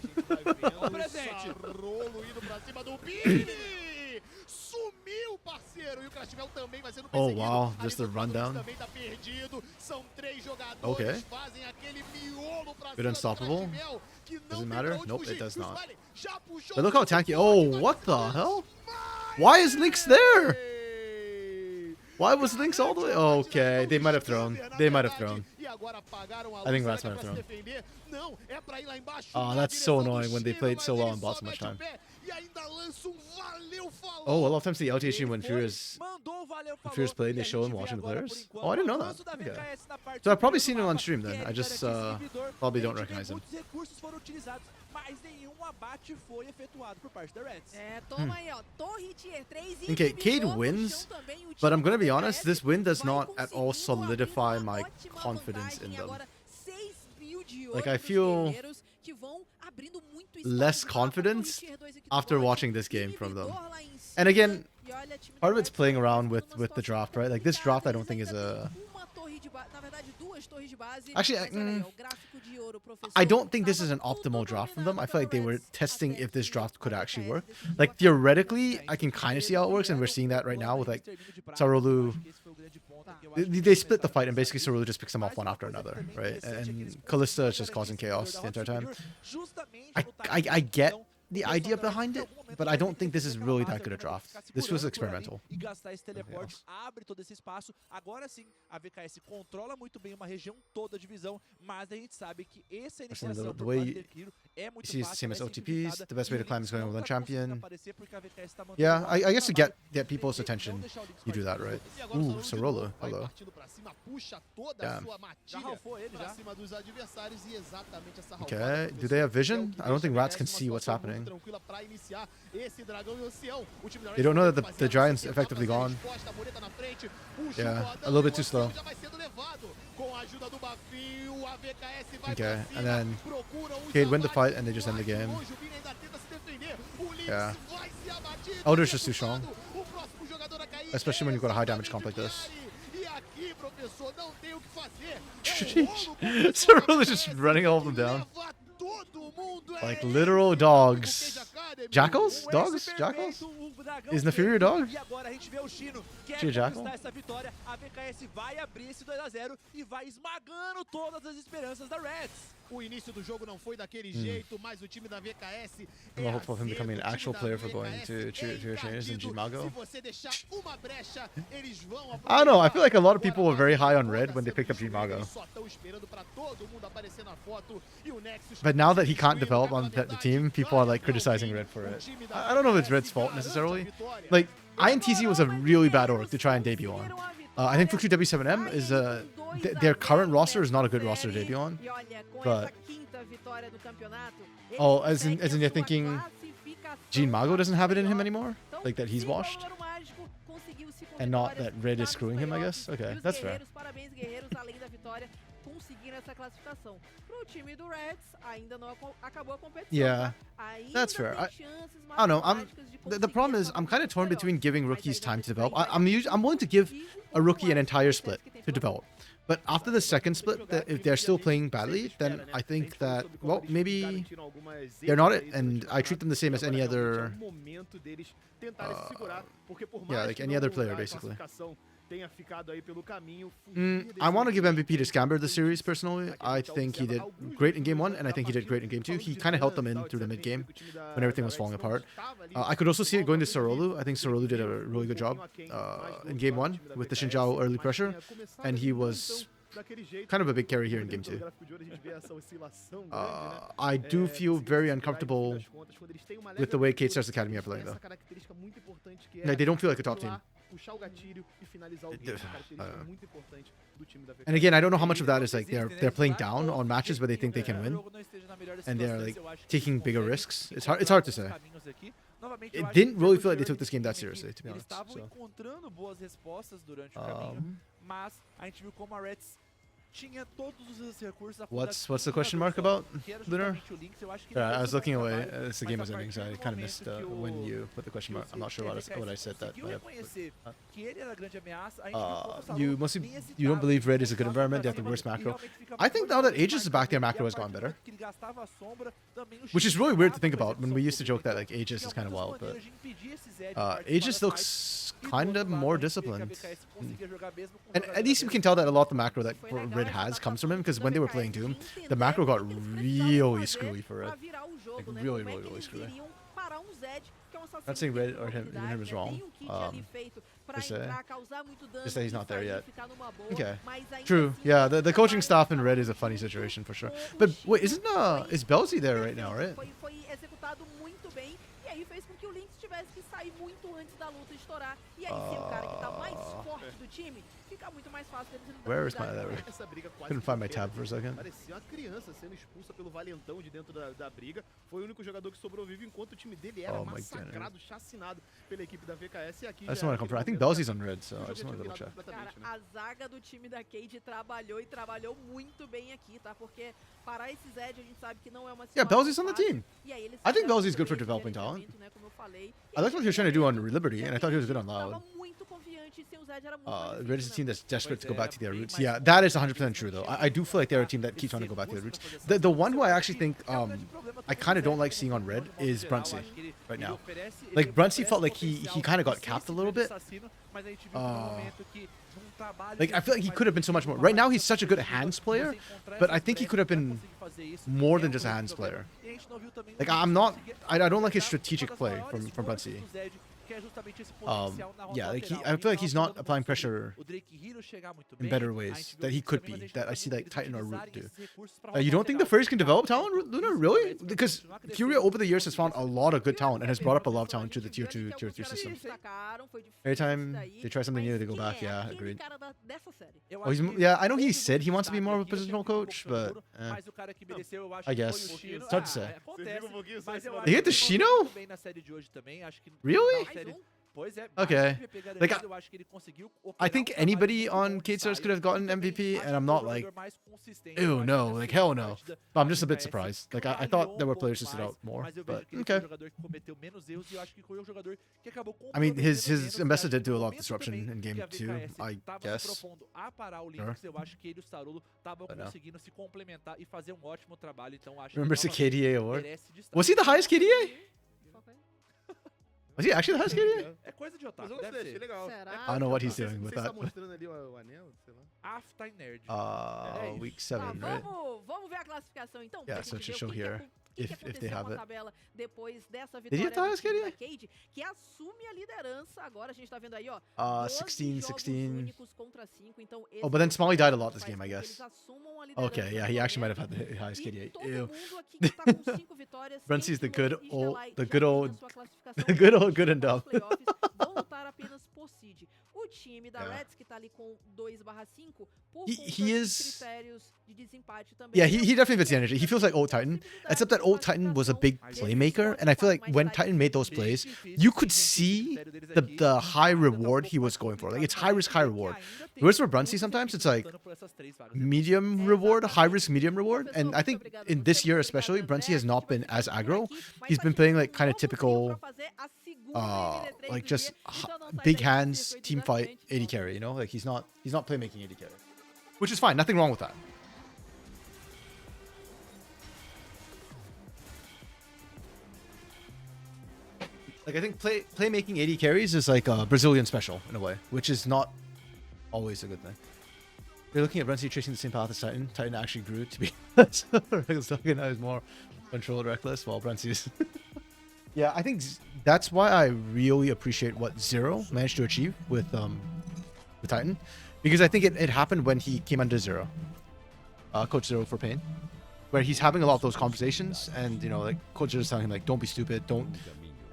O presente. Rolo indo pra cima do Billy. Sumiu, parceiro. E o Crashmel também vai sendo perseguido. Oh, wow. Just the rundown. Também tá perdido. São 3 jogadores. Okay. Fazem aquele miolo pra Bit cima unstoppable. do Crashmel, que Does não it tem matter? pra onde Nope, fugir. it does not. Smiley já puxou But look how o tanky. Smiley. Oh, what the hell? Why is Lynx there? Why was Lynx all the way? Okay, they might have thrown. They might have thrown. I think RATZ might have thrown. Oh, that's so annoying when they played so well and bought so much time. Oh, a lot of times the LTA stream when Furious played, they show him watching the players. Oh, I didn't know that. Okay. So I've probably seen him on stream then. I just probably don't recognize him. Okay, Cade wins, but I'm gonna be honest, this win does not at all solidify my confidence in them. Like, I feel less confidence after watching this game from them. And again, part of it's playing around with the draft, right? Like, this draft I don't think is a... Actually, I don't think this is an optimal draft from them. I feel like they were testing if this draft could actually work. Like, theoretically, I can kind of see how it works, and we're seeing that right now with, like, Sarolu. They split the fight, and basically Sarolu just picks them off one after another, right? And Callista is just causing chaos the entire time. I get the idea behind it, but I don't think this is really that good a draft. This was experimental. E gastar esse teleporte abre todo esse espaço. Agora sim, a VKS controla muito bem uma região toda a divisão, mas a gente sabe que essa iniciação the way é muito see it's the same as OTPs. The best way to climb is going with one champion. Yeah, Yeah, I guess to get people's attention, you do that, right? Ooh, Sarolo, hello. Damn. Okay, do they have vision? I don't think RATZ can see what's happening. They don't know that the Giant's effectively gone. Yeah, a little bit too slow. Okay, and then Cade win the fight and they just end the game. Yeah. Elder's just too strong. Especially when you've got a high damage comp like this. Sarolo is just running all of them down. Like literal dogs. Jackals? Dogs? Jackals? Is Nefiri a dog? She a jackal? O início do jogo não foi daquele jeito, mas o time da VKS I'm hopeful of him becoming an actual player for going to Changes and Gmago. I don't know, I feel like a lot of people were very high on Red when they picked up Gmago. But now that he can't develop on the team, people are like criticizing Red for it. I don't know if it's Red's fault necessarily. Like, INTZ was a really bad org to try and debut on. I think Fuxu W7M is their current roster is not a good roster to debut on. But oh, as in you're thinking Gene Mago doesn't have it in him anymore? Like that he's washed? And not that Red is screwing him, I guess? Okay, that's fair. Yeah, that's fair. I don't know. The problem is I'm kind of torn between giving rookies time to develop. I'm willing to give a rookie an entire split to develop. But after the second split, if they're still playing badly, then I think that, well, maybe they're not it, and I treat them the same as any other, yeah, like any other player, basically. I want to give MVP to Scamber this series, personally. I think he did great in Game 1, and I think he did great in Game 2. He kind of helped them in through the mid-game when everything was falling apart. I could also see it going to Sarolu. I think Sarolu did a really good job in Game 1 with the Xinjiao early pressure, and he was kind of a big carry here in Game 2. I do feel very uncomfortable with the way K-Stars Academy are playing, though. Like, they don't feel like a top team. And again, I don't know how much of that is like they're playing down on matches where they think they can win, and they're like taking bigger risks. It's hard to say. It didn't really feel like they took this game that seriously, to be honest. So. tinha todos os recursos. What's the question mark about, Lunar? Yeah, I was looking away as the game was ending, so I kind of missed when you put the question mark. I'm not sure what I said that. You don't believe Red is a good environment? They have the worst macro. I think now that Aegis is back there, macro has gone better. Which is really weird to think about when we used to joke that like Aegis is kind of wild, but Aegis looks kind of more disciplined. And at least we can tell that a lot of the macro that Red has comes from him, because when they were playing Doom, the macro got really screwy for Red. Like really screwy. Not saying Red or him is wrong. Just that he's not there yet. Okay. True. Yeah, the coaching staff in Red is a funny situation for sure. But wait, is Belzy there right now, right? Fez com que o Lynx tivesse que sair muito antes da luta estourar. E aí, se o cara que tá mais forte do time, fica muito mais fácil deles. Where is my couldn't find my tab for a second. Parecia uma criança sendo expulsa pelo valentão de dentro da briga. Foi o único jogador que sobrou vivo enquanto o time dele era massacrado, chacinado pela equipe da VKS. E aqui I just want to confirm. I think Belzy's on Red, so I just want to double check. Cara, a zaga do time da Cade trabalhou muito bem aqui, tá? Porque parar esse Zed a gente sabe que não é uma Yeah, Belzy's on the team. I think Belzy's good for developing talent. I liked what he was trying to do on Liberty, and I thought he was good on Loud. Red is a team that's desperate to go back to their roots. Yeah, that is 100% true, though. I do feel like they're a team that keeps trying to go back to their roots. The one who I actually think I kind of don't like seeing on Red is Brunsey right now. Like, Brunsey felt like he kind of got capped a little bit. Like, I feel like he could have been so much more. Right now, he's such a good hands player, but I think he could have been more than just a hands player. Like, I don't like his strategic play from Brunsey. Yeah, like I feel like he's not applying pressure in better ways that he could be, that I see like Titan or Root do. You don't think the Furries can develop talent, Luna? Really? Because Furia over the years has found a lot of good talent and has brought up a lot of talent to the tier 2, tier 3 system. Every time they try something new, they go back. Yeah, agreed. Oh, yeah, I know he said he wants to be more of a positional coach, but I guess. It's hard to say. They hit the Shino? Really? Okay. Like, I think anybody on K-Stars could have gotten MVP, and I'm not like, ew, no, like, hell no. But I'm just a bit surprised. Like, I thought there were players who stood out more, but okay. I mean, his ambassador did do a lot of disruption in game 2, I guess. Sure. Remember the KDA award? Was he the highest KDA? Was he actually the highest KDA? É coisa de otaku, Mas eu não sei, achei legal. I don't know what he's doing with that. Mostrando ali o anel, sei lá. After Nerd. Week 7, right? Vamos ver a classificação então. Yeah, so it should show here if they have it. Depois dessa Did he have the highest KDA? Cade, que assume a liderança agora. A gente tá vendo aí, ó. 16. Contra 5, então Oh, but then Smalley died a lot this game, I guess. Okay, yeah, he actually might have had the highest KDA. Ew. Brunsey's the good old good and dumb. O time da RATZ que tá ali com 2/5 por he is critérios de desempate também. Yeah, he definitely fits the energy. He feels like old Titan, except that old Titan was a big playmaker, and I feel like when Titan made those plays, you could see the high reward he was going for. Like, it's high risk, high reward. Whereas for Brunsey, sometimes it's like medium reward, high risk, medium reward. And I think in this year especially, Brunsey has not been as aggro. He's been playing like kind of typical like just big hands, team fight, AD carry, you know? Like he's not playmaking AD carry. Which is fine, nothing wrong with that. Like I think playmaking AD carries is like a Brazilian special in a way, which is not always a good thing. You're looking at Brunsey tracing the same path as Titan. Titan actually grew to be less reckless. Now he's more controlled reckless, while Brunsey's yeah, I think that's why I really appreciate what Zero managed to achieve with the Titan, because I think it happened when he came under Zero, Coach Zero for Pain, where he's having a lot of those conversations, and you know, like Coach Zero's telling him like, don't be stupid, don't.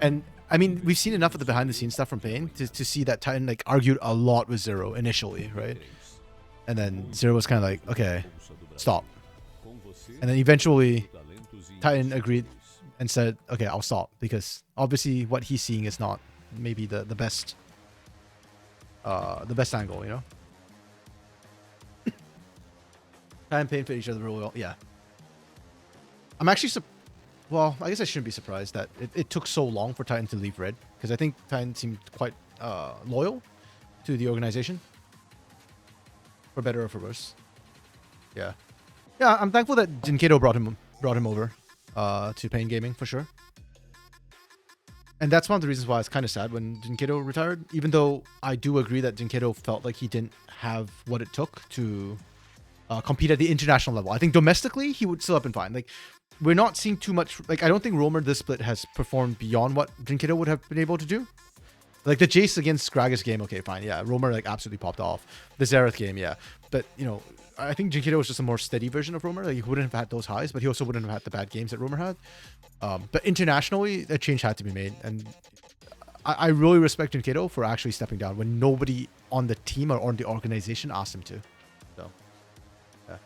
And I mean, we've seen enough of the behind the scenes stuff from Pain to see that Titan like argued a lot with Zero initially, right? And then Zero was kind of like, okay, stop. And then eventually Titan agreed and said, okay, I'll stop, because obviously what he's seeing is not maybe the best angle, you know? Titan paying for each other really well. Yeah. I'm actually well, I guess I shouldn't be surprised that it took so long for Titan to leave Red, because I think Titan seemed quite loyal to the organization, for better or for worse. Yeah. Yeah, I'm thankful that Jinkedo brought him over to Pain Gaming for sure. And that's one of the reasons why I was kind of sad when Jinkedo retired, even though I do agree that Jinkedo felt like he didn't have what it took to compete at the international level. I think domestically, he would still have been fine. Like, we're not seeing too much. Like, I don't think Romer this split has performed beyond what Jinkedo would have been able to do. Like, the Jace against Gragas game, okay, fine. Yeah, Romer, like, absolutely popped off. The Xerath game, yeah. But, you know, I think Jinkedo was just a more steady version of Romer. Like, he wouldn't have had those highs, but he also wouldn't have had the bad games that Romer had. But internationally, a change had to be made. And I really respect Jinkedo for actually stepping down when nobody on the team or on the organization asked him to. So, yeah.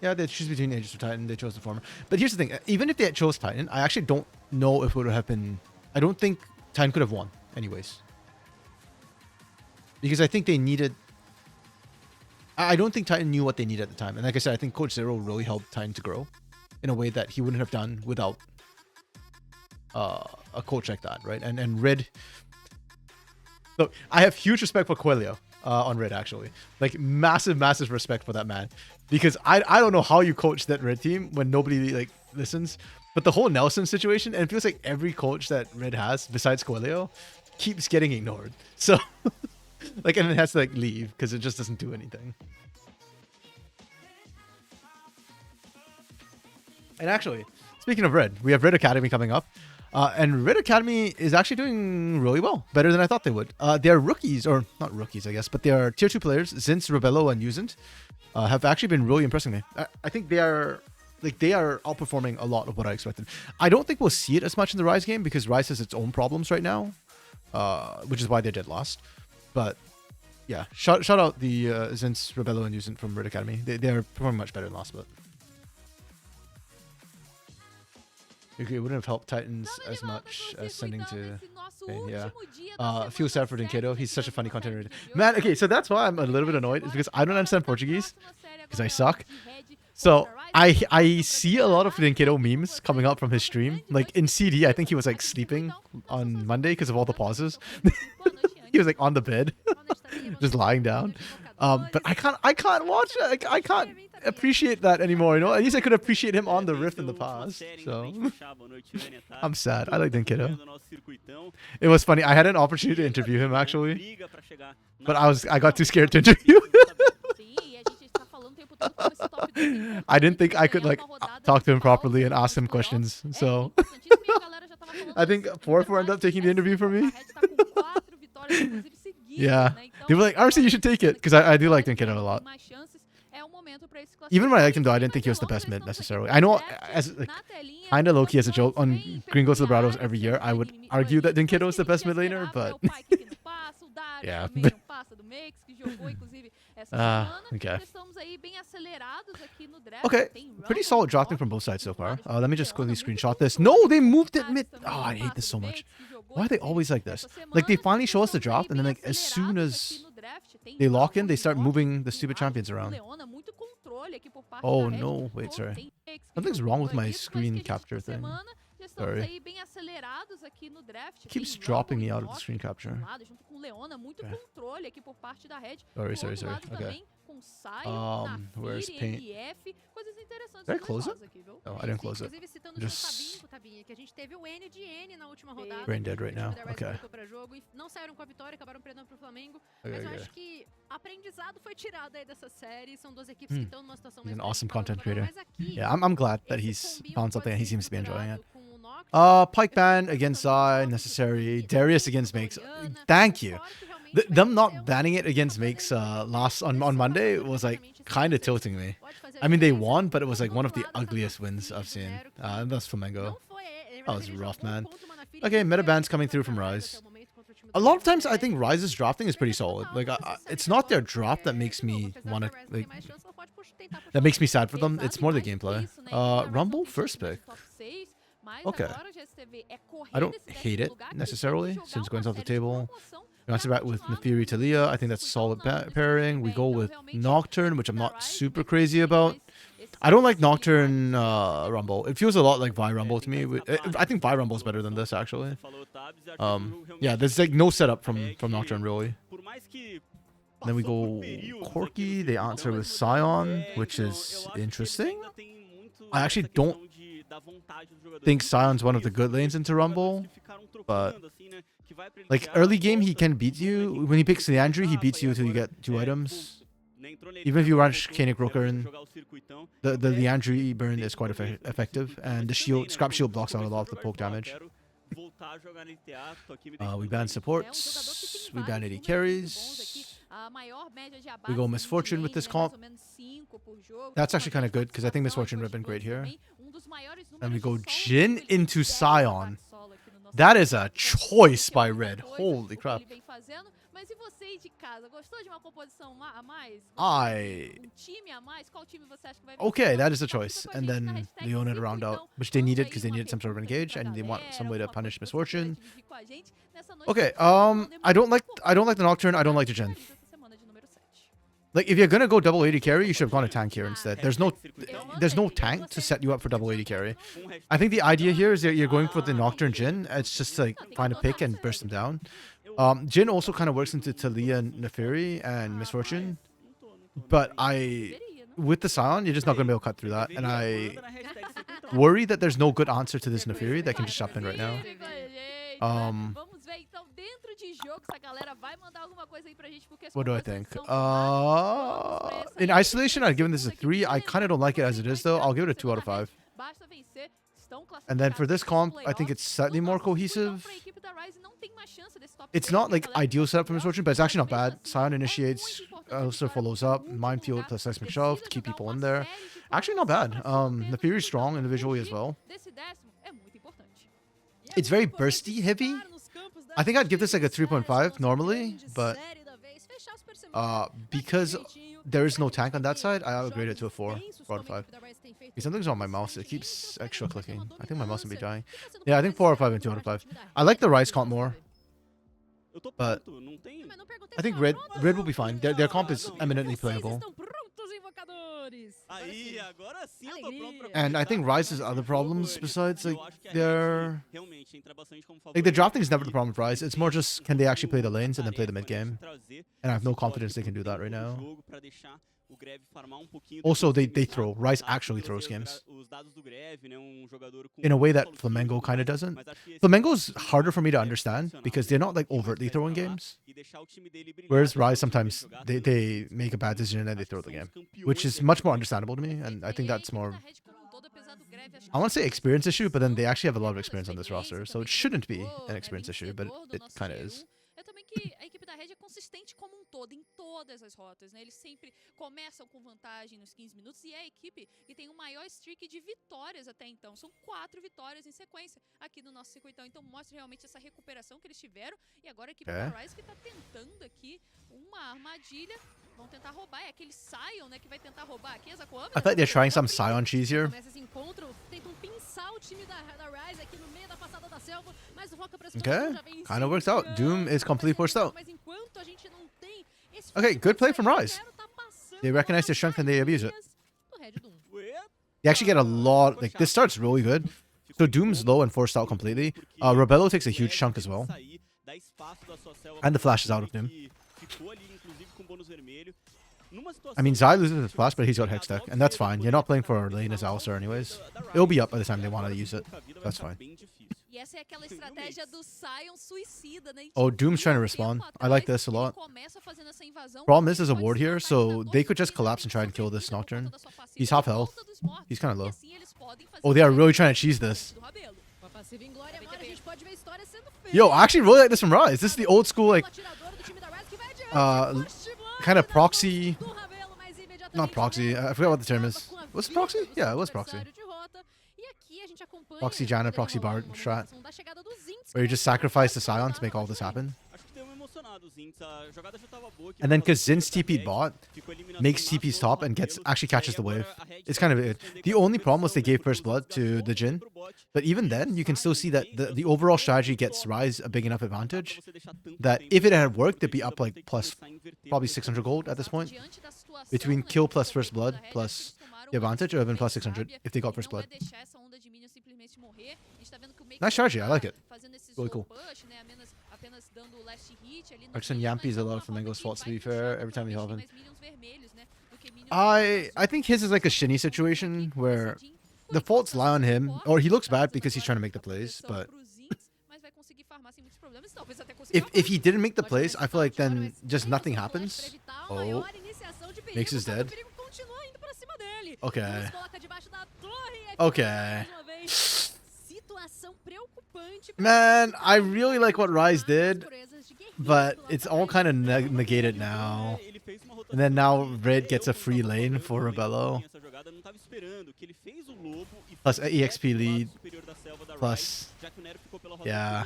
Yeah, they choose between Aegis or Titan. They chose the former. But here's the thing. Even if they had chose Titan, I actually don't know if it would have been... I don't think Titan could have won anyways. Because I think they needed... I don't think Titan knew what they needed at the time. And like I said, I think Coach Zero really helped Titan to grow in a way that he wouldn't have done without a coach like that, right? And Red... Look, I have huge respect for Coelho on Red, actually. Like, massive, massive respect for that man. Because I don't know how you coach that Red team when nobody, like, listens. But the whole Nelson situation, and it feels like every coach that Red has, besides Coelho, keeps getting ignored. So... like, and it has to, like, leave because it just doesn't do anything. And actually, speaking of Red, we have Red Academy coming up. And Red Academy is actually doing really well. Better than I thought they would. Their rookies, or not rookies, I guess, but they are tier 2 players, Zinz, Rebello, and Yuzent, have actually been really impressing me. I think they are outperforming a lot of what I expected. I don't think we'll see it as much in the Rise game because Rise has its own problems right now, which is why they did last. But yeah, shout out the Zinz, Rebello, and Yuzent from Red Academy. They are performing much better than last split. Okay, it wouldn't have helped Titans as much as sending to Pain, yeah. Feel sad for Jinkedo. He's such a funny content creator. Man, okay, so that's why I'm a little bit annoyed. Is because I don't understand Portuguese because I suck. So I see a lot of Jinkedo memes coming out from his stream. Like in CD, I think he was like sleeping on Monday because of all the pauses. He was like on the bed, just lying down. But I can't watch it. I can't appreciate that anymore. You know, at least I could appreciate him on the Rift in the past. So I'm sad. I like Jinkedo. It was funny. I had an opportunity to interview him actually, but I got too scared to interview. I didn't think I could like talk to him properly and ask him questions. So I think 4-4 ended up taking the interview for me. Yeah, they were like, RC, you should take it, because I do like Jinkedo a lot. Even when I liked him though, I didn't think he was the best mid necessarily. I know, as like, kind of low-key as a joke on Gringos Librados every year, I would argue that Jinkedo is the best mid laner, but yeah. Okay. Okay, pretty solid drafting from both sides so far. Let me just quickly screenshot this. No, they moved it mid. Oh, I hate this so much. Why are they always like this? Like, they finally show us the draft, and then like as soon as they lock in, they start moving the stupid champions around. Oh no, wait, sorry. Something's wrong with my screen capture thing. Sorry. It keeps dropping me out of the screen capture. Okay. Sorry. Okay. Where's Paint? Did I close it? No, I didn't close it. Just brain dead right now. Okay. He's an awesome content creator. Yeah, I'm glad that he's found something and he seems to be enjoying it. Pike ban against Zai, necessary. Darius against Makes. Thank you. Them not banning it against Makes on Monday was like kind of tilting me. I mean, they won, but it was like one of the ugliest wins I've seen. That's Flamengo. That was rough, man. Okay, meta bans coming through from Rise. A lot of times, I think Rise's drafting is pretty solid. Like, it's not their draft that makes me want to, like, that makes me sad for them. It's more the gameplay. Rumble first pick. Okay. I don't hate it necessarily since going off the table. Bounce it back with Nefiri Talia. I think that's a solid pairing. We go with Nocturne, which I'm not super crazy about. I don't like Nocturne Rumble. It feels a lot like Vi Rumble to me. I think Vi Rumble is better than this, actually. Yeah, there's like no setup from Nocturne, really. Then we go Corki. They answer with Scion, which is interesting. I actually don't think Sion's one of the good lanes into Rumble, but like early game he can beat you. When he picks Leandry, he beats you until you get 2 items. Even if you rush Kanik Rokurn, the Leandry burn is quite effective, and the shield, scrap shield blocks out a lot of the poke damage. We ban supports, we ban AD carries. We go Misfortune with this comp. That's actually kind of good, because I think Misfortune would have been great here. And we go Jhin into Scion. That is a choice by Red. Holy crap. Okay, that is a choice. And then Leona to round out, which they needed because they needed some sort of engage and they want some way to punish Misfortune. Okay, I don't like the Nocturne, I don't like the Jhin. Like, if you're gonna go double AD carry, you should have gone a tank here instead. There's no tank to set you up for double AD carry. I think the idea here is that you're going for the Nocturne Jhin. It's just like find a pick and burst them down. Jhin also kind of works into Talia, Nefiri, and Misfortune. But with the Scion, you're just not gonna be able to cut through that. And I worry that there's no good answer to this Nefiri that can just jump in right now. What do I think? In isolation, I'd given this a 3. I kind of don't like it as it is, though. I'll give it a 2 out of 5. And then for this comp, I think it's slightly more cohesive. It's not like ideal setup for Misfortune, but it's actually not bad. Scion initiates, also follows up, Minefield plus Seismic Shove to keep people in there. Actually not bad. Nefiri is strong individually as well. It's very bursty heavy. I think I'd give this like a 3.5 normally, but because there is no tank on that side, I'll upgrade it to a 4 out of 5. Something's on my mouse. It keeps extra clicking. I think my mouse will be dying. Yeah, I think 4 out of 5 and 2 out of 5. I like the Ryze comp more, but I think Red will be fine. Their comp is eminently playable. And I think Ryze has other problems besides like the drafting is never the problem with Ryze. It's more just can they actually play the lanes and then play the mid game. And I have no confidence they can do that right now. Also, they throw. Ryze actually throws games. In a way that Flamengo kind of doesn't. Flamengo's harder for me to understand because they're not like overtly throwing games. Whereas Ryze sometimes they make a bad decision and they throw the game. Which is much more understandable to me, and I think that's more... I want to say experience issue, but then they actually have a lot of experience on this roster, so it shouldn't be an experience issue, but it kind of is. Que a equipe da RED é consistente como todo, em todas as rotas, né? Eles sempre começam com vantagem nos 15 minutos e é a equipe que tem o maior streak de vitórias até então. São 4 vitórias em sequência aqui no nosso circuitão. Então mostra realmente essa recuperação que eles tiveram. E agora a equipe da RISE que tá tentando aqui uma armadilha. Vão tentar roubar, é aquele Sion, né, que vai tentar roubar aqui essa câmera. I thought they're trying some Sion cheese here. Okay, kind of works out. Doom is completely forced out. Okay, good play from Ryze. They recognize their strength and they abuse it. They actually get a lot, like this starts really good. So Doom's low and forced out completely. Rebello takes a huge chunk as well. And the flash is out of Doom. I mean, Zai loses his flash, but he's got Hex Tech, and that's fine. You're not playing for lane as Alistar anyways. It'll be up by the time they want to use it. That's fine. Oh, Doom's trying to respawn. I like this a lot. Problem is, there's a ward here, so they could just collapse and try and kill this Nocturne. He's half health. He's kind of low. Oh, they are really trying to cheese this. Yo, I actually really like this from Ryze. This is the old school, like, kind of proxy. Not proxy. I forgot what the term is. Was it proxy? Yeah, it was proxy. Proxy Janna, proxy Bard strat. Where you just sacrifice the Sion to make all this happen. And then because Zin's TP bot makes TP stop and actually catches the wave. It's kind of it. The only problem was they gave first blood to the Jhin. But even then, you can still see that the overall strategy gets Ryze a big enough advantage that if it had worked, it'd be up like plus probably 600 gold at this point. Between kill plus first blood plus the advantage, or even plus 600 if they got first blood. Nice strategy, I like it. Really cool. Artisan Yampi's a lot of Flamingo's fault, to be fair, every time you help him. I think his is like a Shinny situation where the faults lie on him, or he looks bad because he's trying to make the plays, but if he didn't make the plays, I feel like then just nothing happens. Oh, Mix is dead. Okay. Okay. Man, I really like what Ryze did, but it's all kind of negated now. And then now Red gets a free lane for Rebello. Plus EXP lead. Plus, yeah.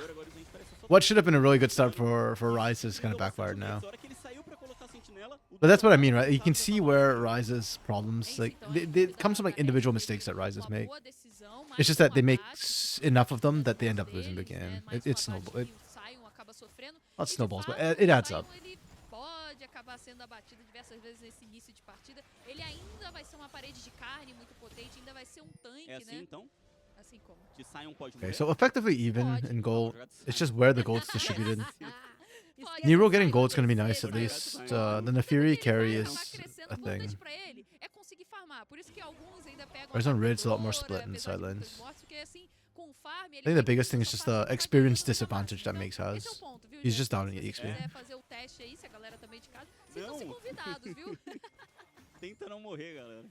What should have been a really good start for Ryze is kind of backfired now. But that's what I mean, right? You can see where Ryze's problems, like, it comes from like individual mistakes that Ryze's make. It's just that they make enough of them that they end up losing the game. It's snowball. Not snowballs, but it adds up. Okay, so effectively even in gold. It's just where the gold's distributed. Nero getting gold's gonna be nice at least. The Nefiri carry is a thing. Whereas on Red's a lot more split in the side lanes. I think the biggest thing is just the experience disadvantage that Makes has. He's just down in EXP. Tenta não morrer, galera.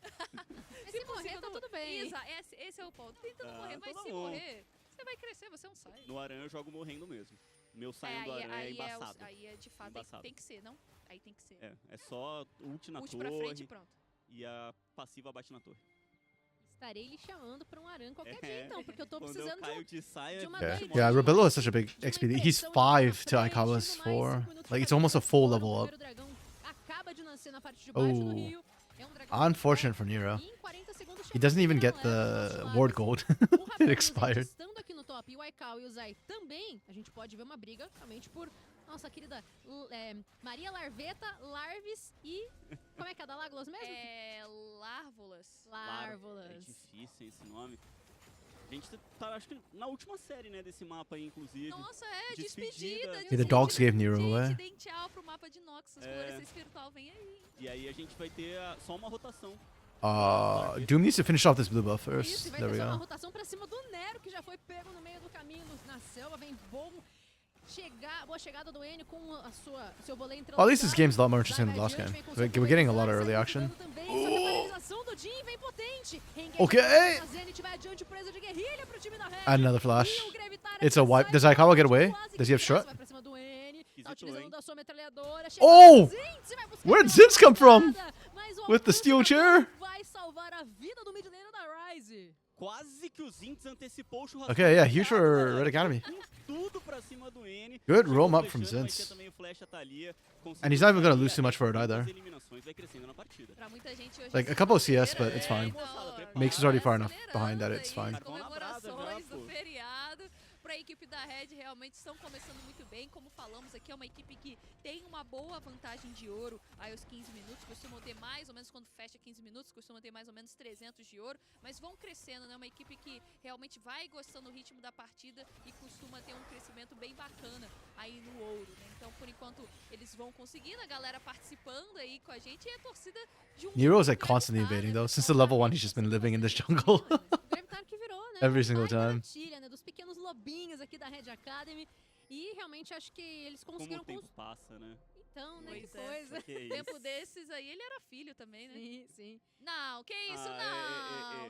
Se morrer, tá tudo bem. Esse é o ponto. Tenta não morrer, mas se morrer, você vai crescer, você é um sai. No Aran eu jogo morrendo mesmo. Meu saindo do Aran é embaçado. Aí é de fato, tem que ser, não? Aí tem que ser. É só ult na torre pra frente e pronto. E a passiva bate na torre. Estarei lhe chamando pra Aran qualquer dia, então, porque eu tô precisando de uma Yeah, Rebello is such a big XP lead. He's 5 to Aikawa's 4. Like, it's almost a full level up. Oh. Unfortunate for Nero. He doesn't even get the ward gold. It expired. Aqui no top, o Aikau e o Zai também, a gente pode ver uma briga realmente por nossa querida Maria Larveta, Larvis e como é que é da Laglos mesmo? Larvolas. É difícil esse nome. A gente tá, acho que na última série, né, desse mapa aí, inclusive. Nossa, despedida. The dogs gave Nero away. Dê tchau pro mapa de Noxus, florescer espiritual, vem aí. E aí a gente vai ter só uma rotação. Doom needs to finish off this blue buff first. Isso, vai there we ter go. uma rotação pra cima do Nero, que já foi pego no meio do caminho na selva, vem bom. Boa chegada do N com seu vôlei Well, at least this game's a lot more interesting than the last game. We're getting a lot of early action. Okay. And another flash. It's a wipe. Does Aikawa get away? Does he have shot? Oh! Where'd Zinz come from? With the steel chair? Quase que o Zinz antecipou o churrasco. Okay, yeah, huge for Red Academy. Tudo pra cima do N. Good roam up from Zinz. And he's not even gonna lose too much for it either. Like a couple of CS, but it's fine. Makes us already far enough behind that it's fine. Para a equipe da Red realmente estão começando muito bem, como falamos aqui, é uma equipe que tem uma boa vantagem de ouro aí aos 15 minutos, costumam ter mais ou menos, quando fecha 15 minutos, costumam ter mais ou menos 300 de ouro, mas vão crescendo, né? Uma equipe que realmente vai gostando do ritmo da partida e costuma ter um crescimento bem bacana aí no ouro, né? Então, por enquanto, eles vão conseguindo, a galera participando aí com a gente e a torcida de Nero is like constantly invading though. Since the level 1, he's just been living in this jungle. Every single time. Dos pequenos lobinhos aqui da Red Academy. E realmente acho que eles conseguiram... Como o tempo passa, né? Então, né? Que coisa. Tempo desses aí, ele era filho também, né? Sim, sim. Não, que isso?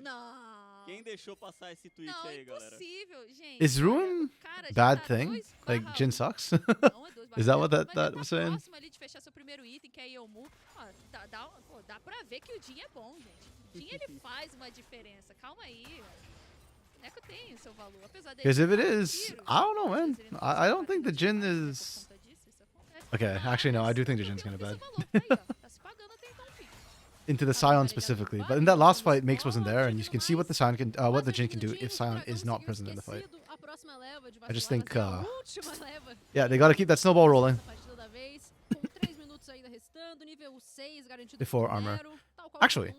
Não. Quem deixou passar esse tweet aí, galera? Não, impossível, gente. Is Ruin bad thing? Like, Jhin sucks? Is that what that was saying? Próximo ali de fechar seu primeiro item, que é Yomu. Dá pra ver que o Jhin é bom, gente. O Jhin, ele faz uma diferença. Calma aí, Neco tem o seu valor, apesar dele. Because if it is, I don't know, man. I don't think the Jhin is Okay, actually no, I do think the Jin's gonna bed. Tá se pagando até então, filho. Into the Scion specifically, but in that last fight, Makes wasn't there, and you can see what the Scion can, what the Jin can do if Scion is not present in the fight. I just think, yeah, they gotta keep that snowball rolling. Before armor. Actually,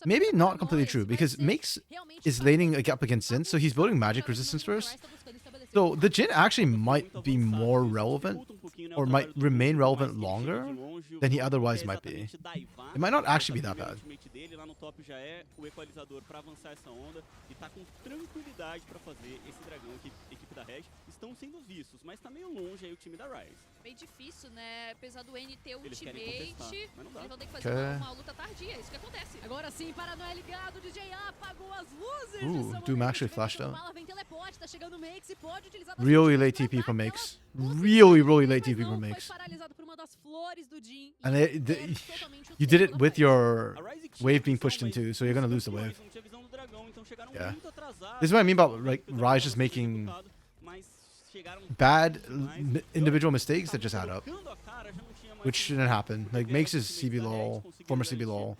maybe not completely true, because Makes is laning up against Sin, so he's building magic resistance first. So the Jin actually might be more relevant, or might remain relevant longer than he otherwise might be. It might not actually be that bad. Lá no top já é o equalizador para avançar essa onda e tá com tranquilidade para fazer esse dragão que a equipe da Red estão sendo vistos, mas tá meio longe aí o time da RATZ. Bem difícil, né? Apesar do N ter Eles querem ultimate, contestar, mas não dá. eles vão ter que fazer uma luta tardia, isso que acontece. Agora sim, Paranoia ligado, DJ.A apagou as luzes. Doom actually flashed out. Vem teleporte, tá chegando o Makes e pode utilizar Really late TP from Makes. Really late TP from Makes. paralisado por uma das flores do Jin. And you did it with your wave being pushed into, so you're gonna lose the wave. Yeah. This is what I mean about like Ryze just making bad individual mistakes that just add up, which shouldn't happen. Like Makes his CB low, former CB low,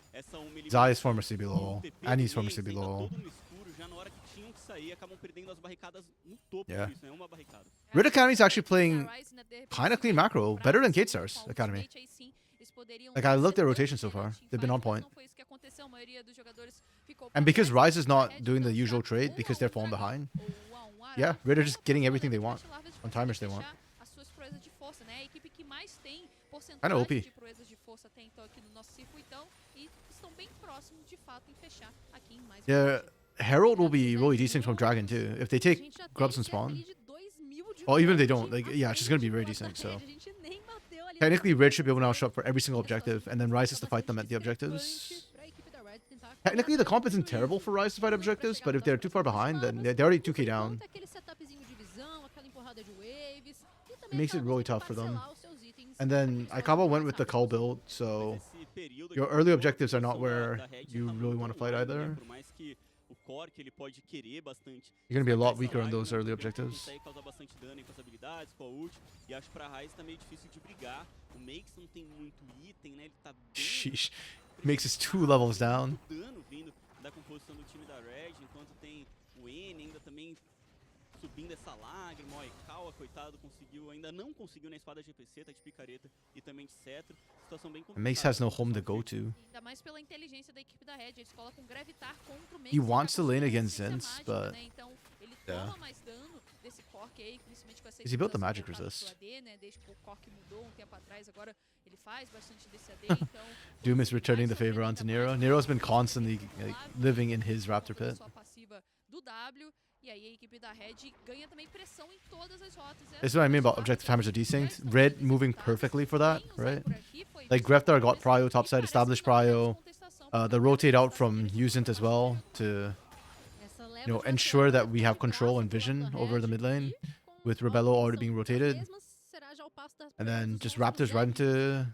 Zai's former CB low, Annie's former CB low. Yeah. RED Academy is actually playing kind of clean macro, better than K-Star's Academy. Like I looked at rotation so far, they've been on point. And because Ryze is not doing the usual trade because they're falling behind, yeah, RED are just getting everything they want on timers they want. Kind of OP. Yeah, Herald will be really decent from Dragon too. If they take Grubs and Spawn, or even if they don't, like yeah, it's just gonna be very decent. So technically, Red should be able to now show up for every single objective, and then Ryze has to fight them at the objectives. Technically, the comp isn't terrible for Ryze to fight objectives, but if they're too far behind, then they're already 2k down. It makes it really tough for them. And then Aikaba went with the Cull build, so your early objectives are not where you really want to fight either. You're going to be a lot weaker on those early objectives. Sheesh. Makes us 2 levels down. Subindo essa lágrima, ó, e Kawa, coitado, ainda não conseguiu na espada GPC, tá de picareta e também de cetro. Situação bem complicada. Makes has no home to go to. Ainda mais pela inteligência da equipe da Red, eles colocam Gravitar contra o Makes. He wants to lane against Zinz, but então ele toma mais dano desse Cork aí, principalmente com essa. He built the magic resist. Desde que o Cork mudou tempo atrás, agora ele faz bastante desse AD, então Doom is returning the favor onto Nero. Nero's been constantly like, living in his Raptor pit. Sua passiva do W. E aí a equipe da Red ganha também pressão em todas as rotas. This is what I mean about objective timers are desynced. Red moving perfectly for that, right? Like Greftar got Prio topside, established Prio. The rotate out from Usint as well to, you know, ensure that we have control and vision over the mid lane with Rebello already being rotated. And then just Raptors right into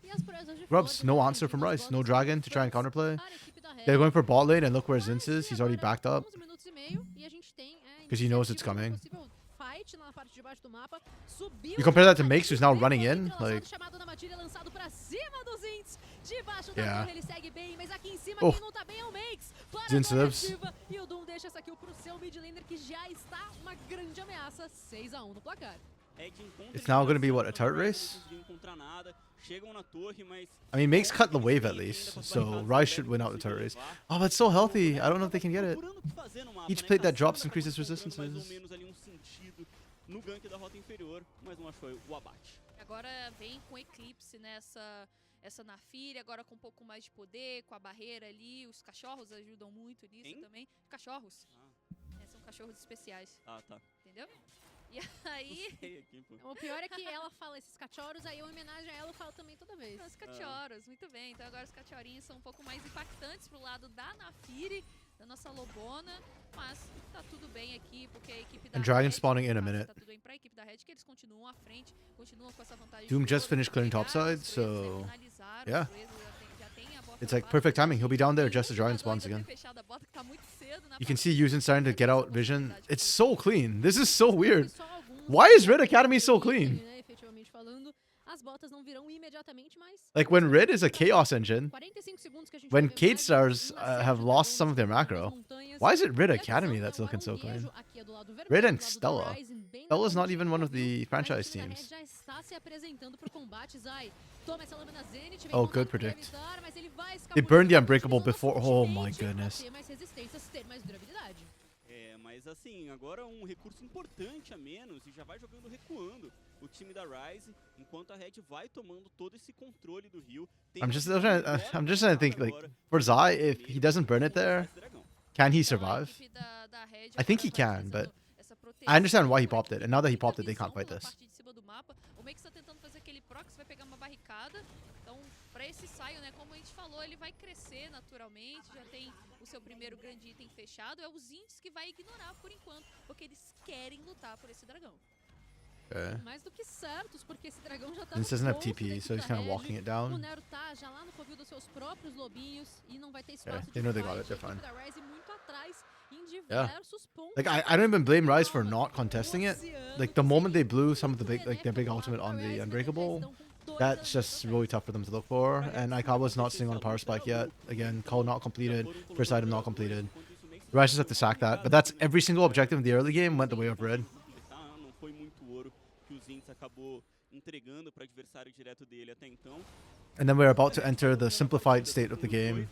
Grubs. No answer from Ryze. No Dragon to try and counterplay. They're going for bot lane and look where Zinz is. He's already backed up. Because he knows it's coming. You compare that to Makes, who's now running in, like... Yeah. Oh. Zinz lives. It's now going to be, what, a turret race? I mean, Makes cut the wave at least, so Ryze should win out the turret race. Oh, but it's so healthy. I don't know if they can get it. Each plate that drops increases resistances. Agora vem com Eclipse essa Naafiri, agora com um pouco mais de poder, com a barreira ali. Os cachorros ajudam muito nisso também. Cachorros. São cachorros especiais. Ah, tá. Entendeu? E aí... O pior é que ela fala esses cachorros, aí eu em homenagem a ela eu falo também toda vez. Os cachorros, muito bem. Então agora os cachorrinhos são um pouco mais impactantes pro lado da Naafiri, da nossa Lobona, mas tá tudo bem aqui, porque a equipe da And Dragon Red, spawning in a minute. Tá tudo bem pra equipe da Red, que eles continuam à frente, continuam com essa vantagem. Doom just finished clearing topside, so... Yeah. It's like perfect timing. He'll be down there just as Dragon spawns again. You can see Yusin starting to get out vision. It's so clean. This is so weird. Why is Red Academy so clean? As botas não virão imediatamente, mas Like when RED is a chaos engine, 45 segundos que a gente when vai ver Kate mais Stars um acerto have de lost dragão some of their nas macro, montanhas. why is it RED E a Academy visão that's é um looking so clean? aronguejo aqui do lado RED vermelho, and do lado do Stella. Ryzen, bem na Stella's not pontinha even one of viu? the Mas o franchise time da teams. Red já está se apresentando pro combate, Zai. Toma essa lâmina Zenith, vem Oh, contato good com o predict. Gravitar, mas ele vai They escapulir burned the rapidamente, Unbreakable utilizando before. a Oh my Ultimate pra goodness. ter mais resistência, ter mais durabilidade. Mas assim, agora um recurso importante a menos e já vai jogando recuando o time da RATZ, enquanto a Red vai tomando todo esse controle do Rio. I'm just trying to think, like, for Zai, if he doesn't burn it there, can he survive? I think he can, but I understand why he popped it, and now that he popped it, they can't fight this. O Max tá tentando fazer aquele proc, vai pegar uma barricada. Então, pra esse saio, né, como a gente falou, ele vai crescer naturalmente, já tem o seu primeiro grande item fechado. É os índios que vai ignorar por enquanto, porque eles querem lutar por esse dragão. Okay. Mais do que certos, porque esse dragão já tá This no doesn't have bolso da TP, equipe so he's da kind of Red. walking it O down. Nero tá já lá no covil dos seus próprios lobinhos e não vai ter espaço de they know they got fight. it, they're A equipe fine. da Ryze muito atrás em Yeah. diversos pontos. Like, I don't even blame Rise for not contesting it. Like, the moment they blew some of the big, like, their big ultimate on the Unbreakable, that's just really tough for them to look for. And Aikawa's not sitting on a power spike yet. Again, call not completed, first item not completed. Rise just have to sack that. But that's every single objective in the early game went the way of Red. Não foi muito ouro que o Zinx acabou entregando para adversário direto dele até então. And then we're about to enter the simplified state of the game,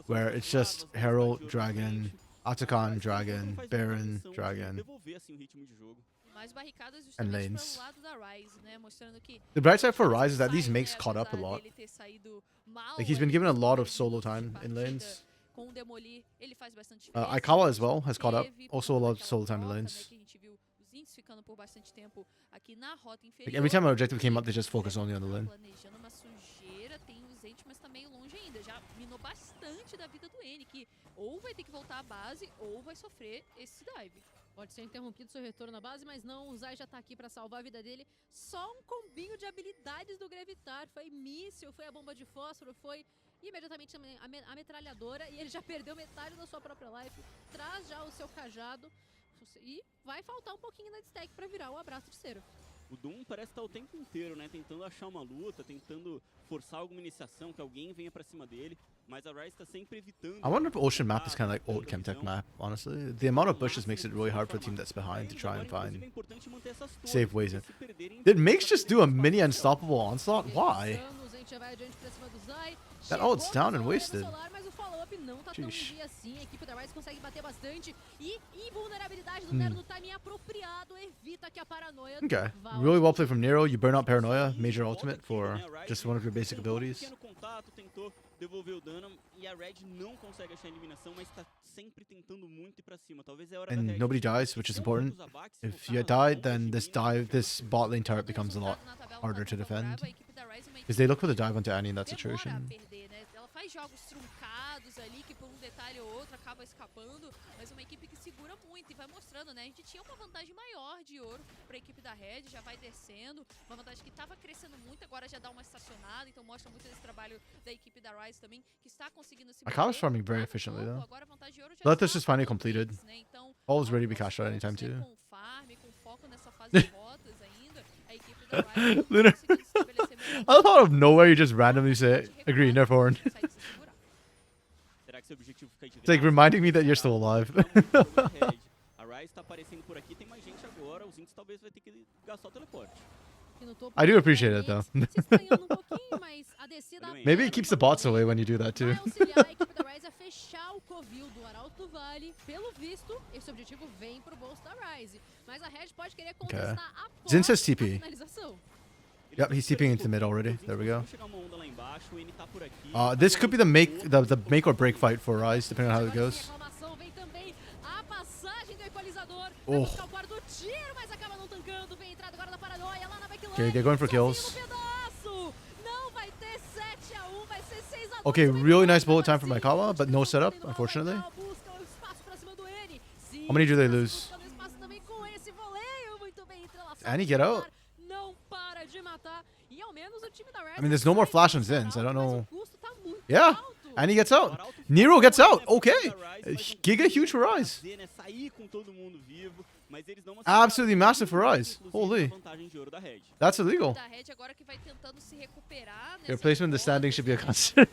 where it's just Herald, Dragon, Atakan, Dragon, Baron, Dragon, Devolver assim o ritmo de jogo. Mais barricadas and justamente lanes. pelo lado da Ryze, né, mostrando que The bright side for Rise is that esse these saio, makes né, caught up a apesar lot. dele ter saído mal Like, he's been ali given a nos lot of primeiros solo minutos de time in partida, lanes. com o Demolir, ele faz bastante diferença. Aikawa as well has caught up. Teve por Also a conta lot of daquela solo time in troca, né, lanes. que a gente viu os índios ficando por bastante tempo aqui na rota inferior. Like, every time an objective came up, they just focus only on the lane. Planejando uma sujeira, tem o Zente, mas tá meio longe ainda. Já minou bastante da vida do N, que ou vai ter que voltar à base ou vai sofrer esse dive. Pode ser interrompido seu retorno na base, mas não, o Zai já tá aqui pra salvar a vida dele. Só um combinho de habilidades do Gravitar. Foi míssil, foi a bomba de fósforo, foi imediatamente a metralhadora. E ele já perdeu metade da sua própria life. Traz já o seu cajado. E vai faltar um pouquinho na stack pra virar o abraço terceiro. O Doom parece estar o tempo inteiro, né, tentando achar uma luta, tentando forçar alguma iniciação, que alguém venha pra cima dele, mas a RATZ tá sempre evitando. I wonder if Ocean map is kind of like old Chemtech map, honestly. The amount of bushes makes it really hard for a team that's behind to try and find safe ways in. Did Mix just do a mini unstoppable onslaught? Why? That ult's down and wasted. Não tá tão Sheesh. easy assim, a equipe da RATZ consegue bater bastante e invulnerabilidade do Nero no timing apropriado evita que a paranoia Okay. vá Really well played from Nero. You burn out Paranoia, major ultimate for just one of your basic abilities. Pequeno contato, tentou devolver o dano e a Red não consegue achar a eliminação, mas tá sempre tentando muito ir pra cima. Talvez é a hora da And Red nobody dies, which is important. If you died, then this bot lane turret becomes a lot harder to defend. Because they look for the dive onto Annie in that demora a situation. perder, né? Ela faz jogos truncados ali, que por um detalhe ou outro acaba escapando, mas uma equipe que segura muito e vai mostrando, né? A gente tinha uma vantagem maior de ouro pra equipe da Red, já vai descendo, uma vantagem que tava crescendo muito, agora já dá uma estacionada, então mostra muito desse trabalho da equipe da RATZ também, que está conseguindo se Akawa's manter farming very lá no efficiently, topo, though. agora a vantagem de ouro já Let us está just finally com completed. eles, né? Então, All is ready to be aos cashed out anytime poucos, né, too. com farm, com foco nessa fase de rotas ainda, a equipe da RATZ Literally. conseguindo estabelecer melhor I love how out of nowhere you just randomly say, agree, never horn. consegue se segurar. Será que seu objetivo fica de It's like reminding me that you're still alive. A RATZ tá aparecendo por aqui, tem mais gente agora, o Zinx talvez vai ter que gastar o teleporte. aqui no topo. I do appreciate it, though. Se estranhando um pouquinho, mas a descida Maybe it keeps the bots away when you do that too. vai auxiliar a equipe da RATZ a fechar o covil do Arauto do Vale. Pelo visto, esse objetivo vem pro bolso da RATZ. Mas a Red pode querer contestar após Zin says a TP. finalização. Yep, he's TPing into mid already. There we go. Vamos chegar uma onda lá embaixo, o N tá por aqui. This could be the make or break fight for Rise, depending on how it Agora goes. sim, a reclamação vem também a passagem do equalizador. Oh. Vai buscar o quarto tiro, mas acaba não tancando. Vem a entrada agora da paranoia lá na backline. Okay, they're going for Sozinho kills. no pedaço. Não vai ter 7-1, vai ser 6-2. Okay, really nice bullet time from Aikawa, but no setup, unfortunately. Busca o espaço pra cima do N. Sim, How many do they tá lose? buscando espaço também com esse voleio. Muito bem entrelaçado. Annie, get out. Não para de matar. E ao menos o time da RATZ I mean, there's no more vai flash on funcionar, Zins. I don't mas know. o custo tá muito Yeah, alto. and he gets out. Nero gets out. Okay, Giga huge for Rise. Fazer, né, sair com todo mundo vivo, Mas eles não Absolutely massive for Rise. Holy. vantagem de ouro da Red. That's illegal. Da Red agora que vai tentando se recuperar Your nessa placement in the hipótese, standing should be a né, concern.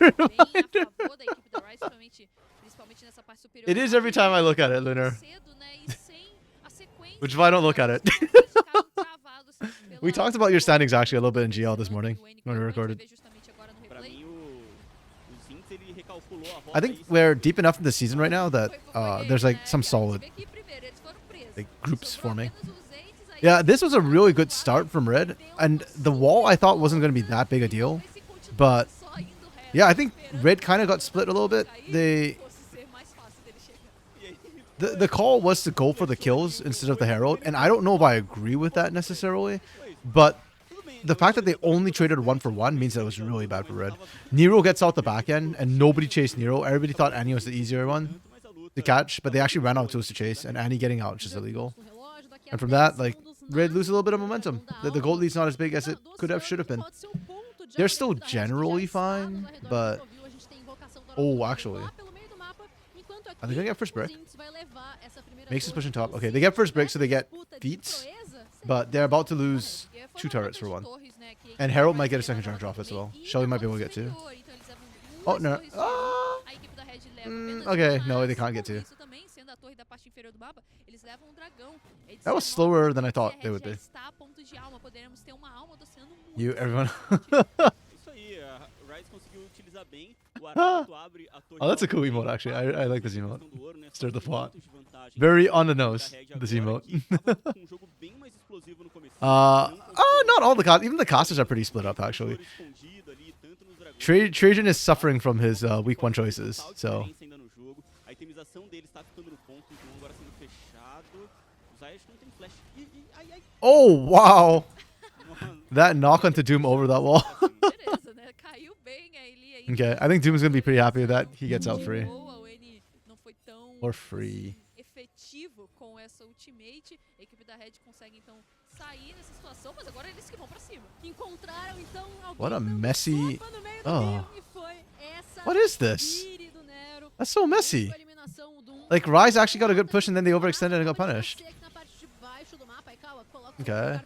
bem a favor da equipe da Rise, principalmente nessa parte superior. It is every time I look at it, Lunar. Cedo, né, e sem a sequência Which is why I don't look at it. eles ficaram travados We pela- talked about your standings actually a little bit in GL this morning when we recorded. Justamente agora no Pra replay. mim, o Zinx, ele recalculou a rota. I think we're deep enough in the season right now that there's like some solid like groups forming. Yeah, this was a really good start from Red, and the wall I thought wasn't going to be that big a deal, but yeah, I think Red kind of got split a little bit. The call was to go for the kills instead of the Herald, and I don't know if I agree with that necessarily, but the fact that they only traded 1-for-1 means that it was really bad for Red. Nero gets out the back end, and nobody chased Nero. Everybody thought Annie was the easier one to catch, but they actually ran out of tools to chase, and Annie getting out is just illegal. And from that, like, Red lose a little bit of momentum. The gold lead's not as big as it could have, should have been. They're still generally fine, but... Oh, actually. Are they going to get first break? Makes is pushing top. Okay, they get first break, so they get feats, but they're about to lose 2 turrets for 1. And Herald might get a second charge off as well. Shelly might be able to get 2. Oh, no. Ah! Okay, no, they can't get 2. That was slower than I thought they would be. You, everyone. Oh, that's a cool emote, actually. I like this emote. Stir the pot. Very on the nose, this emote. Not all the casters. Even the casters are pretty split up, actually. Trajan is suffering from his week 1 choices, so... Oh, wow! That knock onto Doom over that wall. Okay, I think Doom's gonna be pretty happy with that. He gets out free. Or free. Efetivo com essa ultimate, a equipe da Red consegue então sair nessa situação, mas agora eles que vão pra cima. Encontraram então alguém What a dando messy... sopa no meio do Oh. rio e foi essa What is this? Miri do Nero. That's so messy. Com a eliminação do Like, Rise actually got a good push and then they overextended and got punished. Okay.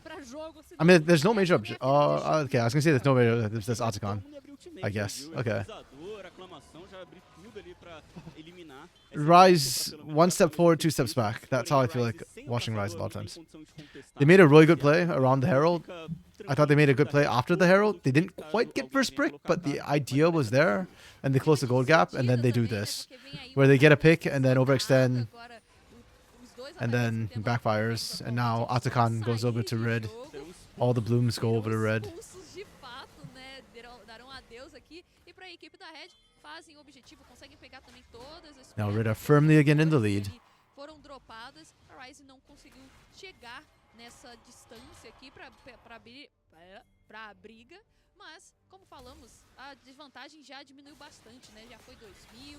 I mean, there's no major object. Okay, I was gonna say there's no major. There's this Otacon, I guess. Okay. Rise 1 step forward, 2 steps back. That's how I feel like watching Rise a lot of times. They made a really good play around the Herald. I thought they made a good play after the Herald. They didn't quite get first brick, but the idea was there, and they closed the gold gap, and then they do this, where they get a pick and then overextend, and then backfires, and now Otacon goes over to Red. All the blooms go over to Red. Now Red are firmly again in the lead. Foram dropadas, a Rise não conseguiu chegar nessa distância aqui para a briga, mas como falamos, a desvantagem já diminuiu bastante, né? Já foi 2.000,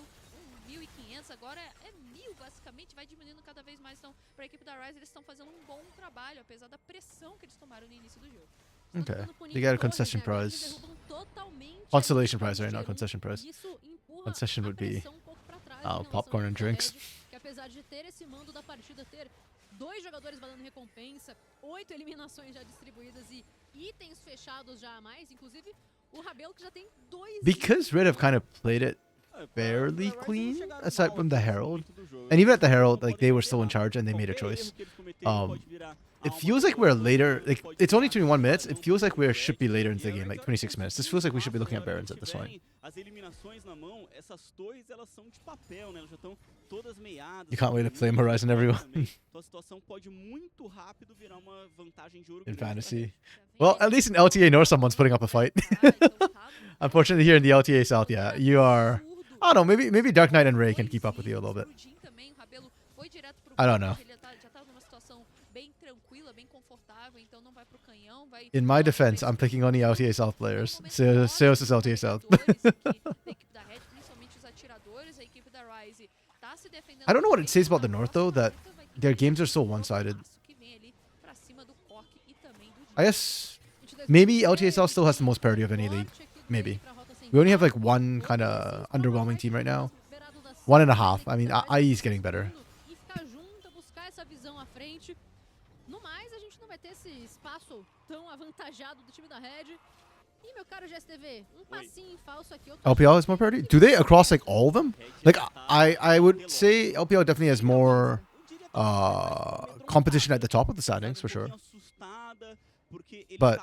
1.500, agora é 1.000 basicamente, vai diminuindo cada vez mais. Então, para a equipe da Rise, eles estão fazendo um bom trabalho, apesar da pressão que eles tomaram no início do jogo. Okay, they get a concession prize. Consolation prize, right? Not concession prize. Concession would be popcorn and drinks. Que apesar de ter esse mando da partida, ter 2 jogadores valendo recompensa, 8 eliminações já distribuídas e itens fechados já a mais, inclusive o Rabelo que já tem 2. Because Red have kind of played it fairly clean, aside from the Herald. And even at the Herald, like, they were still in charge and they made a choice. It feels like we're later, like, it's only 21 minutes. It feels like we should be later into the game, like 26 minutes. This feels like we should be looking at Barons at this point. You can't wait to play Horizon, everyone. In fantasy. Well, at least in LTA North, someone's putting up a fight. Unfortunately, here in the LTA South, yeah, you are... I don't know, maybe Dark Knight and Ray can keep up with you a little bit. I don't know. In my defense, I'm picking only LTA South players. Seos is LTA South. I don't know what it says about the North, though, that their games are so one-sided. I guess maybe LTA South still has the most parity of any league. Maybe. We only have like one kind of underwhelming team right now. 1.5. I mean, IE is getting better. vai ter esse espaço tão avantajado do time da Red. E, meu caro GSTV, passinho falso aqui. LPL has more priority? Do they across like all of them? Like I would say LPL definitely has more competition at the top of the standings for sure. But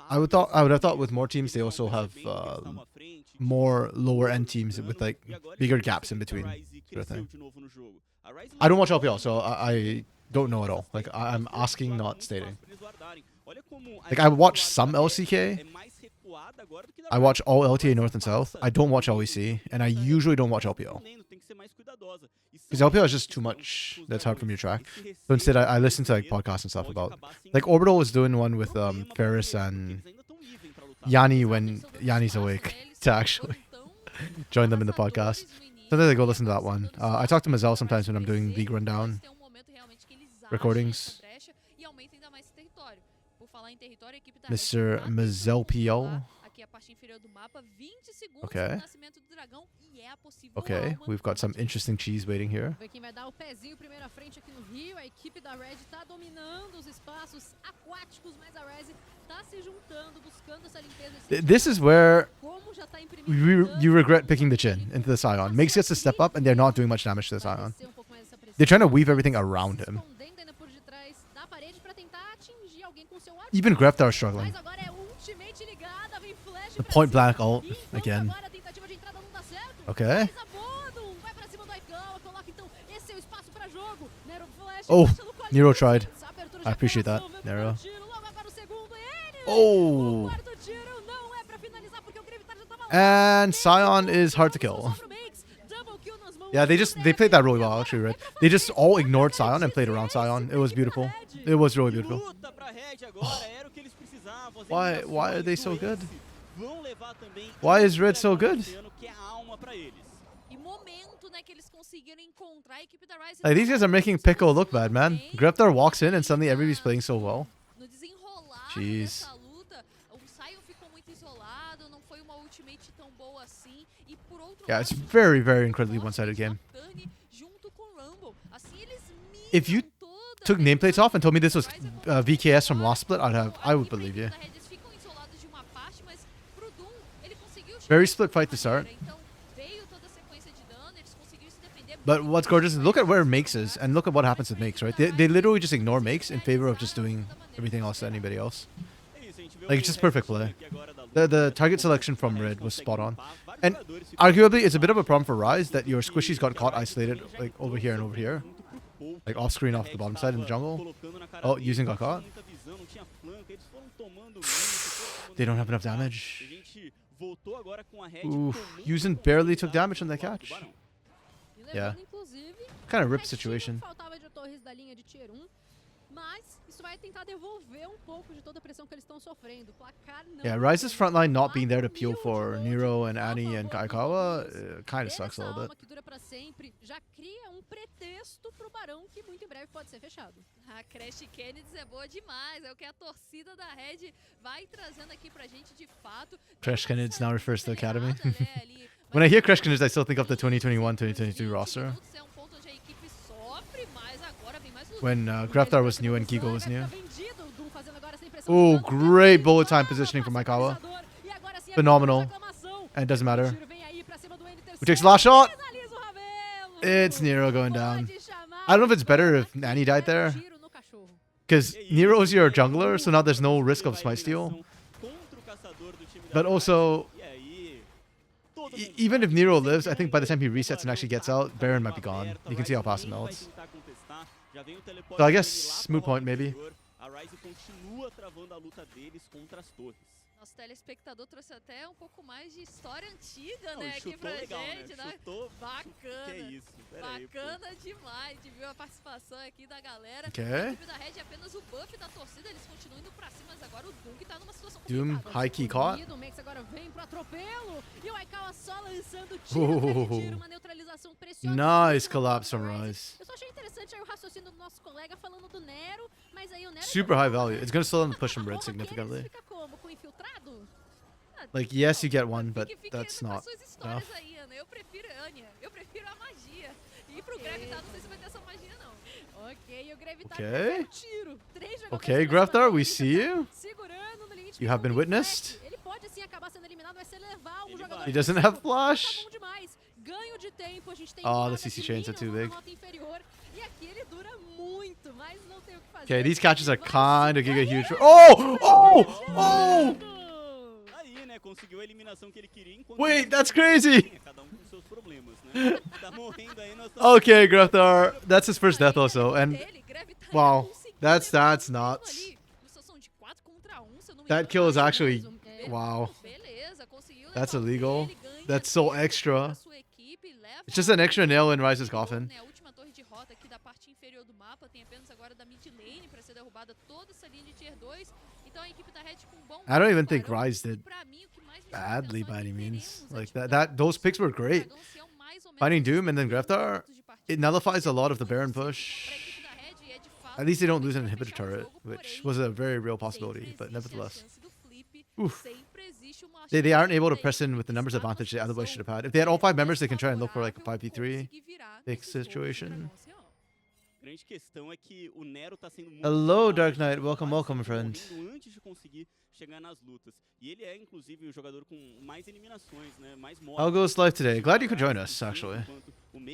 I would have thought with more teams they also have more lower end teams with like bigger gaps in between sort of thing. I don't watch LPL, so I don't know at all. Like I'm asking, not stating. Like I watch some LCK. I watch all LTA North and South. I don't watch LEC, and I usually don't watch LPL. Because LPL is just too much that's hard for me to track. So instead, I listen to like podcasts and stuff about... Like Orbital was doing one with Ferris and Yanni when Yanni's awake to actually join them in the podcast. Sometimes I go listen to that one. I talk to Mazel sometimes when I'm doing League Rundown recordings. Mr. Mazel PL. Okay. Okay, we've got some interesting cheese waiting here. This is where you regret picking the Chin into the Scion. Makes gets to step up and they're not doing much damage to the Scion. They're trying to weave everything around him. Even Greftar is struggling. The point blank ult again. Okay. Oh, Nero tried. I appreciate that, Nero. Oh. And Scion is hard to kill. Yeah, they played that really well actually, right? They just all ignored Scion and played around Scion. It was beautiful. It was really beautiful. Oh. Why are they so good? Why is Red so good? Like, these guys are making Pico look bad, man. Greftar walks in and suddenly everybody's playing so well. Jeez. Yeah, it's very, very incredibly one-sided game. If you took nameplates off and told me this was VKS from last split, I would believe you. Very split fight to start. But what's gorgeous is look at where Makes is and look at what happens with Makes, right? They literally just ignore Makes in favor of just doing everything else to anybody else. Like, it's just perfect play. The target selection from Red was spot on. And arguably, it's a bit of a problem for Ryze that your squishies got caught isolated like over here and over here. Like off screen off the bottom side in the jungle. Oh, using got caught. They don't have enough damage. Ooh, Yuzen barely took damage on that catch. Yeah. Kind of ripped situation. Yeah, Ryze's front line not being there to peel for Nero and Annie and Kaikawa kind of sucks a little bit. A Crash Kennedy é boa demais, é o que a torcida da Red vai trazendo aqui pra gente de fato. Crash Kennedy now refers to the academy. When I hear Crash Kennedy, I still think of the 2021-2022 roster. When Greftar was new and Kigo was new. Oh, great bullet time positioning from Maikawa. Phenomenal. And it doesn't matter. Who takes the last shot? It's Nero going down. I don't know if it's better if Annie died there. Because Nero's your jungler, so now there's no risk of smite steal. But also, even if Nero lives, I think by the time he resets and actually gets out, Baron might be gone. You can see how fast it melts. So I guess moot point maybe. Nosso telespectador trouxe até pouco mais de história antiga, né, aqui pra gente, né? Bacana. Que é isso? Bacana demais de ver a participação aqui da galera. Okay. A equipe da Red é apenas o buff da torcida, eles continuam indo pra cima, mas agora o Doom tá numa situação Doom, complicada. high key caught. O Max agora vem pro atropelo. E o Aikawa só lançando tiro, uma neutralização preciosa. Nice collapse from Ryze. Eu só achei interessante aí o raciocínio do nosso colega falando do Nero, mas aí o Nero Super high value. It's gonna slow down the push from Red significantly. fica como? Com infiltrado? Like, yes, you get one, but that's not enough. Aí, Ana. Eu prefiro Anya, eu prefiro a magia. E pro Greg, tá? Não sei se vai ter essa magia, não. Ok, e o Gravitar Okay. prefere tiro. 3 jogadores Okay, pra cima Graftar, we dele, see you. segurando no limite You have been final do witnessed. Ele pode sim acabar sendo eliminado, mas se ele levar um Ele jogador vai. He doesn't consigo, have flash. tá bom demais. Ganho de tempo, a gente tem Oh, the vaga CC de chains are too minions big. na rota inferior. E aqui ele dura muito, mas não tem o que fazer. Okay, these catches are Ele vai kind of sim giga ganhar. huge. Oh! Oh! Oh! Aí, né, conseguiu a eliminação que ele queria enquanto... Wait, that's crazy. Cada um com seus problemas, né? Tá morrendo aí, nós estamos... Okay, Graftar. That's his first death also. And wow, that's nuts. That kill is actually wow. That's illegal. That's so extra. It's just an extra nail in Rise's coffin. A última torre de rota aqui da parte inferior do mapa tem apenas agora da mid lane para ser derrubada toda essa linha de tier 2. Então a equipe da Red com um bom I don't even think barão. Rise did Pra mim, o que mais me chama badly atenção é by que any means. teremos, Like tipo, that those picks were great. dragão se é um mais ou menos Finding Doom and then 30 Graftar, minutos de partida. it nullifies a lot of the Baron Pra push. equipe da Red é de fato At least they don't lose an pra inhibitor fechar o turret, jogo, which porém, was a very real sempre possibility, but existe a nevertheless. chance do flip, Oof. sempre existe uma They chance aren't able to da press in equipe with the numbers estar numa advantage they otherwise situação should have had. If they had all 5 members, they can try and look for like a desfavorável, 5v3 conseguir virar pick nesses gols do situation. dragão ancião. A grande questão é que o Nero tá sendo muito Hello, chamado, Dark Knight. tá Welcome, quase welcome, friend. morrendo antes de conseguir chegar nas lutas. E ele é, inclusive, o jogador com mais eliminações, né? Mais mortes. I'll go live today. Glad you could join us, actually.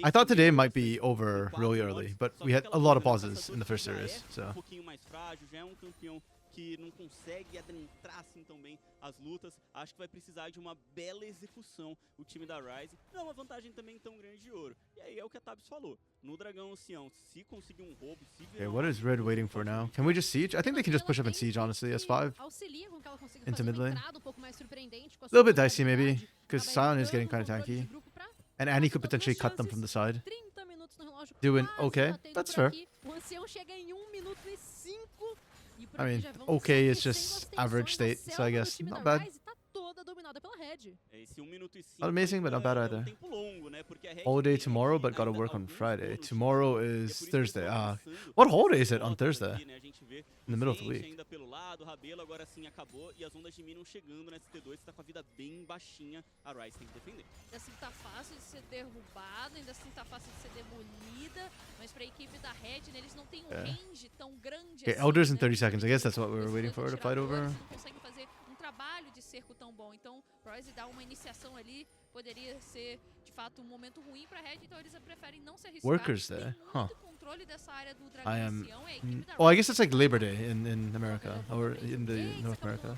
I thought today might be over really early, but we had a lot of pauses in the first series, so. Um pouquinho mais frágil, já é um campeão que não consegue adentrar assim tão bem as lutas. Acho que vai precisar de uma bela execução o time da RISE. Não é uma vantagem também tão grande de ouro. E aí é o que a Tabs falou. No Dragão Ancião, se conseguir um roubo, se Okay, what is Red waiting for now? Can we just siege? I think they can just push up and siege, honestly, S5. Auxilia com que ela consiga Into fazer mid uma lane. entrada um pouco mais surpreendente com a A little bit sua dicey, maybe, habilidade. because Acaba Sion is getting entrando kind of no controle de tanky. grupo pra And Annie could fazer potentially duas cut them from the chances. side. 30 minutos no relógio, Doing quase okay. batendo That's por fair. aqui. O ancião chega em 1 minuto e 5. E por I aqui mean, já vão okay is enfraquecendo just as average tensões. A state, so I selva do guess time not da bad. Ryze tá toda dominada pela Red. Esse 1 minuto e 5 Not amazing, but not bad é either. um tempo longo, né? Porque a Red Holiday tem tomorrow, but gotta ainda work on alguns Friday. bônus Tomorrow e é por is isso que Thursday. eles estão Ah, avançando what com holiday is essas it on rotas Thursday? aqui, né? A gente vê In the middle of the Zente week. ainda pelo lado, o Rabelo agora sim acabou e as ondas de Minion chegando nessa T2, tá com a vida bem baixinha, a Ryze tem que defender. Ainda assim tá fácil de ser derrubada, ainda assim tá fácil de ser demolida, mas pra equipe da Red, né, eles não têm um range tão grande Okay, assim, Elders in né? 30 seconds. I guess that's what we were Esses waiting dois for to fight over. atiradores não conseguem fazer um trabalho de cerco tão bom, então Royce dar uma iniciação ali poderia ser de fato um momento ruim pra Red, então eles preferem não se arriscar. Workers Tem there, muito controle dessa área do dragão I am. ancião, é a equipe da Oh, I Red guess it's like Labor Day in America or in the North America.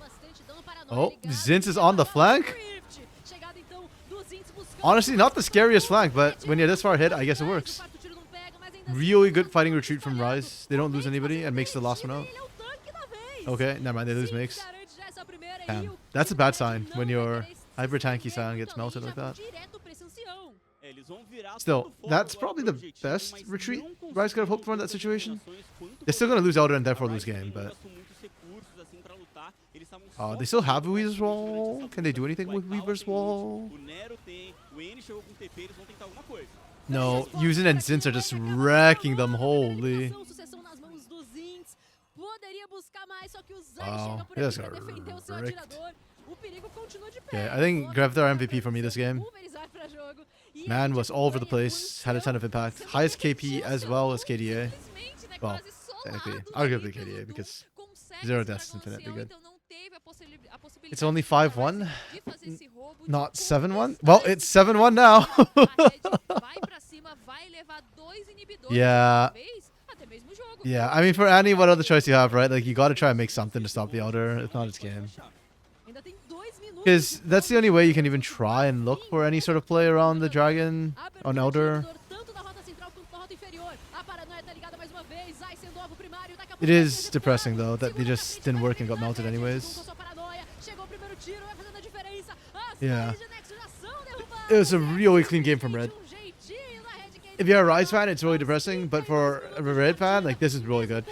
Oh, Zinz is on the flank. Honestly, not the scariest flank, but when you're this far ahead, I guess it works. Really good fighting retreat from Ryze. They don't lose anybody and makes the last one out. Okay, never mind, they lose makes. Damn, that's a bad sign when your hyper tanky Sion gets melted like that. É, eles vão virar Still, tudo foco that's agora probably pro the objetivo, best mas retreat não Ryze could have hoped for in that conseguiram situation. eliminações, quanto They're still gonna lose Elder and therefore a lose Ryze game, também but gastou muitos recursos, assim, pra lutar. Eles estavam só they still have focando Weaver's durante essa Wall. luta. Can they do anything O with Wipeout Weaver's tem Wall? ult, o Nero tem, o N chegou com TP, eles vão tentar alguma coisa. No, Yuzen and Zinz are just wrecking them. Holy. Sucessão nas mãos do Zinz. Poderia buscar mais, só que o Zay Wow, chega por he just aqui pra got defender o seu wrecked. atirador. O perigo continua de pé. Yeah, I think Graftar MVP for me this game. Pulverizar pra jogo. E Man a was Red all over the ganha place, had a ton of impact. Highest KP as well as KDA. Simplesmente, né, Well, quase solado technically, ali arguably pelo KDA, Doom, because consegue zero esse deaths dragão infinitely ancião, good. então não teve a possibilidade It's only da Ryze 5-1, de fazer esse roubo, de not 7-1. começar Well, esse it's 7-1 now. A Red vai pra cima, vai levar 2 inibidores, Yeah. talvez até mesmo o jogo. Yeah, I mean, for Annie, what other choice you have, right? Like, you gotta try and make something to stop the Elder. If not, it's game. Ainda tem 2 minutos. Because that's the only way you can even try and look for any sort of play around the Dragon on Elder. Tanto na rota central quanto na rota inferior. A paranoia tá ligada mais uma vez. Zay sendo alvo primário. Daqui a pouco It vai is ser depressing, executado. though, that they Segura just na frente, didn't vai work and got finalizar melted a Red anyways. com sua paranoia. Chegou o primeiro tiro, vai fazendo a diferença. As Yeah. torres de Nexus já são derrubadas. It was a really clean game from Red. De um jeitinho da Red que If you're a Ryze fan, it's really depressing, but for a Red fan, like, this is really good.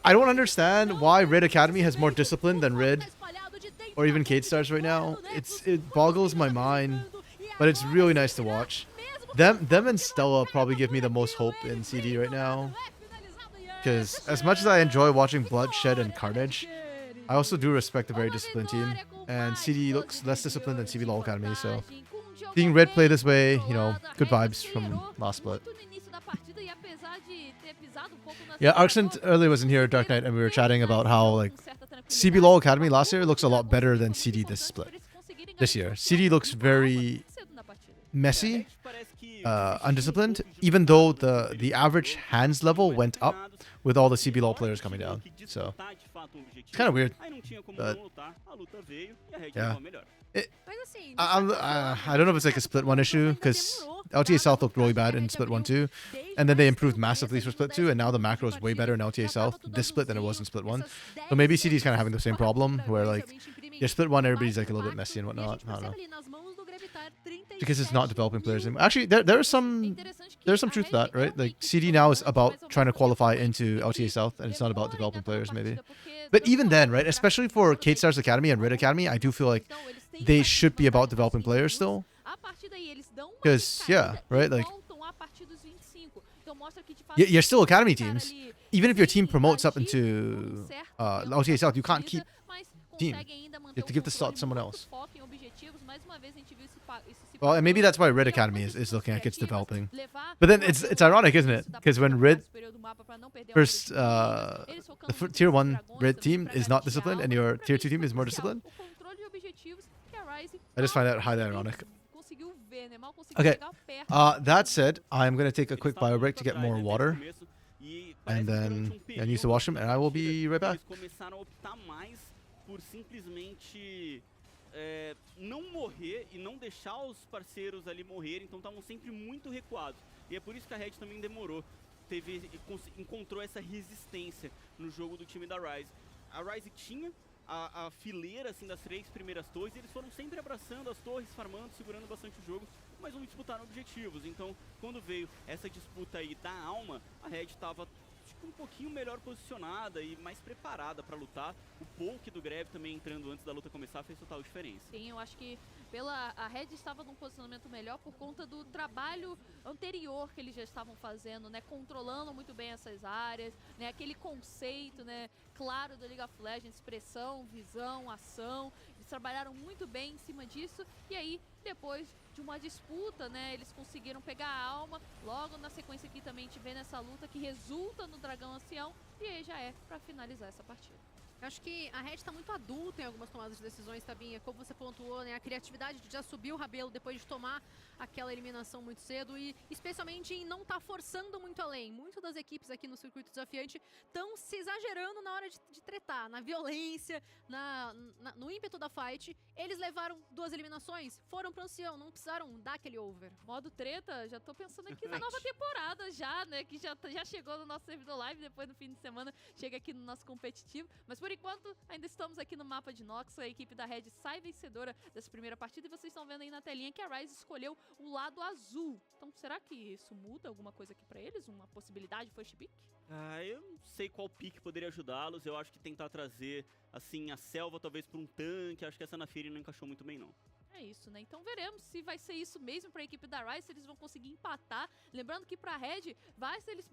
I don't understand why Red Academy has more discipline than Red or even Kate Stars right now. It boggles my mind, but it's really nice to watch. Them and Stella probably give me the most hope in CD right now. Because as much as I enjoy watching bloodshed and carnage, I also do respect a very disciplined team. And CD looks less disciplined than CB LoL Academy, so seeing Red play this way, you know, good vibes from last split. Muito no início da partida e apesar de ter ter pisado um pouco no Yeah, acelerador, Arxent earlier was in here, Dark Knight, and we were chatting about how like com certa CB tranquilidade. LoL Academy last year O looks a lot Dragões better than foi muito CD this importante split. pra eles conseguirem This garantir year, o CD seu looks alma very cedo na partida. messy, parece que undisciplined, even though the average hands level went up with all the CB LoL players coming down. So it's kind of weird. But yeah. Mas assim, I don't know if it's like a split 1 issue, because LTA South looked really bad in split 1-2, and then they improved massively for split 2, and now the macro is way better in LTA South this split than it was in split 1. So maybe CD's kind of having the same problem, where like, yeah, split 1 everybody's like a little bit messy and whatnot. I don't know. Because it's not developing players anymore. Actually, there's some truth to that, right? Like CD now is about trying to qualify into LTA South, and it's not about developing players maybe. But even then, right, especially for Kate Stars Academy and RED Academy, I do feel like they should be about developing players still. Because, yeah, right, like, you're still Academy teams. Even if your team promotes up into LTA South, you can't keep team. You have to give the slot to someone else. Well, and maybe that's why RED Academy is looking like it's developing. But then it's ironic, isn't it? Because when RED first, the tier 1 RED team is not disciplined and your tier 2 team is more disciplined. I just find that highly ironic. Okay, that said, I'm going to take a quick bio break to get more water. And then use the washroom, and I will be right back. Não morrer e não deixar os parceiros ali morrerem, então estavam sempre muito recuados. E é por isso que a Red também demorou. Encontrou essa resistência no jogo do time da RISE. A RISE tinha a fileira assim, das 3 primeiras torres, e eles foram sempre abraçando as torres, farmando, segurando bastante o jogo, mas não disputaram objetivos. Então, quando veio essa disputa aí da alma, a Red estava um pouquinho melhor posicionada e mais preparada para lutar. O poke do Greve também entrando antes da luta começar fez total diferença. Sim, eu acho que a Red estava num posicionamento melhor por conta do trabalho anterior que eles já estavam fazendo, né, controlando muito bem essas áreas, né, aquele conceito, né, claro do League of Legends, expressão, visão, ação. Eles trabalharam muito bem em cima disso, e aí depois de uma disputa, né, eles conseguiram pegar a alma. Logo na sequência aqui também a gente vê nessa luta que resulta no Dragão Ancião, e aí já é pra finalizar essa partida. Eu acho que a Red tá muito adulta em algumas tomadas de decisões, Tabinha. Como você pontuou, né? A criatividade de já subir o Rabelo depois de tomar aquela eliminação muito cedo, e especialmente em não tá forçando muito além. Muitas das equipes aqui no Circuito Desafiante estão se exagerando na hora de tretar, na violência, no ímpeto da fight. Eles levaram 2 eliminações, foram pro ancião, não precisaram dar aquele over. Modo treta, já tô pensando aqui na nova temporada já, né? Que já chegou no nosso servidor live, depois no fim de semana chega aqui no nosso competitivo. Mas por enquanto, ainda estamos aqui no mapa de Nox. A equipe da Red sai vencedora dessa primeira partida, e vocês estão vendo aí na telinha que a RISE escolheu o lado azul. Então, será que isso muda alguma coisa aqui pra eles? Uma possibilidade first pick? Eu não sei qual pick poderia ajudá-los. Eu acho que tentar trazer, assim, a selva talvez pra um tanque. Acho que essa Naafiri não encaixou muito bem, não. É isso, né? Então veremos se vai ser isso mesmo para a equipe da RISE, se eles vão conseguir empatar. Lembrando que para a Red, basta eles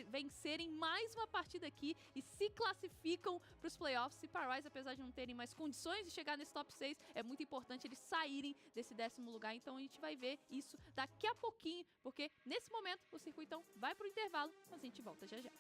vencerem mais uma partida aqui e se classificam para os playoffs. E para a RISE, apesar de não terem mais condições de chegar nesse top 6, é muito importante eles saírem desse 10º lugar. Então a gente vai ver isso daqui a pouquinho, porque nesse momento o Circuitão vai para o intervalo, mas a gente volta já já.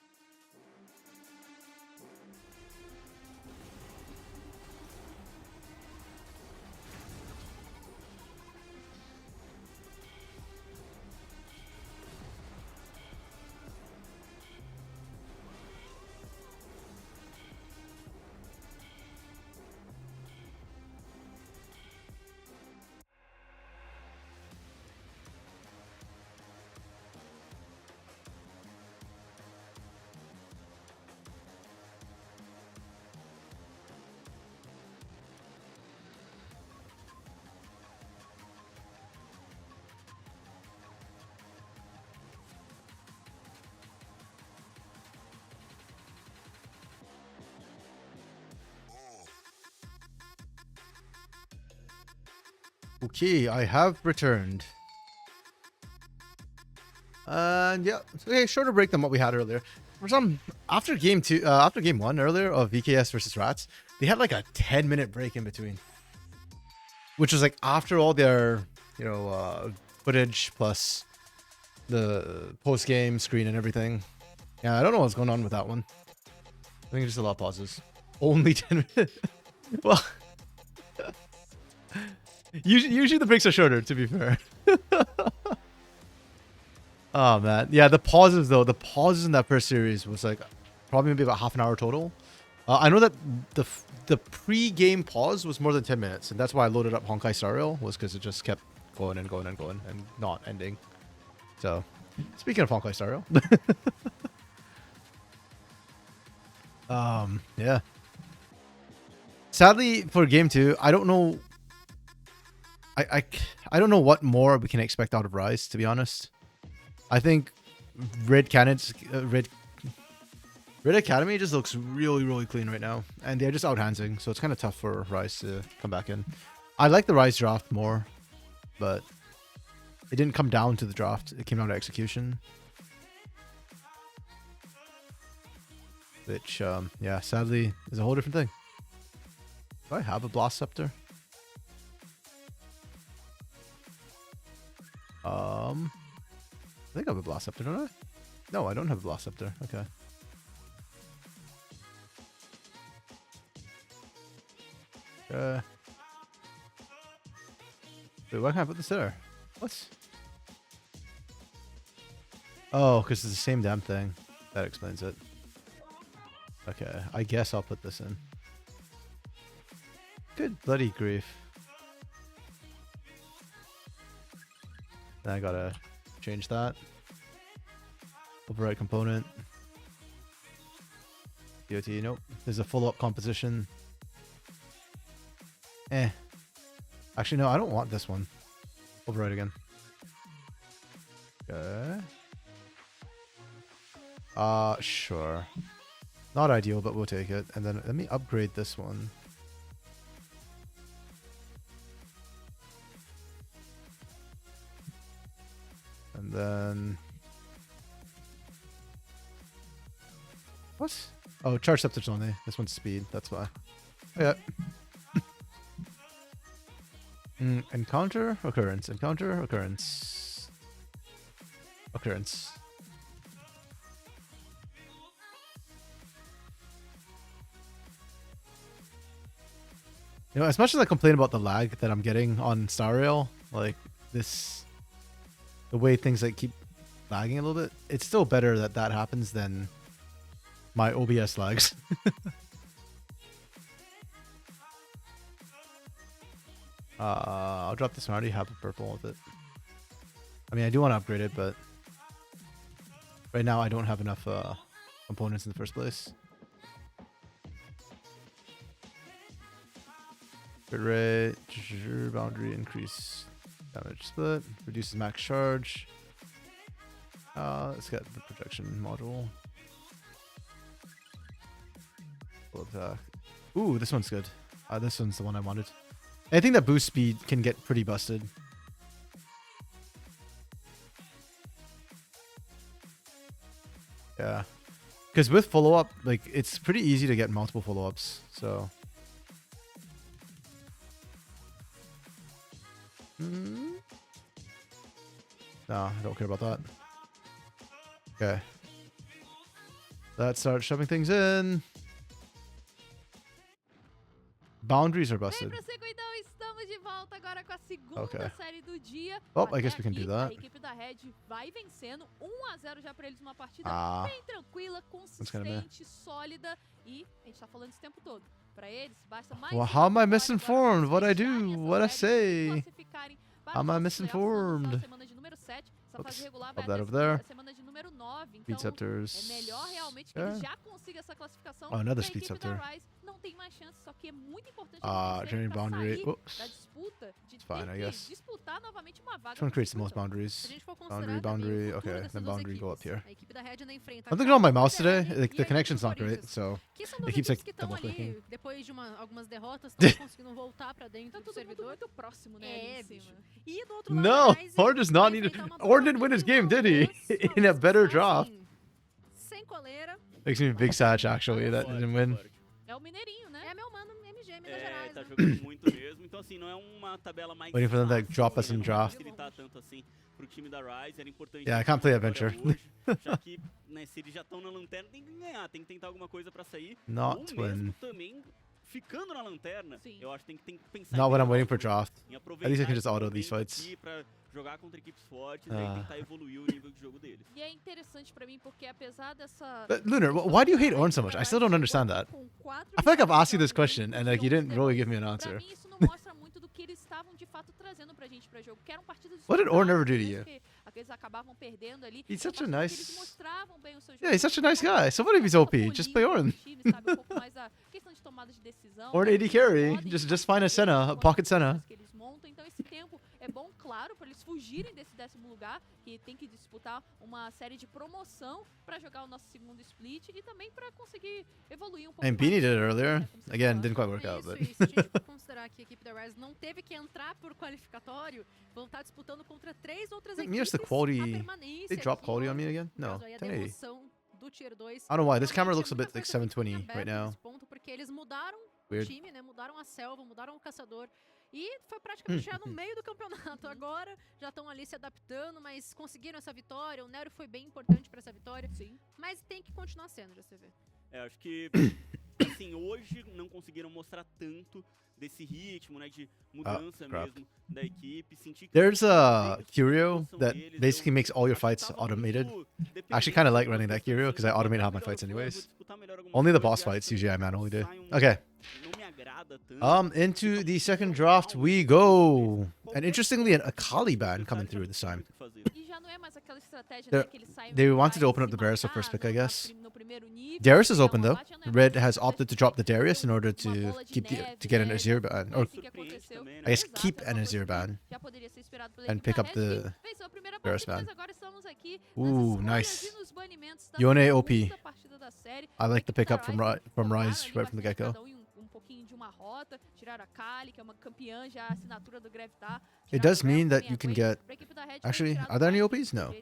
Okay, I have returned. Yeah, okay, shorter break than what we had earlier. For some, after game 1 earlier of VKS versus RATZ, they had like a 10-minute break in between, which was like after all their, footage plus the post-game screen and everything. Yeah, I don't know what's going on with that one. I think just a lot of pauses. Only 10 minutes. Well, usually the breaks are shorter, to be fair. Oh, man. Yeah, the pauses, though. The pauses in that first series was like probably maybe about half an hour total. I know that the pre-game pause was more than 10 minutes, and that's why I loaded up Honkai Star Rail, was because it just kept going and going and going and not ending. So, speaking of Honkai Star Rail. Yeah. Sadly, for game 2, I don't know. I don't know what more we can expect out of Rise, to be honest. I think Red Academy just looks really, really clean right now. And they're just out-handsing, so it's kind of tough for Rise to come back in. I like the Rise draft more, but it didn't come down to the draft. It came down to execution. Which, yeah, sadly, is a whole different thing. Do I have a Blast Scepter? I think I have a Blast Scepter, don't I? No, I don't have a Blast Scepter. Okay. Wait, why can't I put this there? What? Oh, because it's the same damn thing. That explains it. Okay, I guess I'll put this in. Good bloody grief. Then I gotta change that. Override component. DOT, nope. There's a follow-up composition. Actually, no, I don't want this one. Override again. Okay. Sure. Not ideal, but we'll take it. And then let me upgrade this one. And then... What? Oh, charge scepters only. This one's speed, that's why. Yeah. Encounter, occurrence. Encounter, occurrence. Occurrence. You know, as much as I complain about the lag that I'm getting on Star Rail, like this, the way things like keep lagging a little bit, it's still better that that happens than my OBS lags. I'll drop this one. I already have a purple with it. I mean, I do want to upgrade it, but right now I don't have enough components in the first place. Crit rate, boundary increase, damage split, reduces max charge. Let's get the projection module. Full attack. Ooh, this one's good. This one's the one I wanted. I think that boost speed can get pretty busted. Yeah. Because with follow-up, like, it's pretty easy to get multiple follow-ups, so... No, I don't care about that. Okay. Let's start shoving things in. Boundaries are busted. Estamos de volta agora com a segunda série do dia. Oh, I guess we can do that. A equipe da Red vai vencendo 1-0 já pra eles, uma partida bem tranquila, consistente, sólida, e a gente tá falando isso o tempo todo. Pra eles basta mais. Well, how am I misinformed? What I do? What I say? How am I misinformed? Oops, pop that over there. Speed scepters. Oh, another speed scepter. Generating boundary. Oops. It's fine, I guess. Which one creates the most boundaries? Boundary. Okay, then boundary go up here. I'm thinking on my mouse today. Like, the connection's not great, so it keeps like double clicking. Depois de algumas derrotas, estão conseguindo voltar pra dentro do servidor. Muito próximo, né, ali em cima. E do outro lado, No, Or does not need to. Or didn't win his game, did he? In a better draft. Sem coleira. Makes me big sad, actually, that didn't win. É o Mineirinho, né? É meu mano MG, Minas Gerais. Tá jogando muito mesmo. Então, assim, não é uma tabela mais Waiting for them to like, drop us in não draft. facilitar tanto assim pro time da RATZ, era importante. Yeah, I can't play ter uma vitória Adventure. hoje, já que, né, se eles já estão na lanterna, tem que ganhar, tem que tentar alguma coisa pra sair. Not ou mesmo when. também ficando na lanterna, Sim. eu acho que tem que pensar Not when I'm em waiting for melhorar o draft. jogo, em At least I can aproveitar just esse auto these momento fights. aqui pra jogar contra equipes fortes e aí tentar evoluir o nível de jogo deles. E é interessante pra mim porque apesar dessa... But Lunar, why do you hate Ornn so much? I still don't understand that. I feel like I've asked you this question and like you didn't really give me an Pra answer. mim isso não mostra muito do que eles estavam de fato trazendo pra gente pra jogo, que eram partidas What did Ornn ever disputadas, do to mesmo you? que aqueles acabavam perdendo ali. He's são such a partidas que nice- eles mostravam bem o seu jogo, Yeah, he's such a nice mostravam guy. So what if he's OP? o Just play polígono Ornn. do time, sabe? Um pouco mais a questão de tomada de decisão, Ornn né? AD Eles carry. podem Just find a Senna, a quando pocket as Senna. coisas que eles montam. Então esse tempo é bom, claro, para eles fugirem desse 10º lugar, que tem que disputar uma série de promoção para jogar o nosso segundo split e também para conseguir evoluir um pouco. And Beanie mais, did it né, earlier. como você Again, falou. didn't quite work É out, isso, but e se a gente for considerar que a equipe da RATZ não teve que entrar por qualificatório, vão estar disputando contra 3 outras I think equipes. Mia's the quality- a permanência they drop aqui, quality on óbvio, me again? no No, caso aí, a 1080. demoção do Tier 2. I don't know why. This camera Realmente, looks a muita bit like coisa fica em 720 aberto right now. nesse ponto, porque eles mudaram Weird. o time, né? Mudaram a selva, mudaram o caçador. E foi praticamente já no meio do campeonato. Agora já estão ali se adaptando, mas conseguiram essa vitória. O Nero foi bem importante para essa vitória. Sim. Mas tem que continuar sendo, já você vê. Acho que, assim, hoje não conseguiram mostrar tanto desse ritmo, né, de mudança crap. mesmo da equipe. Senti que There's a teve curio disposição that deles, basically eu makes all your acho que fights tava automated. muito I actually kinda like dependente running da that curio, 'cause I assim, automate vou half my pegar fights melhor o flow, anyways. vou disputar melhor algumas Only the coisas, boss e acho fights que usually I manually do. sai Okay. não me agrada tanto. Into the second draft we go. And interestingly, an Akali ban coming through this time. E já não é mais aquela estratégia, They're- né, que eles saem they no wanted to vai open up se the Barrister matar first pick, I no- guess. no primeiro nível, Darius is criar open uma though. bate, já não é mais Red aquela has opted to estratégia drop the de ter Darius in order uma to bola de keep neve, to get an né, Azir foi ban, assim or que aconteceu. também, né? I guess Exato, keep é an uma Azir coisa que ban. já poderia ser esperado pela And equipe pick da up Red, the que venceu a primeira Darius partida, ban. mas agora estamos aqui Ooh, nas escolhas nice. e nos banimentos da Yone OP. segunda partida da série. I like the A equipe da pickup from Ryze from focaram Rise ali right from the bastante get-go. cada um pouquinho de uma rota, tiraram a Kali, que é uma campeã já, assinatura do VKS.A. It does mean that you can get. Actually, are there any OPs? No.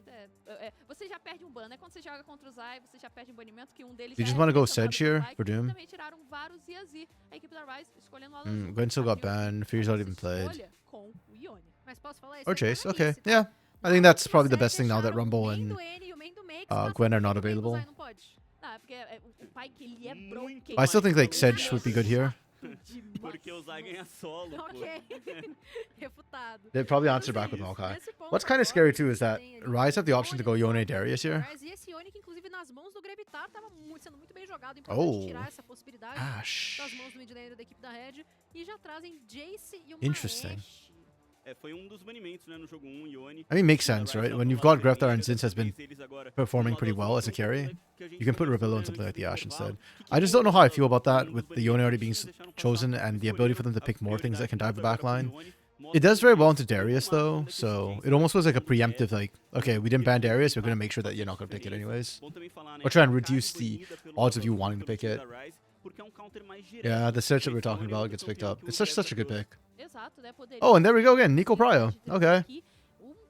Você já perde um ban, né? Quando você joga contra o Zai, você já perde um banimento, que um deles You já just é wanna go selecionado Sedge here pelo Zai, for Doom? e também tiraram vários Yazi. A equipe da Ryze escolhendo o Alan Gwen still got banned. Fear's already been played. com o Yone. Mas posso falar isso? Or é Chase. uma Okay. maluquice, tá? Yeah. I think Na that's última probably the série best thing now that deixaram o Rumble main and do N e o main do Makes Gwen are passar not pelo main do available. Zai, não pode? Ah, porque o pai que ele é broken. Muito I still think like mais Sedge would be good here. Porque o Zai ganha solo, pô. Ok. Refutado. They'd probably Mas answer back with é isso. Maokai. Nesse ponto What's kind agora, of scary too is você that tem ali Rise have the option to go Yone Yone Darius here. E esse Yone que inclusive nas mãos do Grevitar tava sendo muito bem jogado. Importante Oh. tirar essa possibilidade Ash. das mãos do mid laner da equipe da Red. E já trazem Jace e o Interesting. Maesh. Foi um dos banimentos, né, no jogo 1, Yone. I mean, makes sense, right? When you've got Greftar and Zinz has been performing pretty well as a carry, you can put Revello and something like the Ashe instead. I just don't know how I feel about that with the Yone already being chosen and the ability for them to pick more things that can dive the backline. It does very well into Darius though, so it almost was like a preemptive, like, okay, we didn't ban Darius, we're gonna make sure that you're not gonna pick it anyways. Or try and reduce the odds of you wanting to pick it. Yeah, the search that we're talking about gets picked up. It's such a good pick. Exato, né? Poderia Oh, and there we go again, ser Nico Pryo. de Okay. aqui.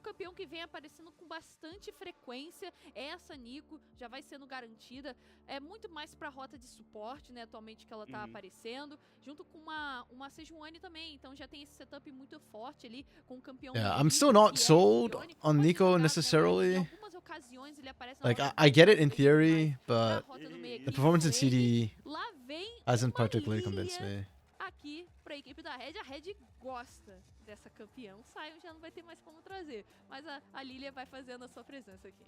Campeão que vem aparecendo com bastante frequência, essa Nico já vai sendo garantida, é muito mais pra rota de suporte, né, atualmente que ela tá aparecendo, junto com uma Sejuani também, então já tem esse setup muito forte ali, com o campeão... Yeah, I'm still not sold on Nico necessarily. Em algumas ocasiões ele aparece na Like, rota I get it in de theory, na but rota do meio aqui the performance in com ele. CD Lá vem hasn't uma particularly convinced Lilia me. aqui pra equipe da Red. A Red gosta dessa campeã. O Sion já não vai ter mais como trazer, mas a Lilia vai fazendo a sua presença aqui.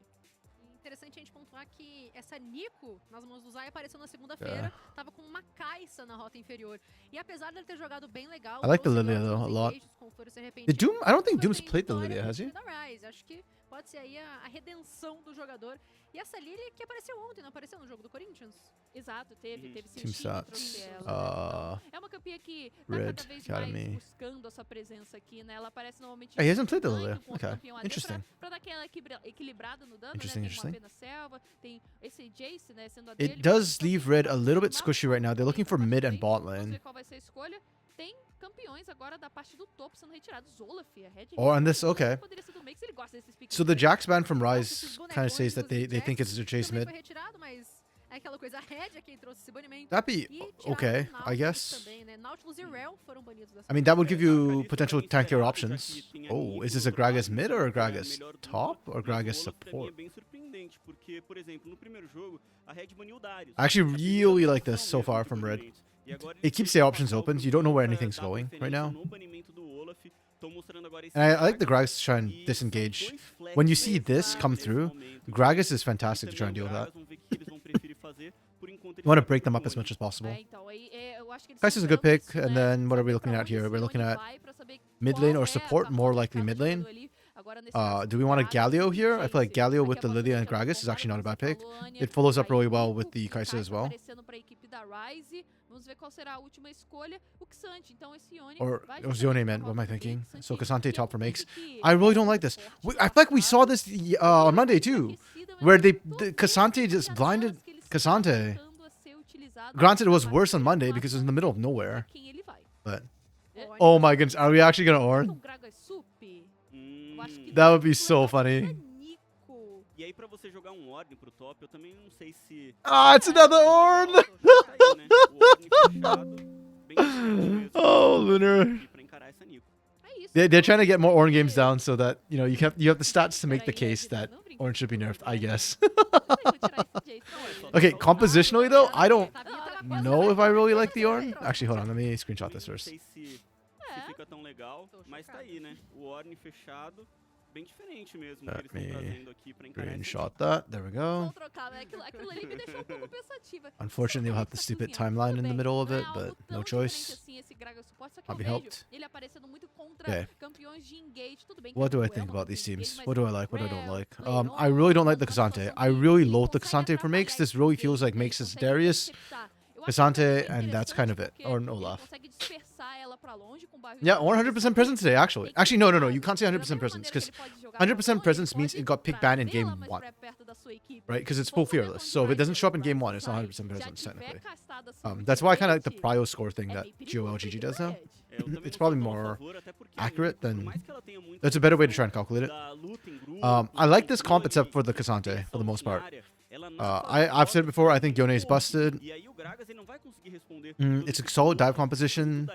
Interessante a gente pontuar que essa Nico, nas mãos do Zai, apareceu na segunda-feira. Tava com uma caixa na rota inferior. E apesar dele ter jogado bem legal... I like the trouxe Lilia, agora though, alguns a lot. engages com flores The Doom, I don't think foi Doom's bem played the vitória Lilia, pro has he? time da Ryze. Acho que pode ser aí a redenção do jogador. E essa Lilia que apareceu ontem, não apareceu no jogo do Corinthians? Exato, teve sim, Team time stats. trouxe ela, né? Então, é uma campeã que tá Red cada vez Academy. mais buscando a sua presença aqui, né? Ela aparece normalmente... Oh, he hasn't played the tanque Lilia. com o Okay, campeão AD interesting. Pra dar aquela equilibrada no dano, Interesting, né? Tem uma interesting. pena selva, tem esse Jace, né? Sendo a dele. It does mas leave também Red a little bit uma squishy right now. They're looking for mid and bot Vamos lane. ver qual vai ser a escolha. Tem campeões agora da parte do topo sendo retirados. Olaf, a Red. Oh, and this, okay. Poderia ser do Makes, ele gosta desses piques So the de Jax ban from Nossa, Rise esses kind of bonecões says that dos they think it's Jax a chase também mid. foi retirado, mas É aquela coisa, a Red é quem trouxe esse banimento. That'd be E tiraram okay, o Nautilus I guess. também, né? Nautilus e Rel foram banidos dessa I mean, that would vez. give you potential tankier options. Oh, is this a Gragas mid or a Gragas top or Gragas support? É bem surpreendente, porque, por exemplo, no primeiro jogo, a Red baniu o Darius. I actually really like this so far from Red. It keeps the options open. You don't know where anything's going right now. And I like the Gragas to try and disengage. When you see this come through, Gragas is fantastic to try and deal with that. You want to break them up as much as possible. É, então, aí, eu acho que eles Kai'Sa's a estão good pick, vendo isso, and né? then what are we Saber looking pra at here? onde We're esse looking Ione at vai pra saber mid qual lane or é a support, more cartada likely que tá mid lane. chegando ali. Agora, nesse caso, Do we want a Gragas Galio e here? I feel like Jace. Galio Aqui with the Lillia and aparecendo Gragas is actually not a bad pick. Anya, It follows up aí really well o with the Kai'Sa as well. aparecendo pra equipe da RISE. Vamos ver qual será a última escolha. O Xante, então esse Ione Or vai it was justamente Yone pra meant, what am I rota do thinking? Xante, So que Cassante é top for uma makes. equipe que I really é don't like this. forte I no feel like we passado, saw this on Monday too, enfraquecida, mas where todas Cassante as just blinded janelas que eles estão Cassante. tentando a ser utilizadas Granted, it was pra worse on bater Monday uma because it was in the middle of ação nowhere. pra quem ele vai. But Ornn. oh my goodness, are we actually gonna Então, Ornn? Gragas Sup, eu acho que That would be não so é funny. Nico. E aí, pra você jogar um Ornn pro top, eu também não sei se... Ah, it's another Ornn! Tá aí, né? O Ornn fechado, bem diferente mesmo. Oh, Lunar. E pra encarar essa Nico. É isso. They're trying to get more Ornn games down so that you know you have the stats to make the case that Ornn should be nerfed. I guess. Okay, compositionally though, I don't know if I really like the Ornn. Actually, hold on, let me screenshot this Não first. sei se fica tão legal, mas tá aí, né? O Ornn fechado, bem diferente mesmo que eles estão trazendo aqui pra encarar essa Screenshot that. There we go. Aquilo ali me deixou um pouco pensativa. Unfortunately, we'll have the stupid timeline in the middle of it, but no choice. Can't be helped. Okay. What do I think about these teams? What do I like? What I don't like? I really don't like the Cassante. I really loathe the Cassante for Makes. This really feels like Makes is Darius, Cassante, and that's kind of it. Or an Olaf. Yeah, 100% presence today, actually. Actually, no. You can't say 100% presence, because 100% presence means it got pick ban in game 1. Right? Because it's full fearless. So if it doesn't show up in game 1, it's not 100% presence, technically. That's why I kind of like the prio score thing that GOLGG does now. It's probably more accurate than... That's a better way to try and calculate it. I like this comp except for the Cassante, for the most part. I've said before, I think Yone is busted. It's a solid dive composition.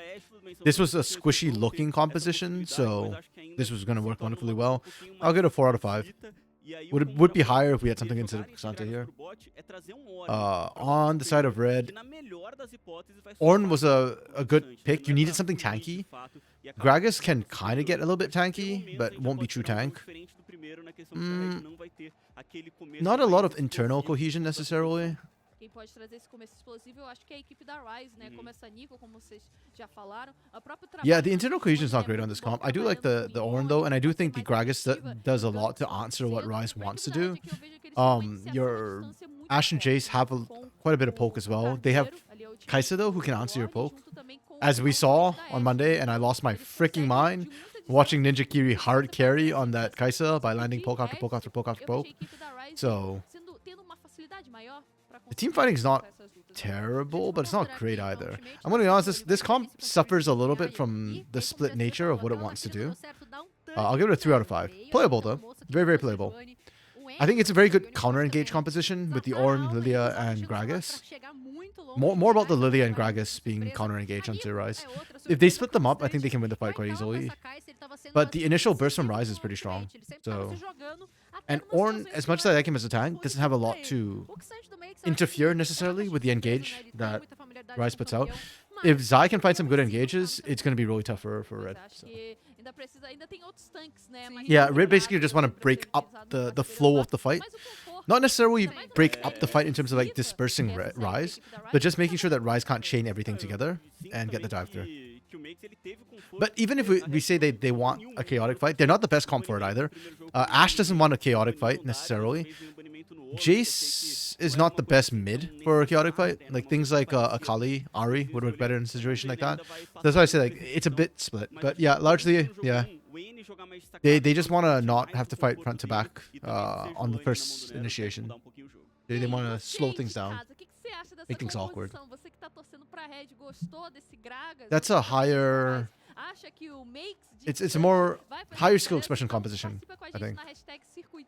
This was a squishy looking composition, so this was going to work wonderfully well. I'll get a 4 out of 5. Would be higher if we had something instead of Cassante here. On the side of Red, Ornn was a good pick. You needed something tanky. Gragas can kind of get a little bit tanky, but won't be true tank. Not a lot of internal cohesion necessarily. Quem pode trazer esse começo explosivo, eu acho que é a equipe da RISE, né? Como essa Nico, como vocês já falaram. Yeah, the internal cohesion is not great on this comp. I do like the Ornn though, and I do think the Gragas does a lot to answer what RISE wants to do. Your Ashe and Jace have quite a bit of poke as well. They have Kai'Sa though, who can answer your poke. As we saw on Monday, and I lost my freaking mind watching Ninja Kiri hard carry on that Kai'Sa by landing poke after poke after poke after poke. So the team fighting is not terrible, but it's not great either. I'm going to be honest, this comp suffers a little bit from the split nature of what it wants to do. I'll give it a 3 out of 5. Playable though. Very, very playable. I think it's a very good counter-engage composition with the Ornn, Lillia, and Gragas. More about the Lillia and Gragas being counter-engaged onto Ryze. If they split them up, I think they can win the fight quite easily. But the initial burst from Ryze is pretty strong. So, and Ornn, as much as I like him as a tank, doesn't have a lot to interfere necessarily with the engage that Ryze puts out. If Zai can find some good engages, it's going to be really tough for Red. So. Yeah, Red basically just want to break up the flow of the fight. Not necessarily break up the fight in terms of like dispersing Ryze, but just making sure that Ryze can't chain everything together and get the dive through. But even if we say they want a chaotic fight, they're not the best comp for it either. Ashe doesn't want a chaotic fight necessarily. Jace is not the best mid for a chaotic fight. Like things like Akali, Ahri would work better in a situation like that. That's why I say like it's a bit split. But yeah, largely, yeah. They just want to not have to fight front to back on the first initiation. They want to slow things down, make things awkward. That's a higher... It's a more higher skill expression composition, I think.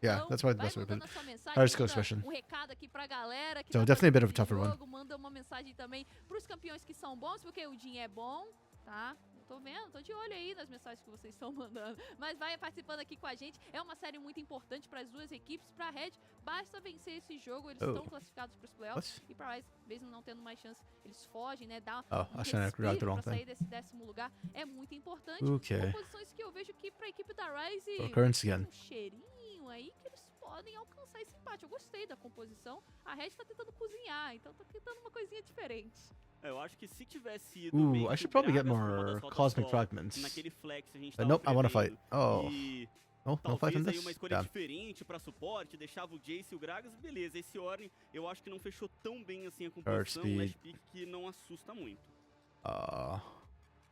Yeah, Então, that's probably the vai best way to put mandando it. a sua mensagem, Hard skill manda expression. recado aqui pra galera que So tá definitely a bit of a participando tougher do one. jogo, manda uma mensagem também pros campeões que são bons, porque o Jin é bom, tá? Tô vendo, tô de olho aí nas mensagens que vocês estão mandando. Mas vai participando aqui com a gente. É uma série muito importante para as duas equipes. Pra Red, basta vencer esse jogo. Eles estão classificados para os playoffs. What? E pra Rise, mesmo não tendo mais chance, eles fogem, né? Dá Oh, um I shouldn't have grabbed the respiro wrong pra sair thing. desse 10º lugar. É muito importante. Okay. Composições que eu vejo que pra equipe da Rise So currents again. um cheirinho aí que eles podem alcançar esse empate. Eu gostei da composição. A Red tá tentando cozinhar, então tá tentando uma coisinha diferente. Eu acho que se tivesse ido bem Ooh, I should com o probably get Gragas por uma more das rotas cosmic solo, fragments. naquele flex a gente But tava nope, I wanna prevendo, fight. Oh. e No fight in talvez aí this? uma escolha Damn. diferente pra suporte, deixava o Jace e o Gragas, beleza. Esse Ornn eu acho que não fechou tão bem assim a composição, speed. last pick que não assusta muito.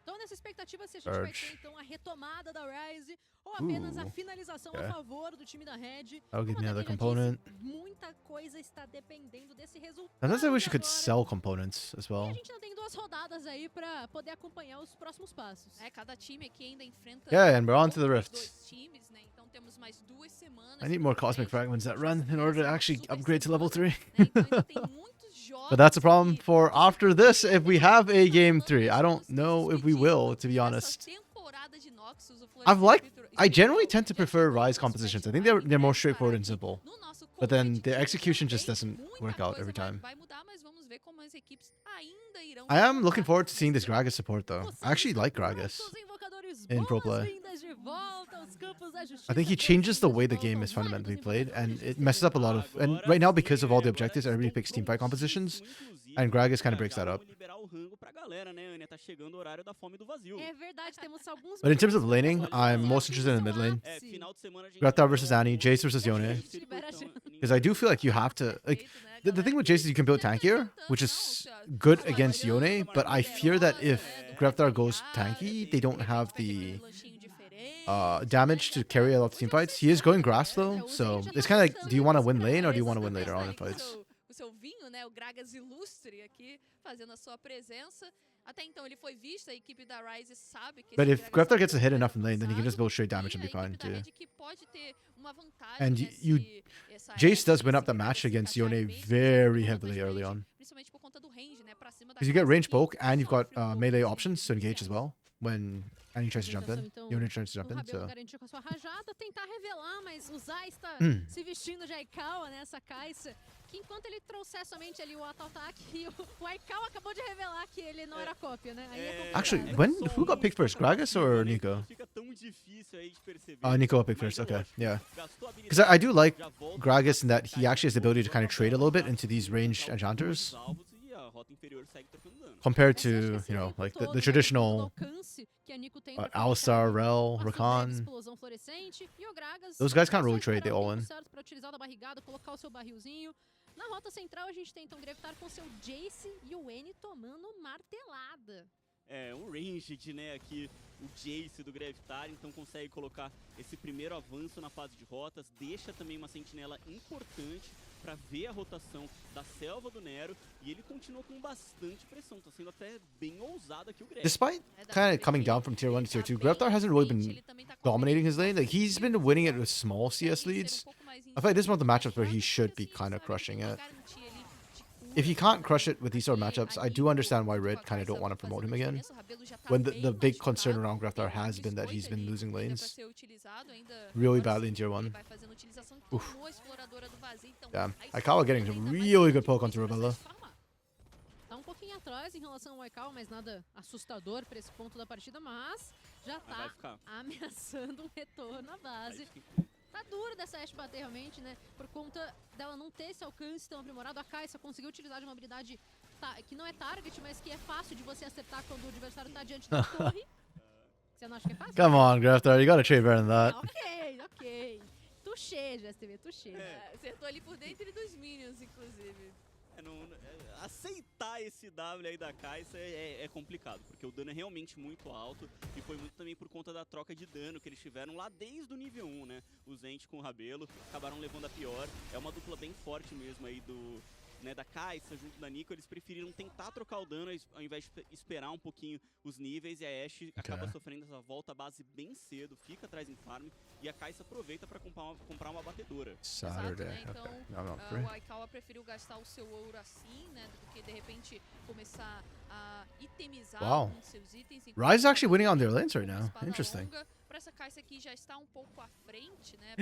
Então, nessa expectativa, se a gente vai ter, então, a retomada da Rise ou apenas a finalização a favor do time da Red. That'll give Como me a another Daniela component. disse, muita coisa está dependendo desse resultado. Sometimes I wish you could agora. sell components as E a well. gente ainda tem 2 rodadas aí pra poder acompanhar os próximos passos. É, cada time aqui ainda enfrenta Yeah, and we're on to the outros Rift. 2 times, né? Então temos mais 2 semanas. I need more cosmic fragments that run in order to actually upgrade to level 3. Né? Então ainda tem muitos jogos But that's a problem que for after this if we have a game 3. I don't estamos know if we will, to be dessa honest. temporada de Noxus, o I've liked. I Circuito generally tend to já prefer chegou Rise com compositions. I patch think they're binding, more né, straightforward and para simple. aqui no nosso But then the competitivo execution just também, doesn't muita work out coisa every time. vai mudar, mas vamos ver como as equipes ainda irão I am se looking montar forward to seeing nesse this Gragas support though. Vocês I actually like estão Gragas. prontos, invocadores? in pro play. Boas-vindas de volta aos campos da justiça. I think he changes the way the Boas-vindas de game volta is aos fundamentally vários played, and invocadores it de messes up a lot of. And right now, because of all the Agora objectives, everybody estão picks teamfight compositions, prontíssimos, and Gragas kind já of breaks já that up. vamos liberar o rango pra galera, né, Anya? Tá chegando o horário da fome do vazio. É verdade, temos alguns. But in terms of laning, I'm most interested in the mid lane. É, final de semana a gente Greta vai versus ter Annie, Jace versus Yone. Because I do feel like you have to like. The thing with Jace is you can build tankier, which is good against Yone, but I fear that if Greftar goes tanky, they don't have the damage to carry a lot of team fights. He is going grass though, so it's kind of like, do you want to win lane or do you want to win later on in fights? O seu vinho, né, o Gragas Ilustre aqui, fazendo a sua presença. Até então ele foi visto, a equipe da Rise sabe que But esse if Gragas Greftar é gets a hit muito enough in lane, then he can avançado, just build straight damage e and a be fine equipe da too. Red que pode ter uma vantagem And essa Jace does era, win up the esse match against Gragas Yone bem very por conta heavily de early range, on. principalmente por conta do range, né, pra cima da Because you get casa range que poke and you've got sofre um melee pouco options to engage as well when Annie tries to jump in. Então, Yone tries to o jump in, Rabelo so. garantiu com a sua rajada, tentar revelar, mas o Zai está se vestindo de Aikawa nessa caixa. Que enquanto ele trouxer somente ali o auto-ataque, e o Aikawa acabou de revelar que ele não era cópia, né? Aí é complicado. Actually, who got picked first, Gragas or Nico? Fica tão difícil aí de perceber. Nico got picked Mas first, okay, lógico, yeah. gastou a Because I do like já volta Gragas in that pra he actually has the ability to kind of atacar, trade a little bit into these ranged enchanters, alvos e a rota inferior segue trocando dano. compared Mas eu acho que to, esse you know, elenco like todo, the né, traditional todo o alcance que a Nico tem pra fazer Alistar, ali, Rel, nossa breve Rakan. explosão fluorescente, e o Gragas Those guys can't só really trade, esperar they o all tempo in. certo pra utilizar da barrigada, colocar o seu barrilzinho. Na rota central a gente tem então Grevitar com seu Jace e o N tomando martelada. É, um ranged, né, aqui, o Jace do Gravitar, então consegue colocar esse primeiro avanço na fase de rotas, deixa também uma sentinela importante para ver a rotação da selva do Nero, e ele continua com bastante pressão, tá sendo até bem ousado aqui o Gravitar. Despite kind of coming down from tier 1 to tier 2, Greftar hasn't really been dominating his lane. Like, he's been winning it with small CS leads. I feel like this is one of the matchups where he should be kind of crushing it. If he can't crush it with these sort of matchups, I do understand why Red kind of don't want to promote him again. When the big concern around Greftar has been that he's been losing lanes really badly in tier 1. Oof. Damn. Aikawa getting some really good poke onto Rebella. Tá um pouquinho atrás em relação ao Aikawa, mas nada assustador pra esse ponto da partida, mas já Mas vai tá ficar. ameaçando um retorno à base. Tá duro dessa Ashe bater realmente, né? Por conta dela não ter esse alcance tão aprimorado. A Kai'Sa conseguiu utilizar de uma habilidade que não é target, mas que é fácil de você acertar quando o adversário tá diante da torre. Você não acha que é fácil? Come on, Greftar, you gotta trade better than that. Ok. Touché, GSTV, touché. Acertou ali por dentro dos minions, inclusive. Aceitar esse W aí da Kai'Sa é complicado, porque o dano é realmente muito alto e foi muito também por conta da troca de dano que eles tiveram lá desde o nível 1, né? O Zent com o Rabelo acabaram levando a pior. É uma dupla bem forte mesmo aí né, da Kai'Sa junto da Nico, eles preferiram tentar trocar o dano ao invés de esperar um pouquinho os níveis, e a Ashe acaba sofrendo essa volta à base bem cedo, fica atrás em farm, e a Kai'Sa aproveita para comprar uma batedora. Saturday. Exato, né? Então, I'm not free. o Aikawa preferiu gastar o seu ouro assim, né, do que de repente começar a itemizar Wow. os seus itens. Ryze is actually winning on their lanes right now. Interesting. Para essa Kai'Sa aqui já está um pouco à frente, né?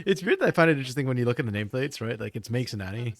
It's weird that I find it interesting when you look at the nameplates, right? Like it's Makes and Annie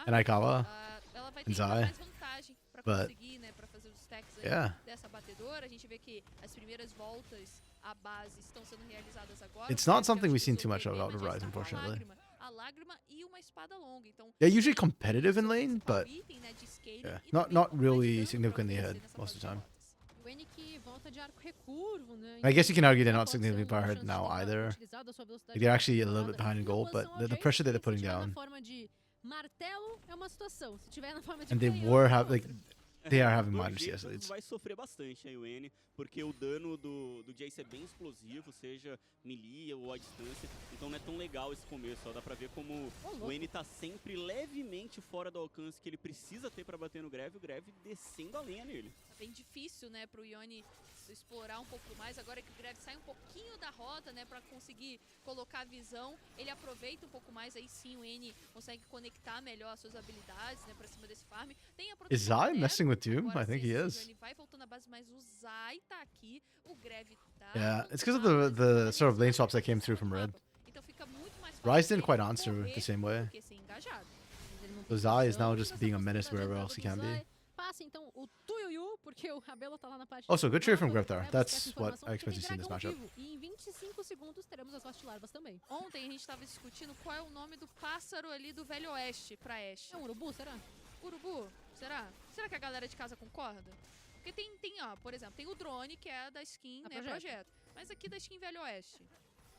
and Aikawa. Ela vai and ter Zai. mais vantagem para But- conseguir, né, para fazer os stacks aí Yeah. dessa batedora. A gente vê que as primeiras voltas à base estão sendo realizadas agora. It's not O something we've Ryze seen too much resolveu about bem, mas Ryze, já está com unfortunately. a lágrima e uma espada longa. Então, Yeah, usually competitive in lane, but item, né, de scale yeah, e not também com mais really dano significantly pra ahead oferecer nessa most of the fase de time. rotas. O N que volta de arco recurvo, né? I guess you can argue they're Então, not pode ser significantly uma ahead chance now de either. utilizar da sua velocidade Like they're actually a de little bit behind in goal, but posição the pressure that they're audiente, putting se tiver down, na forma de martelo é uma situação, se tiver na forma de and they canhão, were é have like outra. they are having Do minor jeito, CS leads. vai sofrer bastante aí o N, porque o dano do Jace é bem explosivo, seja melee ou à distância, então não é tão legal esse começo, ó, dá pra ver como o N tá sempre levemente fora do alcance que ele precisa ter pra bater no Greve, o Greve descendo a lenha nele. Tá bem difícil, né, pro Yone explorar um pouco mais. Agora que o Greve sai um pouquinho da rota, né, pra conseguir colocar a visão, ele aproveita um pouco mais, aí sim o N consegue conectar melhor as suas habilidades, né, pra cima desse farm. Tem a Is proteção Zai do messing with Doom? agora I think sim, he o is. Yone vai voltando à base, mas o Zai tá aqui, o Greve tá... Yeah, it's because of voltado, the mas sort of lane ele swaps that tá came through from no Red. mapa. Então fica muito mais fácil Ryze didn't dele quite answer correr the same way. do que ser engajado. Mas ele não So tem Zai is visão, now tem just essa being a menace possibilidade wherever da else he entrada can do be. Zai. Passa então o Tuiuiu, porque o Rabelo tá lá na parte Also, do good trade from mapa, Griftar. vai buscar That's essa what informação, I porque expect to tem see in this dragão matchup. vivo. E em 25 segundos teremos as Vastilarvas também. Ontem a gente tava discutindo qual é o nome do pássaro ali do Velho Oeste pra Ashe. É um urubu, será? Urubu? Será? Será que a galera de casa concorda? Porque tem ó, por exemplo, tem o drone, que é da skin, A né, Projeto. projeto. Mas aqui da skin Velho Oeste,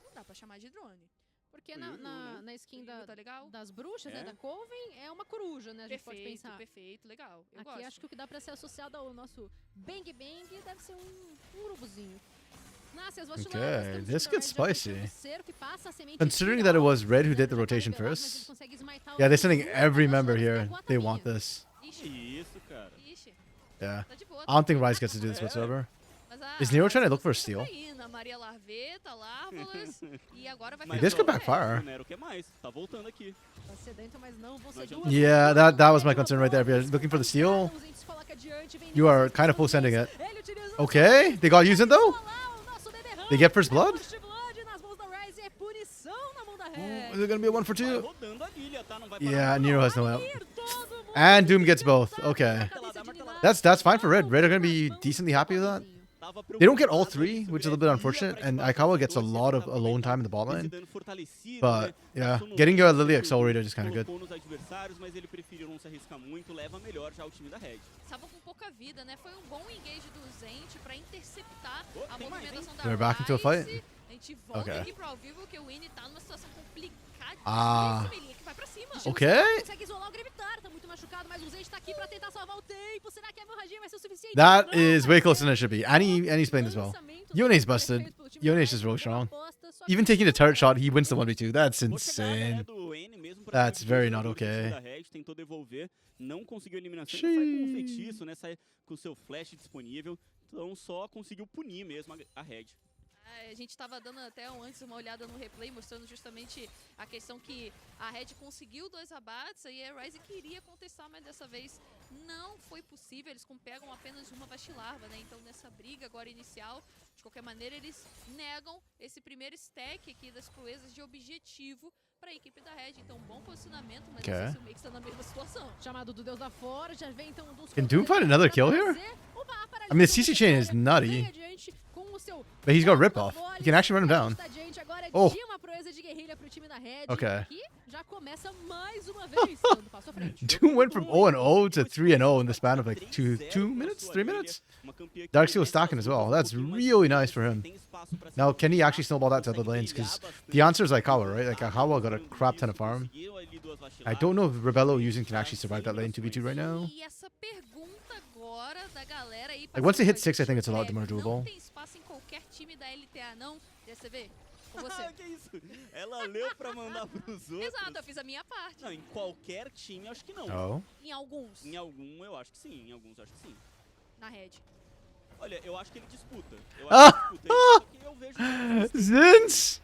não dá pra chamar de drone. Porque Tuiuiu, né? na skin Tuiuiu, tá legal? das bruxas, É. né, da Coven, é uma coruja, né, a gente pode Perfeito, pensar. perfeito, legal. Eu Aqui gosto. acho que o que dá pra ser associado ao nosso Bang Bang deve ser um urubuzinho. Nasce as Vastilarvas, Okay, temos this o gets Red já spicy. puxando o cerco e passa a semente Considering espiral. that it was Red who O did the dano já tá rotation revelado, mas ele first, consegue esmaitar o yeah, they're sending Tuiuiu, every as member Vastilarvas here. pegou a They tapinha. want this. Ixi, Isso, cara. ixi, Yeah. tá de boa. I don't think Ryze gets to do this whatsoever. Mas Is Nero trying to look for a tá steal? aí, na Maria Larveta, Lárvalas, e agora vai Mas This could fazer o backfire. O Nero quer mais, tá voltando aqui. Tá sedento, mas não vão ser adianta. duas. Yeah, that was my concern right there. If you're looking for the steal, you are kind of full sending it. Okay, they got used though. They get first blood. Ooh, is it gonna be a 1 for Vai 2? rodando a Lilia, tá? Não vai parar Yeah, não. Nero has no help. And Doom gets both. Okay. That's fine for Red. Red are gonna be decently happy with that. Tava They don't get all preocupado three, ali, which is a o little bit Greve ia unfortunate, pra and debaixo Aikawa do gets a doce, lot of pra alone aproveitar time in the bot esse lane. dano fortalecido, But né? yeah, Passou no getting your Red, Lily colocou accelerated is kind of good. nos adversários, mas ele preferiu não se arriscar muito, leva melhor já o time da Red. Tava com pouca vida, né? Foi um bom engage do Zent pra interceptar Oh, a tem mais, movimentação da They're back into a Ryze. fight? A gente volta Okay. aqui pro ao vivo, porque o Winnie tá numa situação complicada. Ah. Esse Melinha que vai pra cima. Okay. Consegue isolar o Grevitar, tá muito machucado, mas o Zed tá aqui pra tentar salvar o tempo. Será que a hemorragia vai ser o suficiente? That Não, is vai way ser. closer than it should be. Annie's playing this well. Lançamento Yone's foi busted. feito pelo time Yone's da just really Red, uma strong. aposta, só que Even taking the não turret é. shot, he wins the 1v2. That's Boa chegada, né, insane. do N mesmo pra That's dividir very o not jogo do time okay. da Red, tentou devolver, não conseguiu a eliminação, ainda sai com um feitiço, né? Sai com o seu flash disponível, então só conseguiu punir mesmo a Red. A gente estava dando até antes uma olhada no replay, mostrando justamente a questão que a Red conseguiu 2 abates, aí a Ryze queria contestar, mas dessa vez não foi possível, eles pegam apenas uma Vastilarva, né? Então nessa briga agora inicial, de qualquer maneira, eles negam esse primeiro stack aqui das proezas de objetivo para a equipe da Red. Então bom posicionamento, mas não sei se o Makes está na mesma situação. Chamado do Deus da Fora, já vem então um dos Can Doom find another kill here? I mean, the CC chain is nutty, but he's got rip off. He can actually run him down. Oh. Okay. Já começa mais uma vez, dando passo à frente. Doom went from 0-0 to 3-0 in the span of like 2 minutes, 3 minutes. Darksteel stacking as well. That's really nice for him. Now, can he actually snowball that to other lanes? Because the answer is Aikawa, right? Like Aikawa got a crap ton of farm. I don't know if Rebello using can actually survive that lane 2v2 right now. E essa pergunta agora da galera aí, Like once they hit 6, I think it's a lot more doable. não tem espaço em qualquer time da LTA não, dessa vez. com você. Que isso? Ela leu pra mandar pros outros. Exato, eu fiz a minha parte. Não, em qualquer time, eu acho que não. Oh. Em alguns, Em algum, eu acho que sim. Em alguns, eu acho que sim. na Red. Olha, eu acho que ele disputa. Eu Ah! acho que ele disputa. Só que eu vejo Zinz!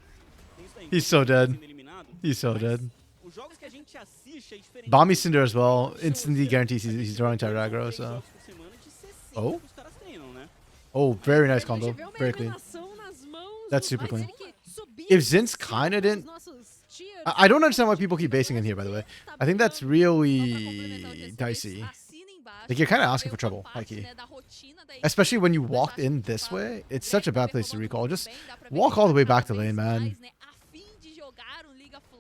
tem isso aí. He's so dead. Sendo eliminado, He's so mas dead. Os jogos que a gente assiste é diferente. Bomby Cinder as well. Instantly guarantees he's drawing Tide aggro, so. Jogos por semana de 60 Oh? que os caras treinam, né? Oh, very nice A combo. gente vê uma Very clean. eliminação nas mãos That's do super Vice, clean. ele que subia If Zinz kinda nos didn't... nossos tiers. I don't understand why people keep basing in here, by the way. I think that's really dicey. Like, you're kind of asking for trouble, Mikey. Especially when you walked in this way. It's such a bad place to recall. Just walk all the way back to lane, man.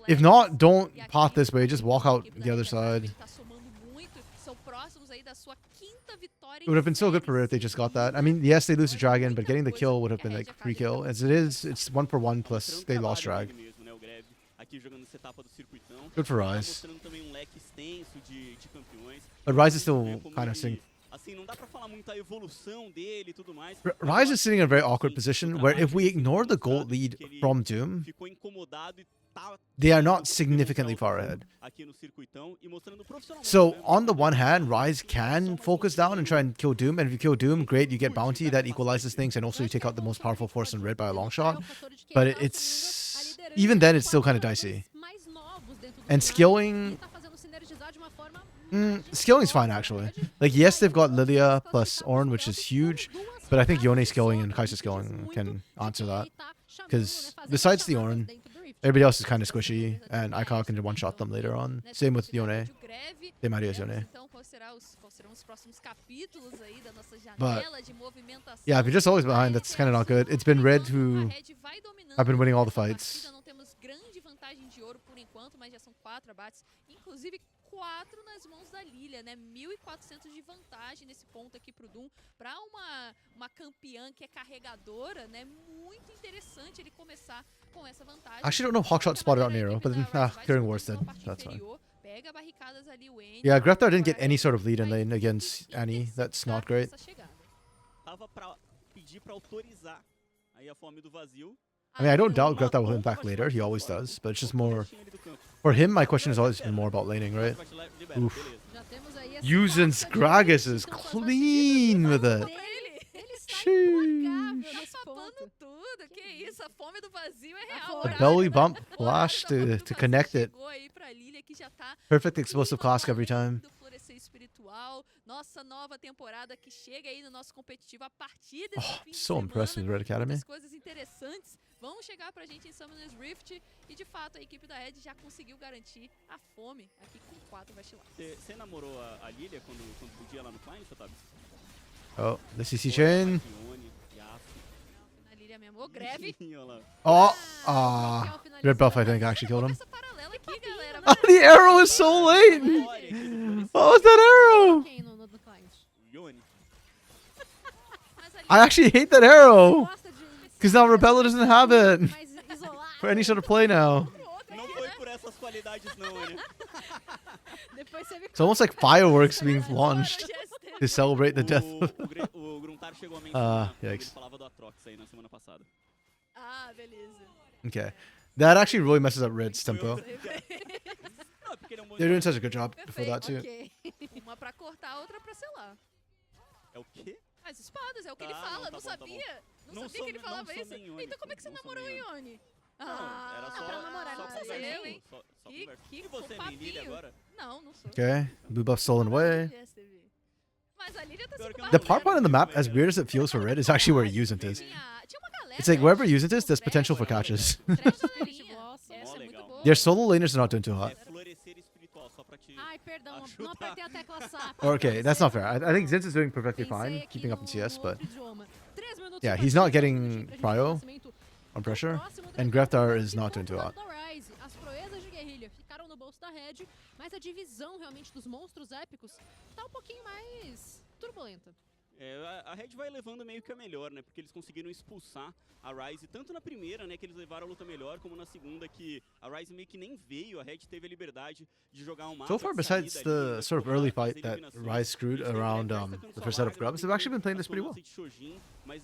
If not, don't pot this way. Just walk out the other side. It would have been so good for Red if they just got that. I mean, yes, they lose the dragon, but getting the kill would have been like free kill. As it is, it's 1-for-1 plus they lost drag. Aqui jogando essa etapa do circuitão. Good for Ryze. Mostrando também um leque extenso de campeões. But Ryze is still Como kind of ele- sync. Assim, não dá pra falar muito a evolução dele e tudo mais. Ryze is sitting in a very awkward position where if we ignore the gold lead from Doom, Ficou incomodado e tá they are not significantly far ahead. aqui no circuitão e mostrando profissionalmente, So, né? on the one hand, Ryze can focus down and try and kill Doom. And if you kill Doom, great, you get Bounty. That equalizes things. And also you take out the most powerful force in Red by a long shot. But it's... Even then, it's still kind of dicey. And skilling... skilling's fine, actually. Like, yes, they've got Lilia plus Ornn, which is huge. But I think Yone skilling and Kai'Sa skilling can answer that. Because besides the Ornn, everybody else is kind of squishy. And Icon can one-shot them later on. Same with Yone. They might use Yone. Então, quais serão os próximos capítulos aí da nossa But, janela de movimentação? yeah, if you're just always behind, that's kind of not good. It's been Red who have been winning all the fights. Não temos grande vantagem de ouro por enquanto, mas já são 4 abates, inclusive 4 nas mãos da Lilia, né? 1.400 de vantagem nesse ponto aqui pro Doom. Pra uma campeã que é carregadora, né? Muito interessante ele começar com essa vantagem. I actually don't know if Hawkshot spotted out Nero, but then, clearing Wars did. That's fine. Pega barricadas ali, o N. Yeah, Greftar didn't get any sort of lead in lane against Annie. That's not great. Tava pra pedir pra autorizar aí a fome do vazio. I mean, I don't doubt Greftar will hit back later. He always does. But it's just more... For him, my question has always been more about laning, right? Oof. Yuzin's Gragas is clean with it. Sheesh. Papando tudo, que isso, a fome do vazio é real. A belly bump flash to connect it. Chegou aí pra Lilia que já tá Perfect explosive clask every time. do florescer espiritual, nossa nova temporada que chega aí no nosso competitivo a partir desse fim de So semana. impressed with Red Academy. Muitas coisas interessantes vão chegar pra gente em Summoner's Rift e de fato a equipe da Red já conseguiu garantir a fome aqui com 4 vacilados. Você namorou a Lilia quando podia lá no Klein, Sotabi? Oh, the CC chain. Na Lilia mesmo, o Greve. Oh, Red Buff, I think, actually killed him. Essa paralela aqui, galera. Oh, the arrow is so late! What was that arrow? I actually hate that arrow! Because now Rebella doesn't have it for any sort of play now. Não foi por essas qualidades não, né? It's almost like fireworks being launched to celebrate the death. O Gruntar chegou a mencionar quando ele yikes. falava do Atrox aí na semana passada. Ah, beleza. Okay. That actually really messes up Red's tempo. Não, é porque ele é um bom They're doing jogador. such a good job before that, too. Ok. Uma pra cortar, outra pra selar. É o quê? As espadas, é o que ele Tá, fala, não, não tá bom, tá bom. sabia? Não Não sabia sou- que ele não falava sou isso? nem Então como é que você Ione, namorou o não sou Ione? Não, era só, pra namorar, só não conversa. precisa nem. hein? Só Que conversa. que E você, papinho. Lilia, agora? Não, não sou. Okay. Blue buff stolen away. Yes, TV. Mas a Lilia tá Pior que eu super The não part lembro one on the map, muito as bem, weird as it feels for Red, is actually where Yuzint is. Tinha uma galera. It's like wherever Yuzint is, there's potential for catches. Essa é muito legal. boa. Their solo laners are not doing too hot. É florescer espiritual, só pra te... Ai, perdão, não Ajudar. apertei a tecla SAP. Okay, that's not fair. I think Zinz is doing perfectly Pensei fine, aqui keeping up in no CS, but outro idioma. 3 minutos yeah, de he's not partida, getting pra gente prio conhecimento on pressure, próximo and dragão. Greftar is E not por doing too outro hot. lado da Ryze, as proezas de guerrilha ficaram no bolso da Red, mas a divisão realmente dos monstros épicos tá um pouquinho mais turbulenta. É, a Red vai levando meio que a melhor, né? Porque eles conseguiram expulsar a Ryze, tanto na primeira, né, que eles levaram a luta melhor, como na segunda, que a Ryze meio que nem veio, a Red teve a liberdade de jogar um mapa. So far, de besides saída ali, the né, sort of tomar early as fight that eliminações. Ryze screwed Eles teve around Rex tacando the sua first set of vaga, grubs, they've jogando actually been playing this pretty passou well. lance de Shojin, mas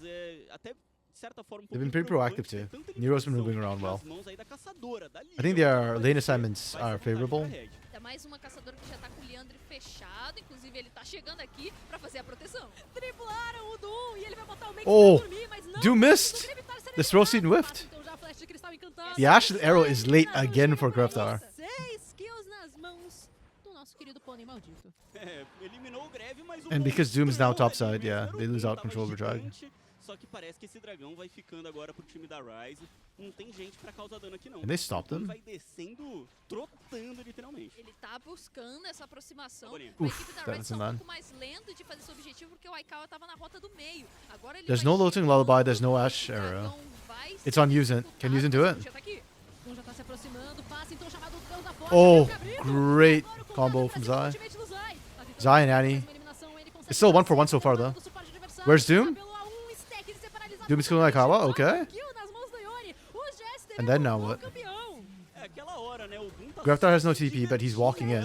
até de certa forma, They've been pretty proactive preocupante, too. ter tanta Nero's been limitação moving around well. nas mãos aí da caçadora, da I think Lilia, their o que vai lane ser- assignments vai ser are vantagem pra favorable. Red. É mais uma caçadora que já tá com o Leandre fechado. Inclusive, ele tá chegando aqui pra fazer a proteção. Driblaram o Doom e ele vai botar o Max Oh, pra dormir, mas não. Doom missed. O Gravitar será The throw seed eliminado. whiffed. Então já a flecha de cristal encantado. The Ashen Arrow is late again for Graftar. 6 kills nas mãos do nosso querido pônei maldito. É, eliminou o Greve, mas o And because Doom's now monstro topside, ali yeah, mesmo they era o lose Doom, out tava control over Drag. gigante, Só que parece que esse dragão vai ficando agora pro time da RATZ. Não tem gente pra causar dano aqui não. And they stopped Ele them. vai descendo, trotando literalmente. Ele tá buscando essa aproximação. Boninha. A Oof, equipe da that Red was tá um bad. pouco mais lento de fazer esse objetivo porque o Aikawa tava na rota do meio. Agora ele There's vai no looting chegando, lullaby, there's no o Ash dragão arrow. vai It's on ser Yuzen. Can Yuzen do disputado, it? já tá aqui. Doom já tá se aproximando, passa então chamado Deus da Força. Oh, Gabriel, great agora o combo combate from vai ser Zai. o ultimate do Zai. Tá tentando Zai and fazer Annie. uma eliminação, ele consegue It's still 1 for 1 fazer so far, o though. do suporte adversário. Where's Doom? Pelo A1, stack, ele se paralisa Doom is killing Aikawa, okay. Kill nas mãos do Yone. O Jester And then é o now novo what? campeão. É aquela hora, né? O Doom tá Graftar has no TP, but he's walking in.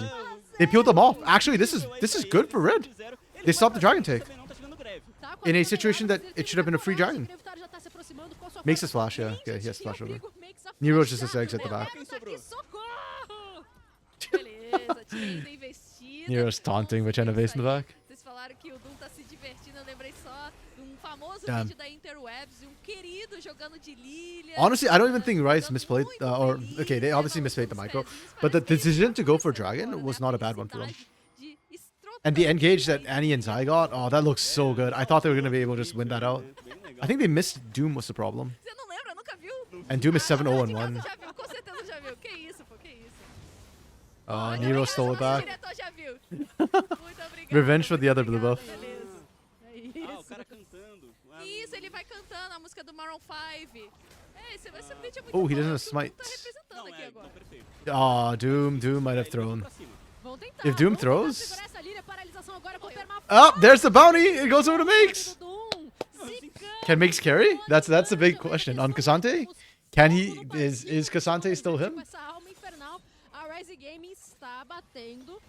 They peeled them off. Actually, this is good for Red. They stopped the Dragon take. Tá com In a a situation that câmera, it should have been a free dragon. O Gravitar já tá se aproximando com a sua Makes us força flash, yeah. potente, Yeah, he has to e o flash over. Brigo makes a Nero's flash just a segs at the down. back. Quem tá aqui, socorro! Beleza, tinha investido. Nero's taunting with Genovese in the back. Vocês falaram que o Doom tá se divertindo, eu lembrei só de um famoso Damn. vídeo da Interwebs, um querido jogando de Lilia. Honestly, I don't even think Rice jogando misplayed, muito or feliz, okay, they né, obviously nos misplayed the seus micro, pezinhos, but the parece que eles decision to go for estão Dragon agora, was né, not a a bad one for them. felicidade de estrotar And the engage that aí. Annie and Zai got, oh, that looks so good. I thought they were gonna be able to just win that out. I think they missed Doom was the problem, Você não lembra? Nunca viu? and Doom is 7-0 Ah, and de 1. casa já viu, com certeza já viu. Que isso, pô, que isso. Nero stole it Nosso back. diretor já viu. Muito obrigado. Revenge for the other blue buff. Beleza. É Ah, o isso. cara cantando. Isso, ele vai cantando a música do Maroon 5. É, esse vídeo é muito Oh, bom, he doesn't é o have que o Doom smite. tá representando Não, aqui é, agora. não, perfeito. Oh, Doom might have Aí, thrown. pra cima. Vão tentar, If Doom vão tentar throws- segurar essa Lilia, paralisação agora com perma Oh, there's the bounty. It goes over to Makes. do Doom. Zicando. Can Makes carry? That's the big question on Cassante. Can he? Is Cassante still Com him? essa alma infernal, a Rise Gaming está batendo.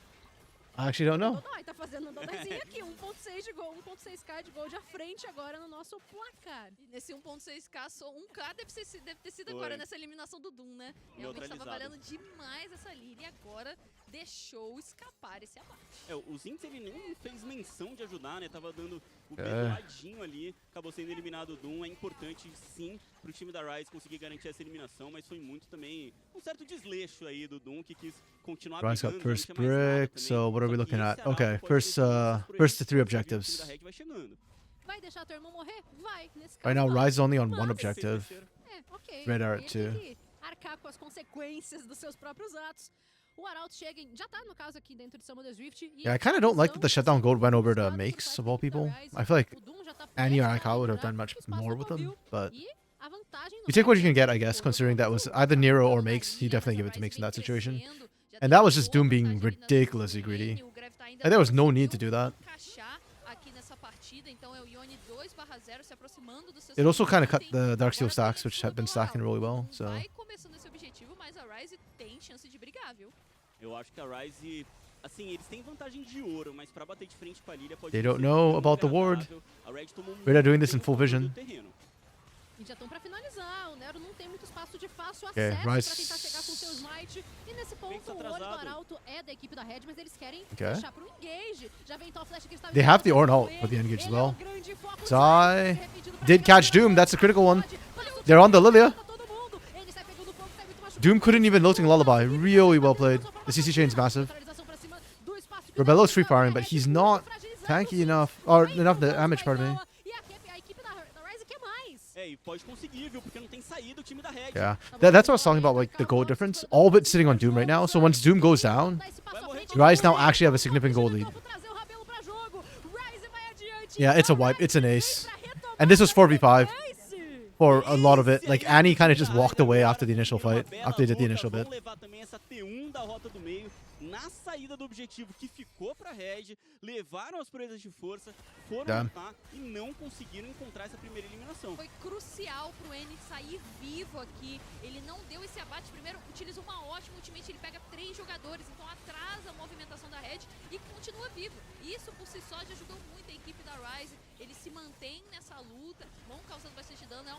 I actually don't know. Dodói tá fazendo um dodóizinho aqui, 1.6 de gol, 1.6k de gol de à frente agora no nosso placar. E nesse 1.6k, só 1k deve ter sido Foi. agora nessa eliminação do Doom, né? Realmente tava Neutralizado. valendo demais essa linha e agora deixou escapar esse abate. É, o Zinx ele nem fez menção de ajudar, né? Tava dando o É. perdoadinho ali, acabou sendo eliminado o Doom. É importante sim pro time da RATZ conseguir garantir essa eliminação, mas foi muito também um certo desleixo aí do Doom que quis continuar Ryze got brigando, não first tinha mais nada brick, também. so what are we Só que looking esse at? Arauto Okay, pode first, ter todos os first to 3 projetos, o time da objectives. RED vai chegando. Vai deixar teu irmão morrer? Vai. Nesse caso, Right now, não. Ryze is only on one Mas- objective. É, ok. Red Art Ele too. tem que arcar com as consequências dos seus próprios atos. O Arauto chega em... Já tá, no caso, aqui dentro de Summoner's Rift. E Yeah, I kind of don't like that the shutdown gold went over to Makes of all people. I feel like o Doom já tá Annie or prestes a Aikawa would have livrar done much o espaço more do with them, Covil. but E a vantagem no you take what you can get, I mapa guess, todo considering that was mundo either Nero or Na Makes. You linha, definitely mas give a it to Ryze Makes in that vem situation. crescendo, já And tem that uma was just boa Doom being vantagem ali na ridiculously frente do greedy. Yone, o Gravitar ainda And there was não no need to conseguiu do that. encaixar aqui nessa partida, então é o Yone 2/0 se aproximando do seu It also kind of cut item. the Darksteel Agora stacks, tem which had been tudo stacking Arauto. really well. Doom So vai começando esse objetivo, mas a Ryze tem chance de brigar, viu? Eu acho que a RATZ, assim, eles têm vantagem de ouro, mas pra bater de frente com a Lilia pode They ser don't know tão about the ward. agradável. A Red tomou Red are doing muito this in tempo full pra vision. proteger o terreno. E já estão pra finalizar. O Nero não tem muito espaço de fácil Okay, acesso pra Ryze- tentar chegar com seu smite. E nesse ponto, Makes o olho do atrasado. Arauto é da equipe da Red, mas eles querem Okay. deixar pro engage. Já vem então a flecha que está They have the Ornn ult with the engage as well. Zai did catch Doom. That's a critical one. They're on the Lilia. Doom couldn't even looting Lullaby. Really well played. The CC chain's massive. Rebello's free firing, but he's not tanky enough, or enough damage, pardon me. A equipe da Ryze quer mais. É, e pode conseguir, viu? Porque não tem saída o time da Red. Yeah, that's what I was talking about, like the gold difference. All of it's sitting on Doom right now. So once Doom goes down, Ryze now actually have a significant gold lead. Yeah, it's a wipe. It's an ace. And this was 4v5 for a lot of it. Like Annie kind of just walked away after the initial fight, after they did the initial bit. Vão levar também essa T1 da rota do meio na saída do objetivo que ficou pra Red, levaram as proezas de força, foram Damn. lutar e não conseguiram encontrar essa primeira eliminação. Foi crucial pro N sair vivo aqui. Ele não deu esse abate. Primeiro, utiliza uma ótima ultimate. Ele pega 3 jogadores, então atrasa a movimentação da Red e continua vivo. Isso por si só já ajudou muito a equipe da Ryze. Eles se mantêm nessa luta, vão causando bastante dano. É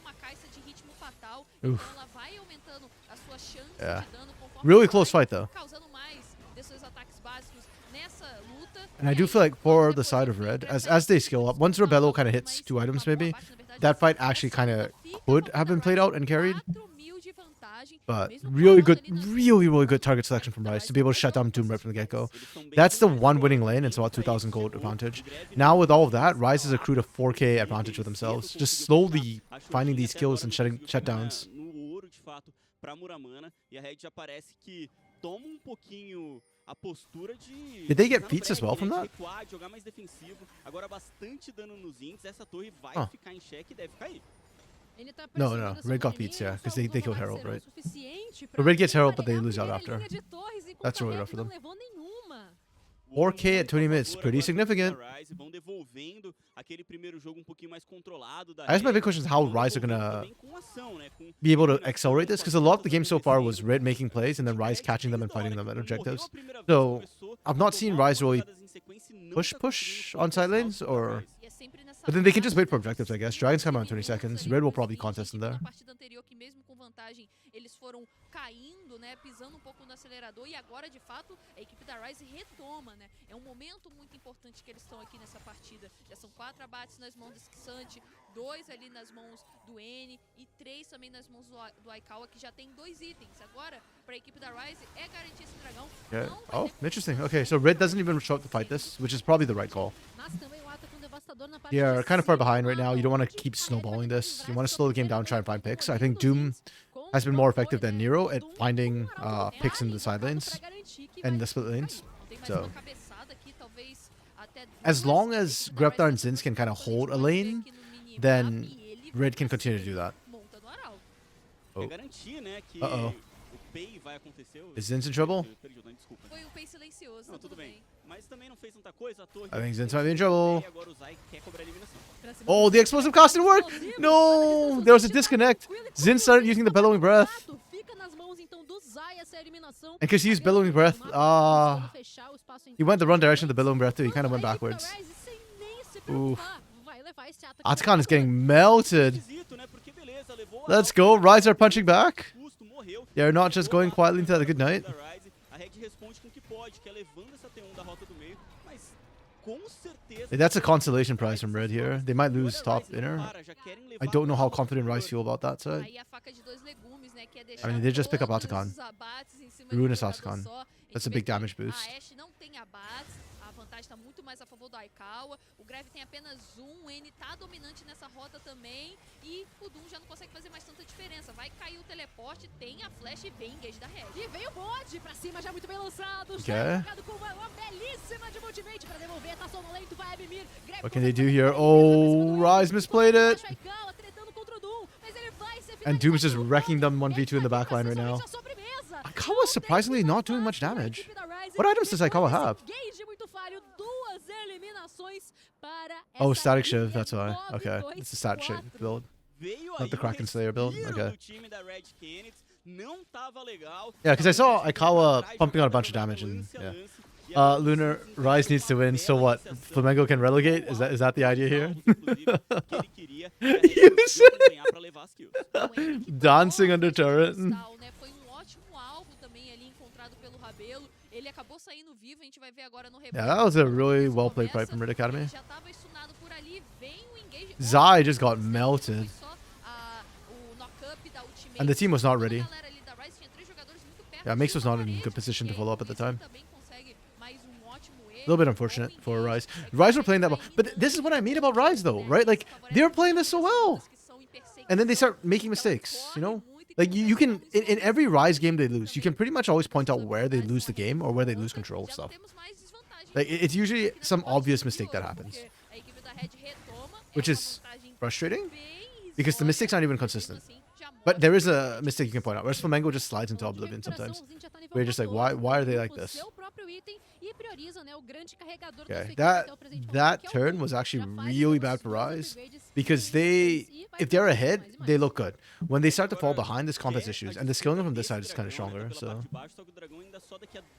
fatal, Oof. então ela vai aumentando a sua chance Yeah. de dano conforme Really ela close vai fight, though. causando mais desses ataques básicos nessa luta. And I E do aí, feel like logo for the depois side ele of vem Red, pra as essa they skill up, once Rebello kind of hits mas 2 items uma boa maybe, parte, na verdade, that fight dessa actually kind of luta fica could com have been a played Ryze out and carried. 4.000 de vantagem, But mesmo really parando good, ali nas really good target selection from Ryze to be able to shut down Doom right from the get-go. That's the one winning lane. It's about 2,000 gold advantage. Now with all of that, Ryze has accrued a 4k advantage for themselves. Just slowly finding these kills and shutdowns. No ouro, de fato, pra Muramana. E a Red já parece que toma pouquinho a postura de... Did they get ficar no feats as break, well from de that? recuar, de jogar mais defensivo. Agora bastante dano nos ints. Essa torre vai Oh. ficar em xeque e deve cair. Ele tá No, perseguindo no, essa Red got Moriminha, beats, yeah, ele 'cause só they usou killed o Herald, Ratzer right? o suficiente The Red gets pra Herald, but they variar a lose out primeira after. linha de torres, enquanto That's a really Red rough for não them. levou nenhuma. 4k at 20 minutes, pretty significant. Vão devolvendo aquele primeiro jogo um pouquinho mais controlado da I guess my Red, big question is how vão Ryze are devolvendo gonna também com ação, né, com be able to combinação, accelerate this, com because a lot of the game ações so far was acontecendo. Red making plays and then Ryze Red catching them and desde a hora fighting them que at morreu objectives. a primeira vez, So começou I've a not seen tomar Ryze really rodadas em sequência e não push tá push conseguindo on side colocar lanes, salto da or Ryze. E é sempre nessa but then they can fase just wait for que objectives, I guess. esses Dragons come out in 20 minutos seconds. ali Red will pros probably 20, contest them there. Na partida anterior, que mesmo com vantagem, eles foram caindo, né, pisando um pouco no acelerador, e agora, de fato, a equipe da Ryze retoma, né? É um momento muito importante que eles estão aqui nessa partida. Já são 4 abates nas mãos do Skissante, 2 ali nas mãos do N e 3 também nas mãos do Aikawa, que já tem 2 itens. Agora, para a equipe da Ryze, é garantir esse dragão. Yeah. Não vai Oh, ter interesting. Okay, so Red doesn't even show up to fight this, which is probably the right call. Mas também o ataque devastador na parte They are de kind of far cima, behind right now. You don't want to onde keep a Red vai snowballing tentar this. You livrar want to sua slow the game primeira down, try and luta find picks. I colhendo think os Doom hits com has been more controle, effective than né? Nero at Doom finding com Arauto picks in the invocado side pra lanes garantir que and vai the split lanes. Não tem mais So uma cabeçada aqui, talvez até as duas, long que a as equipe da Ryze Greptar and tá Zins can kind of buscando. hold a gente vai ver lane, aqui no minimap then e ele Red vai can pra continue to cima, do that. monta no Arauto. Oh. É garantir, né, que Uh-oh. o pay vai acontecer. Is Zins in trouble? Perdi, desculpa. Foi um pay silencioso, Não, tá tudo bem. Mas também não fez tanta coisa, a torre... I think Zins might be in trouble. E agora o Zai quer cobrar a eliminação. Pra cima Oh, do the explosive cost didn't work! No! There was a disconnect. Zin started using the bellowing breath. Fica nas mãos então do Zai essa eliminação. And because he used bellowing breath, he went the wrong direction of the bellowing breath too. He kind of went backwards. Oof. Atakan is getting melted. Esquisito, né? Porque beleza, levou a Let's alta, go. Ryze are punching back. custo, morreu. They're not just going quietly into the good night. Da Ryze, a Red responde com o que pode, que é levando essa T1 da rota do meio, mas com certeza... That's a consolation prize from Red here. They might lose top inner. Já querem levar I don't know how a confident Ryze feel about that side. Aí a faca de 2 legumes, né, que é I mean, they just pick up todos Atakan. os abates em cima de um Ruinous jogador Atakan. só. That's a gente big vê que damage boost. A Ashe não tem abates, a vantagem tá muito mais a favor do Aikawa. O Greve tem apenas um, o N tá dominante nessa rota também. E o Doom já não consegue fazer mais tanta diferença. Vai cair o teleporte, tem a flash e vem engage da Red. E vem o bode pra cima, já muito bem lançado. Okay. Já jogado com uma belíssima de motivate pra devolver. Tá sonolento, vai Abimir. What can they do here? Oh, Ryze misplayed it. And Doom's just wrecking them 1v2 in the backline right now. Aikawa's surprisingly not doing much damage. What items does Aikawa have? Oh, Static Shiv, that's why. Okay, it's a Static Shiv build. Veio Not aí the o Kraken Slayer build? respiro Okay. do time da Red Kennedy, não tava legal. Yeah, because I saw Tava Aikawa atrás, pumping out a jogando bunch of damage and lance a yeah. lance, e agora Lunar, o Ryze needs to win, so what? Flamengo can relegate? Is that the idea here? inclusive, que ele queria, e a Red You conseguiu said- desempenhar pra levar as kills. Dancing under turret. Né? Foi um ótimo alvo também ali encontrado pelo Rabelo. Ele acabou saindo vivo, a gente vai ver agora no replay. Yeah, that was a really well played Começa, fight from Red Academy. ele já tava stunado por ali, vem o engage. Zai just got melted. Foi só, o knock-up da ultimate. And the team was not Toda a ready. galera ali da Ryze tinha 3 jogadores muito perto Yeah, Mix was de uma not in parede, good position to e aí follow up at the com isso time. ele também consegue mais um ótimo A little bit unfortunate bom for engage. Ryze. É que Ryze were vai playing that well. But this is what I mean about Ryze though, right? Like, they were playing this so well. And then they start making mistakes, you know? Like, you can, in every Ryze game they lose, you can pretty much always point out where they lose the game or where they lose control of stuff. Like, it's usually some obvious mistake that happens. Which is frustrating, because the mistake's not even consistent. But there is a mistake you can point out. Whereas Flamengo just slides into oblivion sometimes. We're just like, why are they like this? Okay, that turn was actually really bad for Ryze, because if they're ahead, they look good. When they start to fall behind, there's comp issues, and the skilling from this side is kind of stronger. So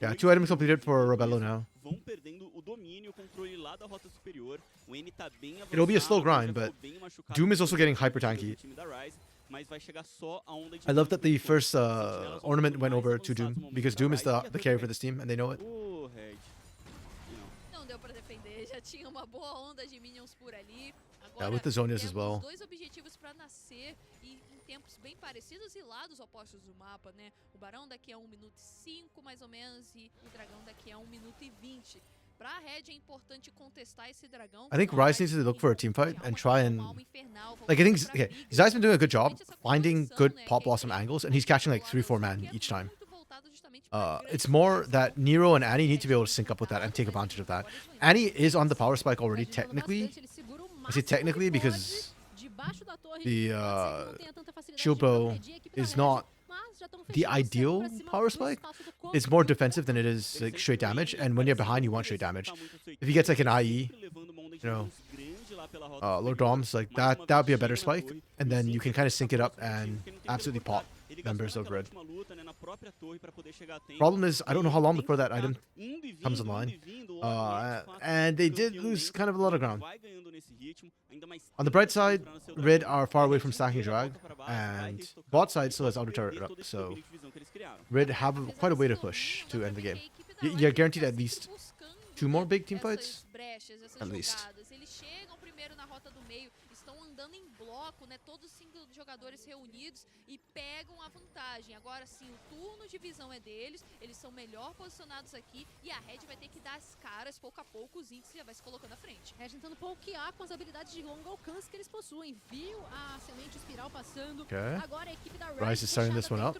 yeah, 2 items completed for Rebello now. Vão perdendo o domínio, o controle lá da rota superior. O N tá bem avançado, It'll be a slow grind, já but ficou bem machucado Doom is also getting pelo hyper tanky. time da Ryze. mas vai chegar só a onda de I love tempo that the do Topo. first Sentinelas vão ornament ficando went mais over to avançados Doom no momento because da Doom is Ryze, the e a carry Topo for this team and they know it. O Red. Não deu pra defender, já tinha uma boa onda de minions por ali. Yeah, Agora, with the Zonias as temos well. dois objetivos pra nascer e em tempos bem parecidos e lados opostos do mapa, né? O Barão daqui a 1 minuto e 5, mais ou menos, e o Dragão daqui a 1 minuto e 20. Pra Red é importante contestar esse dragão. I think Ryze needs to look for a team fight and try and like I think okay, Zai's been doing a good job finding good pop blossom angles and he's catching like 3-4 man each time. It's more that Nero and Annie need to be able to sync up with that and take advantage of that. Annie is on the power spike already technically. I say technically because the shield bow is not the ideal power spike. It's more defensive than it is like straight damage, and when you're behind, you want straight damage. If he gets like an IE, you know, Lord Dom's like that would be a better spike, and then you can kind of sync it up and absolutely pop members of Red. Problem is, I don't know how long before that item comes online, and they did lose kind of a lot of ground. On the bright side, Red are far away from stacking drag, and bot side still has auto turret up, so Red have quite a way to push to end the game. You're guaranteed at least 2 more big team fights, at least. Andando em bloco, né? Todos os 5 jogadores reunidos e pegam a vantagem. Agora sim, o turno de visão é deles, eles são melhor posicionados aqui e a Red vai ter que dar as caras pouco a pouco, os índices já vai se colocando à frente. Red tentando pokear com as habilidades de longo alcance que eles possuem. Viu a semente espiral passando. Okay. Agora a equipe da Ryze is starting this one up.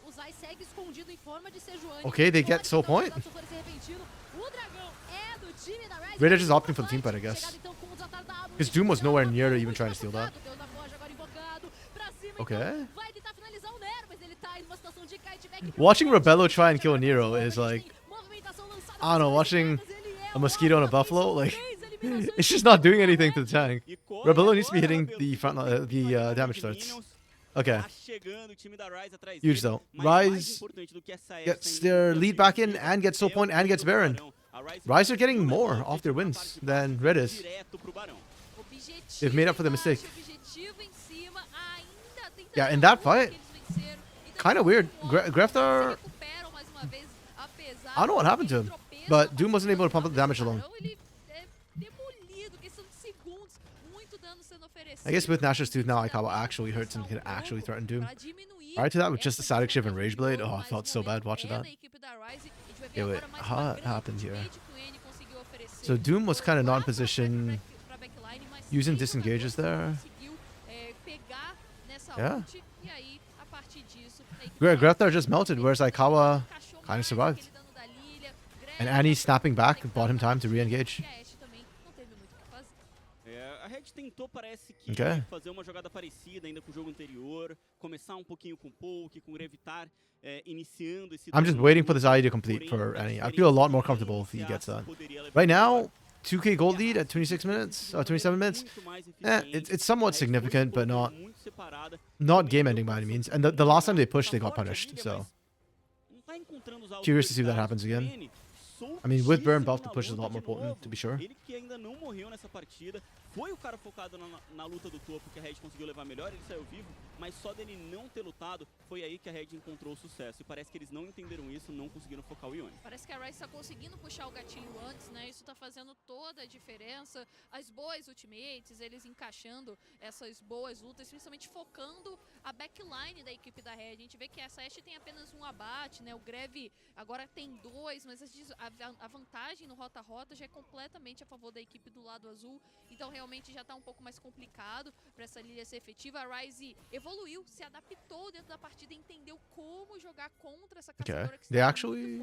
O Zai segue escondido em forma de Sejuani. Okay, they get Soul Point. O dragão é do time da Ryze. Red are just opting for the team fight, I guess. Because Doom was nowhere near even trying to steal that. Okay. Watching Rebello try and kill Nero is like, I don't know, watching a mosquito and a buffalo, like, it's just not doing anything to the tank. Rebello needs to be hitting the front, the damage threats. Okay. Huge though. Ryze gets their lead back in and gets Soul Point and gets Baron. Ryze are getting more off their wins than Red is. They've made up for the mistake. Yeah, in that fight, kind of weird. Greftar, I don't know what happened to him, but Doom wasn't able to pump up the damage alone. I guess with Nashor's Tooth now, Aikawa actually hurts and can actually threaten Doom. Prior to that, with just the Static Shiv and Rage Blade, oh, I felt so bad watching that. Yeah, wait, what happened here? So Doom was kind of not in position, using disengages there. Yeah. Greftar just melted, whereas Aikawa kind of survived. And Annie snapping back bought him time to re-engage. Tentou, parece que fazer uma jogada parecida ainda com o jogo anterior, começar pouquinho com poke, com Grevitar, iniciando esse. I'm just waiting for this IE to complete for Annie. I feel a lot more comfortable if he gets that. Right now, 2k gold lead at 26 minutes or 27 minutes. It's somewhat significant, but not game-ending by any means. And the last time they pushed, they got punished. So curious to see if that happens again. I mean, with burn buff, the push is a lot more potent, to be sure. Ele que ainda não morreu nessa partida, foi o cara focado na luta do topo que a Red conseguiu levar melhor, ele saiu vivo, mas só dele não ter lutado, foi aí que a Red encontrou o sucesso. E parece que eles não entenderam isso, não conseguiram focar o Yone. Parece que a Ryze está conseguindo puxar o gatilho antes, né? Isso tá fazendo toda a diferença. As boas ultimates, eles encaixando essas boas lutas, principalmente focando a backline da equipe da Red. A gente vê que essa Ashe tem apenas um abate, né? O Greve agora tem 2, mas a vantagem no rota-rota já é completamente a favor da equipe do lado azul. Então realmente já tá um pouco mais complicado para essa Lilia ser efetiva. A Ryze evoluiu, se adaptou dentro da partida e entendeu como jogar contra essa caçadora que they actually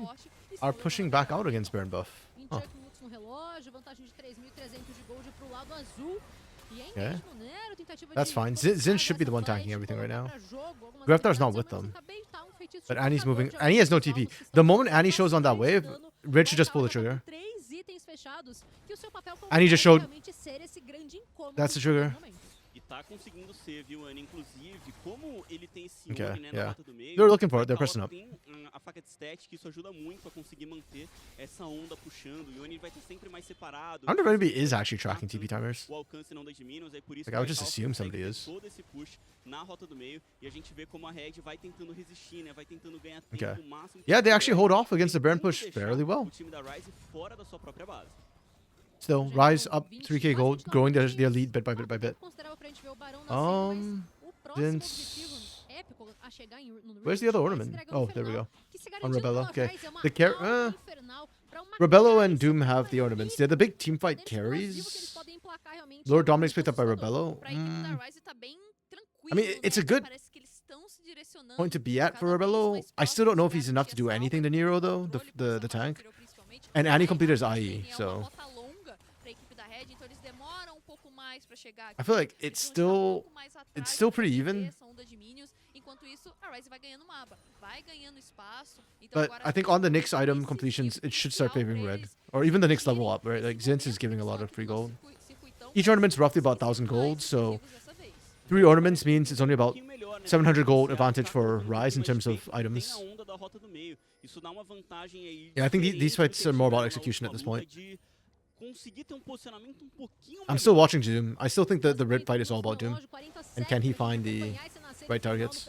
are pushing back out against Burn buff. 28 minutos no relógio, vantagem de 3.300 de gold pro lado azul. That's fine. Zin should be the one tanking everything right now. Greftar's not with them. But Annie's moving. Annie has no TP. The moment Annie shows on that wave, Red should just pull the trigger. Annie just showed. That's the trigger. Tá conseguindo ser, viu, Annie? Inclusive, como ele tem esse Okay, Yone, né, na yeah. rota do meio, They're looking for it. They're pressing up. tem a placa de stat, que isso ajuda muito a conseguir manter essa onda puxando. O Yone vai estar sempre mais separado. I wonder if anybody is actually tracking TP timers. O alcance não das minions, é por isso Like, I would que just a assume Calça somebody consegue is. ter todo esse push na rota do meio e a gente vê como a Red vai tentando resistir, né? Vai tentando ganhar tempo Okay. o máximo que Yeah, they puder, actually hold off against the Baron tentando push deixar fairly well. o time da RATZ fora da sua própria base. Still, Rise up 3k gold, growing their lead bit by bit by bit. Considerava pra gente ver o Barão nascendo, mas o próximo Since... objetivo épico a chegar no Where's the other ornament? Oh, there we go. que se On garantiu Rebello, no okay. Rise é uma The aura infernal pra uma Rebello carga and Doom have the ornaments. They're the big teamfight explosivo que eles carries. podem emplacar realmente Lord no Dominic's picked up by assustador. Rebello. Pra equipe da Rise tá bem tranquilo, I mean, it's a né? good Parece que eles estão se direcionando point to be at for cada vez Rebello. mais I still don't know if he's próximos, enough to do garantir anything to essa Nero, alta, though, controle por the essa tank. rota, principalmente. And Annie Mas completed his também IE, é uma so... rota longa pra equipe da Red, então eles demoram um pouco mais pra chegar aqui. I feel like Eles it's vão estar um still... pouco mais it's atrás still pra pretty defender even. essa onda de minions. Enquanto isso, a Rise vai ganhando mapa, vai ganhando espaço. Então But agora I think é on the Nyx item decisivo, completions, it should crucial start favoring pra red. eles Or even the Nyx tirem level up, right? Like, esse Zinz is momento giving a no lot of free gold. circuitão, Each ornament's roughly about 1,000 gold, so 3 ornaments means it's only about 700 gold advantage for Rise in terms of items. Yeah, I think these fights are more about execution at this point. I'm still watching Doom. I still think that the red fight is all about Doom. And can he find the right targets?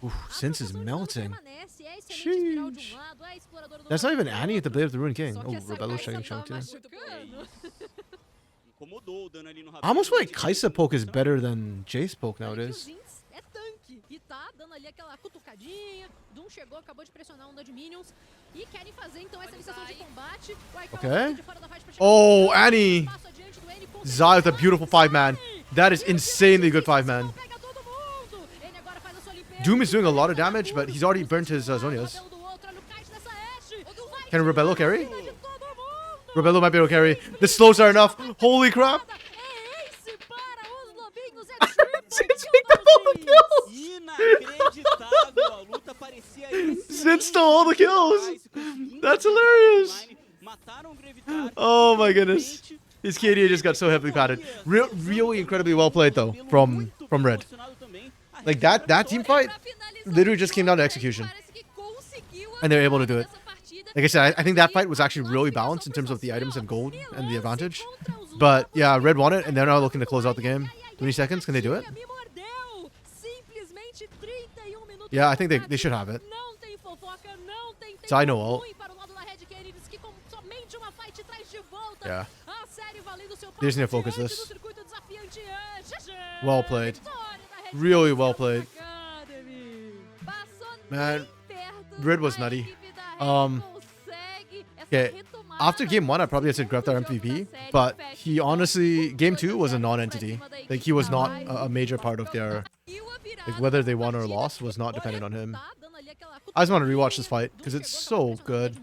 Ooh, Zinz is melting. Sheesh. That's not even Annie at the Blade of the Ruined King. Oh, Rebello's shining chunk too. I almost feel like Kaisa poke is better than Jace poke nowadays. É tanque e tá dando ali aquela cutucadinha. Doom chegou, acabou de pressionar a onda de minions e querem fazer então essa iniciação de combate. Okay. Oh, Annie! Zai with a beautiful 5-man. That is insanely good 5-man. Doom is doing a lot of damage, but he's already burnt his Zonias. Can Rebello carry? Rebello might be able to carry. The slows are enough. Holy crap! Zinz picked up all the kills! Zinz stole all the kills! That's hilarious! Oh my goodness. His KDA just got so heavily padded. Really incredibly well played though from Red. Like that team fight literally just came down to execution. And they're able to do it. Like I said, I think that fight was actually really balanced in terms of the items and gold and the advantage. But yeah, Red won it and they're now looking to close out the game. 20 seconds, can they do it? Yeah, I think they should have it. So I know ult. Yeah. They just need to focus this. Well played. Really well played. Man, Red was nutty. Okay, after game 1, I probably said Greftar MVP, but he honestly, game 2 was a non-entity. Like, he was not a major part of their, like, whether they won or lost was not dependent on him. I just want to rewatch this fight, because it's so good.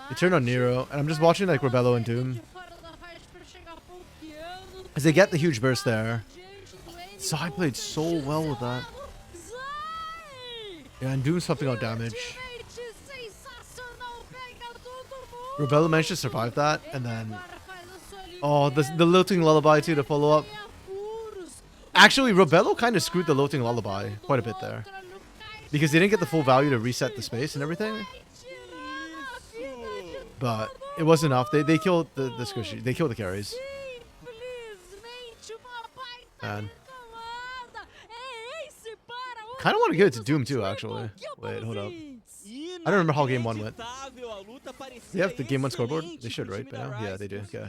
They turned on Nero, and I'm just watching, like, Rebello and Doom. Because they get the huge burst there. Zai played so well with that. Yeah, and Doom's pumping out damage. Rebello managed to survive that, and then... Oh, the Lilting Lullaby too to follow up. Actually, Rebello kind of screwed the Lilting Lullaby quite a bit there. Because they didn't get the full value to reset the space and everything. But it was enough. They killed the squishy. They killed the carries. Man. Kind of want to give it to Doom too, actually. Wait, hold up. I don't remember how game 1 went. They have the game 1 scoreboard? They should, right? By now? Yeah, they do. Okay.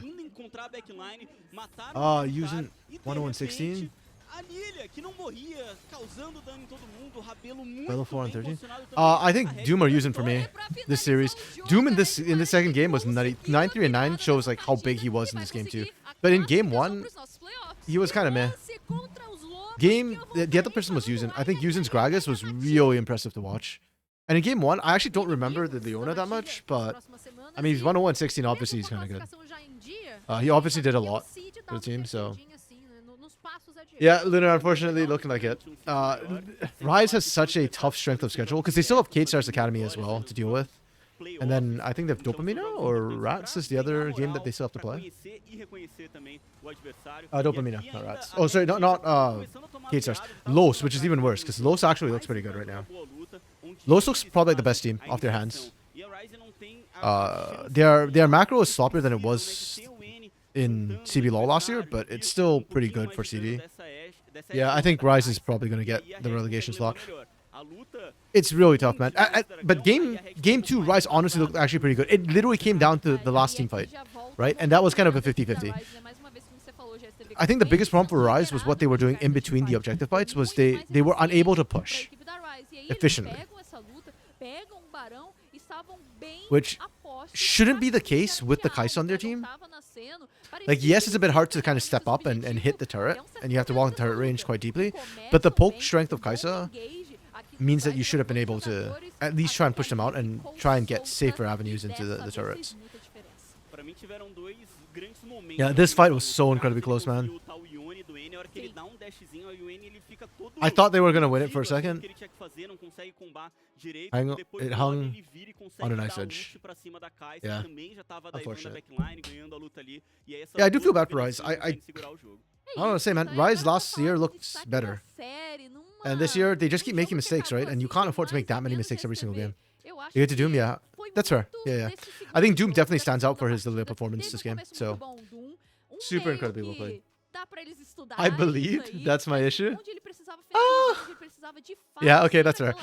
Using 101.16. Level 4 and 13. I think Doom are using for me this series. Doom in this second game was nutty. 9-3 and 9 shows like how big he was in this game too. But in game 1, he was kind of meh. The other person was using. I think Yuzin's Gragas was really impressive to watch. And in game 1, I actually don't remember the Leona that much, but I mean, he's 101.16, obviously he's kind of good. He obviously did a lot for the team, so. Yeah, Luna, unfortunately, looking like it. Rise has such a tough strength of schedule, because they still have Kate Star's Academy as well to deal with. And then I think they have Dopamina or RATZ is the other game that they still have to play. Dopamina, not RATZ. Oh, sorry, not KSRs. Los, which is even worse, because Los actually looks pretty good right now. Los looks probably like the best team off their hands. Their macro is sloppier than it was in CB LoL last year, but it's still pretty good for CD. Yeah, I think Rise is probably going to get the relegation slot. It's really tough, man. But game 2, Rise honestly looked actually pretty good. It literally came down to the last team fight, right? And that was kind of a 50-50. I think the biggest problem for Rise was what they were doing in between the objective fights was they were unable to push efficiently. Which shouldn't be the case with the Kai'Sa on their team. Like, yes, it's a bit hard to kind of step up and hit the turret, and you have to walk the turret range quite deeply, but the poke strength of Kai'Sa means that you should have been able to at least try and push them out and try and get safer avenues into the turrets. Yeah, this fight was so incredibly close, man. I thought they were going to win it for a second. It hung on a nice edge. Yeah. Unfortunate. Yeah, I do feel bad for Rise. I don't want to say, man. Rise last year looked better. And this year, they just keep making mistakes, right? And you can't afford to make that many mistakes every single game. You get to Doom, yeah. That's fair. Yeah. I think Doom definitely stands out for his performance this game. So, super incredibly well played. I believe that's my issue. Yeah, okay, that's fair.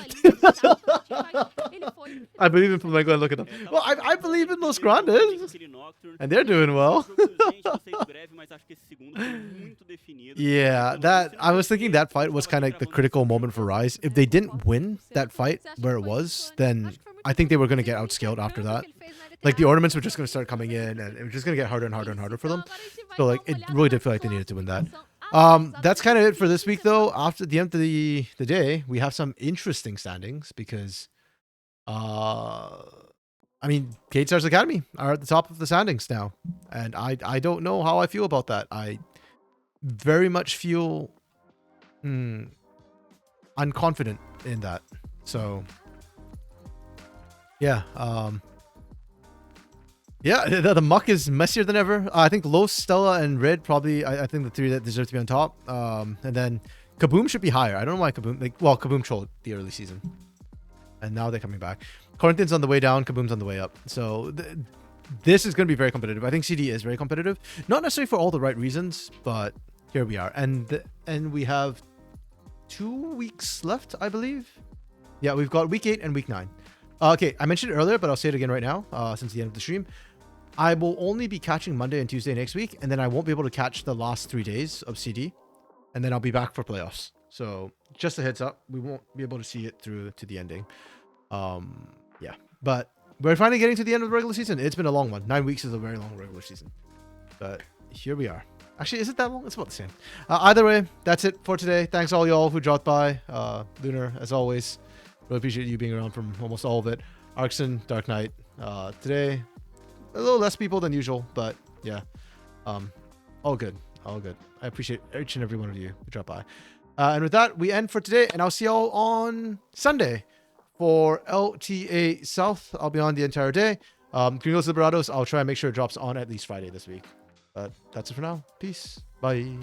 I believe in Flamengo and look at them. Well, I believe in Los Grandes. And they're doing well. Yeah, I was thinking that fight was kind of like the critical moment for Rise. If they didn't win that fight where it was, then I think they were going to get outscaled after that. Like, the ornaments were just going to start coming in, and it was just going to get harder and harder and harder for them. So, like, it really did feel like they needed to win that. That's kind of it for this week, though. After the end of the day, we have some interesting standings because, I mean, KSR's Academy are at the top of the standings now. And I don't know how I feel about that. I very much feel unconfident in that. So, yeah. Yeah, the muck is messier than ever. I think Los, Stella, and Red probably, I think the three that deserve to be on top. And then Kaboom should be higher. I don't know why Kaboom, Kaboom trolled the early season. And now they're coming back. Corinthian's on the way down, Kaboom's on the way up. So this is going to be very competitive. I think CD is very competitive. Not necessarily for all the right reasons, but here we are. And we have 2 weeks left, I believe. Yeah, we've got week 8 and week 9. Okay, I mentioned it earlier, but I'll say it again right now, since the end of the stream. I will only be catching Monday and Tuesday next week, and then I won't be able to catch the last 3 days of CD, and then I'll be back for playoffs. So just a heads up, we won't be able to see it through to the ending. Yeah, but we're finally getting to the end of the regular season. It's been a long one. 9 weeks is a very long regular season, but here we are. Actually, is it that long? It's about the same. Either way, that's it for today. Thanks all y'all who dropped by. Lunar, as always, really appreciate you being around from almost all of it. Arkson, Dark Knight. Today, a little less people than usual, but yeah, all good, all good. I appreciate each and every one of you who dropped by. And with that, we end for today, and I'll see y'all on Sunday for LTA South. I'll be on the entire day. Gringos Liberados, I'll try and make sure it drops on at least Friday this week. But that's it for now. Peace. Bye.